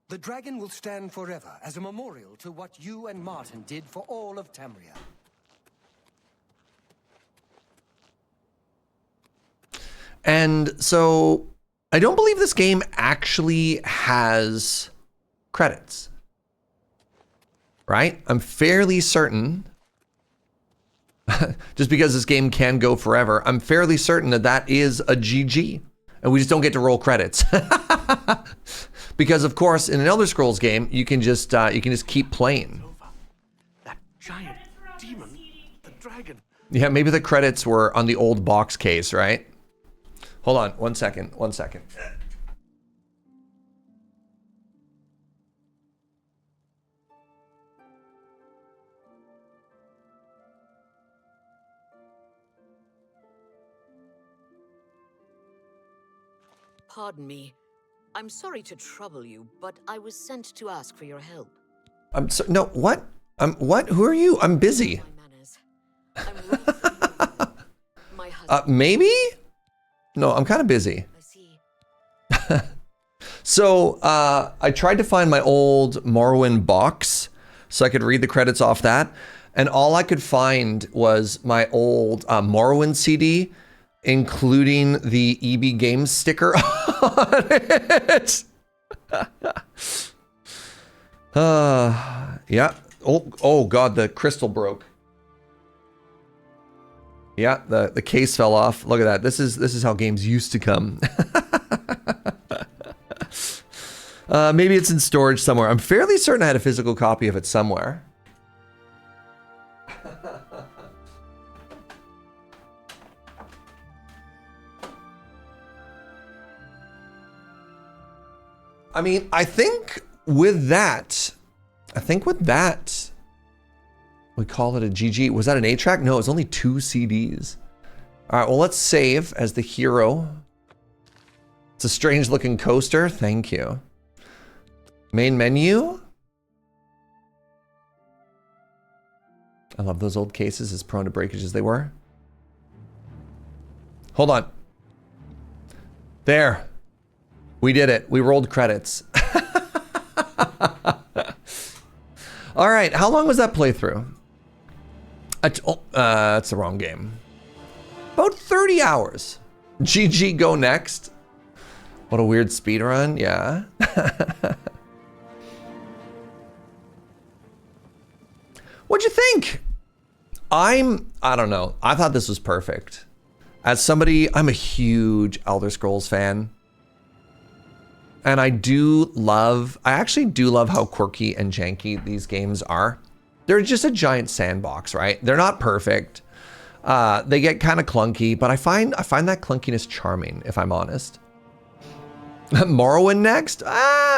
The dragon will stand forever as a memorial to what you and Martin did for all of Tamriel. And so I don't believe this game actually has credits. Right? I'm fairly certain, just because this game can go forever, I'm fairly certain that that is a GG. And we just don't get to roll credits. Because of course, in an Elder Scrolls game, you can just keep playing. That giant demon, the dragon, Yeah, maybe the credits were on the old box case, right? Hold on, 1 second, 1 second. Pardon me. I'm sorry to trouble you, but I was sent to ask for your help. I'm so, no, what? What? Who are you? I'm busy. Maybe? No, I'm kind of busy. So, I tried to find my old Morrowind box so I could read the credits off that. And all I could find was my old Morrowind CD, including the EB Games sticker on it. Yeah. Oh God, the crystal broke. Yeah, the case fell off. Look at that. This is how games used to come. Maybe it's in storage somewhere. I'm fairly certain I had a physical copy of it somewhere. I mean, I think with that, we call it a GG. Was that an 8-track? No, it was only 2 CDs. All right, well, let's save as the hero. It's a strange looking coaster. Thank you. Main menu. I love those old cases, as prone to breakage as they were. Hold on. There. We did it. We rolled credits. All right, how long was that playthrough? That's the wrong game. About 30 hours. GG, go next. What a weird speedrun, yeah. What'd you think? I don't know. I thought this was perfect. As somebody, I'm a huge Elder Scrolls fan. And I actually do love how quirky and janky these games are. They're just a giant sandbox, right? They're not perfect. They get kind of clunky, but I find that clunkiness charming, if I'm honest. Morrowind next?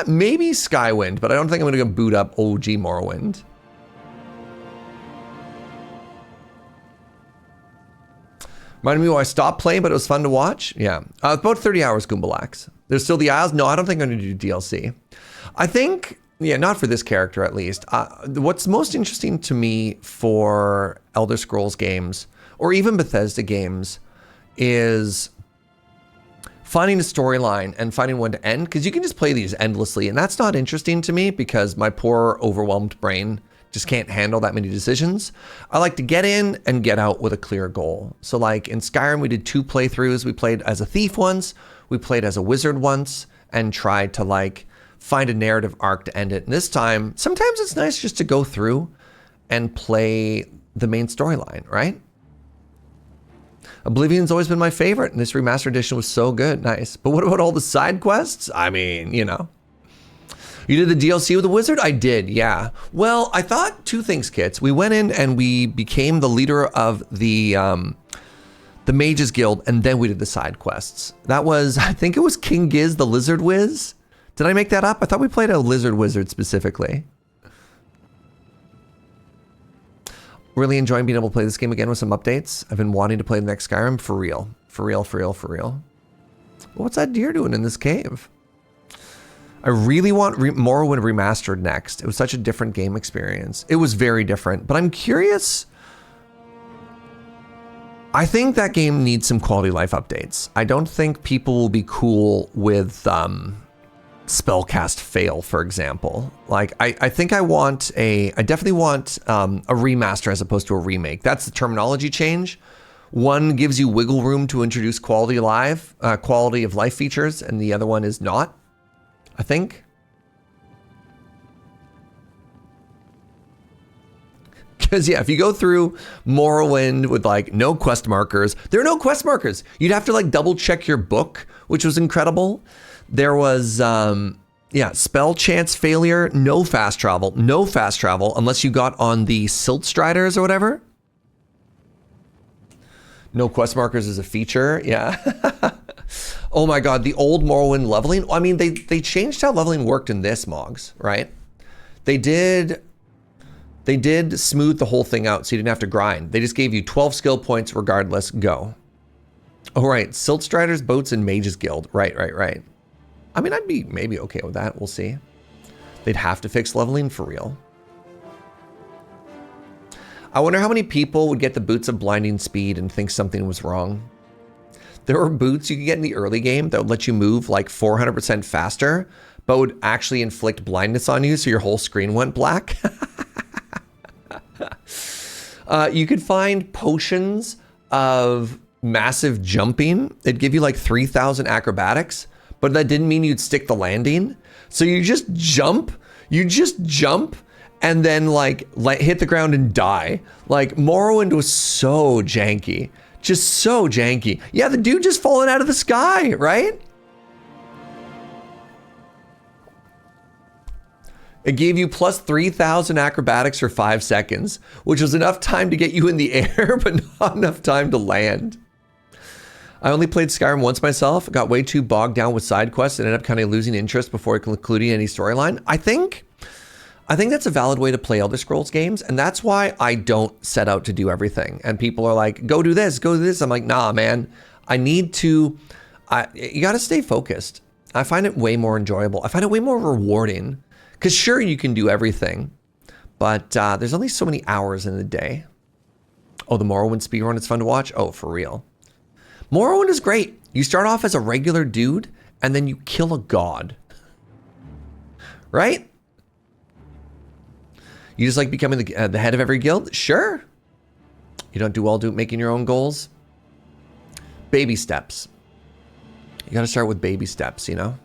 Maybe Skywind, but I don't think I'm gonna go boot up OG Morrowind. Reminded me why I stopped playing, but it was fun to watch. Yeah, about 30 hours, Goombalax. There's still the Isles. No, I don't think I'm going to do DLC. I think, yeah, not for this character at least. What's most interesting to me for Elder Scrolls games, or even Bethesda games, is finding a storyline and finding when to end, because you can just play these endlessly, and that's not interesting to me because my poor, overwhelmed brain just can't handle that many decisions. I like to get in and get out with a clear goal. So like in Skyrim, we did 2 playthroughs. We played as a thief once, we played as a wizard once, and tried to like find a narrative arc to end it. And this time, sometimes it's nice just to go through and play the main storyline, right? Oblivion's always been my favorite, and this remastered edition was so good, nice. But what about all the side quests? I mean, you know. You did the DLC with the wizard? I did, yeah. Well, I thought 2 things, Kits. We went in and we became the leader of the Mages Guild, and then we did the side quests. That was, I think it was King Giz, the Lizard Wiz. Did I make that up? I thought we played a lizard wizard specifically. Really enjoying being able to play this game again with some updates. I've been wanting to play the next Skyrim for real. For real, for real, for real. What's that deer doing in this cave? I really want Morrowind Remastered next. It was such a different game experience. It was very different, but I'm curious. I think that game needs some quality life updates. I don't think people will be cool with spellcast fail, for example. Like, I think I definitely want a remaster as opposed to a remake. That's the terminology change. One gives you wiggle room to introduce quality of life features, and the other one is not, I think. Because yeah, if you go through Morrowind with like no quest markers, there are no quest markers. You'd have to like double check your book, which was incredible. There was, spell chance failure, no fast travel unless you got on the Silt Striders or whatever. No quest markers is a feature. Yeah. Oh my God, the old Morrowind leveling. I mean, they changed how leveling worked in this, Mogs, right? They did smooth the whole thing out so you didn't have to grind. They just gave you 12 skill points regardless. Go. Oh, right. Silt Striders, Boats, and Mages Guild. Right. I mean, I'd be maybe okay with that. We'll see. They'd have to fix leveling for real. I wonder how many people would get the Boots of Blinding Speed and think something was wrong. There were boots you could get in the early game that would let you move like 400% faster, but would actually inflict blindness on you so your whole screen went black. You could find potions of massive jumping. It'd give you like 3,000 acrobatics, but that didn't mean you'd stick the landing. So you just jump, and then like hit the ground and die. Like Morrowind was so janky. Just so janky. Yeah, the dude just falling out of the sky, right? It gave you plus 3,000 acrobatics for 5 seconds, which was enough time to get you in the air, but not enough time to land. I only played Skyrim once myself, got way too bogged down with side quests and ended up kind of losing interest before concluding any storyline. I think that's a valid way to play Elder Scrolls games, and that's why I don't set out to do everything. And people are like, go do this, go do this. I'm like, nah, man, I need to, you gotta stay focused. I find it way more enjoyable. I find it way more rewarding, because sure, you can do everything, but there's only so many hours in the day. Oh, the Morrowind speedrun, it's fun to watch? Oh, for real. Morrowind is great. You start off as a regular dude, and then you kill a god. Right? You just like becoming the head of every guild? Sure. You don't do well making your own goals? Baby steps. You gotta start with baby steps, you know?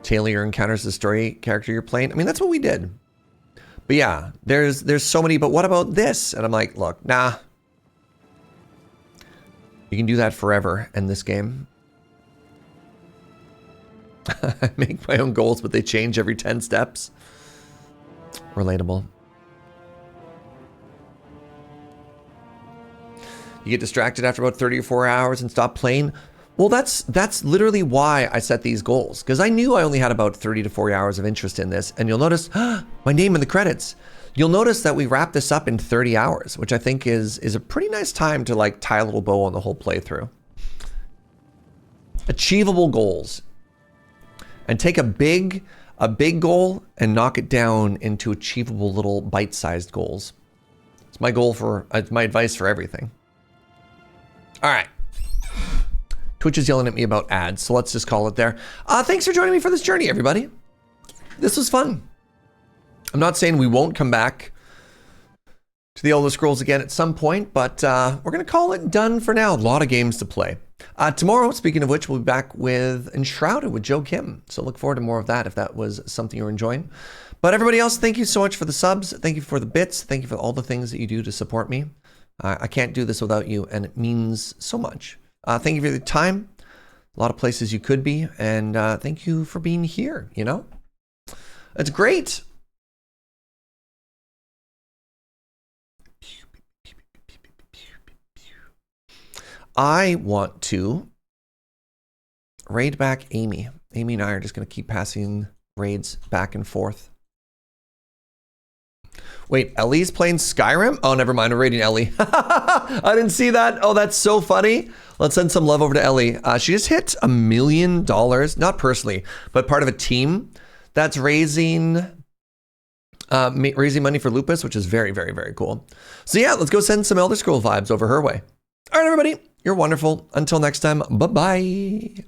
Tailor your encounters the story character you're playing. I mean, that's what we did. But yeah, there's so many, but what about this? And I'm like, look, nah. You can do that forever in this game. I make my own goals, but they change every 10 steps. Relatable. You get distracted after about 30 or 4 hours and stop playing. Well, that's literally why I set these goals, because I knew I only had about 30 to 40 hours of interest in this. And you'll notice my name in the credits. You'll notice that we wrapped this up in 30 hours, which I think is a pretty nice time to like tie a little bow on the whole playthrough. Achievable goals. And take a big goal and knock it down into achievable little bite-sized goals. It's my goal it's my advice for everything. All right. Twitch is yelling at me about ads, so let's just call it there. Thanks for joining me for this journey, everybody. This was fun. I'm not saying we won't come back to the Elder Scrolls again at some point, but we're going to call it done for now. A lot of games to play. Tomorrow, speaking of which, we'll be back with Enshrouded with Joe Kim. So look forward to more of that if that was something you're enjoying. But everybody else, thank you so much for the subs. Thank you for the bits. Thank you for all the things that you do to support me. I can't do this without you, and it means so much. Thank you for your time. A lot of places you could be, and thank you for being here, you know? It's great. I want to raid back Amy. Amy and I are just going to keep passing raids back and forth. Wait, Ellie's playing Skyrim? Oh, never mind. I'm raiding Ellie. I didn't see that. Oh, that's so funny. Let's send some love over to Ellie. She just hit $1 million, not personally, but part of a team that's raising money for Lupus, which is very, very, very cool. So yeah, let's go send some Elder Scroll vibes over her way. All right, everybody, you're wonderful. Until next time, bye-bye.